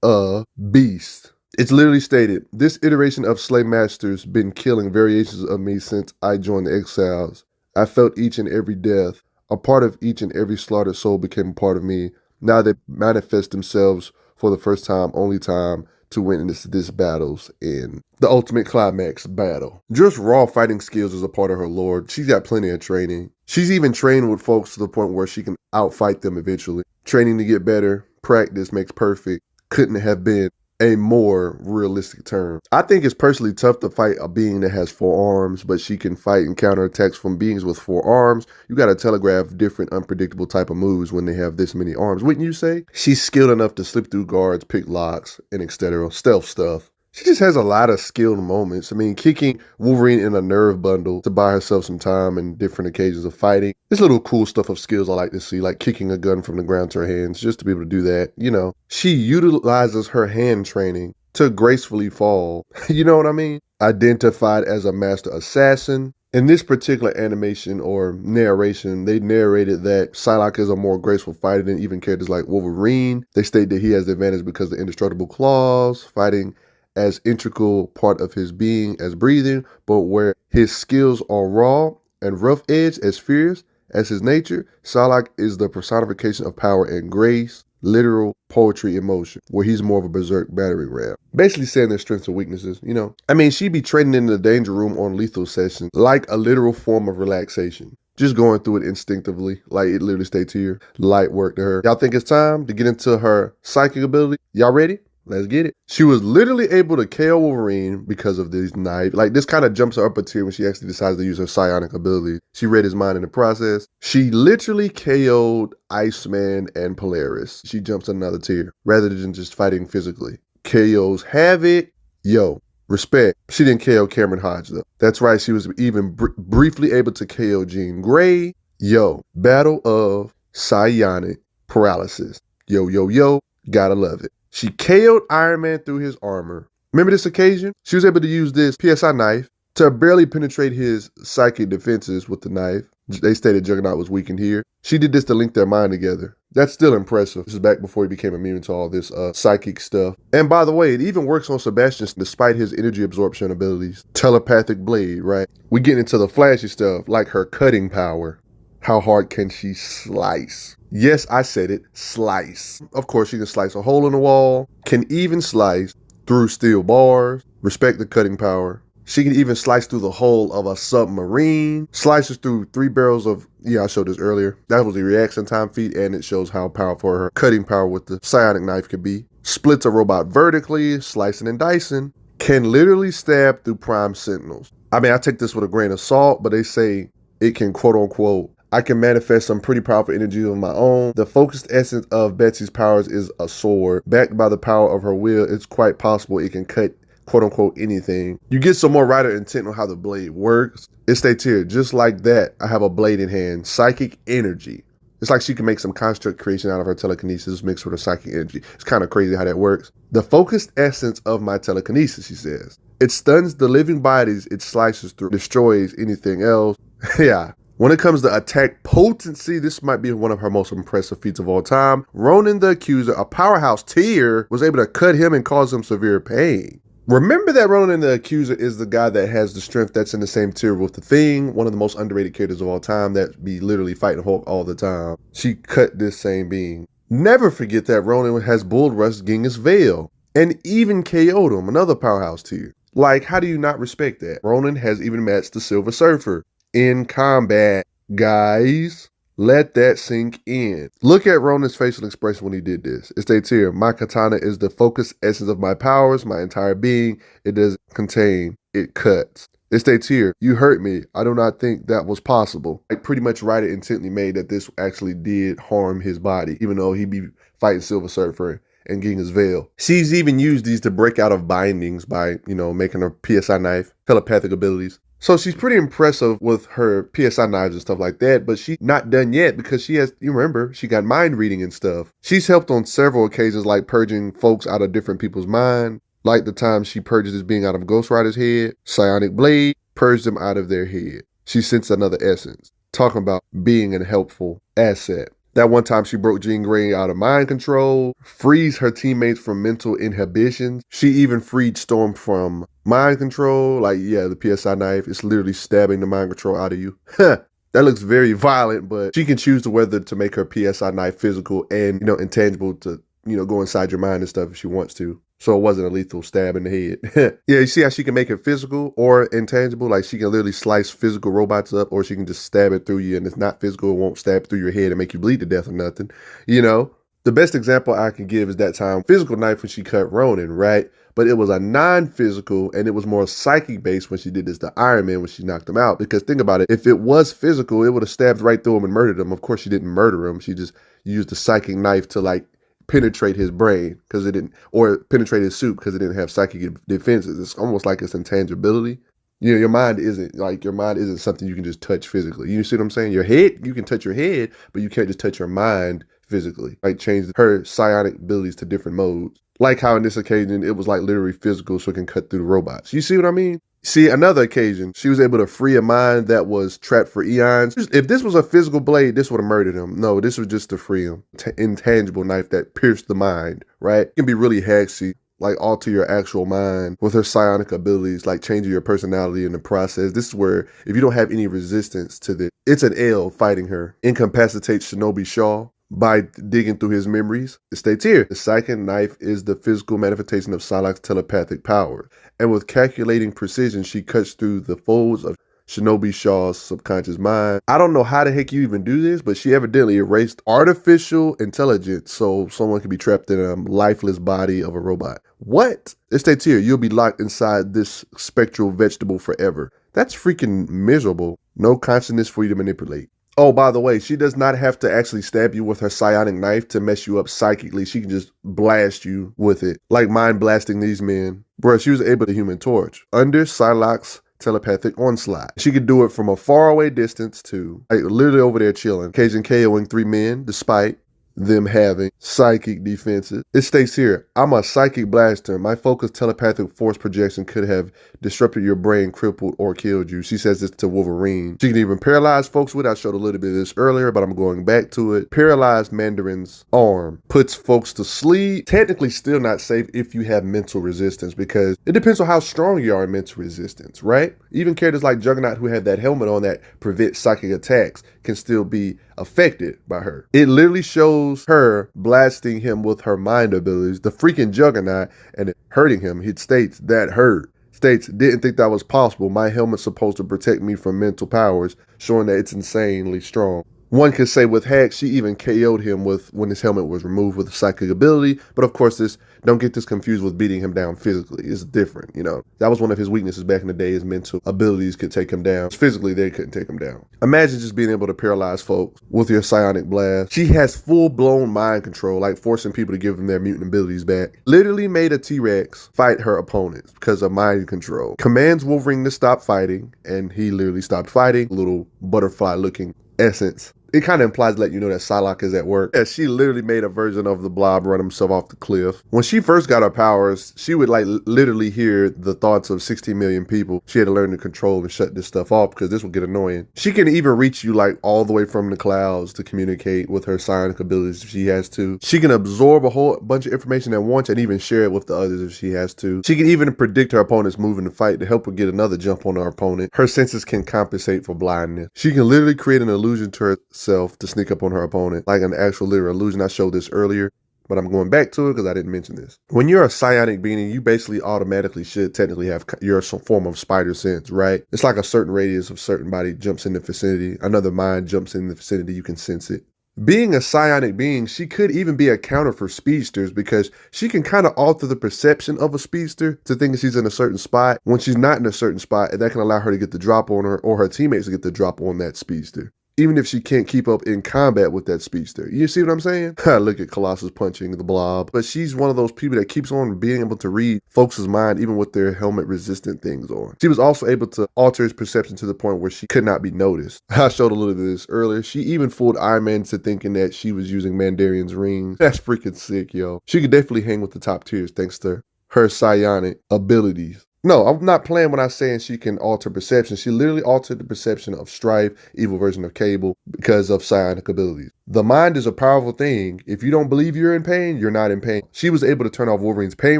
a beast. It's literally stated, this iteration of Slaymaster's been killing variations of me since I joined the Exiles. I felt each and every death. A part of each and every slaughtered soul became a part of me. Now they manifest themselves for the first time, only time, to witness this battles in the ultimate climax battle. Just raw fighting skills is a part of her lore. She's got plenty of training. She's even trained with folks to the point where she can outfight them eventually. Training to get better, practice makes perfect. Couldn't have been a more realistic term. I think it's personally tough to fight a being that has 4 arms, but she can fight and counter attacks from beings with 4 arms. You gotta telegraph different unpredictable type of moves when they have this many arms, wouldn't you say? She's skilled enough to slip through guards, pick locks, and etc. Stealth stuff. She just has a lot of skilled moments. I mean, kicking Wolverine in a nerve bundle to buy herself some time and different occasions of fighting. There's little cool stuff of skills I like to see, like kicking a gun from the ground to her hands, just to be able to do that, you know. She utilizes her hand training to gracefully fall. You know what I mean? Identified as a master assassin. In this particular animation or narration, they narrated that Psylocke is a more graceful fighter than even characters like Wolverine. They state that he has the advantage because of the indestructible claws, fighting as integral part of his being as breathing, but where his skills are raw and rough-edged as fierce as his nature, Psylocke is the personification of power and grace, literal poetry in motion, where he's more of a berserk battering ram. Basically saying their strengths and weaknesses, you know. I mean, she'd be training in the danger room on lethal sessions, like a literal form of relaxation. Just going through it instinctively, like it literally states here, light work to her. Y'all think it's time to get into her psychic ability? Y'all ready? Let's get it. She was literally able to KO Wolverine because of these knives. Like, this kind of jumps her up a tier when she actually decides to use her psionic ability. She read his mind in the process. She literally KO'd Iceman and Polaris. She jumps another tier rather than just fighting physically. KOs Havoc. Yo, respect. She didn't KO Cameron Hodge though. That's right, she was even briefly able to KO Jean Grey. Yo, Battle of Psionic Paralysis. Yo, yo, yo, gotta love it. She KO'd Iron Man through his armor. Remember this occasion? She was able to use this PSI knife to barely penetrate his psychic defenses with the knife. They stated Juggernaut was weakened here. She did this to link their mind together. That's still impressive. This is back before he became immune to all this psychic stuff. And by the way, it even works on Sebastian despite his energy absorption abilities. Telepathic blade, right? We get into the flashy stuff, like her cutting power. How hard can she slice? Yes, I said it, slice. Of course, she can slice a hole in the wall, can even slice through steel bars. Respect the cutting power. She can even slice through the hull of a submarine, slices through 3 barrels of, I showed this earlier. That was the reaction time feat, and it shows how powerful her cutting power with the psionic knife can be. Splits a robot vertically, slicing and dicing. Can literally stab through prime sentinels. I mean, I take this with a grain of salt, but they say it can, quote unquote, I can manifest some pretty powerful energy of my own. The focused essence of Betsy's powers is a sword. Backed by the power of her will, it's quite possible it can cut, quote unquote, anything. You get some more writer intent on how the blade works. It states here, just like that, I have a blade in hand. Psychic energy. It's like she can make some construct creation out of her telekinesis mixed with her psychic energy. It's kind of crazy how that works. The focused essence of my telekinesis, she says. It stuns the living bodies it slices through, destroys anything else. Yeah. When it comes to attack potency, this might be one of her most impressive feats of all time. Ronan the Accuser, a powerhouse tier, was able to cut him and cause him severe pain. Remember that Ronan the Accuser is the guy that has the strength that's in the same tier with the Thing, one of the most underrated characters of all time that be literally fighting Hulk all the time. She cut this same being. Never forget that Ronan has bull rushed Genghis Veil and even KO'd him, another powerhouse tier. Like, how do you not respect that? Ronan has even matched the Silver Surfer in combat. Guys, let that sink in. Look at Ronan's facial expression when he did this. It states here, my katana is the focused essence of my powers, my entire being. It doesn't contain, it cuts. It states here, you hurt me. I do not think that was possible. I pretty much write it intently made that this actually did harm his body, even though he be fighting Silver Surfer and getting his veil. She's even used these to break out of bindings by, making her PSI knife, telepathic abilities. So she's pretty impressive with her PSI knives and stuff like that, but she's not done yet because she has, you remember, she got mind reading and stuff. She's helped on several occasions, like purging folks out of different people's mind, like the time she purged this being out of Ghost Rider's head. Psionic Blade purged them out of their head. She sensed another essence, talking about being a helpful asset. That one time she broke Jean Grey out of mind control, frees her teammates from mental inhibitions. She even freed Storm from mind control. Like, the PSI knife is literally stabbing the mind control out of you. That looks very violent, but she can choose to whether to make her PSI knife physical and, intangible to, go inside your mind and stuff if she wants to. So it wasn't a lethal stab in the head. You see how she can make it physical or intangible? Like, she can literally slice physical robots up, or she can just stab it through you and it's not physical. It won't stab through your head and make you bleed to death or nothing. The best example I can give is that time physical knife when she cut Ronan, right? But it was a non-physical, and it was more psychic based when she did this to Iron Man when she knocked him out. Because think about it, if it was physical, it would have stabbed right through him and murdered him. Of course, she didn't murder him. She just used the psychic knife to penetrate his brain because it didn't, or penetrate his suit because it didn't have psychic defenses. It's almost like it's intangibility. Your mind isn't something you can just touch physically. You see what I'm saying? Your head, you can touch your head, but you can't just touch your mind physically. Change her psionic abilities to different modes. Like how in this occasion, it was literally physical so it can cut through the robots. You see what I mean? See, another occasion, she was able to free a mind that was trapped for eons. If this was a physical blade, this would have murdered him. No, this was just to free him. Intangible knife that pierced the mind, right? It can be really hexy, alter your actual mind with her psionic abilities, changing your personality in the process. This is where, if you don't have any resistance to this, it's an L fighting her. Incapacitates Shinobi Shaw by digging through his memories. It states here, the psychic knife is the physical manifestation of Psylocke's telepathic power. And with calculating precision, she cuts through the folds of Shinobi Shaw's subconscious mind. I don't know how the heck you even do this, but she evidently erased artificial intelligence so someone can be trapped in a lifeless body of a robot. What? It states here, you'll be locked inside this spectral vegetable forever. That's freaking miserable. No consciousness for you to manipulate. Oh, by the way, she does not have to actually stab you with her psionic knife to mess you up psychically. She can just blast you with it, like mind blasting these men. Bruh, she was able to Human Torch under Psylocke's telepathic onslaught. She could do it from a faraway distance to literally over there chilling, occasionally KOing 3 men, despite them having psychic defenses. It states here, I'm a psychic blaster. My focused telepathic force projection could have disrupted your brain, crippled, or killed you. She says this to Wolverine. She can even paralyze folks with it. I showed a little bit of this earlier, but I'm going back to it. Paralyzed Mandarin's arm puts folks to sleep. Technically still not safe if you have mental resistance, because it depends on how strong you are in mental resistance, right? Even characters like Juggernaut who have that helmet on that prevents psychic attacks can still be affected by her. It literally shows her blasting him with her mind abilities, the freaking Juggernaut, and it hurting him. It states that hurt. States, didn't think that was possible. My helmet's supposed to protect me from mental powers, showing that it's insanely strong. One could say with Hack, she even KO'd him when his helmet was removed with a psychic ability. But of course, don't get this confused with beating him down physically. It's different, you know. That was one of his weaknesses back in the day. His mental abilities could take him down. Physically, they couldn't take him down. Imagine just being able to paralyze folks with your psionic blast. She has full-blown mind control, like forcing people to give them their mutant abilities back. Literally made a T-Rex fight her opponents because of mind control. Commands Wolverine to stop fighting, and he literally stopped fighting. Little butterfly-looking essence. It kind of implies to let you know that Psylocke is at work. Yeah, she literally made a version of the Blob run himself off the cliff. When she first got her powers, she would like literally hear the thoughts of 16 million people. She had to learn to control and shut this stuff off because this would get annoying. She can even reach you like all the way from the clouds to communicate with her psionic abilities if she has to. She can absorb a whole bunch of information at once and even share it with the others if she has to. She can even predict her opponent's move in the fight to help her get another jump on her opponent. Her senses can compensate for blindness. She can literally create an illusion to herself to sneak up on her opponent, like an actual literal illusion. I showed this earlier, but I'm going back to it because I didn't mention this. When you're a psionic being, you basically automatically should technically have your form of spider sense, right? It's like a certain radius of certain body jumps in the vicinity. Another mind jumps in the vicinity, you can sense it. Being a psionic being, she could even be a counter for speedsters because she can kind of alter the perception of a speedster to think she's in a certain spot when she's not in a certain spot, and that can allow her to get the drop on her or her teammates to get the drop on that speedster, even if she can't keep up in combat with that speedster. You see what I'm saying? Look at Colossus punching the Blob. But she's one of those people that keeps on being able to read folks' mind even with their helmet-resistant things on. She was also able to alter his perception to the point where she could not be noticed. I showed a little bit of this earlier. She even fooled Iron Man into thinking that she was using Mandarian's rings. That's freaking sick, yo. She could definitely hang with the top tiers thanks to her psionic abilities. No, I'm not playing when I'm saying she can alter perception. She literally altered the perception of Strife, evil version of Cable, because of psionic abilities. The mind is a powerful thing. If you don't believe you're in pain, you're not in pain. She was able to turn off Wolverine's pain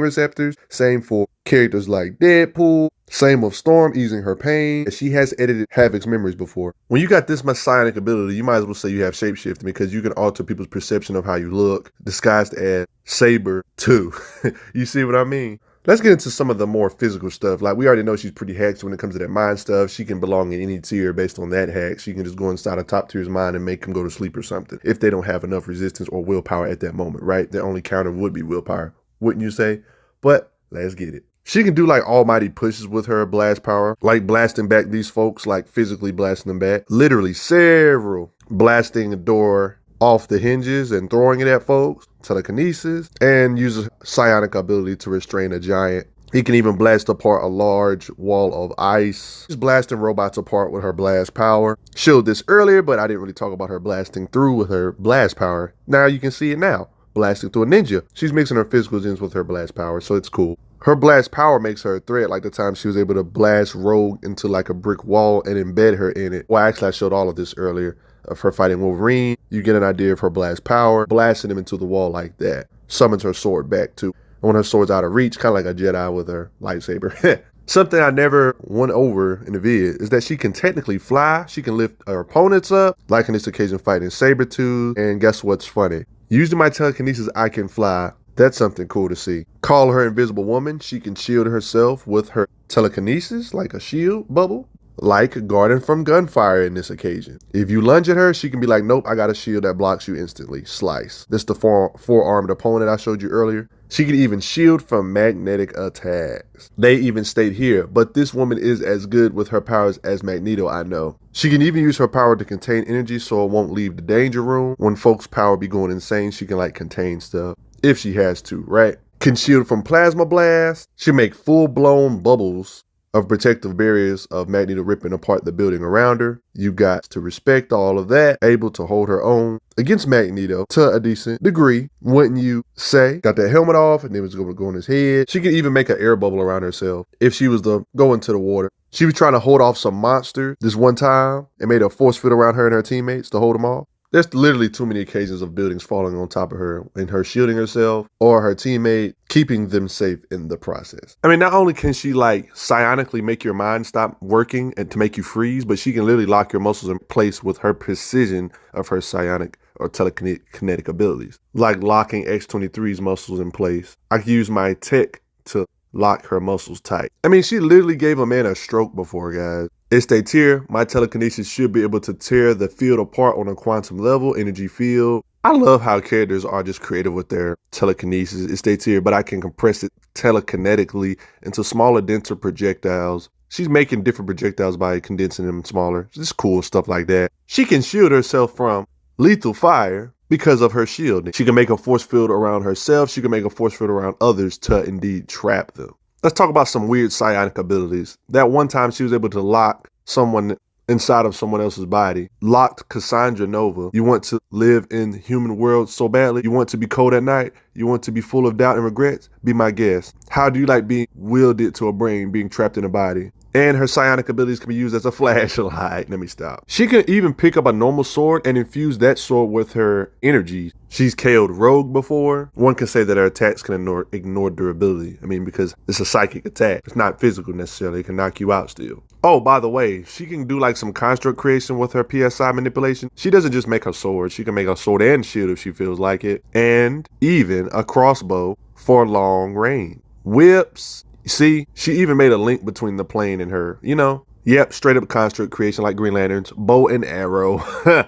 receptors. Same for characters like Deadpool. Same with Storm, easing her pain. She has edited Havoc's memories before. When you got this much psionic ability, you might as well say you have shapeshifting because you can alter people's perception of how you look, disguised as Saber too. You see what I mean? Let's get into some of the more physical stuff. Like, we already know she's pretty hacked when it comes to that mind stuff. She can belong in any tier based on that hack. She can just go inside a top tier's mind and make them go to sleep or something if they don't have enough resistance or willpower at that moment, right? Their only counter would be willpower, wouldn't you say? But let's get it. She can do like almighty pushes with her blast power, like blasting back these folks, like physically blasting them back. Literally several blasting a door off the hinges and throwing it at folks, telekinesis, and uses psionic ability to restrain a giant. He can even blast apart a large wall of ice. She's blasting robots apart with her blast power. Showed this earlier, but I didn't really talk about her blasting through with her blast power. Now you can see it now. Blasting through a ninja. She's mixing her physical gens with her blast power, so it's cool. Her blast power makes her a threat, like the time she was able to blast Rogue into like a brick wall and embed her in it. Well, actually, I showed all of this earlier of her fighting Wolverine. You get an idea of her blast power, blasting him into the wall like that. Summons her sword back too. And when her sword's out of reach, kind of like a Jedi with her lightsaber. Something I never went over in the vid is that she can technically fly. She can lift her opponents up, like in this occasion fighting Sabretooth. And guess what's funny? Using my telekinesis, I can fly. That's something cool to see. Call her Invisible Woman. She can shield herself with her telekinesis, like a shield bubble, like guarding from gunfire in this occasion. If you lunge at her, she can be like, nope, I got a shield that blocks you instantly. Slice. This is the four-armed opponent I showed you earlier. She can even shield from magnetic attacks. They even state here, but this woman is as good with her powers as Magneto, I know. She can even use her power to contain energy so it won't leave the danger room. When folks' power be going insane, she can like contain stuff. If she has to, right? Can shield from plasma blast. She make full-blown bubbles of protective barriers of Magneto ripping apart the building around her. You got to respect all of that, able to hold her own against Magneto to a decent degree, wouldn't you say? Got that helmet off and then was going to go on his head. She could even make an air bubble around herself if she was to go into the water. She was trying to hold off some monster this one time and made a force field around her and her teammates to hold them off. There's literally too many occasions of buildings falling on top of her and her shielding herself or her teammate, keeping them safe in the process. I mean, not only can she like psionically make your mind stop working and to make you freeze, but she can literally lock your muscles in place with her precision of her psionic or telekinetic abilities, like locking X-23's muscles in place. I can use my tech to lock her muscles tight. I mean, she literally gave a man a stroke before, guys. It's a tier. My telekinesis should be able to tear the field apart on a quantum level, energy field. I love how characters are just creative with their telekinesis. It's a tier, but I can compress it telekinetically into smaller, denser projectiles. She's making different projectiles by condensing them smaller. Just cool stuff like that. She can shield herself from lethal fire because of her shielding. She can make a force field around herself. She can make a force field around others to indeed trap them. Let's talk about some weird psionic abilities. That one time she was able to lock someone inside of someone else's body. Locked Cassandra Nova. You want to live in the human world so badly? You want to be cold at night? You want to be full of doubt and regrets? Be my guest. How do you like being wielded to a brain, being trapped in a body? And her psionic abilities can be used as a flashlight. Let me stop. She can even pick up a normal sword and infuse that sword with her energy. She's KO'd Rogue before. One can say that her attacks can ignore durability. I mean, because it's a psychic attack. It's not physical necessarily. It can knock you out still. Oh, by the way, she can do like some construct creation with her PSI manipulation. She doesn't just make a sword. She can make a sword and shield if she feels like it. And even a crossbow for long range. Whips. See, she even made a link between the plane and her, you know? Yep, straight up construct creation like Green Lanterns, bow and arrow.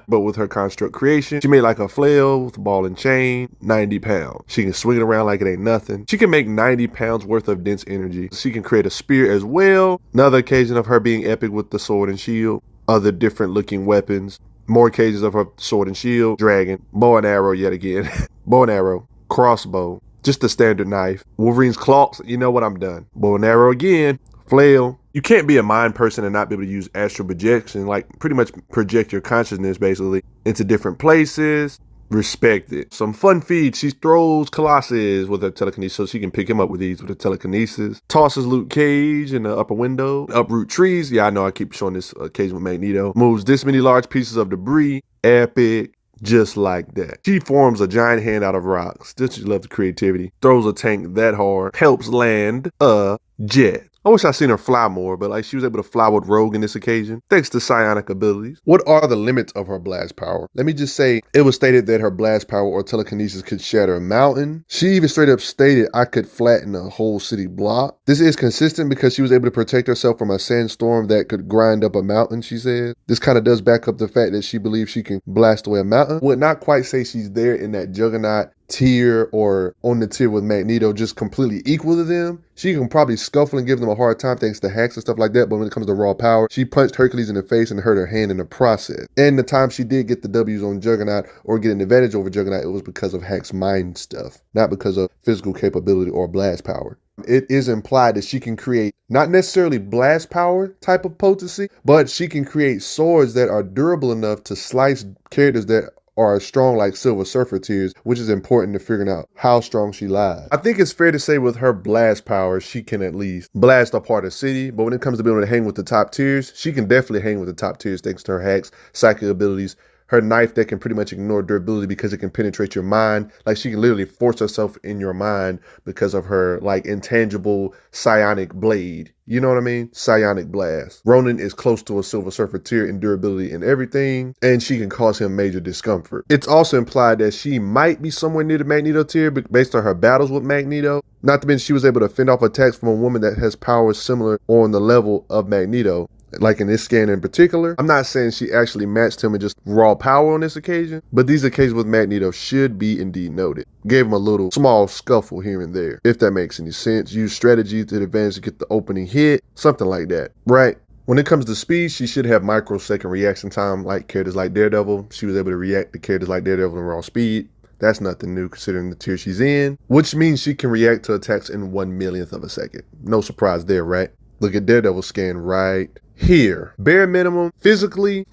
But with her construct creation, she made like a flail with ball and chain, 90 pounds. She can swing it around like it ain't nothing. She can make 90 pounds worth of dense energy. She can create a spear as well. Another occasion of her being epic with the sword and shield. Other different looking weapons. More occasions of her sword and shield, dragon, bow and arrow yet again. Bow and arrow, crossbow. Just the standard knife. Wolverine's claws, you know what, I'm done. Bow and arrow again, flail. You can't be a mind person and not be able to use astral projection, like pretty much project your consciousness basically into different places. Respect it. Some fun feats. She throws Colossus with her telekinesis so she can pick him up with ease with her telekinesis. Tosses Luke Cage in the upper window. Uproot trees. Yeah, I know I keep showing this occasion with Magneto. Moves this many large pieces of debris. Epic. Just like that. She forms a giant hand out of rocks. Just love the creativity. Throws a tank that hard. Helps land a jet. I wish I'd seen her fly more, but like she was able to fly with Rogue in this occasion, thanks to psionic abilities. What are the limits of her blast power? Let me just say, it was stated that her blast power or telekinesis could shatter a mountain. She even straight up stated, I could flatten a whole city block. This is consistent because she was able to protect herself from a sandstorm that could grind up a mountain, she said. This kind of does back up the fact that she believes she can blast away a mountain. Would not quite say she's there in that Juggernaut tier or on the tier with Magneto, just completely equal to them. She can probably scuffle and give them a hard time thanks to hacks and stuff like that, but when it comes to raw power, she punched Hercules in the face and hurt her hand in the process. And the time she did get the W's on Juggernaut or get an advantage over Juggernaut, it was because of Hack's mind stuff, not because of physical capability or blast power. It is implied that she can create not necessarily blast power type of potency, but she can create swords that are durable enough to slice characters that are strong like Silver Surfer tiers, which is important to figuring out how strong she lies. I think it's fair to say with her blast power, she can at least blast apart a city, but when it comes to being able to hang with the top tiers, she can definitely hang with the top tiers thanks to her hacks, psychic abilities, her knife that can pretty much ignore durability because it can penetrate your mind. Like she can literally force herself in your mind because of her like intangible psionic blade. You know what I mean? Psionic blast. Ronan is close to a Silver Surfer tier in durability and everything, and she can cause him major discomfort. It's also implied that she might be somewhere near the Magneto tier based on her battles with Magneto. Not to mention she was able to fend off attacks from a woman that has powers similar on the level of Magneto. Like in this scan in particular, I'm not saying she actually matched him in just raw power on this occasion, but these occasions with Magneto should be indeed noted. Gave him a little small scuffle here and there, if that makes any sense. Use strategy to the advantage to get the opening hit, something like that, right? When it comes to speed, she should have microsecond reaction time like characters like Daredevil. She was able to react to characters like Daredevil in raw speed. That's nothing new considering the tier she's in, which means she can react to attacks in 1/1,000,000th of a second. No surprise there, right? Look at Daredevil scan right here. Bare minimum, physically,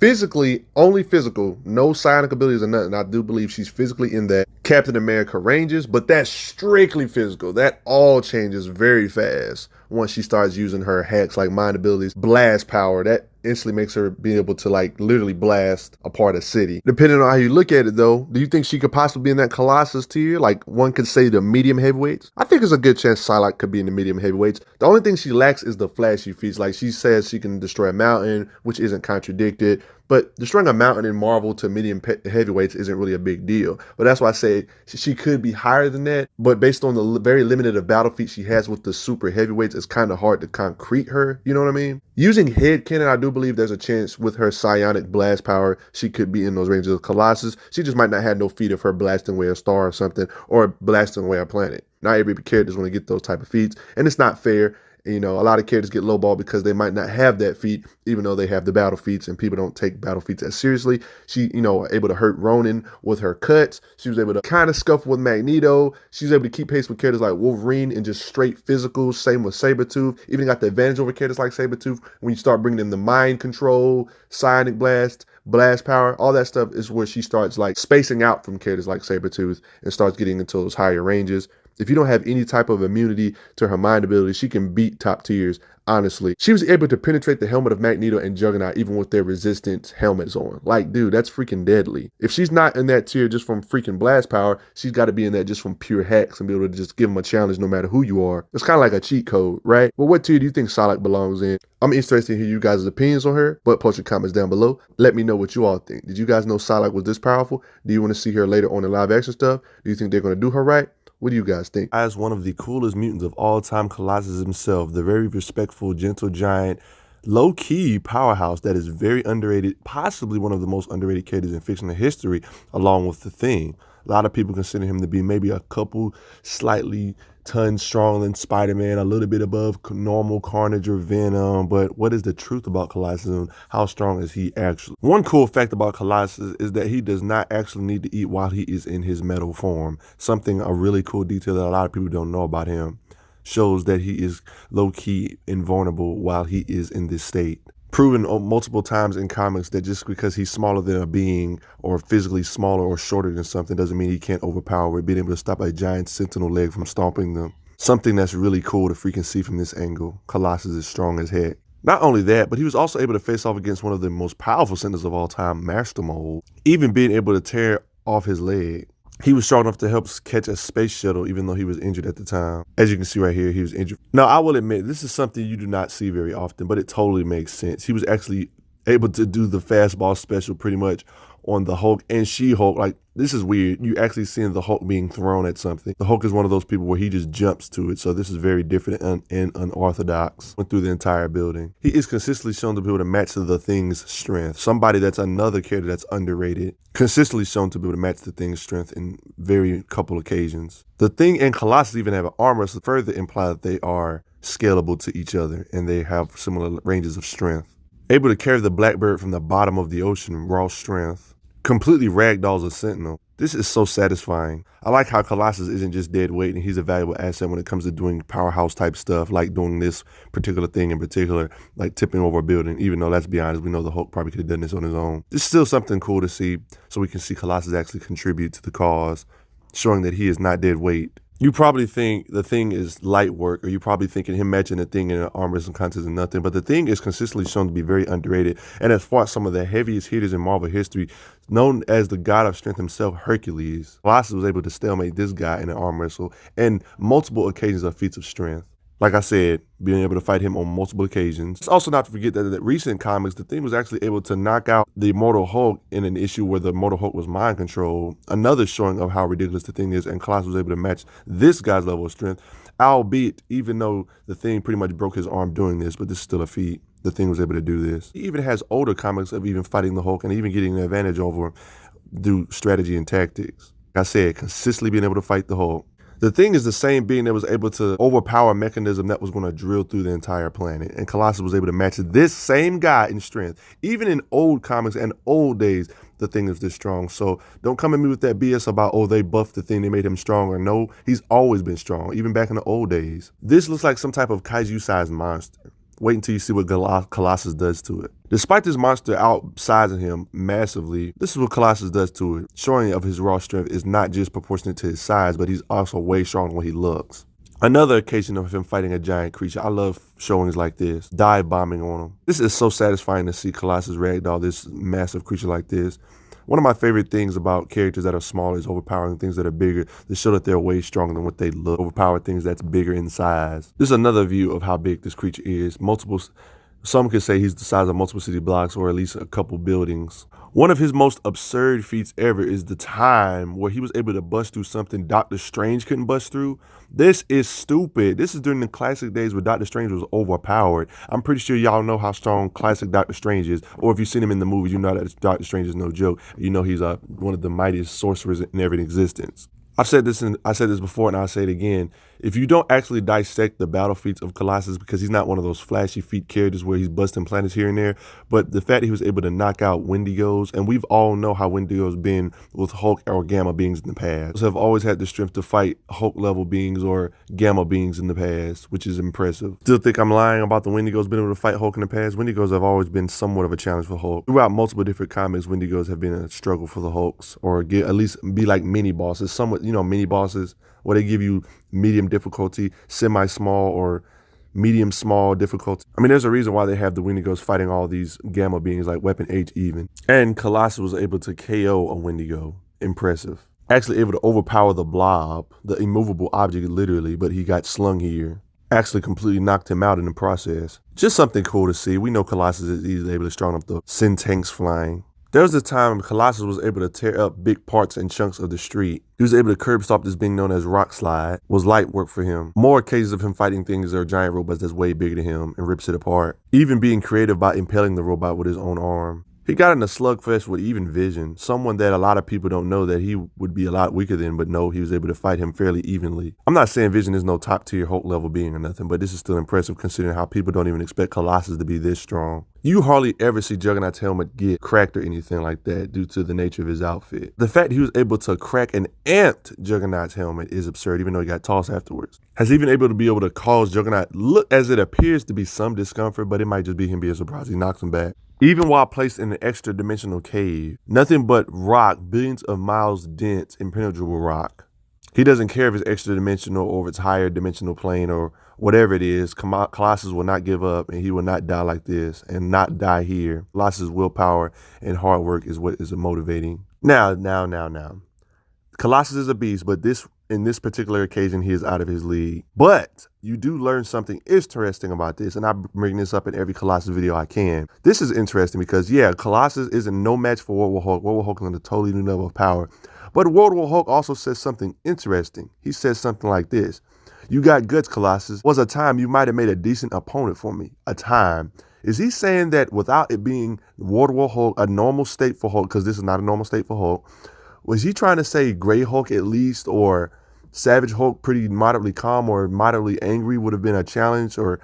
only physical, no psionic abilities or nothing. I do believe she's physically in that Captain America ranges, but that's strictly physical. That all changes very fast once she starts using her hacks like mind abilities, blast power. That instantly makes her be able to like literally blast apart a city. Depending on how you look at it though, do you think she could possibly be in that Colossus tier? Like one could say the medium heavyweights? I think there's a good chance Psylocke could be in the medium heavyweights. The only thing she lacks is the flashy feats. Like she says she can destroy a mountain, which isn't contradicted. But destroying a mountain in Marvel to medium heavyweights isn't really a big deal. But that's why I say she could be higher than that. But based on the very limited of battle feats she has with the super heavyweights, it's kind of hard to concrete her. You know what I mean? Using headcanon, I do believe there's a chance with her psionic blast power, she could be in those ranges of Colossus. She just might not have no feat of her blasting away a star or something, or blasting away a planet. Not every character's going to get those type of feats, and it's not fair. You know, a lot of characters get lowballed because they might not have that feat, even though they have the battle feats, and people don't take battle feats as seriously. She, you know, able to hurt Ronin with her cuts. She was able to kind of scuffle with Magneto. She was able to keep pace with characters like Wolverine and just straight physical. Same with Sabretooth. Even got the advantage over characters like Sabretooth when you start bringing in the mind control, psionic blast power, all that stuff is where she starts like spacing out from characters like Sabretooth and starts getting into those higher ranges. If you don't have any type of immunity to her mind ability, she can beat top tiers, honestly. She was able to penetrate the helmet of Magneto and Juggernaut even with their resistance helmets on. Like, dude, that's freaking deadly. If she's not in that tier just from freaking blast power, she's got to be in that just from pure hacks and be able to just give them a challenge no matter who you are. It's kind of like a cheat code, right? Well, what tier do you think Psylocke belongs in? I'm interested to hear you guys' opinions on her, but post your comments down below. Let me know what you all think. Did you guys know Psylocke was this powerful? Do you want to see her later on in live action stuff? Do you think they're going to do her right? What do you guys think? As one of the coolest mutants of all time, Colossus himself, the very respectful, gentle giant, low-key powerhouse that is very underrated, possibly one of the most underrated characters in fictional history, along with the Thing. A lot of people consider him to be maybe a couple slightly tons stronger than Spider-Man, a little bit above normal Carnage or Venom, but what is the truth about Colossus and how strong is he actually? One cool fact about Colossus is that he does not actually need to eat while he is in his metal form. A really cool detail that a lot of people don't know about him. Shows that he is low-key invulnerable while he is in this state. Proven multiple times in comics that just because he's smaller than a being or physically smaller or shorter than something doesn't mean he can't overpower it, being able to stop a giant sentinel leg from stomping them. Something that's really cool to freaking see from this angle. Colossus is strong as heck. Not only that, but he was also able to face off against one of the most powerful sentinels of all time, Master Mold, even being able to tear off his leg. He was strong enough to help catch a space shuttle, even though he was injured at the time. As you can see right here, he was injured. Now, I will admit, this is something you do not see very often, but it totally makes sense. He was actually able to do the fastball special pretty much on the Hulk and She-Hulk. Like, this is weird. You actually seeing the Hulk being thrown at something. The Hulk is one of those people where he just jumps to it. So this is very different and unorthodox. Went through the entire building. He is consistently shown to be able to match the Thing's strength. Somebody that's another character that's underrated. Consistently shown to be able to match the Thing's strength in very couple occasions. The Thing and Colossus even have an armor, so further imply that they are scalable to each other and they have similar ranges of strength. Able to carry the Blackbird from the bottom of the ocean, raw strength. Completely ragdolls a Sentinel. This is so satisfying. I like how Colossus isn't just dead weight and he's a valuable asset when it comes to doing powerhouse type stuff, like doing this particular thing in particular, like tipping over a building, even though let's be honest, we know the Hulk probably could have done this on his own. This is still something cool to see, so we can see Colossus actually contribute to the cause, showing that he is not dead weight. You probably think the Thing is light work, or you probably thinking him matching the Thing in an armors and contest and nothing, but the Thing is consistently shown to be very underrated and has fought some of the heaviest hitters in Marvel history, known as the god of strength himself, Hercules. Colossus was able to stalemate this guy in an arm wrestle and multiple occasions of feats of strength. Like I said, being able to fight him on multiple occasions. It's also not to forget that in recent comics, the Thing was actually able to knock out the Immortal Hulk in an issue where the Immortal Hulk was mind controlled. Another showing of how ridiculous the Thing is, and Colossus was able to match this guy's level of strength, albeit even though the Thing pretty much broke his arm doing this, but this is still a feat. The Thing was able to do this. He even has older comics of even fighting the Hulk and even getting an advantage over him through strategy and tactics. Like I said, consistently being able to fight the Hulk. The Thing is the same being that was able to overpower a mechanism that was going to drill through the entire planet. And Colossus was able to match this same guy in strength. Even in old comics and old days, the Thing is this strong. So don't come at me with that BS about, oh, they buffed the Thing, they made him stronger. No, he's always been strong, even back in the old days. This looks like some type of kaiju-sized monster. Wait until you see what Colossus does to it. Despite this monster outsizing him massively, this is what Colossus does to it, showing of his raw strength is not just proportionate to his size, but he's also way stronger than what he looks. Another occasion of him fighting a giant creature. I love showings like this, dive bombing on him. This is so satisfying to see Colossus ragdoll this massive creature like this. One of my favorite things about characters that are smaller is overpowering things that are bigger to show that they're way stronger than what they look. Overpower things that's bigger in size. This is another view of how big this creature is. Some could say he's the size of multiple city blocks or at least a couple buildings. One of his most absurd feats ever is the time where he was able to bust through something Doctor Strange couldn't bust through. This is stupid. This is during the classic days where Doctor Strange was overpowered. I'm pretty sure y'all know how strong classic Doctor Strange is, or if you've seen him in the movies, you know that Doctor Strange is no joke. You know he's one of the mightiest sorcerers in ever in existence. I said this before and I'll say it again. If you don't actually dissect the battle feats of Colossus, because he's not one of those flashy feat characters where he's busting planets here and there, but the fact that he was able to knock out Wendigos, and we've all know how Wendigos been with Hulk or Gamma beings in the past. Have always had the strength to fight Hulk level beings or Gamma beings in the past, which is impressive. Still think I'm lying about the Wendigos being able to fight Hulk in the past? Wendigos have always been somewhat of a challenge for Hulk. Throughout multiple different comics, Wendigos have been a struggle for the Hulks, or at least be like mini bosses, somewhat, mini bosses, where they give you medium difficulty, semi-small, or medium-small difficulty. I mean, there's a reason why they have the Wendigos fighting all these Gamma beings like Weapon H even. And Colossus was able to KO a Wendigo. Impressive. Actually able to overpower the Blob, the immovable object literally, but he got slung here. Actually completely knocked him out in the process. Just something cool to see. We know Colossus is easily able to strong enough to send tanks flying. There was a time Colossus was able to tear up big parts and chunks of the street. He was able to curb stop this being known as Rock Slide. Was light work for him. More occasions of him fighting things or giant robots that's way bigger than him and rips it apart. Even being creative by impaling the robot with his own arm. He got in a slugfest with even Vision, someone that a lot of people don't know that he would be a lot weaker than, but no, he was able to fight him fairly evenly. I'm not saying Vision is no top tier Hulk level being or nothing, but this is still impressive considering how people don't even expect Colossus to be this strong. You hardly ever see Juggernaut's helmet get cracked or anything like that due to the nature of his outfit. The fact he was able to crack an amped Juggernaut's helmet is absurd, even though he got tossed afterwards. Has even able to be able to cause Juggernaut look as it appears to be some discomfort, but it might just be him being surprised. He knocks him back. Even while placed in an extra dimensional cave, nothing but rock, billions of miles dense, impenetrable rock. He doesn't care if it's extra dimensional or if it's higher dimensional plane or whatever it is. Colossus will not give up and he will not die like this and not die here. Colossus' willpower and hard work is what is motivating. Now. Colossus is a beast, but in this particular occasion, he is out of his league. But you do learn something interesting about this, and I bring this up in every Colossus video I can. This is interesting because, yeah, Colossus isn't no match for World War Hulk. World War Hulk is on a totally new level of power. But World War Hulk also says something interesting. He says something like this. You got guts, Colossus. Was a time you might have made a decent opponent for me. A time. Is he saying that without it being World War Hulk, a normal state for Hulk, because this is not a normal state for Hulk, was he trying to say Gray Hulk at least, or Savage Hulk pretty moderately calm or moderately angry would have been a challenge? Or,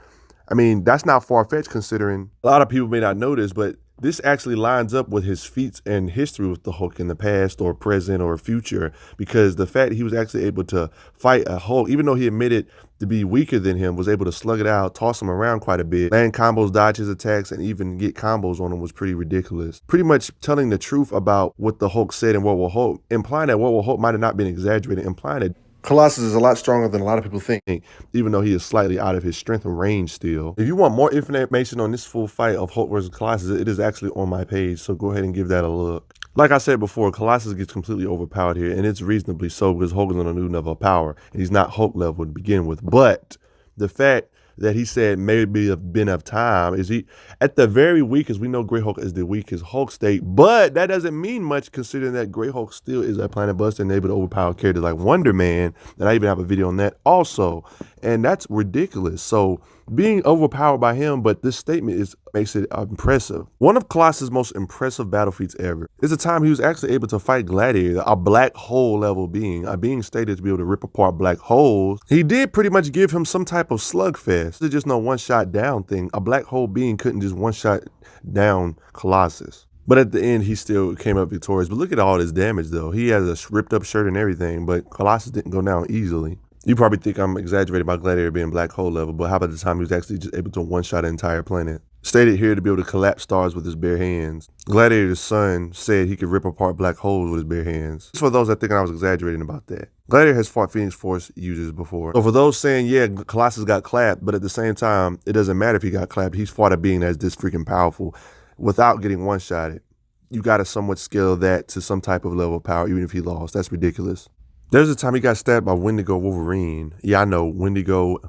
I mean, that's not far-fetched considering a lot of people may not know this, but this actually lines up with his feats and history with the Hulk in the past or present or future, because the fact he was actually able to fight a Hulk, even though he admitted to be weaker than him, was able to slug it out, toss him around quite a bit, land combos, dodge his attacks, and even get combos on him was pretty ridiculous. Pretty much telling the truth about what the Hulk said in World War Hulk, implying that World War Hulk might have not been exaggerated, implying that Colossus is a lot stronger than a lot of people think, even though he is slightly out of his strength and range still. If you want more information on this full fight of Hulk versus Colossus, it is actually on my page, so go ahead and give that a look. Like I said before, Colossus gets completely overpowered here, and it's reasonably so because Hulk is on a new level of power, and he's not Hulk level to begin with. But the fact that he said maybe a bit of time is he at the very weakest. We know Grey Hulk is the weakest Hulk state, but that doesn't mean much considering that Grey Hulk still is a planet buster and able to overpower characters like Wonder Man, and I even have a video on that also, and that's ridiculous. So being overpowered by him, but this statement makes it impressive. One of Colossus' most impressive battle feats ever is the time he was actually able to fight Gladiator, a black hole level being, a being stated to be able to rip apart black holes. He did pretty much give him some type of slugfest. It's just no one-shot down thing. A black hole being couldn't just one-shot down Colossus. But at the end, he still came up victorious. But look at all this damage, though. He has a ripped up shirt and everything, but Colossus didn't go down easily. You probably think I'm exaggerating about Gladiator being black hole level, but how about the time he was actually just able to one-shot an entire planet? Stated here to be able to collapse stars with his bare hands. Gladiator's son said he could rip apart black holes with his bare hands. Just for those that think I was exaggerating about that. Gladiator has fought Phoenix Force users before. So for those saying, yeah, Colossus got clapped, but at the same time, it doesn't matter if he got clapped. He's fought a being that's this freaking powerful without getting one-shotted. You got to somewhat scale that to some type of level of power, even if he lost. That's ridiculous. There's a time he got stabbed by Wendigo Wolverine. Yeah, I know, Wendigo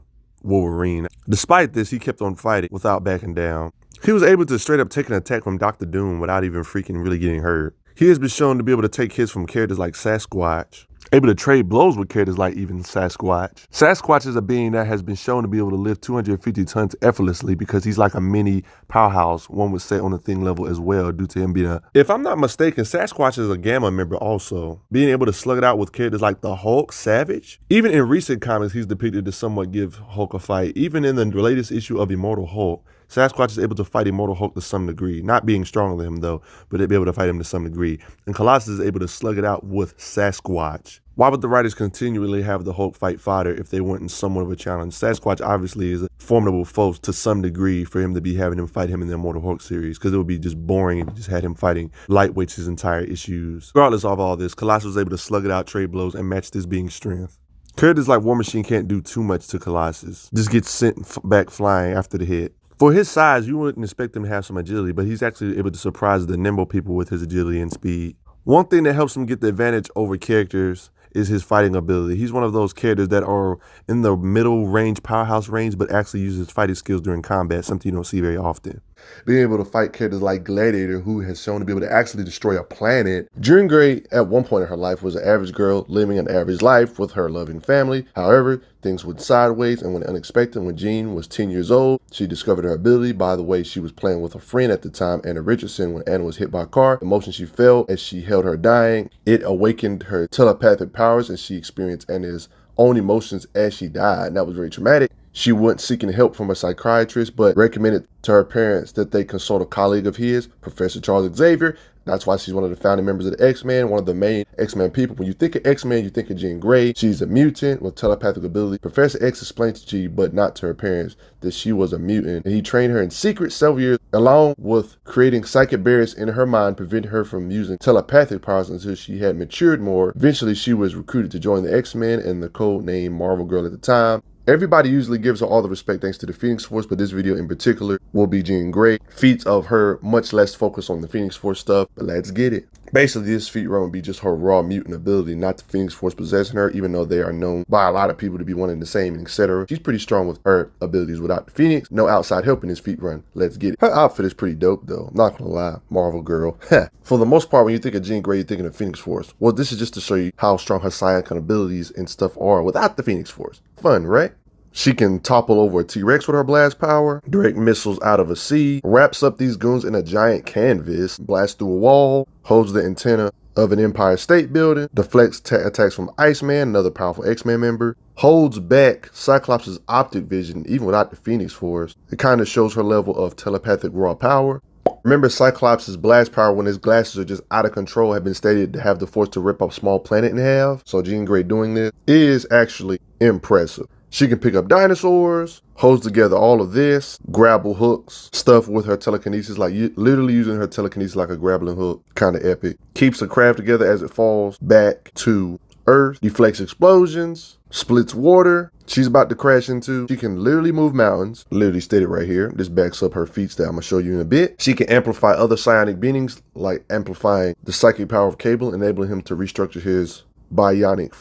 Wolverine. Despite this, he kept on fighting without backing down. He was able to straight up take an attack from Dr. Doom without even freaking really getting hurt. He has been shown to be able to take hits from characters like Sasquatch, able to trade blows with characters like even Sasquatch. Sasquatch is a being that has been shown to be able to lift 250 tons effortlessly because he's like a mini powerhouse, one would say on the thing level as well, due to him being a... If I'm not mistaken, Sasquatch is a Gamma member also. Being able to slug it out with characters like the Hulk, Savage. Even in recent comics, he's depicted to somewhat give Hulk a fight. Even in the latest issue of Immortal Hulk, Sasquatch is able to fight Immortal Hulk to some degree. Not being stronger than him though, but they'd be able to fight him to some degree. And Colossus is able to slug it out with Sasquatch. Why would the writers continually have the Hulk fight fodder if they weren't in somewhat of a challenge? Sasquatch obviously is a formidable foe to some degree for him to be having him fight him in the Immortal Hulk series, because it would be just boring if you just had him fighting lightweights his entire issues. Regardless of all this, Colossus was able to slug it out, trade blows, and match this being's strength. Characters like War Machine can't do too much to Colossus. Just get sent back flying after the hit. For his size, you wouldn't expect him to have some agility, but he's actually able to surprise the nimble people with his agility and speed. One thing that helps him get the advantage over characters is his fighting ability. He's one of those characters that are in the middle range, powerhouse range, but actually uses fighting skills during combat, something you don't see very often. Being able to fight characters like Gladiator, who has shown to be able to actually destroy a planet. Jean Grey, at one point in her life, was an average girl living an average life with her loving family. However, things went sideways and went unexpected. When Jean was 10 years old, she discovered her ability. By the way, she was playing with a friend at the time, Anna Richardson, when Anna was hit by a car. The motion she felt as she held her dying, it awakened her telepathic powers, and she experienced Anna's own emotions as she died. And that was very traumatic. She went seeking help from a psychiatrist, but recommended to her parents that they consult a colleague of his, Professor Charles Xavier. That's why she's one of the founding members of the X-Men, one of the main X-Men people. When you think of X-Men, you think of Jean Grey. She's a mutant with telepathic ability. Professor X explained to Jean, but not to her parents, that she was a mutant. And he trained her in secret several years, along with creating psychic barriers in her mind, preventing her from using telepathic powers until she had matured more. Eventually, she was recruited to join the X-Men and the code name Marvel Girl at the time. Everybody usually gives her all the respect thanks to the Phoenix Force, but this video in particular will be Jean Grey. Feats of her, much less focus on the Phoenix Force stuff, but let's get it. Basically, this feat run would be just her raw mutant ability, not the Phoenix Force possessing her, even though they are known by a lot of people to be one and the same, etc. She's pretty strong with her abilities without the Phoenix. No outside help in this feat run. Let's get it. Her outfit is pretty dope though, not gonna lie. Marvel Girl. For the most part, when you think of Jean Grey, you're thinking of Phoenix Force. Well, this is just to show you how strong her psionic abilities and stuff are without the Phoenix Force. Fun, right? She can topple over a T-Rex with her blast power, direct missiles out of a sea, wraps up these goons in a giant canvas, blasts through a wall, holds the antenna of an Empire State Building, deflects attacks from Iceman, another powerful X-Men member, holds back Cyclops' optic vision even without the Phoenix Force. It kind of shows her level of telepathic raw power. Remember, Cyclops' blast power when his glasses are just out of control have been stated to have the force to rip a small planet in half. So Jean Grey doing this is actually impressive. She can pick up dinosaurs, holds together all of this, grapple hooks, stuff with her telekinesis, like literally using her telekinesis like a grappling hook, kind of epic. Keeps the craft together as it falls back to Earth, deflects explosions, splits water. She's about to crash into. She can literally move mountains, literally stated right here. This backs up her feats that I'm gonna show you in a bit. She can amplify other psionic beings, like amplifying the psychic power of Cable, enabling him to restructure his bionic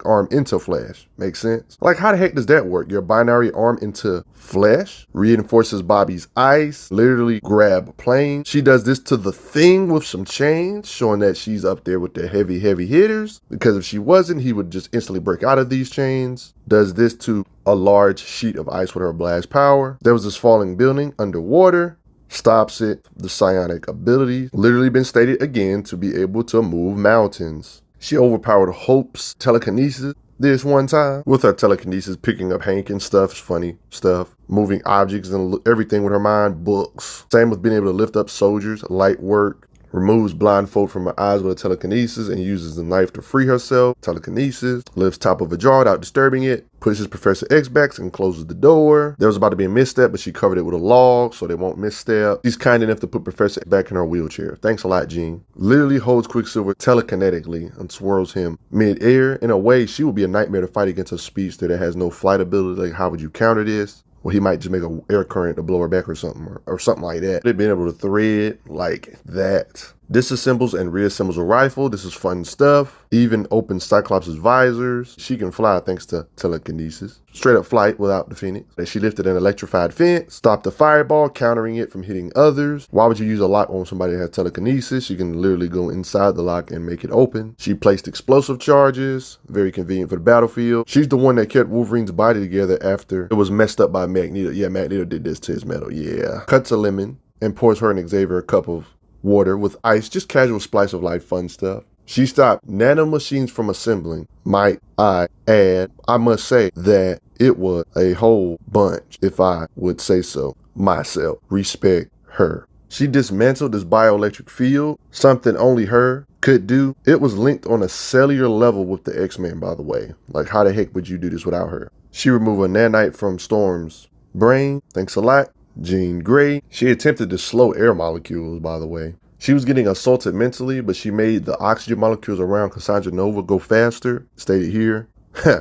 arm into Flash. Makes sense? Like, how the heck does that work? Your binary arm into Flash? Reinforces Bobby's ice, literally grab a plane. She does this to the Thing with some chains, showing that she's up there with the heavy hitters, because if she wasn't, he would just instantly break out of these chains. Does this to a large sheet of ice with her blast power. There was this falling building underwater. Stops it. The psionic ability, literally been stated again, to be able to move mountains. She overpowered Hope's telekinesis this one time with her telekinesis, picking up Hank and stuff, funny stuff, moving objects and everything with her mind, books. Same with being able to lift up soldiers, light work, removes blindfold from her eyes with a telekinesis and uses the knife to free herself. Telekinesis, lifts top of a jar without disturbing it, pushes Professor X back and closes the door. There was about to be a misstep, but she covered it with a log so they won't misstep. She's kind enough to put Professor X back in her wheelchair. Thanks a lot, Jean. Literally holds Quicksilver telekinetically and swirls him mid-air. In a way, she would be a nightmare to fight against a speedster that has no flight ability. Like, how would you counter this? Well, he might just make an air current to blow her back or something like that. They've been able to thread like that. Disassembles and reassembles a rifle. This is fun stuff. Even opens Cyclops' visors. She can fly thanks to telekinesis. Straight up flight without the Phoenix. And she lifted an electrified fence, stopped a fireball, countering it from hitting others. Why would you use a lock on somebody that has telekinesis? You can literally go inside the lock and make it open. She placed explosive charges. Very convenient for the battlefield. She's the one that kept Wolverine's body together after it was messed up by Magneto. Yeah, Magneto did this to his metal. Yeah. Cuts a lemon and pours her and Xavier a cup of water with ice, just casual splice of life, fun stuff. She stopped nanomachines from assembling. Might I add, I must say that it was a whole bunch, if I would say so myself. Respect her. She dismantled this bioelectric field, something only her could do. It was linked on a cellular level with the X-Men, by the way. Like, how the heck would you do this without her? She removed a nanite from Storm's brain. Thanks a lot. Jean Grey. She attempted to slow air molecules, by the way. She was getting assaulted mentally, but she made the oxygen molecules around Cassandra Nova go faster. Stated here.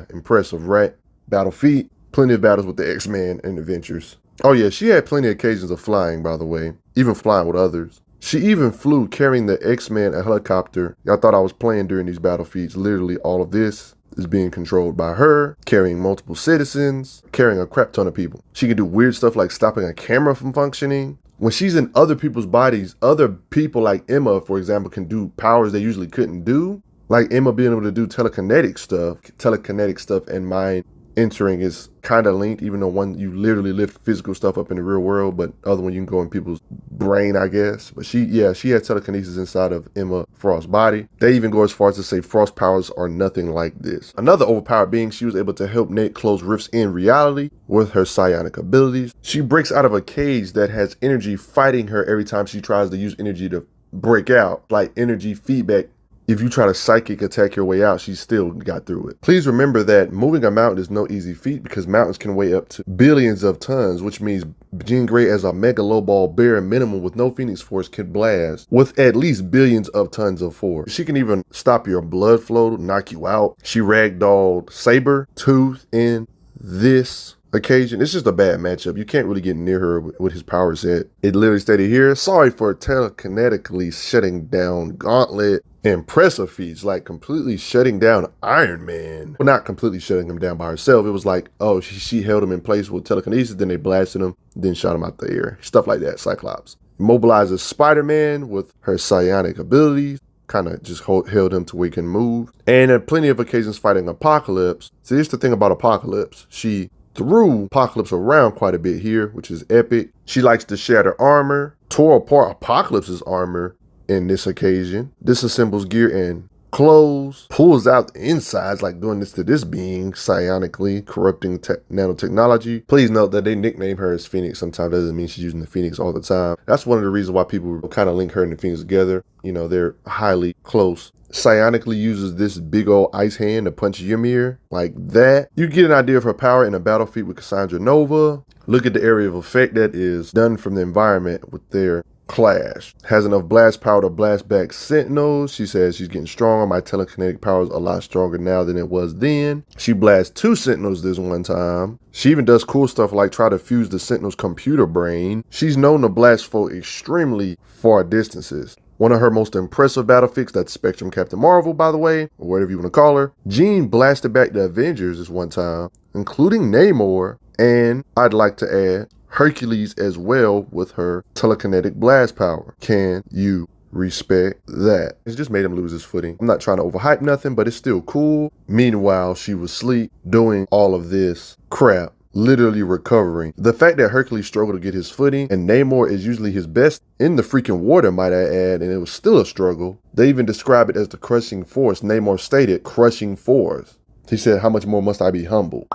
Impressive, right? Battle feat. Plenty of battles with the X-Men and Adventures. Oh yeah, she had plenty of occasions of flying, by the way. Even flying with others. She even flew carrying the X-Men a helicopter. Y'all thought I was playing during these battle feats. Literally all of this is being controlled by her, carrying multiple citizens, carrying a crap ton of people. She can do weird stuff like stopping a camera from functioning. When she's in other people's bodies, other people like Emma, for example, can do powers they usually couldn't do. Like Emma being able to do telekinetic stuff and mind entering is kind of linked, even though one you literally lift physical stuff up in the real world, but other one you can go in people's brain, I guess. But she had telekinesis inside of Emma Frost's body. They even go as far as to say Frost powers are nothing like this. Another overpowered being, she was able to help Nate close rifts in reality with her psionic abilities. She breaks out of a cage that has energy fighting her every time she tries to use energy to break out, like energy feedback. If you try to psychic attack your way out, she still got through it. Please remember that moving a mountain is no easy feat because mountains can weigh up to billions of tons, which means Jean Grey as a mega low ball bare minimum with no Phoenix Force can blast with at least billions of tons of force. She can even stop your blood flow, knock you out. She ragdolled Saber Tooth in this occasion. It's just a bad matchup. You can't really get near her with his power set. It literally stated here, sorry for telekinetically shutting down Gauntlet. Impressive feats, like completely shutting down Iron Man. Well, not completely shutting him down by herself. It was like, oh, she held him in place with telekinesis, then they blasted him, then shot him out the air. Stuff like that, Cyclops. Mobilizes Spider-Man with her psionic abilities. Kind of just held him to where he can move. And at plenty of occasions fighting Apocalypse. So here's the thing about Apocalypse. She threw Apocalypse around quite a bit here, which is epic. She likes to shatter armor. Tore apart Apocalypse's armor in this occasion. Disassembles gear and clothes. Pulls out the insides, like doing this to this being, psionically corrupting nanotechnology. Please note that they nickname her as Phoenix. Sometimes that doesn't mean she's using the Phoenix all the time. That's one of the reasons why people kind of link her and the Phoenix together. You know, they're highly close. Psionically uses this big old ice hand to punch Ymir like that. You get an idea of her power in a battle feat with Cassandra Nova. Look at the area of effect that is done from the environment with their clash. Has enough blast power to blast back Sentinels. She says she's getting stronger. My telekinetic power is a lot stronger now than it was then. She blasts 2 Sentinels this one time. She even does cool stuff like try to fuse the Sentinel's computer brain. She's known to blast for extremely far distances. One of her most impressive battle feats, that's Spectrum Captain Marvel, by the way, or whatever you want to call her. Jean blasted back the Avengers this one time, including Namor, and I'd like to add Hercules as well with her telekinetic blast power. Can you respect that? It's just made him lose his footing. I'm not trying to overhype nothing, but it's still cool. Meanwhile, she was asleep doing all of this crap, literally recovering. The fact that Hercules struggled to get his footing and Namor is usually his best in the freaking water, might I add, and it was still a struggle. They even describe it as the crushing force. Namor stated, crushing force. He said, how much more must I be humbled?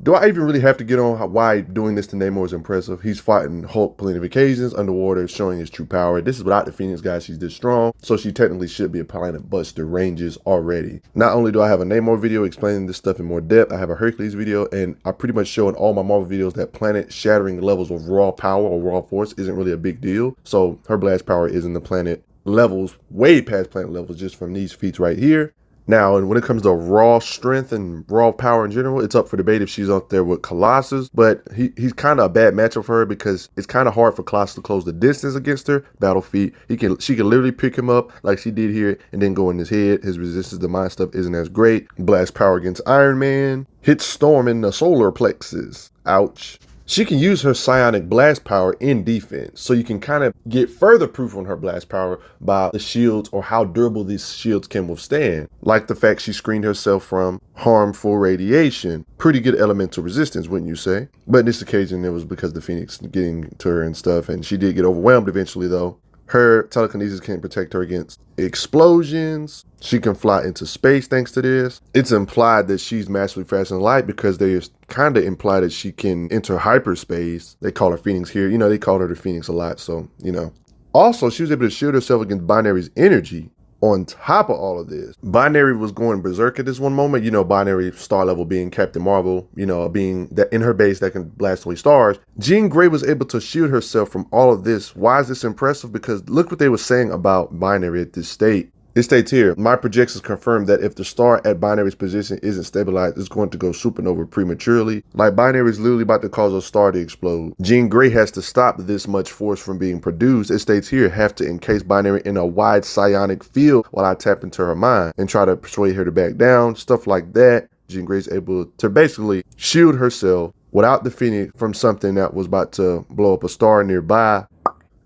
Do I even really have to get on why doing this to Namor is impressive? He's fighting Hulk plenty of occasions, underwater, showing his true power. This is without the Phoenix guy, she's this strong, so she technically should be applying a buster ranges already. Not only do I have a Namor video explaining this stuff in more depth, I have a Hercules video, and I pretty much show in all my Marvel videos that planet-shattering levels of raw power or raw force isn't really a big deal. So her blast power is in the planet levels, way past planet levels, just from these feats right here. Now, and when it comes to raw strength and raw power in general, it's up for debate if she's up there with Colossus, but he's kind of a bad matchup for her because it's kind of hard for Colossus to close the distance against her. Battle feat, she can literally pick him up like she did here and then go in his head. His resistance to mind stuff isn't as great. Blast power against Iron Man. Hits Storm in the solar plexus. Ouch. She can use her psionic blast power in defense, so you can kind of get further proof on her blast power by the shields or how durable these shields can withstand. Like the fact she screened herself from harmful radiation. Pretty good elemental resistance, wouldn't you say? But in this occasion, it was because the Phoenix getting to her and stuff, and she did get overwhelmed eventually though. Her telekinesis can protect her against explosions. She can fly into space thanks to this. It's implied that she's massively faster than light because they kind of imply that she can enter hyperspace. They call her Phoenix here. You know, they call her the Phoenix a lot, so, you know. Also, she was able to shield herself against Binary's energy. On top of all of this, Binary was going berserk at this one moment. You know, Binary star level being Captain Marvel, you know, being that in her base that can blast away stars. Jean Grey was able to shield herself from all of this. Why is this impressive? Because look what they were saying about Binary at this state. It states here, my projections confirm that if the star at Binary's position isn't stabilized, it's going to go supernova prematurely. Like Binary is literally about to cause a star to explode. Jean Grey has to stop this much force from being produced. It states here, have to encase Binary in a wide psionic field while I tap into her mind and try to persuade her to back down, stuff like that. Jean Grey's able to basically shield herself without the Phoenix from something that was about to blow up a star nearby.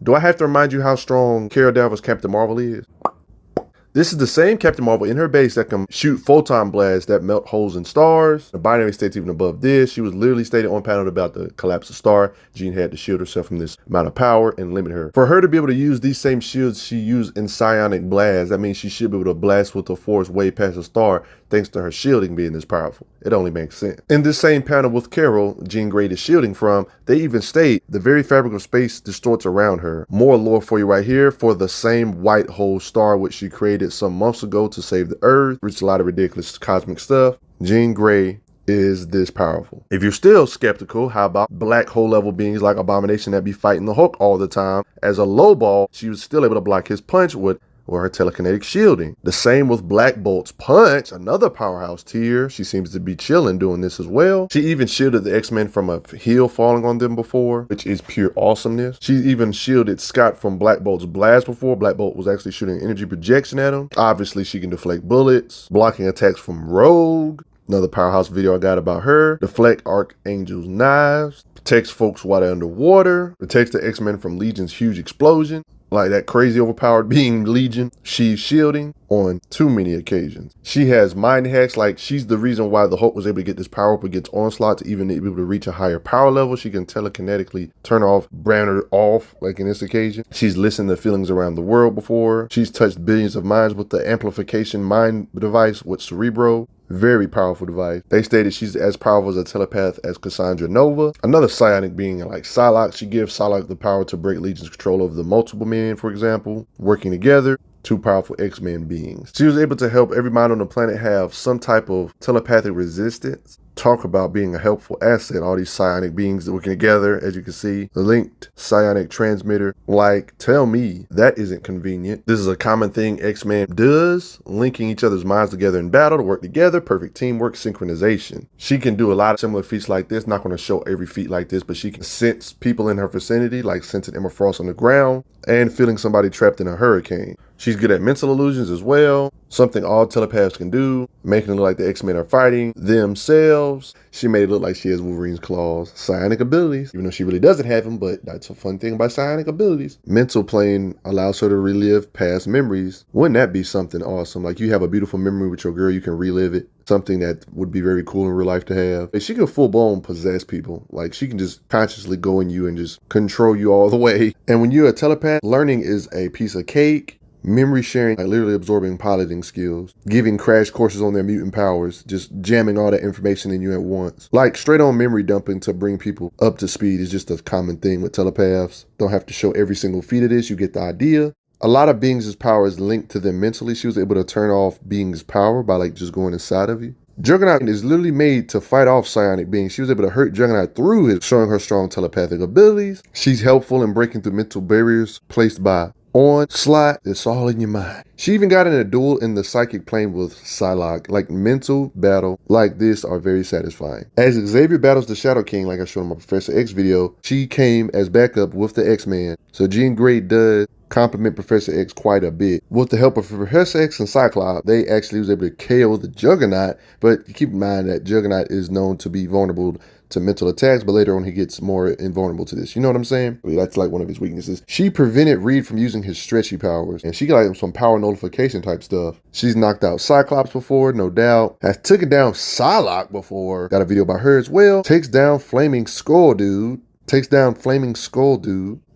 Do I have to remind you how strong Carol Danvers' Captain Marvel is? This is the same Captain Marvel in her base that can shoot photon blasts that melt holes in stars. The Binary states even above this. She was literally stated on panel about the collapse of star. Jean had to shield herself from this amount of power and limit her. For her to be able to use these same shields she used in psionic blasts, that means she should be able to blast with the force way past the star thanks to her shielding being this powerful. It only makes sense. In this same panel with Carol, Jean Grey is shielding from, they even state the very fabric of space distorts around her. More lore for you right here for the same white hole star which she created some months ago to save the Earth, which is a lot of ridiculous cosmic stuff. Jean Grey is this powerful. If you're still skeptical, how about black hole level beings like Abomination that be fighting the Hulk all the time? As a low ball, she was still able to block his punch with her telekinetic shielding. The same with Black Bolt's punch, another powerhouse tier. She seems to be chilling doing this as well. She even shielded the X-Men from a heel falling on them before, which is pure awesomeness. She even shielded Scott from Black Bolt's blast before. Black Bolt was actually shooting energy projection at him. Obviously, she can deflect bullets, blocking attacks from Rogue. Another powerhouse video I got about her. Deflect Archangel's knives. Protects folks while they're underwater. Protects the X-Men from Legion's huge explosion. Like that crazy overpowered being Legion. She's shielding on too many occasions. She has mind hacks, like she's the reason why the Hulk was able to get this power up against Onslaught to even be able to reach a higher power level. She can telekinetically turn off Banner off, like in this occasion. She's listened to feelings around the world before. She's touched billions of minds with the amplification mind device with Cerebro. Very powerful device. They stated she's as powerful as a telepath as Cassandra Nova. Another psionic being like Psylocke. She gives Psylocke the power to break Legion's control over the multiple men, for example, working together. Two powerful X-Men beings. She was able to help every mind on the planet have some type of telepathic resistance. Talk about being a helpful asset. All these psionic beings working together, as you can see. The linked psionic transmitter. Like, tell me that isn't convenient. This is a common thing X-Men does. Linking each other's minds together in battle to work together. Perfect teamwork, synchronization. She can do a lot of similar feats like this. Not going to show every feat like this, but she can sense people in her vicinity, like sensing Emma Frost on the ground and feeling somebody trapped in a hurricane. She's good at mental illusions as well, something all telepaths can do, making it look like the X-Men are fighting themselves. She made it look like she has Wolverine's claws. Psionic abilities, even though she really doesn't have them, but that's a fun thing about psionic abilities. Mental plane allows her to relive past memories. Wouldn't that be something awesome? Like you have a beautiful memory with your girl, you can relive it. Something that would be very cool in real life to have. And she can full-blown possess people. Like she can just consciously go in you and just control you all the way. And when you're a telepath, learning is a piece of cake. memory sharing, like literally absorbing piloting skills, giving crash courses on their mutant powers, just jamming all that information in you at once. Like straight on memory dumping to bring people up to speed is just a common thing with telepaths. Don't have to show every single feat of this, you get the idea. A lot of beings' power is linked to them mentally. She was able to turn off beings' power by like just going inside of you. Juggernaut is literally made to fight off psionic beings. She was able to hurt Juggernaut through it, showing her strong telepathic abilities. She's helpful in breaking through mental barriers placed by Onslaught. It's all in your mind. She even got in a duel in the psychic plane with Psylocke. Like mental battle like this are very satisfying. As Xavier battles the Shadow King, like I showed in my Professor X video, she came as backup with the X-Man. So Jean Grey does compliment Professor X quite a bit. With the help of Professor X and Cyclops, they actually was able to KO the Juggernaut, but keep in mind that Juggernaut is known to be vulnerable to mental attacks, but later on he gets more invulnerable to this. You know what I'm saying? That's like one of his weaknesses. She prevented Reed from using his stretchy powers, and she got like some power nullification type stuff. She's knocked out Cyclops before, no doubt. Has taken down Psylocke before. Got a video about her as well. Takes down Flaming Skull Dude.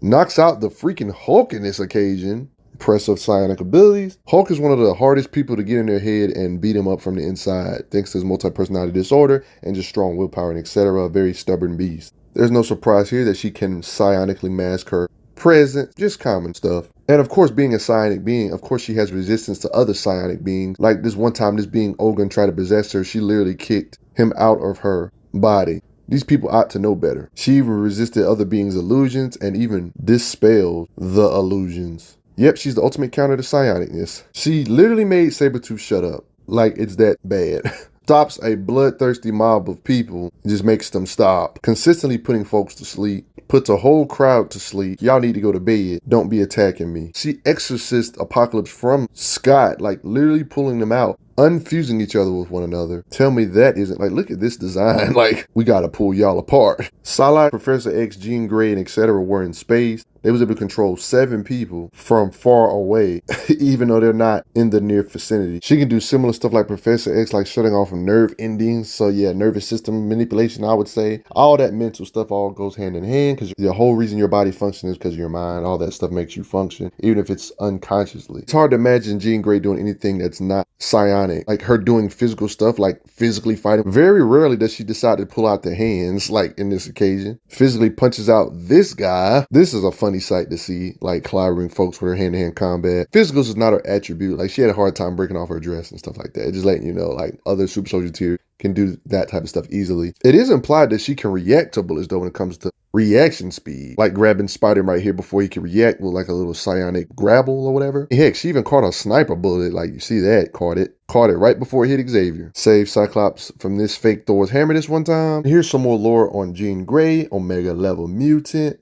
Knocks out the freaking Hulk in this occasion. Impressive psionic abilities. Hulk is one of the hardest people to get in their head and beat him up from the inside, thanks to his multi-personality disorder and just strong willpower and etc. A very stubborn beast. There's no surprise here that she can psionically mask her presence, just common stuff. And of course, being a psionic being, of course she has resistance to other psionic beings. Like this one time, this being Ogun tried to possess her, she literally kicked him out of her body. These people ought to know better. She even resisted other beings' illusions and even dispelled the illusions. Yep, she's the ultimate counter to psionicness. She literally made Sabretooth shut up. Like it's that bad. Stops a bloodthirsty mob of people and just makes them stop. Consistently putting folks to sleep. Puts a whole crowd to sleep. Y'all need to go to bed. Don't be attacking me. She exorcised Apocalypse from Scott, like literally pulling them out, unfusing each other with one another. Tell me that isn't like, look at this design. Like, we gotta pull y'all apart. Psylocke, Professor X, Jean Grey, and etc. were in space. They was able to control 7 people from far away, even though they're not in the near vicinity. She can do similar stuff like Professor X, like shutting off nerve endings. So yeah, nervous system manipulation, I would say. All that mental stuff all goes hand in hand, because the whole reason your body functions is because of your mind. All that stuff makes you function, even if it's unconsciously. It's hard to imagine Jean Grey doing anything that's not psionic. Like her doing physical stuff, like physically fighting. Very rarely does she decide to pull out the hands, like in this occasion. Physically punches out this guy. This is a funny sight to see, like clobbering folks with her hand-to-hand combat. Physicals is not her attribute. Like she had a hard time breaking off her dress and stuff like that. Just letting you know, like other super soldier tier can do that type of stuff easily. It is implied that she can react to bullets though when it comes to reaction speed. Like grabbing Spider-Man right here before he can react with like a little psionic grapple or whatever. Heck, she even caught a sniper bullet. Like you see that, caught it right before it hit Xavier. Saved Cyclops from this fake Thor's hammer this one time. Here's some more lore on Jean Grey, Omega level mutant.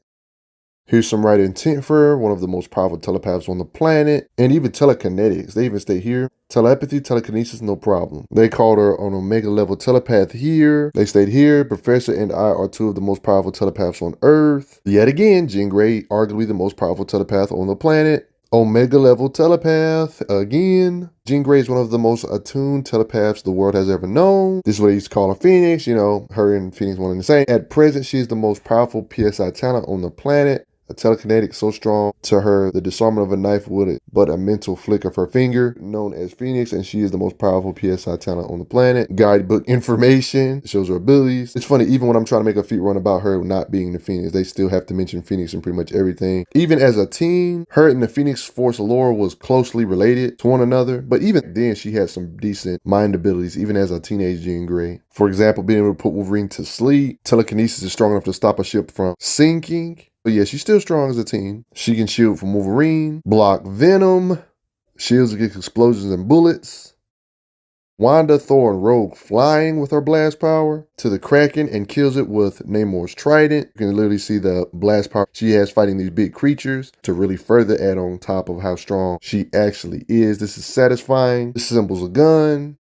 Here's some right intent for her, one of the most powerful telepaths on the planet, and even telekinetics. They even stay here. Telepathy, telekinesis, no problem. They called her an Omega level telepath here. They stayed here. Professor and I are 2 of the most powerful telepaths on Earth. Yet again, Jean Grey, arguably the most powerful telepath on the planet. Omega level telepath again. Jean Grey is one of the most attuned telepaths the world has ever known. This is what they used to call her Phoenix. You know, her and Phoenix one and the same. At present, she is the most powerful PSI talent on the planet. A telekinetic so strong to her, the disarmament of a knife with it, but a mental flick of her finger, known as Phoenix, and she is the most powerful PSI talent on the planet. Guidebook information shows her abilities. It's funny, even when I'm trying to make a feat run about her not being the Phoenix, they still have to mention Phoenix in pretty much everything. Even as a teen, her and the Phoenix Force lore was closely related to one another, but even then she had some decent mind abilities, even as a teenage Jean Grey. For example, being able to put Wolverine to sleep. Telekinesis is strong enough to stop a ship from sinking. But yeah, she's still strong as a team. She can shield from Wolverine, block Venom, shields against explosions and bullets. Wanda, Thor, and Rogue flying with her blast power to the Kraken and kills it with Namor's trident. You can literally see the blast power she has fighting these big creatures to really further add on top of how strong she actually is. This is satisfying. This resembles a gun.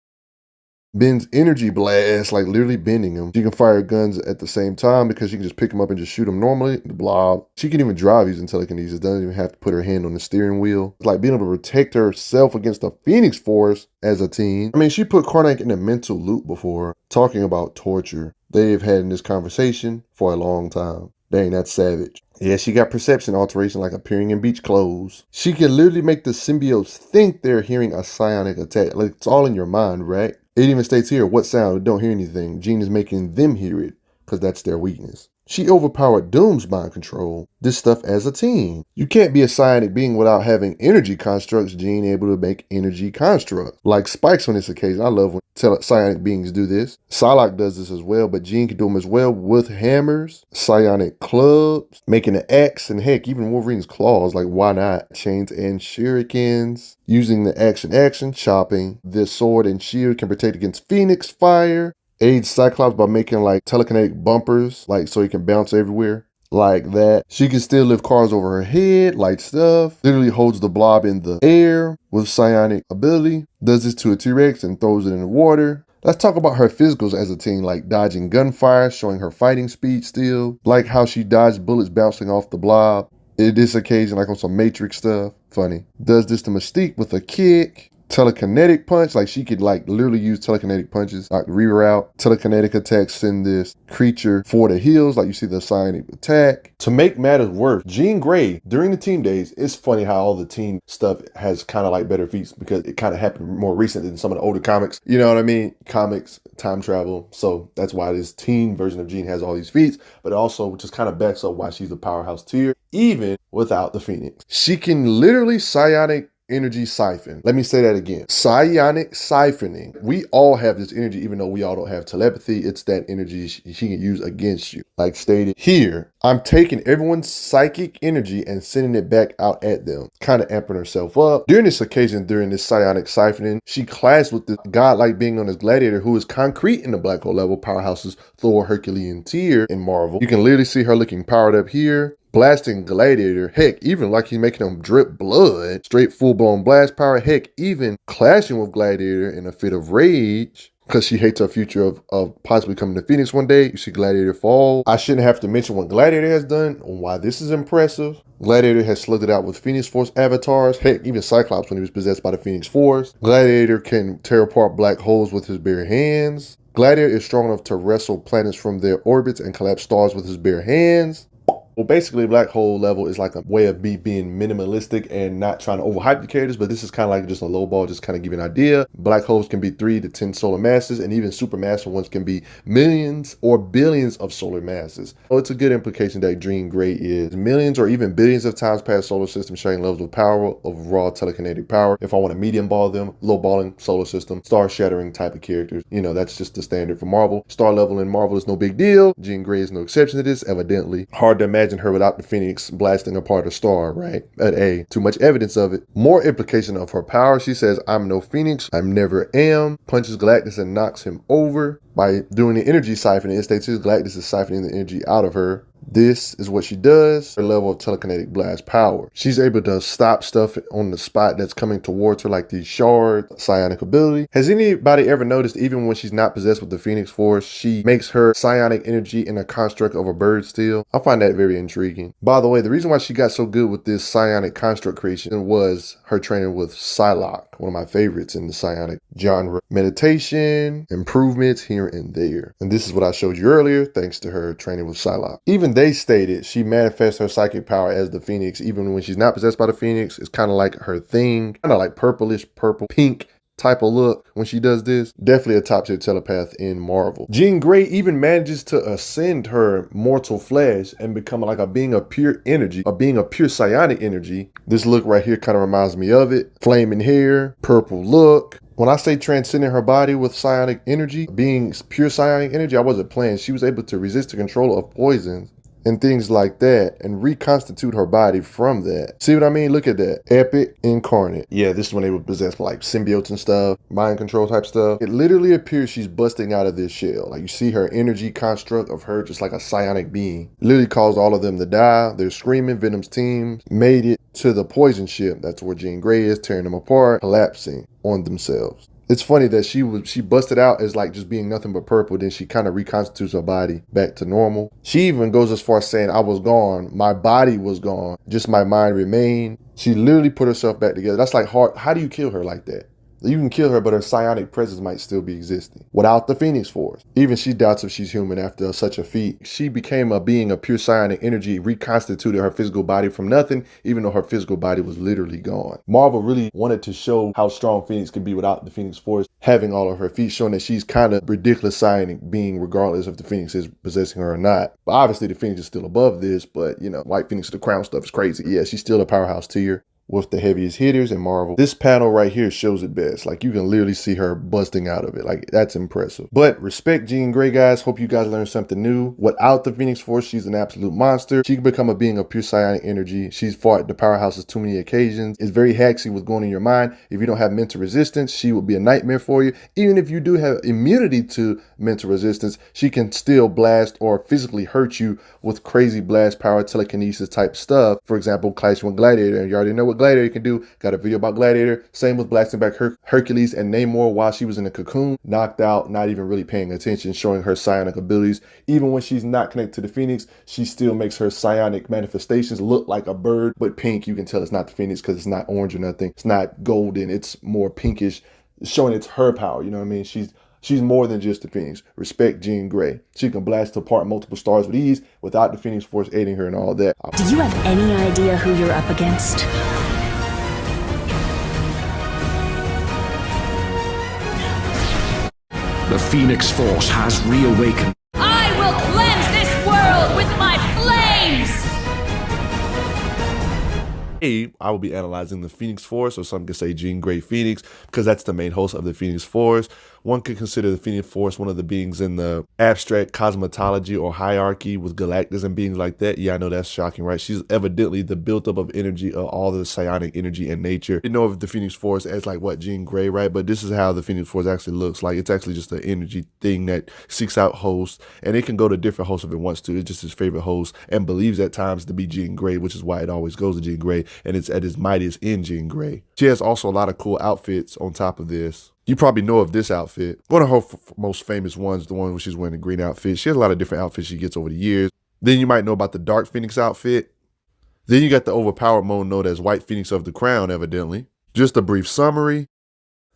Bends energy blast, like literally bending them. She can fire guns at the same time because she can just pick them up and just shoot them normally. Blah. She can even drive using telekinesis. Doesn't even have to put her hand on the steering wheel. It's like being able to protect herself against the Phoenix Force as a teen. I mean, she put Karnak in a mental loop before, talking about torture they've had in this conversation for a long time. Dang, that's savage. Yeah, she got perception alteration like appearing in beach clothes. She can literally make the symbiotes think they're hearing a psionic attack. Like, it's all in your mind, right? It even states here, what sound? Don't hear anything. Jean is making them hear it, because that's their weakness. She overpowered Doom's mind control. This stuff as a team. You can't be a psionic being without having energy constructs. Jean able to make energy constructs. Like Spikes on this occasion. I love when psionic beings do this. Psylocke does this as well, but Jean can do them as well with hammers, psionic clubs, making an axe, and heck, even Wolverine's claws. Like, why not? Chains and shurikens. Using the action, chopping. This sword and shield can protect against Phoenix fire. Aids Cyclops by making like telekinetic bumpers, like so he can bounce everywhere. Like that. She can still lift cars over her head, light stuff. Literally holds the blob in the air with psionic ability. Does this to a T-Rex and throws it in the water. Let's talk about her physicals as a team, like dodging gunfire, showing her fighting speed still. Like how she dodged bullets bouncing off the blob. In this occasion, like on some Matrix stuff. Funny. Does this to Mystique with a kick. Telekinetic punch, like she could like literally use telekinetic punches, like reroute. Telekinetic attacks send this creature for the heals, like you see the psionic attack. To make matters worse, Jean Grey, during the team days, it's funny how all the team stuff has kind of like better feats because it kind of happened more recent than some of the older comics. You know what I mean? Comics, time travel. So that's why this team version of Jean has all these feats, but also just kind of backs up why she's a powerhouse tier, even without the Phoenix. She can literally psionic energy siphon. Let me say that again. Psionic siphoning. We all have this energy, even though we all don't have telepathy. It's that energy she can use against you. Like stated here, I'm taking everyone's psychic energy and sending it back out at them, kind of amping herself up. During this occasion, during this psionic siphoning, she clashed with the godlike being known as Gladiator, who is concrete in the black hole level powerhouses Thor, Herculean tier in Marvel. You can literally see her looking powered up here. Blasting Gladiator, heck, even like he's making him drip blood, straight full-blown blast power, heck, even clashing with Gladiator in a fit of rage, because she hates her future of possibly coming to Phoenix one day. You see Gladiator fall. I shouldn't have to mention what Gladiator has done, and why this is impressive. Gladiator has slugged it out with Phoenix Force avatars, heck, even Cyclops when he was possessed by the Phoenix Force. Gladiator can tear apart black holes with his bare hands. Gladiator is strong enough to wrestle planets from their orbits and collapse stars with his bare hands. Well, basically, black hole level is like a way of me being minimalistic and not trying to overhype the characters, but this is kind of like just a low ball, just kind of give you an idea. Black holes can be 3 to 10 solar masses, and even supermassive ones can be millions or billions of solar masses. So it's a good implication that Jean Grey is millions or even billions of times past solar system, sharing levels of power of raw telekinetic power. If I want to medium ball them, low balling solar system, star shattering type of characters, you know, that's just the standard for Marvel. Star level in Marvel is no big deal. Jean Grey is no exception to this, evidently. Hard to imagine her without the Phoenix blasting apart a star, right? But A, too much evidence of it. More implication of her power. She says, I'm no Phoenix, I never am. Punches Galactus and knocks him over. By doing the energy siphoning, it states Galactus is siphoning the energy out of her. This is what she does, her level of telekinetic blast power. She's able to stop stuff on the spot that's coming towards her, like these shards, psionic ability. Has anybody ever noticed, even when she's not possessed with the Phoenix Force, she makes her psionic energy in a construct of a bird still? I find that very intriguing. By the way, the reason why she got so good with this psionic construct creation was her training with Psylocke, one of my favorites in the psionic genre. Meditation, improvements here and there. And this is what I showed you earlier, thanks to her training with Psylocke. Even they stated she manifests her psychic power as the Phoenix, even when she's not possessed by the Phoenix. It's kind of like her thing, kind of like purplish, purple, pink type of look when she does this. Definitely a top tier telepath in Marvel. Jean Grey even manages to ascend her mortal flesh and become like a being of pure energy, a being of pure psionic energy. This look right here kind of reminds me of it. Flaming hair, purple look. When I say transcending her body with psionic energy, being pure psionic energy, I wasn't playing. She was able to resist the control of poisons and things like that and reconstitute her body from that. See what I mean? Look at that. Epic incarnate. Yeah, this is when they were possessed by like symbiotes and stuff, mind control type stuff. It literally appears she's busting out of this shell. Like you see her energy construct of her just like a psionic being. Literally caused all of them to die. They're screaming. Venom's team made it to the poison ship. That's where Jean Grey is, tearing them apart, collapsing on themselves. It's funny that she busted out as like just being nothing but purple, then she kind of reconstitutes her body back to normal. She even goes as far as saying, I was gone, my body was gone, just my mind remained. She literally put herself back together. That's like hard. How do you kill her like that? You can kill her, but her psionic presence might still be existing. Without the Phoenix Force, even she doubts if she's human after such a feat. She became a being of pure psionic energy, reconstituted her physical body from nothing, even though her physical body was literally gone. Marvel really wanted to show how strong Phoenix can be without the Phoenix Force, having all of her feats, showing that she's kind of ridiculous psionic being regardless if the Phoenix is possessing her or not. But obviously the Phoenix is still above this, but you know, White Phoenix of the Crown stuff is crazy. Yeah, she's still a powerhouse tier with the heaviest hitters in Marvel. This panel right here shows it best. Like, you can literally see her busting out of it. Like, that's impressive. But respect Jean Grey, guys. Hope you guys learned something new. Without the Phoenix Force, she's an absolute monster. She can become a being of pure psionic energy. She's fought the powerhouses too many occasions. It's very haxy with going in your mind. If you don't have mental resistance, she will be a nightmare for you. Even if you do have immunity to mental resistance, she can still blast or physically hurt you with crazy blast power, telekinesis type stuff. For example, clashing with Gladiator. And you already know what Gladiator can do. Got a video about Gladiator. Same with blasting back Hercules and Namor while she was in a cocoon, knocked out, not even really paying attention, showing her psionic abilities. Even when she's not connected to the Phoenix, she still makes her psionic manifestations look like a bird, but pink. You can tell it's not the Phoenix because it's not orange or nothing. It's not golden. It's more pinkish, showing it's her power. You know what I mean? She's more than just the Phoenix. Respect Jean Grey. She can blast apart multiple stars with ease without the Phoenix Force aiding her and all that. Do you have any idea who you're up against? The Phoenix Force has reawakened. I will cleanse this world with my flames! I will be analyzing the Phoenix Force, or some could say Jean Grey Phoenix, because that's the main host of the Phoenix Force. One could consider the Phoenix Force one of the beings in the abstract cosmology or hierarchy with Galactus and beings like that. Yeah, I know that's shocking, right? She's evidently the built-up of energy of all the psionic energy in nature. You know of the Phoenix Force as like what, Jean Grey, right? But this is how the Phoenix Force actually looks like. It's actually just an energy thing that seeks out hosts, and it can go to different hosts if it wants to. It's just his favorite host and believes at times to be Jean Grey, which is why it always goes to Jean Grey, and it's at its mightiest in Jean Grey. She has also a lot of cool outfits on top of this. You probably know of this outfit. One of her most famous ones, the one where she's wearing the green outfit. She has a lot of different outfits she gets over the years. Then you might know about the Dark Phoenix outfit. Then you got the overpowered mode known as White Phoenix of the Crown, evidently. Just a brief summary.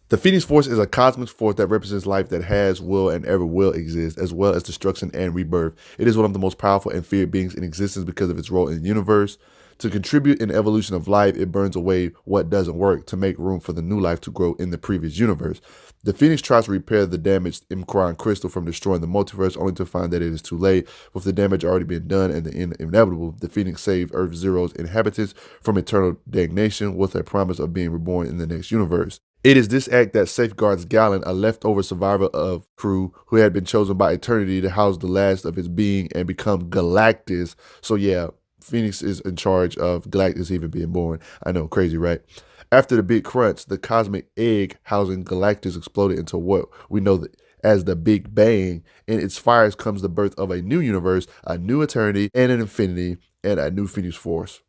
The Phoenix Force is a cosmic force that represents life that has, will, and ever will exist, as well as destruction and rebirth. It is one of the most powerful and feared beings in existence because of its role in the universe. To contribute in the evolution of life, it burns away what doesn't work to make room for the new life to grow in the previous universe. The Phoenix tries to repair the damaged Imcron crystal from destroying the multiverse, only to find that it is too late. With the damage already being done and the end inevitable, the Phoenix saved Earth Zero's inhabitants from eternal damnation with a promise of being reborn in the next universe. It is this act that safeguards Galen, a leftover survivor of crew who had been chosen by eternity to house the last of his being and become Galactus. So yeah, Phoenix is in charge of Galactus even being born. I know, crazy, right? After the Big Crunch, the cosmic egg housing Galactus exploded into what we know as the Big Bang. In its fires comes the birth of a new universe, a new eternity, and an infinity, and a new Phoenix Force.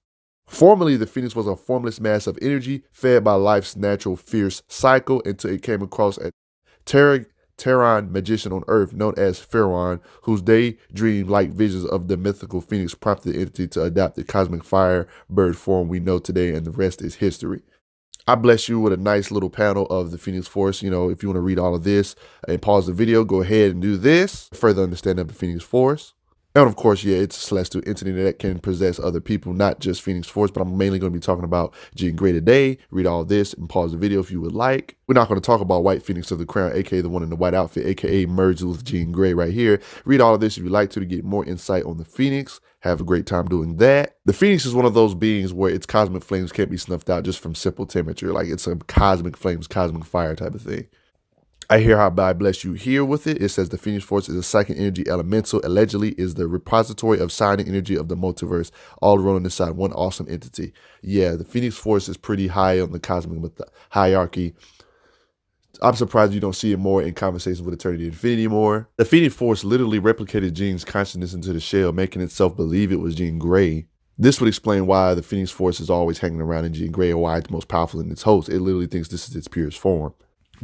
Formerly, the Phoenix was a formless mass of energy fed by life's natural fierce cycle until it came across a Terran magician on Earth known as Pharaon, whose daydream-like visions of the mythical Phoenix prompted the entity to adopt the cosmic fire bird form we know today, and the rest is history. I bless you with a nice little panel of the Phoenix Force. You know, if you want to read all of this and pause the video, go ahead and do this. Further understanding of the Phoenix Force. And of course, yeah, it's a celestial entity that can possess other people, not just Phoenix Force, but I'm mainly going to be talking about Jean Grey today. Read all this and pause the video if you would like. We're not going to talk about White Phoenix of the Crown, aka the one in the white outfit, aka merged with Jean Grey right here. Read all of this if you'd like to get more insight on the Phoenix. Have a great time doing that. The Phoenix is one of those beings where its cosmic flames can't be snuffed out just from simple temperature. Like, it's a cosmic flames, cosmic fire type of thing. I hear how I bless you here with it. It says the Phoenix Force is a psychic energy elemental, allegedly is the repository of psionic energy of the multiverse, all rolling inside one awesome entity. Yeah, the Phoenix Force is pretty high on the cosmic hierarchy. I'm surprised you don't see it more in conversations with Eternity and Infinity more. The Phoenix Force literally replicated Jean's consciousness into the shell, making itself believe it was Jean Grey. This would explain why the Phoenix Force is always hanging around in Jean Grey, or why it's most powerful in its host. It literally thinks this is its purest form.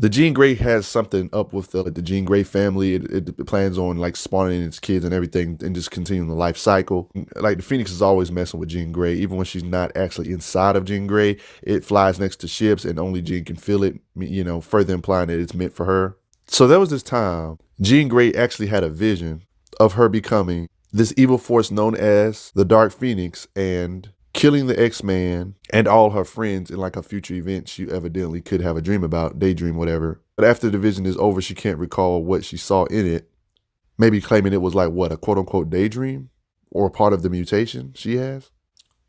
The Jean Grey has something up with the Jean Grey family. It plans on like spawning its kids and everything and just continuing the life cycle. Like the Phoenix is always messing with Jean Grey. Even when she's not actually inside of Jean Grey, it flies next to ships and only Jean can feel it, you know, further implying that it's meant for her. So there was this time Jean Grey actually had a vision of her becoming this evil force known as the Dark Phoenix and killing the X-Man and all her friends in like a future event she evidently could have a dream about, daydream, whatever. But after the vision is over, she can't recall what she saw in it. Maybe claiming it was like what, a quote-unquote daydream or part of the mutation she has.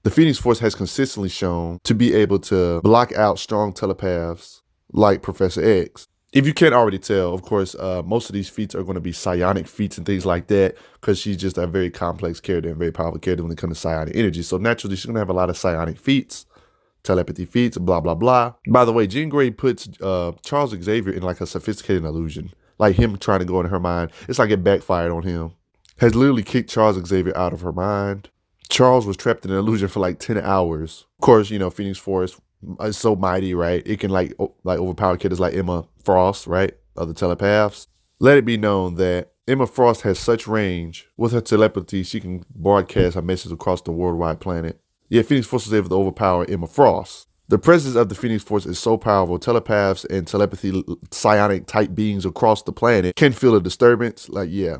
The Phoenix Force has consistently shown to be able to block out strong telepaths like Professor X. If you can't already tell, of course, most of these feats are going to be psionic feats and things like that because she's just a very complex character and very powerful character when it comes to psionic energy. So naturally, she's going to have a lot of psionic feats, telepathy feats, blah, blah, blah. By the way, Jean Grey puts Charles Xavier in like a sophisticated illusion, like him trying to go into her mind. It's like it backfired on him. Has literally kicked Charles Xavier out of her mind. Charles was trapped in an illusion for like 10 hours. Of course, you know, Phoenix Force is so mighty, right? It can like overpower characters like Emma Frost, right? Other telepaths. Let it be known that Emma Frost has such range with her telepathy, she can broadcast her message across the worldwide planet. Yet Phoenix Force was able to overpower Emma Frost. The presence of the Phoenix Force is so powerful, telepaths and telepathy psionic type beings across the planet can feel a disturbance. Like, yeah.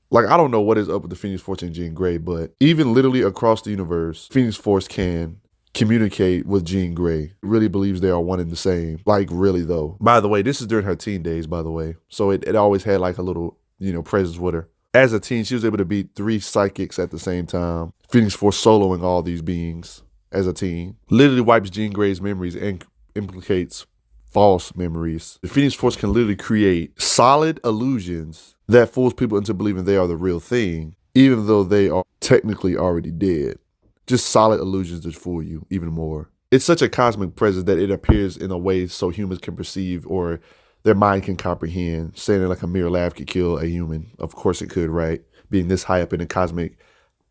Like, I don't know what is up with the Phoenix Force and Jean Grey, but even literally across the universe, Phoenix Force can communicate with Jean Grey. Really believes they are one and the same. Like, really though. By the way, this is during her teen days, by the way. So it always had like a little, you know, presence with her. As a teen, she was able to beat 3 psychics at the same time. Phoenix Force soloing all these beings as a teen. Literally wipes Jean Grey's memories and implicates false memories. The Phoenix Force can literally create solid illusions that fools people into believing they are the real thing, even though they are technically already dead. Just solid illusions that fool you even more. It's such a cosmic presence that it appears in a way so humans can perceive or their mind can comprehend. Saying that like a mere laugh could kill a human. Of course it could, right? Being this high up in the cosmic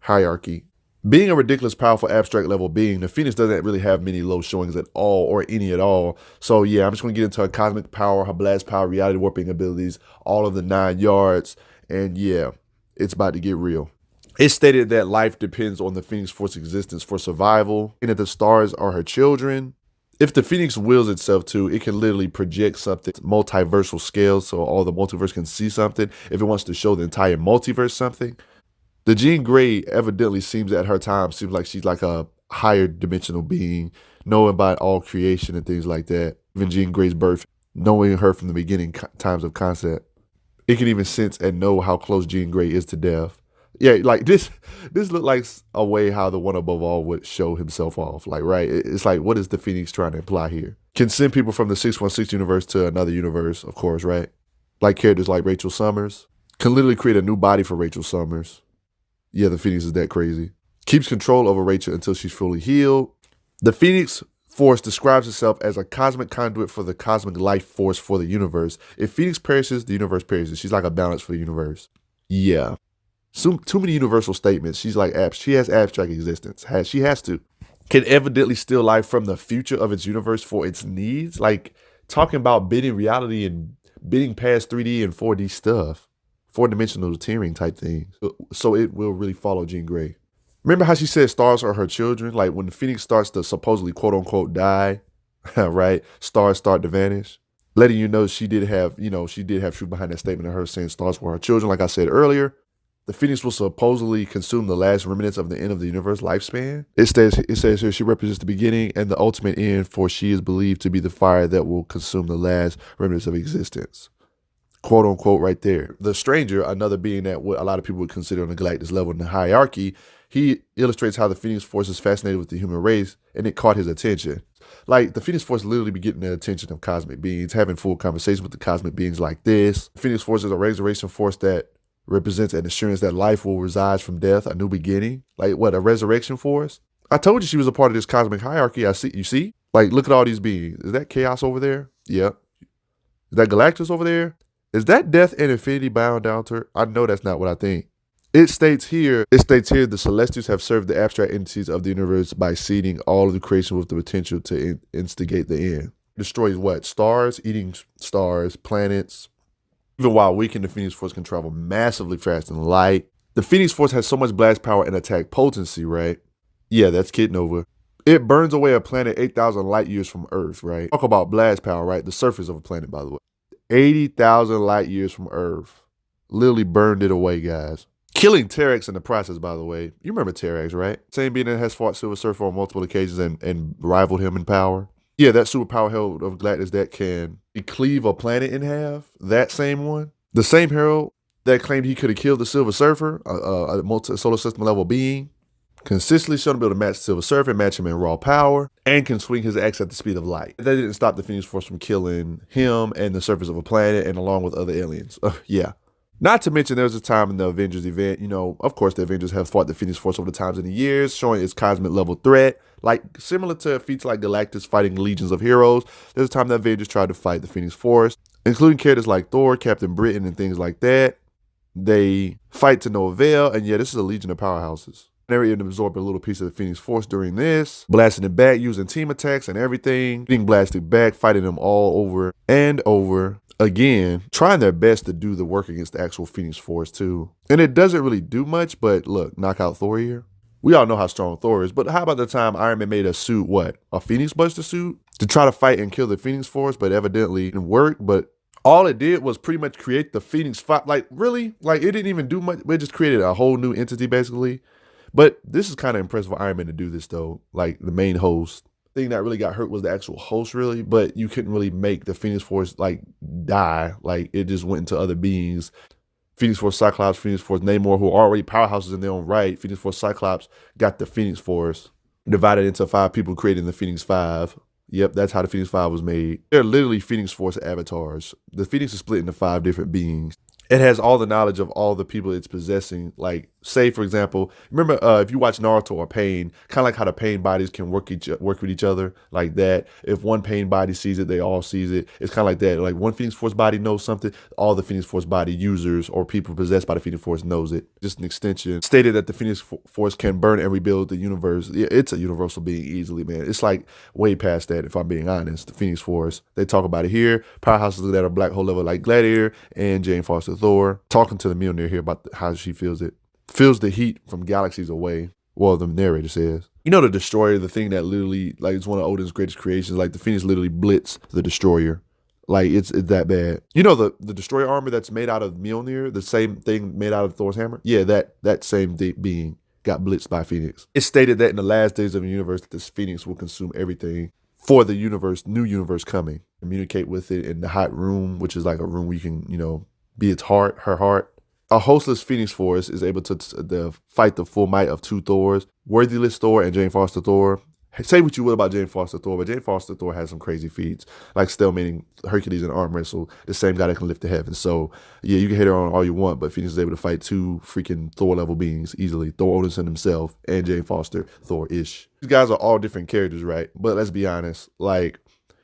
hierarchy. Being a ridiculous, powerful, abstract level being, the Phoenix doesn't really have many low showings at all or any at all. So yeah, I'm just going to get into her cosmic power, her blast power, reality warping abilities, all of the 9 yards. And yeah, it's about to get real. It's stated that life depends on the Phoenix Force's existence for survival and that the stars are her children. If the Phoenix wills itself to, it can literally project something multiversal scale so all the multiverse can see something. If it wants to show the entire multiverse something. The Jean Grey evidently seems like she's like a higher dimensional being, knowing about all creation and things like that. Even Jean Grey's birth, knowing her from the beginning times of concept. It can even sense and know how close Jean Grey is to death. Yeah, like this looked like a way how the one above all would show himself off. Like, right? It's like, what is the Phoenix trying to imply here? Can send people from the 616 universe to another universe, of course, right? Like characters like Rachel Summers. Can literally create a new body for Rachel Summers. Yeah, the Phoenix is that crazy. Keeps control over Rachel until she's fully healed. The Phoenix Force describes itself as a cosmic conduit for the cosmic life force for the universe. If Phoenix perishes, the universe perishes. She's like a balance for the universe. Yeah. Too many universal statements. She's like, she has abstract existence. She has to. Can evidently steal life from the future of its universe for its needs. Like talking about bending reality and bending past 3D and 4D stuff. 4-dimensional tearing type thing. So it will really follow Jean Grey. Remember how she said stars are her children? Like when the Phoenix starts to supposedly quote unquote die, right? Stars start to vanish. Letting you know she did have truth behind that statement of her saying stars were her children. Like I said earlier, the Phoenix will supposedly consume the last remnants of the end of the universe lifespan. It says here she represents the beginning and the ultimate end, for she is believed to be the fire that will consume the last remnants of existence. Quote unquote right there. The Stranger, another being that what a lot of people would consider on the Galactus level in the hierarchy, he illustrates how the Phoenix Force is fascinated with the human race and it caught his attention. Like the Phoenix Force literally be getting the attention of cosmic beings, having full conversations with the cosmic beings like this. The Phoenix Force is a resurrection force that represents an assurance that life will rise from death, a new beginning. Like what, a resurrection force? I told you she was a part of this cosmic hierarchy. You see? Like look at all these beings. Is that Chaos over there? Yeah. Is that Galactus over there? Is that death and infinity bound down to her? I know that's not what I think. It states here the Celestials have served the abstract entities of the universe by seeding all of the creation with the potential to instigate the end. Destroys what? Stars, eating stars, planets. Even while weakened, the Phoenix Force can travel massively faster than light. The Phoenix Force has so much blast power and attack potency, right? Yeah, that's Kid Nova. It burns away a planet 8,000 light years from Earth, right? Talk about blast power, right? The surface of a planet, by the way. 80,000 light years from Earth. Literally burned it away, guys. Killing Terex in the process, by the way. You remember Terex, right? Same being that has fought Silver Surfer on multiple occasions and rivaled him in power. Yeah, that superpower herald of gladness that can cleave a planet in half. That same one. The same herald that claimed he could have killed the Silver Surfer, a multi-solar system level being. Consistently shown to be able to match Silver Surfer, match him in raw power, and can swing his axe at the speed of light. That didn't stop the Phoenix Force from killing him and the surface of a planet and along with other aliens. Yeah. Not to mention there was a time in the Avengers event, you know, of course the Avengers have fought the Phoenix Force over the times in the years, showing its cosmic level threat. Like, similar to feats like Galactus fighting legions of heroes, there's a time the Avengers tried to fight the Phoenix Force, including characters like Thor, Captain Britain, and things like that. They fight to no avail, and yeah, this is a legion of powerhouses. They were able to absorb a little piece of the Phoenix Force during this, blasting it back using team attacks and everything, getting blasted back, fighting them all over and over again, trying their best to do the work against the actual Phoenix Force too. And it doesn't really do much, but look, knock out Thor here. We all know how strong Thor is, but how about the time Iron Man made a suit, what? A Phoenix Buster suit? To try to fight and kill the Phoenix Force, but evidently it didn't work, but all it did was pretty much create the Phoenix Five. Like, really? Like, it didn't even do much. It just created a whole new entity, basically. But this is kind of impressive for Iron Man to do this, though. Like, the main host. The thing that really got hurt was the actual host, really. But you couldn't really make the Phoenix Force, like, die. Like, it just went into other beings. Phoenix Force, Cyclops, Phoenix Force, Namor, who are already powerhouses in their own right. Phoenix Force, Cyclops got the Phoenix Force. Divided into 5 people, creating the Phoenix 5. Yep, that's how the Phoenix 5 was made. They're literally Phoenix Force avatars. The Phoenix is split into 5 different beings. It has all the knowledge of all the people it's possessing. Like, say, for example, remember if you watch Naruto or Pain, kind of like how the Pain bodies can work with each other like that. If one Pain body sees it, they all sees it. It's kind of like that. Like, one Phoenix Force body knows something, all the Phoenix Force body users or people possessed by the Phoenix Force knows it. Just an extension. Stated that the Phoenix Force can burn and rebuild the universe. Yeah, it's a universal being easily, man. It's like way past that, if I'm being honest. The Phoenix Force, they talk about it here. Powerhouses that are black hole level like Gladiator and Jane Foster Thor. Talking to the Mjolnir here about how she feels it. Feels the heat from galaxies away. Well, the narrator says. You know the Destroyer, the thing that literally, like, it's one of Odin's greatest creations. Like, the Phoenix literally blitz the Destroyer. Like, it's that bad. You know the Destroyer armor that's made out of Mjolnir? The same thing made out of Thor's hammer? Yeah, that same being got blitzed by Phoenix. It's stated that in the last days of the universe, that this Phoenix will consume everything for the universe, new universe coming. Communicate with it in the hot room, which is like a room where you can, you know, be its heart, her heart. A hostless Phoenix Force is able to fight the full might of 2 Thors, Worthyless Thor and Jane Foster Thor. Say what you will about Jane Foster Thor, but Jane Foster Thor has some crazy feats, like stalemating Hercules and arm wrestle, the same guy that can lift the heavens. So, yeah, you can hit her on all you want, but Phoenix is able to fight 2 freaking Thor-level beings easily. Thor Odinson himself and Jane Foster Thor-ish. These guys are all different characters, right? But let's be honest, like,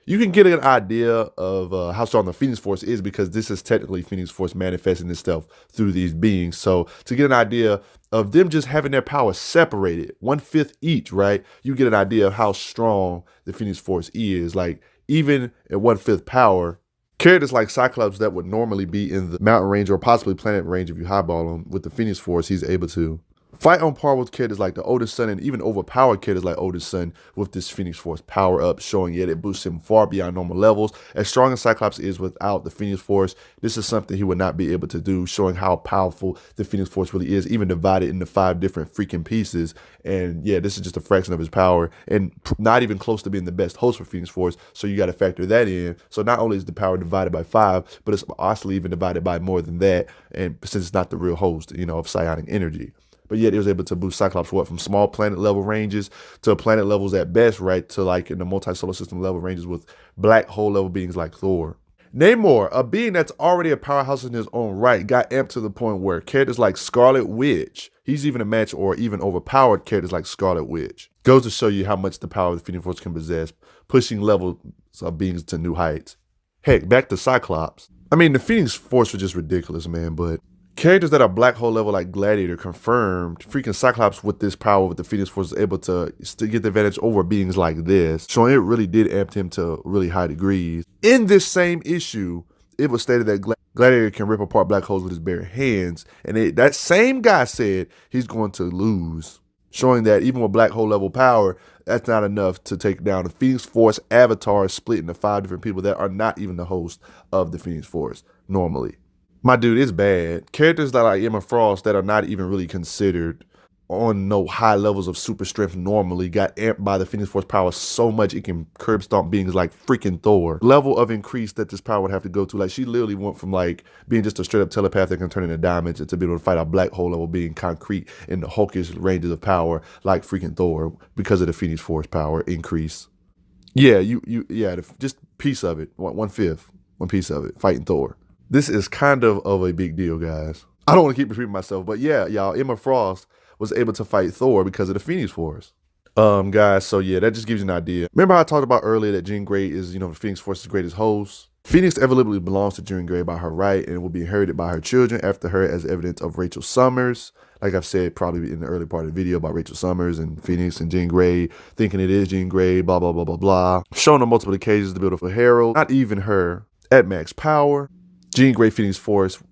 you can get an idea of how strong the Phoenix Force is because this is technically Phoenix Force manifesting itself through these beings. So to get an idea of them just having their power separated, 1/5 each, right? You get an idea of how strong the Phoenix Force is. Like, even at 1/5 power, characters like Cyclops that would normally be in the mountain range or possibly planet range if you highball him, with the Phoenix Force, he's able to fight on par with characters like the Odin's Son and even overpowered characters like Odin's Son with this Phoenix Force power up, showing yet it boosts him far beyond normal levels. As strong as Cyclops is without the Phoenix Force, this is something he would not be able to do, showing how powerful the Phoenix Force really is, even divided into 5 different freaking pieces. And yeah, this is just a fraction of his power and not even close to being the best host for Phoenix Force. So you got to factor that in. So not only is the power divided by 5, but it's obviously even divided by more than that. And since it's not the real host, you know, of psionic energy. But yet it was able to boost Cyclops from small planet level ranges to planet levels at best, right? To like in the multi-solar system level ranges with black hole level beings like Thor. Namor, a being that's already a powerhouse in his own right, got amped to the point where characters like Scarlet Witch, he's even a match or even overpowered characters like Scarlet Witch. Goes to show you how much the power of the Phoenix Force can possess, pushing levels of beings to new heights. Heck, back to Cyclops. I mean, the Phoenix Force was just ridiculous, man, but Characters that are black hole level like Gladiator confirmed freaking Cyclops with this power with the Phoenix Force was able to still get the advantage over beings like this, showing it really did amp him to really high degrees. In this same issue, it was stated that Gladiator can rip apart black holes with his bare hands, and that same guy said he's going to lose, showing that even with black hole level power, that's not enough to take down the Phoenix Force avatar split into 5 different people that are not even the host of the Phoenix Force normally. My dude, it's bad. Characters like Emma Frost that are not even really considered on no high levels of super strength normally got amped by the Phoenix Force power so much it can curb stomp beings like freaking Thor. Level of increase that this power would have to go to. Like, she literally went from like being just a straight up telepathic and turning into diamonds to be able to fight a black hole level being concrete in the hulkish ranges of power like freaking Thor because of the Phoenix Force power increase. Yeah, just piece of it. 1/5. One piece of it. Fighting Thor. This is kind of a big deal, guys. I don't want to keep repeating myself, but yeah, y'all, Emma Frost was able to fight Thor because of the Phoenix Force. Guys, so yeah, that just gives you an idea. Remember how I talked about earlier that Jean Grey is, the Phoenix Force's greatest host? Phoenix evidently belongs to Jean Grey by her right and will be inherited by her children after her as evidence of Rachel Summers. Like I've said probably in the early part of the video about Rachel Summers and Phoenix and Jean Grey, thinking it is Jean Grey, blah, blah, blah, blah, blah. Shown on multiple occasions, the beautiful Herald, not even her, at max power. Jean Grey Phoenix Force,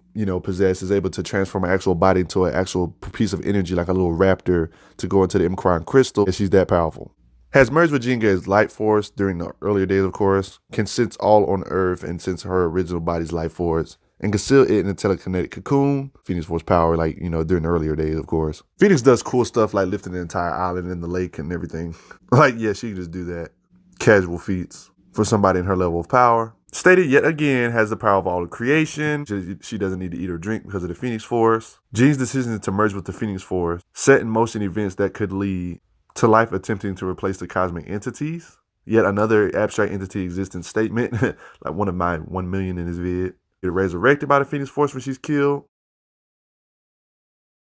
possessed, is able to transform her actual body into an actual piece of energy like a little raptor to go into the Imcron crystal, and she's that powerful. Has merged with Jean Grey's light force during the earlier days, of course, can sense all on Earth and sense her original body's life force, and conceal it in a telekinetic cocoon, Phoenix Force power, during the earlier days, of course. Phoenix does cool stuff like lifting the entire island in the lake and everything. She can just do that. Casual feats for somebody in her level of power. Stated yet again has the power of all of creation. She doesn't need to eat or drink because of the Phoenix Force. Jean's decision to merge with the Phoenix Force set in motion events that could lead to life attempting to replace the cosmic entities. Yet another abstract entity existence statement, like one of my 1 million in this vid. Get resurrected by the Phoenix Force when she's killed.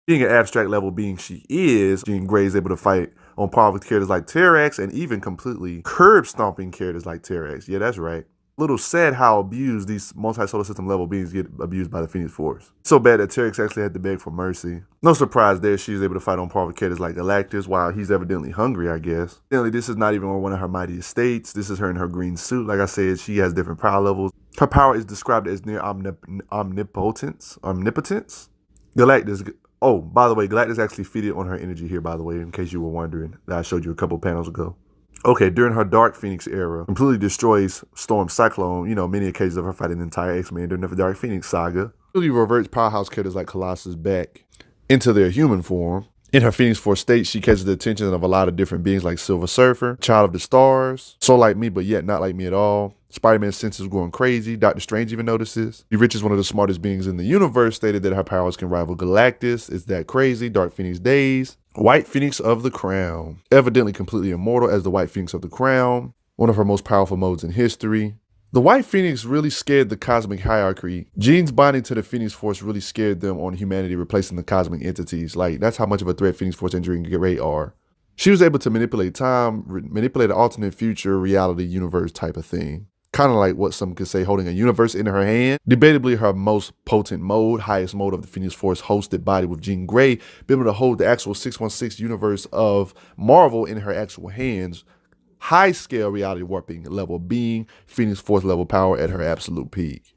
Being an abstract level being she is, Jean Grey is able to fight on par with characters like Terrax and even completely curb stomping characters like Terrax. Yeah, that's right. Little sad how abused these multi-solar system level beings get abused by the Phoenix Force. So bad that Terrax actually had to beg for mercy. No surprise there, she's able to fight on par with characters like Galactus while he's evidently hungry, I guess. Evidently, this is not even one of her mightiest states. This is her in her green suit. Like I said, she has different power levels. Her power is described as near omnipotence. Galactus. Oh, by the way, Galactus actually fitted on her energy here, by the way, in case you were wondering. That I showed you a couple panels ago. Okay, during her Dark Phoenix era, completely destroys Storm Cyclone, many occasions of her fighting the entire X-Men during the Dark Phoenix saga. Really reverts powerhouse characters like Colossus back into their human form. In her Phoenix Force state, she catches the attention of a lot of different beings like Silver Surfer, Child of the Stars, so like me but yet not like me at all. Spider-Man's senses going crazy. Doctor Strange even notices. The richest one of the smartest beings in the universe stated that her powers can rival Galactus. It's that crazy. Dark Phoenix days. White Phoenix of the Crown. Evidently completely immortal as the White Phoenix of the Crown. One of her most powerful modes in history. The White Phoenix really scared the cosmic hierarchy. Jean's bonding to the Phoenix Force really scared them on humanity replacing the cosmic entities. That's how much of a threat Phoenix Force and Jean Grey are. She was able to manipulate time, manipulate an alternate future, reality, universe type of thing. Kind of like what some could say holding a universe in her hand. Debatably her most potent mode, highest mode of the Phoenix Force hosted body with Jean Grey, be able to hold the actual 616 universe of Marvel in her actual hands. High scale reality warping level being, Phoenix Force level power at her absolute peak.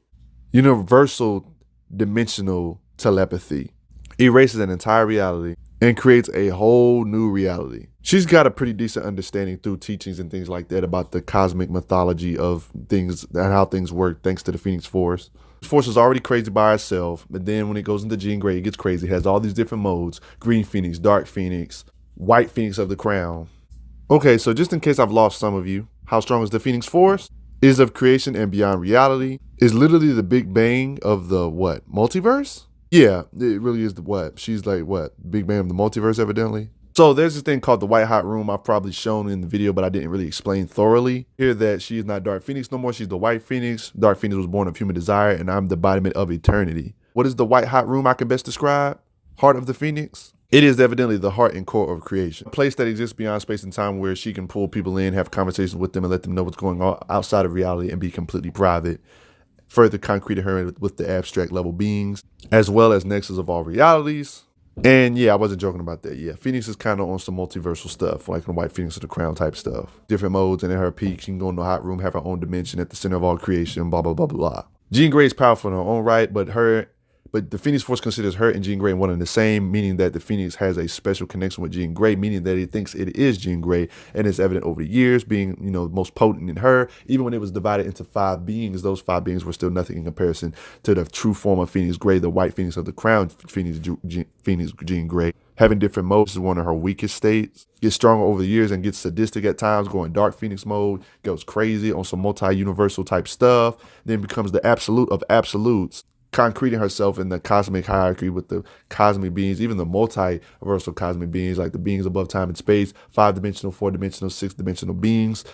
Universal dimensional telepathy. Erases an entire reality and creates a whole new reality. She's got a pretty decent understanding through teachings and things like that about the cosmic mythology of things and how things work thanks to the Phoenix Force. The Force is already crazy by herself, but then when it goes into Jean Grey, it gets crazy. It has all these different modes. Green Phoenix, Dark Phoenix, White Phoenix of the Crown. Okay, so just in case I've lost some of you, how strong is the Phoenix Force? Is of creation and beyond reality. Is literally the Big Bang of the what? Multiverse? Yeah, it really is the what? She's like what? Big Bang of the multiverse, evidently. So there's this thing called the White Hot Room I've probably shown in the video, but I didn't really explain thoroughly. Here that she is not Dark Phoenix no more. She's the White Phoenix. Dark Phoenix was born of human desire, and I'm the embodiment of eternity. What is the White Hot Room I can best describe? Heart of the Phoenix? It is evidently the heart and core of creation. A place that exists beyond space and time where she can pull people in, have conversations with them, and let them know what's going on outside of reality and be completely private. further concreting her with the abstract level beings, as well as Nexus of all realities. And yeah, I wasn't joking about that. Yeah, Phoenix is kind of on some multiversal stuff, like the White Phoenix of the Crown type stuff. Different modes, and in her peak, she can go in the hot room, have her own dimension at the center of all creation, blah, blah, blah, blah, blah. Jean Grey is powerful in her own right, but the Phoenix Force considers her and Jean Grey one and the same, meaning that the Phoenix has a special connection with Jean Grey, meaning that it thinks it is Jean Grey, and it's evident over the years, being, most potent in her. Even when it was divided into 5 beings, those 5 beings were still nothing in comparison to the true form of Phoenix Grey, the White Phoenix of the Crown, Phoenix Jean Grey. Having different modes is one of her weakest states. Gets stronger over the years and gets sadistic at times, going Dark Phoenix mode, goes crazy on some multi-universal type stuff, then becomes the absolute of absolutes, concreting herself in the cosmic hierarchy with the cosmic beings, even the multiversal cosmic beings, like the beings above time and space, 5-dimensional, 4-dimensional, 6-dimensional beings,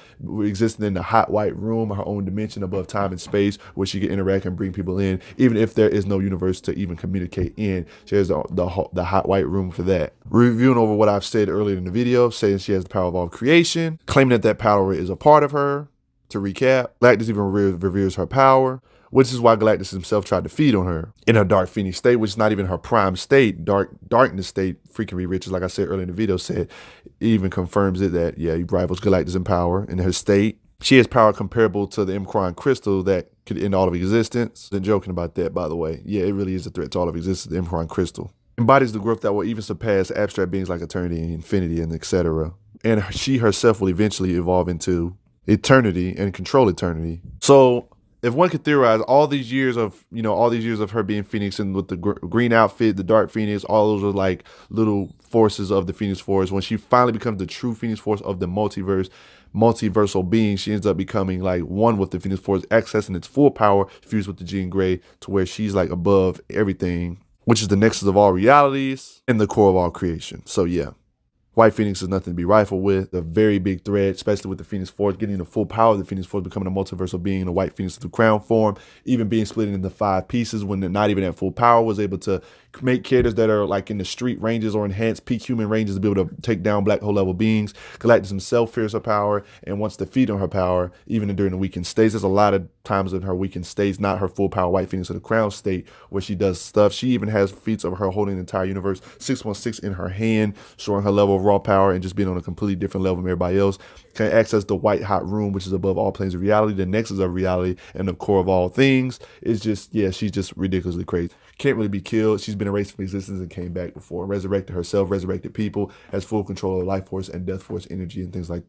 existing in the hot white room, her own dimension above time and space, where she can interact and bring people in, even if there is no universe to even communicate in. She has the hot white room for that. Reviewing over what I've said earlier in the video, saying she has the power of all creation, claiming that power is a part of her. To recap, Galactus even reveres her power, which is why Galactus himself tried to feed on her in her Dark Phoenix state, which is not even her prime state. Darkness state, freaking Reed Richards, like I said earlier in the video, said, even confirms it that, yeah, he rivals Galactus in power in her state. She has power comparable to the Emcron crystal that could end all of existence. Been joking about that, by the way. Yeah, it really is a threat to all of existence, the Emcron crystal. Embodies the growth that will even surpass abstract beings like eternity and infinity and etc. And she herself will eventually evolve into eternity and control eternity. So if one could theorize all these years of her being Phoenix and with the green outfit, the Dark Phoenix, all those are like little forces of the Phoenix Force. When she finally becomes the true Phoenix Force of the multiversal being, she ends up becoming like one with the Phoenix Force, accessing its full power, fused with the Jean Grey, to where she's like above everything, which is the nexus of all realities and the core of all creation. So yeah. White Phoenix is nothing to be rifled with. A very big threat, especially with the Phoenix Force, getting the full power of the Phoenix Force, becoming a multiversal being, the White Phoenix of the Crown form, even being split into 5 pieces when they're not even at full power, was able to make characters that are like in the street ranges or enhanced peak human ranges to be able to take down black hole level beings. Galactus himself fears her power and wants to feed on her power, even during the weakened states. There's a lot of times in her weakened states, not her full power White Phoenix of the Crown state, where she does stuff. She even has feats of her holding the entire universe, 616 in her hand, showing her level of raw power and just being on a completely different level from everybody else. Can access the white hot room, which is above all planes of reality, the nexus of reality, and the core of all things. It's just, yeah, she's just ridiculously crazy. Can't really be killed. She's been erased from existence and came back before. Resurrected herself, resurrected people, has full control of life force and death force energy and things like that.